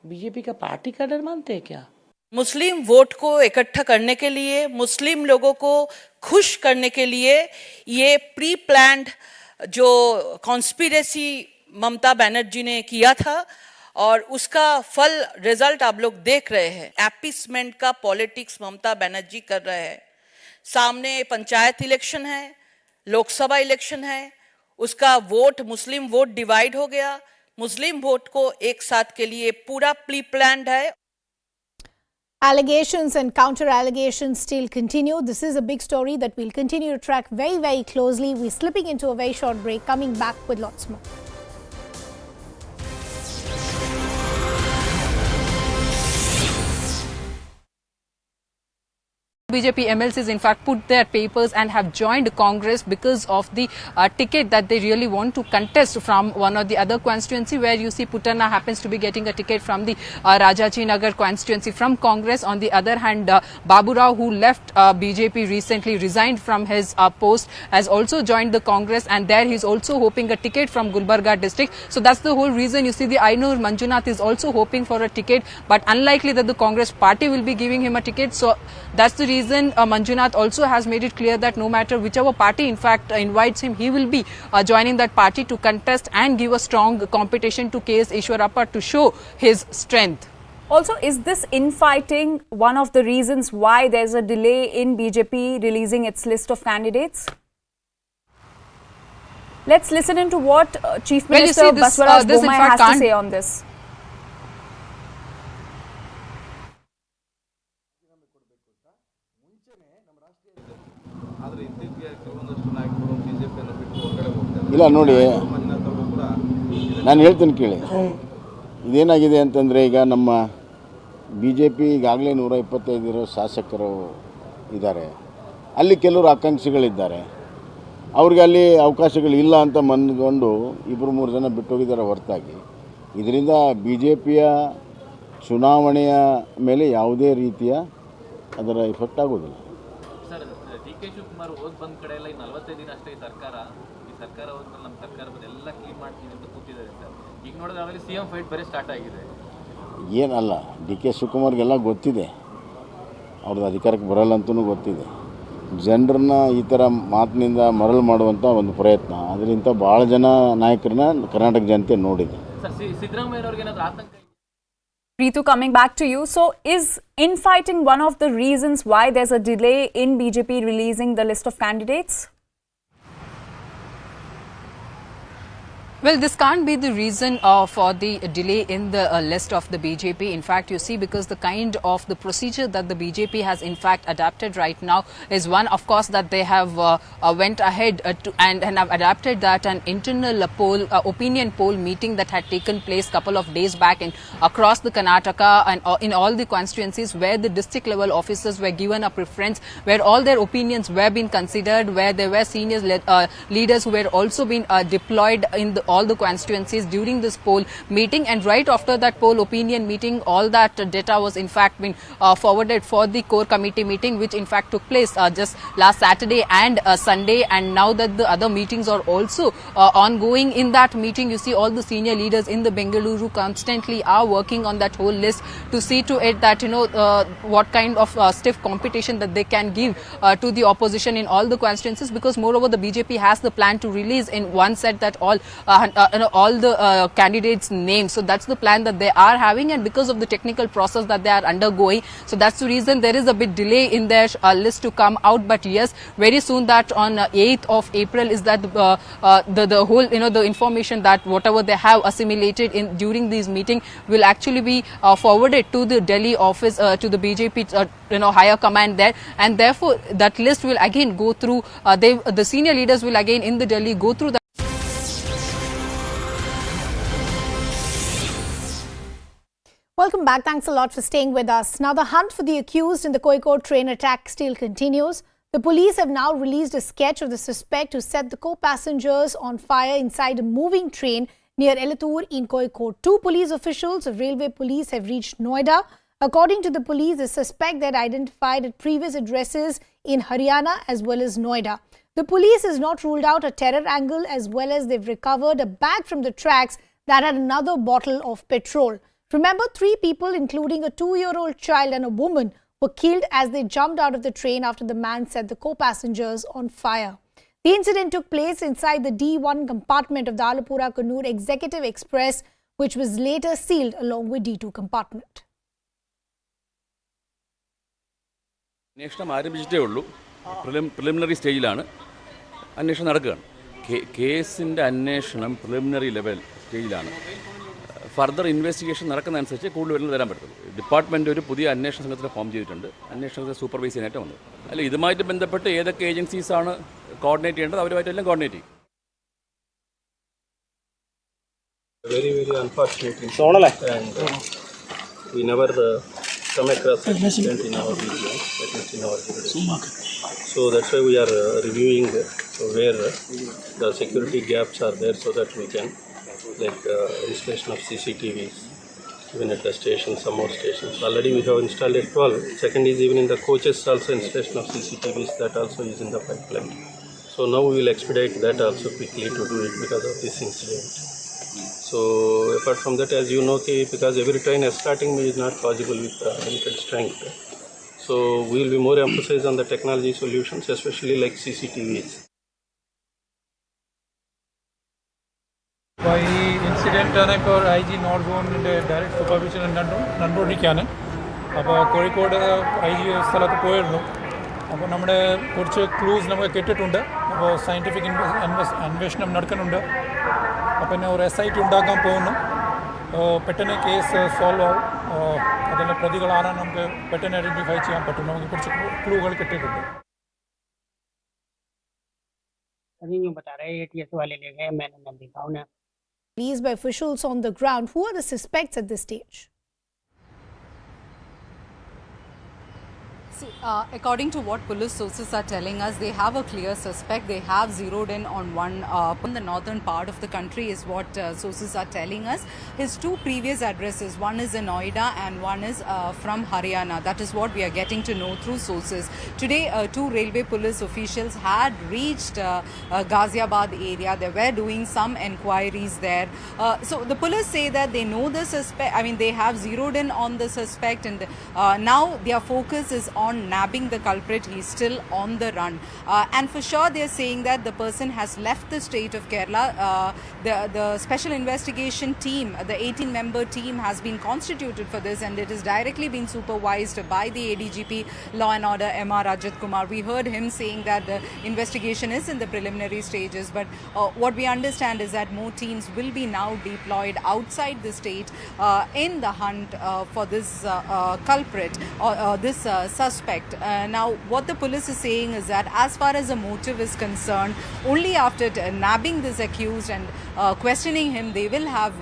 बीजेपी का पार्टी कैडर मानते हैं क्या? मुस्लिम वोट को इकट्ठा करने के लिए, मुस्लिम लोगों को खुश करने के लिए ये प्री प्लान्ड जो कॉन्स्पिरेसी ममता बनर्जी ने किया था, और उसका फल रिजल्ट आप लोग देख रहे हैं। एपीसमेंट का पॉलिटिक्स ममता बनर्जी कर रहे हैं। सामने पंचायत इलेक्शन है, लोकसभा इलेक्शन है, उसका वोट, मुस्लिम वोट डिवाइड हो गया। मुस्लिम वोट को एक साथ के लिए पूरा प्री प्लान्ड है। Allegations and counter allegations still continue. This is a big story that we'll continue to track very, very closely. We're slipping into a very short break, coming back with lots more. BJP MLCs in fact put their papers and have joined Congress because of the ticket that they really want to contest from one or the other constituency, where you see Putana happens to be getting a ticket from the Rajaji Nagar constituency from Congress. On the other hand, Babu Rao, who left BJP recently, resigned from his post, has also joined the Congress, and there he's also hoping a ticket from Gulbarga district. So that's the whole reason you see the Ainur Manjunath is also hoping for a ticket, but unlikely that the Congress party will be giving him a ticket. So that's the reason reason, Manjunath also has made it clear that no matter whichever party in fact invites him, he will be joining that party to contest and give a strong competition to KS Ishwarappa to show his strength. Also, is this infighting one of the reasons why there's a delay in BJP releasing its list of candidates? Let's listen into what Chief Minister Baswaraj Bommai has to say on this. ಇಲ್ಲ ನೋಡಿ, ನಾನು ಹೇಳ್ತೀನಿ ಕೇಳಿ. ಇದೇನಾಗಿದೆ ಅಂತಂದರೆ, ಈಗ ನಮ್ಮ B J P ಈಗಾಗಲೇ 125 ಶಾಸಕರು ಇದ್ದಾರೆ. ಅಲ್ಲಿ ಕೆಲವರು ಆಕಾಂಕ್ಷಿಗಳಿದ್ದಾರೆ. ಅವ್ರಿಗೆ ಅಲ್ಲಿ ಅವಕಾಶಗಳಿಲ್ಲ ಅಂತ ಮನ್ಕೊಂಡು 2-3 ಜನ ಬಿಟ್ಟೋಗಿದ್ದಾರೆ ಹೊರತಾಗಿ ಇದರಿಂದ ಬಿ ಜೆ ಪಿಯ ಚುನಾವಣೆಯ ಮೇಲೆ ಯಾವುದೇ ರೀತಿಯ ಅದರ ಎಫೆಕ್ಟ್ ಆಗೋದಿಲ್ಲ. ಸರ್, ಡಿ ಕೆ ಶಿವಕುಮಾರ್ ಹೋಗಿ ಬಂದ ಕಡೆ ಎಲ್ಲ 45 ದಿನ ಅಷ್ಟೇ ಈ ಸರ್ಕಾರ ಹೋದ್ಮೇಲೆ ನಮ್ಮ ಸರ್ಕಾರ ಎಲ್ಲ ಕ್ಲೀನ್ ಮಾಡ್ತೀನಿ ಅಂತ ಕೂತಿದ್ದಾರೆ ಸರ್. ಈಗ ನೋಡಿದ್ರೆ ಆಮೇಲೆ CM ಫೈಟ್ ಬರೀ ಸ್ಟಾರ್ಟ್ ಆಗಿದೆ. ಏನಲ್ಲ, ಡಿ ಕೆ ಶಿವಕುಮಾರ್ಗೆಲ್ಲ ಗೊತ್ತಿದೆ, ಅವ್ರದ್ದು ಅಧಿಕಾರಕ್ಕೆ ಬರಲ್ಲ ಅಂತಲೂ ಗೊತ್ತಿದೆ. ಜನರನ್ನ ಈ ಥರ ಮಾತಿನಿಂದ ಮರಳು ಮಾಡುವಂಥ ಒಂದು ಪ್ರಯತ್ನ, ಅದರಿಂದ ಭಾಳ ಜನ ನಾಯಕರನ್ನ ಕರ್ನಾಟಕ ಜನತೆ ನೋಡಿದೆ. ಸರ್, ಸಿದ್ದರಾಮಯ್ಯನವ್ರಿಗೆ ಏನಾದರೂ ಆತಂಕ? Ritu, coming back to you. So, is infighting one of the reasons why there's a delay in BJP releasing the list of candidates? Well, this can't be the reason for the delay in the list of the BJP. In fact, you see, because the kind of the procedure that the BJP has in fact adapted right now is one, of course, that they have went ahead and have adapted that an internal poll, opinion poll meeting that had taken place couple of days back across the Karnataka and in all the constituencies where the district level officers were given a preference, where all their opinions were being considered, where there were senior leaders who were also being deployed in all the constituencies during this poll meeting. And right after that poll opinion meeting, all that data was in fact been forwarded for the core committee meeting, which in fact took place just last Saturday and Sunday. And now that the other meetings are also ongoing, in that meeting you see all the senior leaders in the Bengaluru constantly are working on that whole list to see to it that what kind of stiff competition that they can give to the opposition in all the constituencies, because moreover the BJP has the plan to release in one set that all the candidates' names. So that's the plan that they are having, and because of the technical process that they are undergoing, so that's the reason there is a bit delay in their list to come out. But yes, very soon, that on 8th of April is that the whole the information that whatever they have assimilated in during these meeting will actually be forwarded to the Delhi office, to the BJP higher command there, and therefore that list will again go through. The senior leaders will again in the Delhi go through that. Welcome back. Thanks a lot for staying with us. Now, the hunt for the accused in the Kozhikode train attack still continues. The police have now released a sketch of the suspect who set the co-passengers on fire inside a moving train near Elatur in Kozhikode. 2 police officials of Railway Police have reached Noida. According to the police, the suspect that identified at previous addresses in Haryana as well as Noida. The police has not ruled out a terror angle, as well as they've recovered a bag from the tracks that had another bottle of petrol. Remember, 3 people, including a 2-year-old child and a woman, were killed as they jumped out of the train after the man set the co-passengers on fire. The incident took place inside the D1 compartment of the Alapura-Kannur Executive Express, which was later sealed along with D2 compartment. അന്വേഷണം ആരംഭിച്ചിട്ടേ ഉള്ളൂ. Preliminary സ്റ്റേജിലാണ് അന്വേഷണം നടക്കുകയാണ്. കേസിൻ്റെ അന്വേഷണം preliminary level സ്റ്റേജിലാണ്. Further investigation നടക്കുന്നതനുസരിച്ച് കൂടുതൽ വിവരങ്ങൾ തരാൻ പറ്റുള്ളൂ. ഡിപ്പാർട്ട്മെൻറ്റ് ഒരു പുതിയ അന്വേഷണ സംഘത്തിനെ ഫോം ചെയ്തിട്ടുണ്ട്. അന്വേഷണത്തെ സൂപ്പർവൈസ് ചെയ്യാനായിട്ട് വന്നത്. അല്ല, ഇതുമായിട്ട് ബന്ധപ്പെട്ട് ഏതൊക്കെ ഏജൻസീസാണ് കോർഡിനേറ്റ് ചെയ്യേണ്ടത് അവരുമായിട്ടെല്ലാം കോർഡിനേറ്റ് ചെയ്യും. Very unfortunate and we never come across such incident in our region, at least in our jurisdiction. So that's why we are reviewing where the security gaps are there, so that we can installation of CCTVs even at the station, some more stations. Already we have installed at 12. Second is even in the coaches also installation of CCTVs, that also is in the pipeline. So now we will expedite that also quickly to do it because of this incident. So apart from that, as you know, because every train starting is not possible with limited strength. So we will be more emphasized on the technology solutions, especially like CCTVs. അപ്പോൾ ഈ ഇൻസിഡൻറ്റാണ് ഇപ്പോൾ IG north സോണിൻ്റെ direct supervision നടന്നുകൊണ്ടിരിക്കുകയാണ്. അപ്പോൾ Kozhikode IG സ്ഥലത്ത് പോയിരുന്നു. അപ്പോൾ നമ്മുടെ കുറച്ച് ക്ലൂസ് നമുക്ക് കിട്ടിയിട്ടുണ്ട്. അപ്പോൾ സയൻറ്റിഫിക് അന്വേഷണം നടക്കുന്നുണ്ട്. അപ്പോൾ ഒരു SIT ഉണ്ടാക്കാൻ പോകുന്നു. പെട്ടെന്ന് കേസ് സോൾവ് ആവും. അതിൻ്റെ പ്രതികളാണ് നമുക്ക് പെട്ടെന്ന് ഐഡൻറ്റിഫൈ ചെയ്യാൻ പറ്റും. നമുക്ക് കുറച്ച് ക്ലൂകൾ കിട്ടിയിട്ടുണ്ട്. अभी यूँ बता रहे ATS वाले ले गए, मैंने न देखा उन्हें. Released by officials on the ground. Who are the suspects at this stage? See, according to what police sources are telling us, they have a clear suspect. They have zeroed in on one in the northern part of the country is what sources are telling us. His two previous addresses, one is in Noida and one is from Haryana. That is what we are getting to know through sources. Today, two railway police officials had reached Ghaziabad area. They were doing some enquiries there. So the police say that they know the suspect. I mean, they have zeroed in on the suspect, and now their focus is on nabbing the culprit. He is still on the run, and for sure they are saying that the person has left the state of Kerala. The special investigation team, the 18-member team, has been constituted for this, and it is directly being supervised by the ADGP Law and Order MR Rajat Kumar. We heard him saying that the investigation is in the preliminary stages, but what we understand is that more teams will be now deployed outside the state in the hunt for this culprit or this suspect. Now, what the police is saying is that as far as the motive is concerned, only after nabbing this accused and questioning him, they will have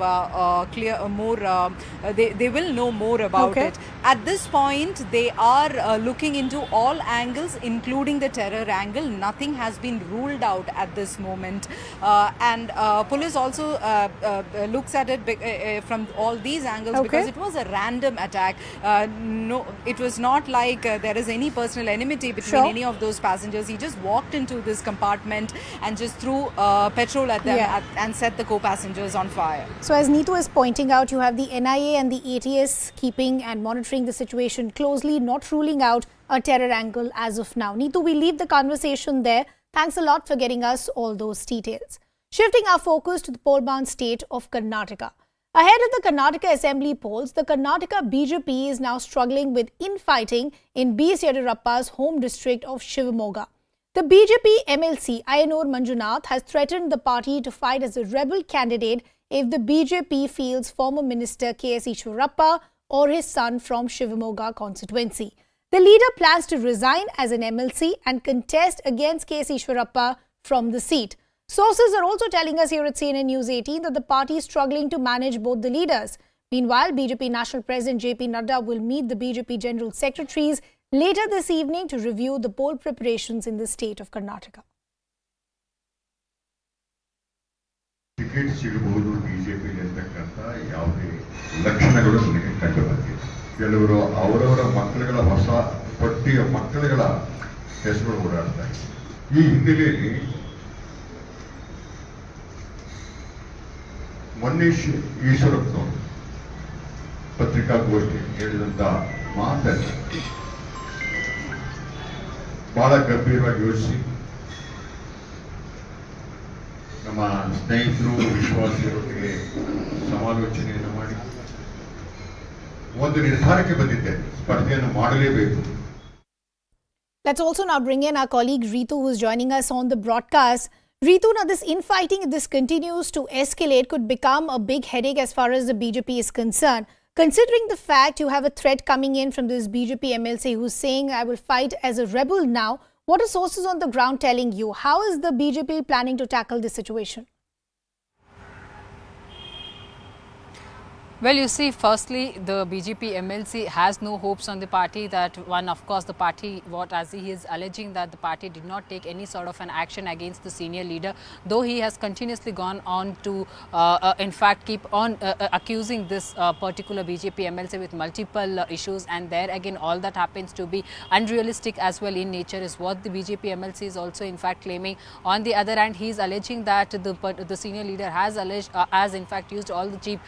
they will know more about it. At this point, they are looking into all angles, including the terror angle. Nothing has been ruled out at this moment, and police also looks at it from all these angles because it was a random attack. No, it was not like there is any personal enmity between any of those passengers. He just walked into this compartment and just threw petrol at them and set the co-passengers on fire. So as Neetu is pointing out, you have the NIA and the ATS keeping and monitoring the situation closely, not ruling out a terror angle as of now. Neetu, we leave the conversation there. Thanks a lot for getting us all those details. Shifting our focus to the poll-bound state of Karnataka. Ahead of the Karnataka Assembly polls, the Karnataka BJP is now struggling with infighting in B. Yediyurappa's home district of Shivamogga. The BJP MLC Ayanur Manjunath has threatened the party to fight as a rebel candidate if the BJP fields former Minister K.S. Ishwarappa or his son from Shivamogga constituency. The leader plans to resign as an MLC and contest against K.S. Ishwarappa from the seat. Sources are also telling us here at CNN News 18 that the party is struggling to manage both the leaders. Meanwhile, BJP National President JP Nadda will meet the BJP General Secretaries later this evening to review the poll preparations in the state of Karnataka. Ticket ಸಿಗಬಹುದು ಬಿಜೆಪಿಗೆ ಅಂತಕ್ಕಂಥ ಯಾವುದೇ ಲಕ್ಷಣಗಳು ನನಗೆ ಕಂಡು ಬಂದಿದೆ. ಕೆಲವರು ಅವರವರ ಮಕ್ಕಳುಗಳ ಹೊಸ ಪಟ್ಟಿಯ ಮಕ್ಕಳುಗಳ ಹೆಸರು ಓಡಾಡ್ತಾ ಇದೆ. ಈ ಹಿನ್ನೆಲೆಯಲ್ಲಿ ಮೊನ್ನೆ ಈಶ್ವರಪ್ಪನವರು ಪತ್ರಿಕಾಗೋಷ್ಠಿ ಹೇಳಿದಂತ ಮಾತನ್ನು ಬಹಳ ಗಂಭೀರವಾಗಿ ಯೋಚಿಸಿ ನಮ್ಮ ಸ್ನೇಹಿತರು ವಿಶ್ವಾಸಿಗಳೊಂದಿಗೆ ಸಮಾಲೋಚನೆಯನ್ನು ಮಾಡಿ ಒಂದು ನಿರ್ಧಾರಕ್ಕೆ ಬಂದಿದ್ದೇನೆ, ಸ್ಪರ್ಧೆಯನ್ನು ಮಾಡಲೇಬೇಕು. Let's also now bring in our colleague Ritu, who is joining us on the broadcast. Ritu, now this infighting, if this continues to escalate, could become a big headache as far as the BJP is concerned. Considering the fact you have a threat coming in from this BJP MLC who's saying, I will fight as a rebel now, what are sources on the ground telling you? How is the BJP planning to tackle this situation? Well, you see, firstly, the BJP MLC has no hopes on the party. That one, of course, the party, as he is alleging that the party did not take any sort of an action against the senior leader, though he has continuously gone on to, in fact, keep on accusing this particular BJP MLC with multiple issues. And there again, all that happens to be unrealistic as well in nature is what the BJP MLC is also, in fact, claiming. On the other hand, he is alleging that the senior leader has alleged, has in fact used all the cheap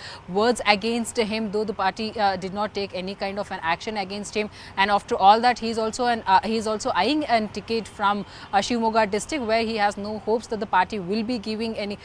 words against against him, though the party did not take any kind of an action against him. And after all that, he is also eyeing a ticket from Shimoga district, where he has no hopes that the party will be giving him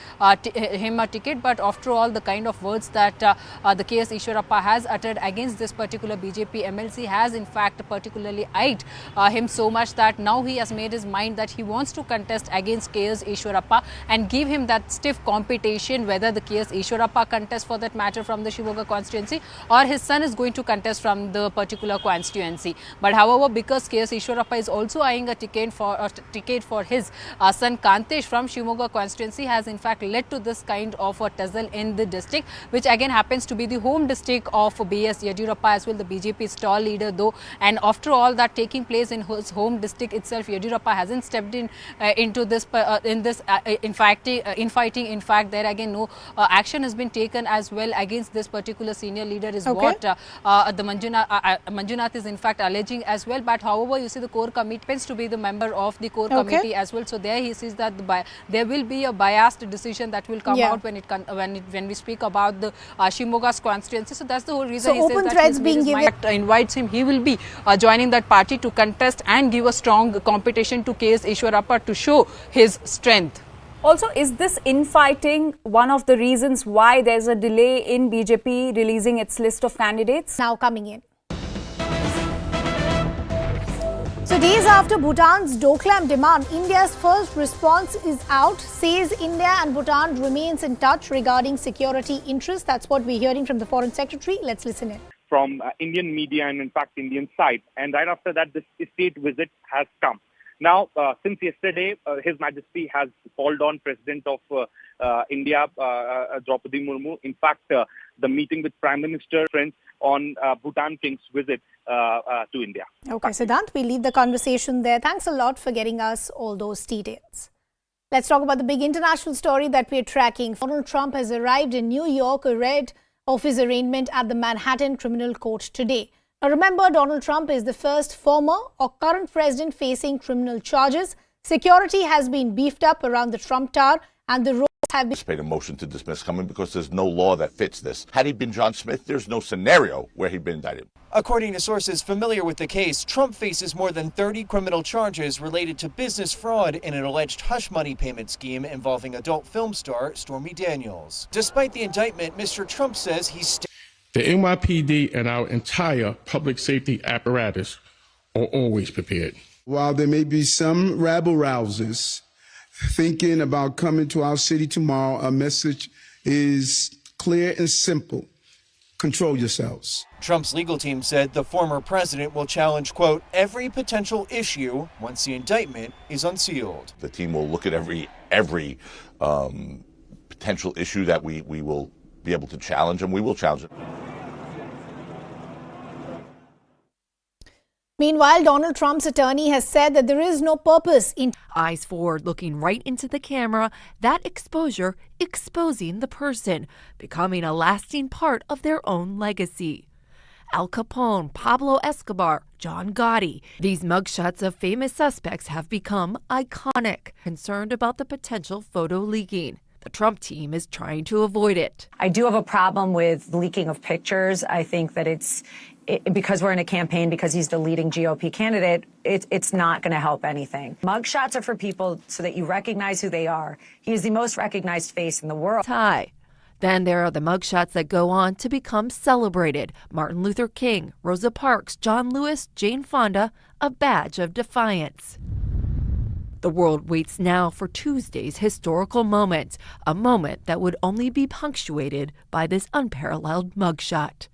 a ticket. But after all, the kind of words that the KS Ishwarappa has uttered against this particular BJP MLC has in fact particularly eyed him so much that now he has made his mind that he wants to contest against KS Ishwarappa and give him that stiff competition, whether the KS Ishwarappa contests for that matter from the Shimoga constituency or his son is going to contest from the particular constituency. But however, because KS Ishwarappa is also eyeing a ticket for his son Kantesh from Shimoga constituency, has in fact led to this kind of a tussle in the district, which again happens to be the home district of BS Yediyurappa as well, the BJP stall leader though. And after all that taking place in his home district itself, Yediyurappa hasn't stepped into this infighting. In fact, there again no action has been taken as well against this particular senior leader is what the Manjunath is in fact alleging as well. But however, you see the core committee tends to be the member of the core committee as well. So there he sees that there will be a biased decision that will come out when we speak about the Shimoga's constituency. So that's the whole reason he says that invites him. He will be joining that party to contest and give a strong competition to KS Ishwarappa to show his strength. Also, is this infighting one of the reasons why there's a delay in BJP releasing its list of candidates? Now coming in. So days after Bhutan's Doklam demand, India's first response is out, says India and Bhutan remains in touch regarding security interests. That's what we're hearing from the Foreign Secretary. Let's listen in. From Indian media and in fact Indian side. And right after that, this state visit has come. Now, since yesterday, His Majesty has called on President of India, Draupadi Murmu. In fact, the meeting with Prime Minister friends on Bhutan King's visit to India. Okay, Siddhant, we leave the conversation there. Thanks a lot for getting us all those details. Let's talk about the big international story that we're tracking. Donald Trump has arrived in New York ahead of his arraignment at the Manhattan Criminal Court today. Now remember, Donald Trump is the first former or current president facing criminal charges. Security has been beefed up around the Trump Tower and the roads have been... anticipate a motion to dismiss coming because there's no law that fits this. Had he been John Smith, there's no scenario where he'd been indicted. According to sources familiar with the case, Trump faces more than 30 criminal charges related to business fraud in an alleged hush money payment scheme involving adult film star Stormy Daniels. Despite the indictment, Mr. Trump says he's... The NYPD and our entire public safety apparatus are always prepared. While there may be some rabble-rousers thinking about coming to our city tomorrow, our message is clear and simple. Control yourselves. Trump's legal team said the former president will challenge, quote, every potential issue once the indictment is unsealed. The team will look at every potential issue that we will be able to challenge, and we will challenge it. Meanwhile, Donald Trump's attorney has said that there is no purpose in... Eyes forward, looking right into the camera, that exposure exposing the person, becoming a lasting part of their own legacy. Al Capone, Pablo Escobar, John Gotti. These mugshots of famous suspects have become iconic, concerned about the potential photo leaking. The Trump team is trying to avoid it. I do have a problem with leaking of pictures. I think that because we're in a campaign, because he's the leading GOP candidate, it's not going to help anything. Mugshots are for people so that you recognize who they are. He is the most recognized face in the world. Then there are the mugshots that go on to become celebrated. Martin Luther King, Rosa Parks, John Lewis, Jane Fonda, a badge of defiance. The world waits now for Tuesday's historical moment, a moment that would only be punctuated by this unparalleled mugshot.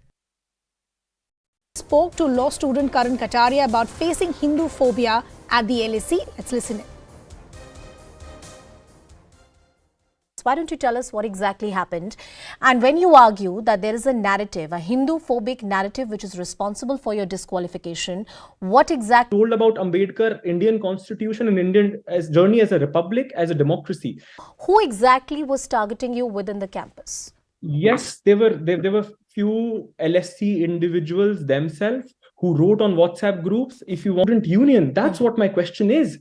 Spoke to law student Karan Kataria about facing Hindu phobia at the LSE. Let's listen in. Why don't you tell us what exactly happened? And when you argue that there is a narrative, a Hindu-phobic narrative which is responsible for your disqualification, what exactly... Told about Ambedkar, Indian constitution and Indian journey as a republic, as a democracy. Who exactly was targeting you within the campus? Yes, there were few LSC individuals themselves who wrote on WhatsApp groups, if you want union. That's what my question is.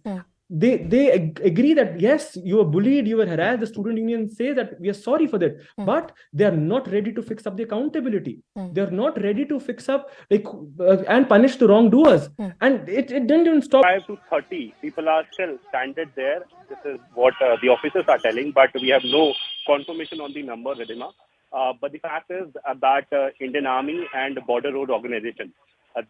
they agree that yes, you were bullied, you were harassed. The student union says that we are sorry for that, but they are not ready to fix up the accountability. They are not ready to fix up and punish the wrongdoers. And it didn't even stop. 5 to 30 people are still stranded there. This is what the officers are telling, but we have no confirmation on the number, Ridhima. But the fact is that Indian Army and Border Road Organization,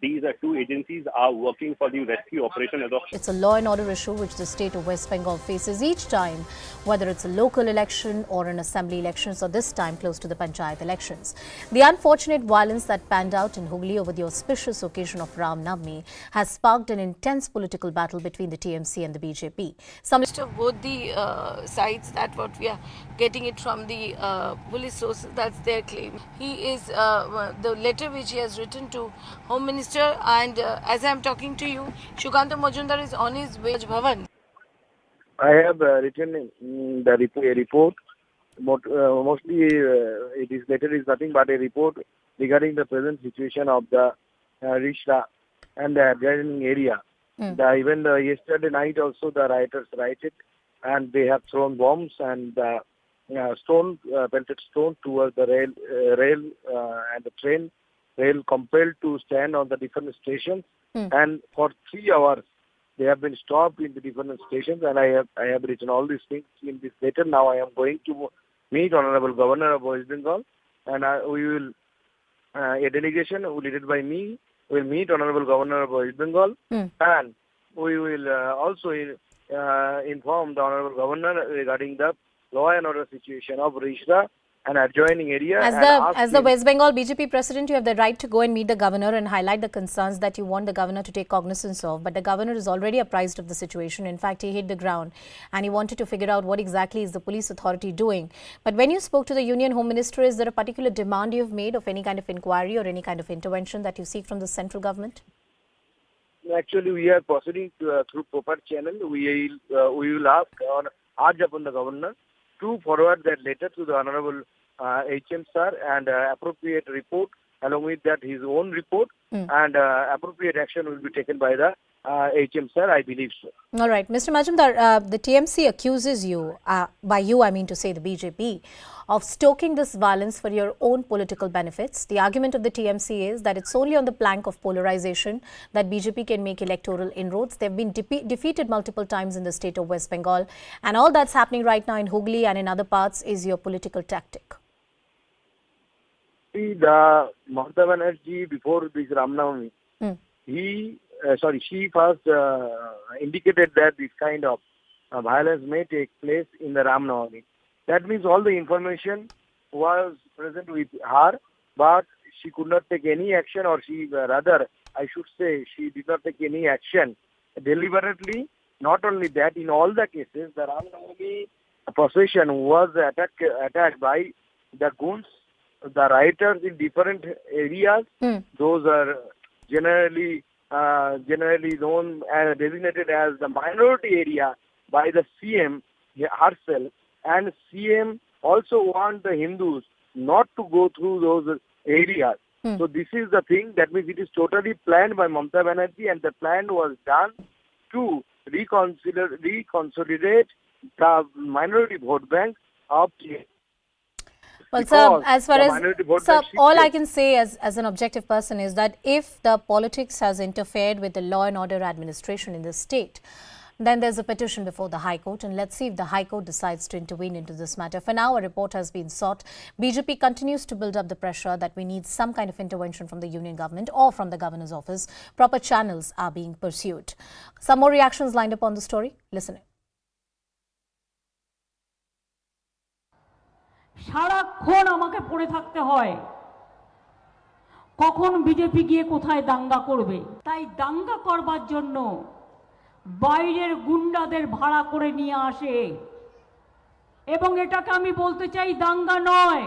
these two agencies are working for the rescue operation as of. It's a law and order issue which the state of West Bengal faces each time, whether it's a local election or an assembly elections, or this time close to the panchayat elections. The unfortunate violence that panned out in Hooghly over the auspicious occasion of Ram Navami has sparked an intense political battle between the TMC and the BJP. Some of both the sides, that what we are getting it from the police sources, that's their claim. He is the letter which he has written to Home Minister, and as I am talking to you, Shukanta Majumdar is on his way to Bhavan. I have written the report. Mostly, this letter is nothing but a report regarding the present situation of the Rishra and the adjoining area. Even yesterday night also the rioters rioted, and they have thrown bombs and pelted stone towards the rail and the train. Rail compelled to stand on the different stations, and for 3 hours they have been stopped in the different stations. And I have written all these things in this letter. Now I am going to meet Honorable Governor of West Bengal, and we will a delegation led by me will meet Honorable Governor of West Bengal, and we will also inform the Honorable Governor regarding the law and order situation of Rishra and adjoining area. As the West Bengal BJP president, you have the right to go and meet the governor and highlight the concerns that you want the governor to take cognizance of. But the governor is already apprised of the situation. In fact, he hit the ground and he wanted to figure out what exactly is the police authority doing. But when you spoke to the Union Home Minister, is there a particular demand you have made of any kind of inquiry or any kind of intervention that you seek from the central government? Actually, we are proceeding through proper channel. We will ask or urge upon the governor to forward that letter to the Honorable HM sir and appropriate report, along with that his own report, and appropriate action will be taken by the HM sir, I believe so. All right. Mr. Majumdar, the TMC accuses you, by you I mean to say the BJP, of stoking this violence for your own political benefits. The argument of the TMC is that it's only on the plank of polarization that BJP can make electoral inroads. They've been defeated multiple times in the state of West Bengal, and all that's happening right now in Hooghly and in other parts is your political tactic. See, the Mamata Banerjee, before this Ram Navami, she first indicated that this kind of violence may take place in the Ram Navami. That means all the information was present with her, but she could not take any action, or rather, I should say, she did not take any action deliberately. Not only that, in all the cases, the Ram Navami procession was attacked by the goons, the rioters in different areas. Those are generally known and designated as the minority area by the CM herself. And CM also want the Hindus not to go through those areas. So this is the thing. That means it is totally planned by Mamata Banerjee, and the plan was done to reconsolidate the minority vote bank of TMC. Well, sir, as far as all I can say as an objective person is that if the politics has interfered with the law and order administration in the state, then there's a petition before the High Court, and let's see if the High Court decides to intervene into this matter. For now, a report has been sought. BJP continues to build up the pressure that we need some kind of intervention from the union government or from the governor's office. Proper channels are being pursued. Some more reactions lined up on the story. Listen in. সারাক্ষণ আমাকে পড়ে থাকতে হয় কখন BJP গিয়ে কোথায় দাঙ্গা করবে। তাই দাঙ্গা করবার জন্য বাইরের গুন্ডাদের ভাড়া করে নিয়ে আসে, এবং এটাকে আমি বলতে চাই দাঙ্গা নয়,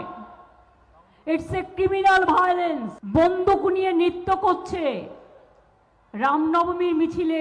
ইটস এ ক্রিমিনাল ভায়োলেন্স। বন্দুক নিয়ে নৃত্য করছে রামনবমীর মিছিলে।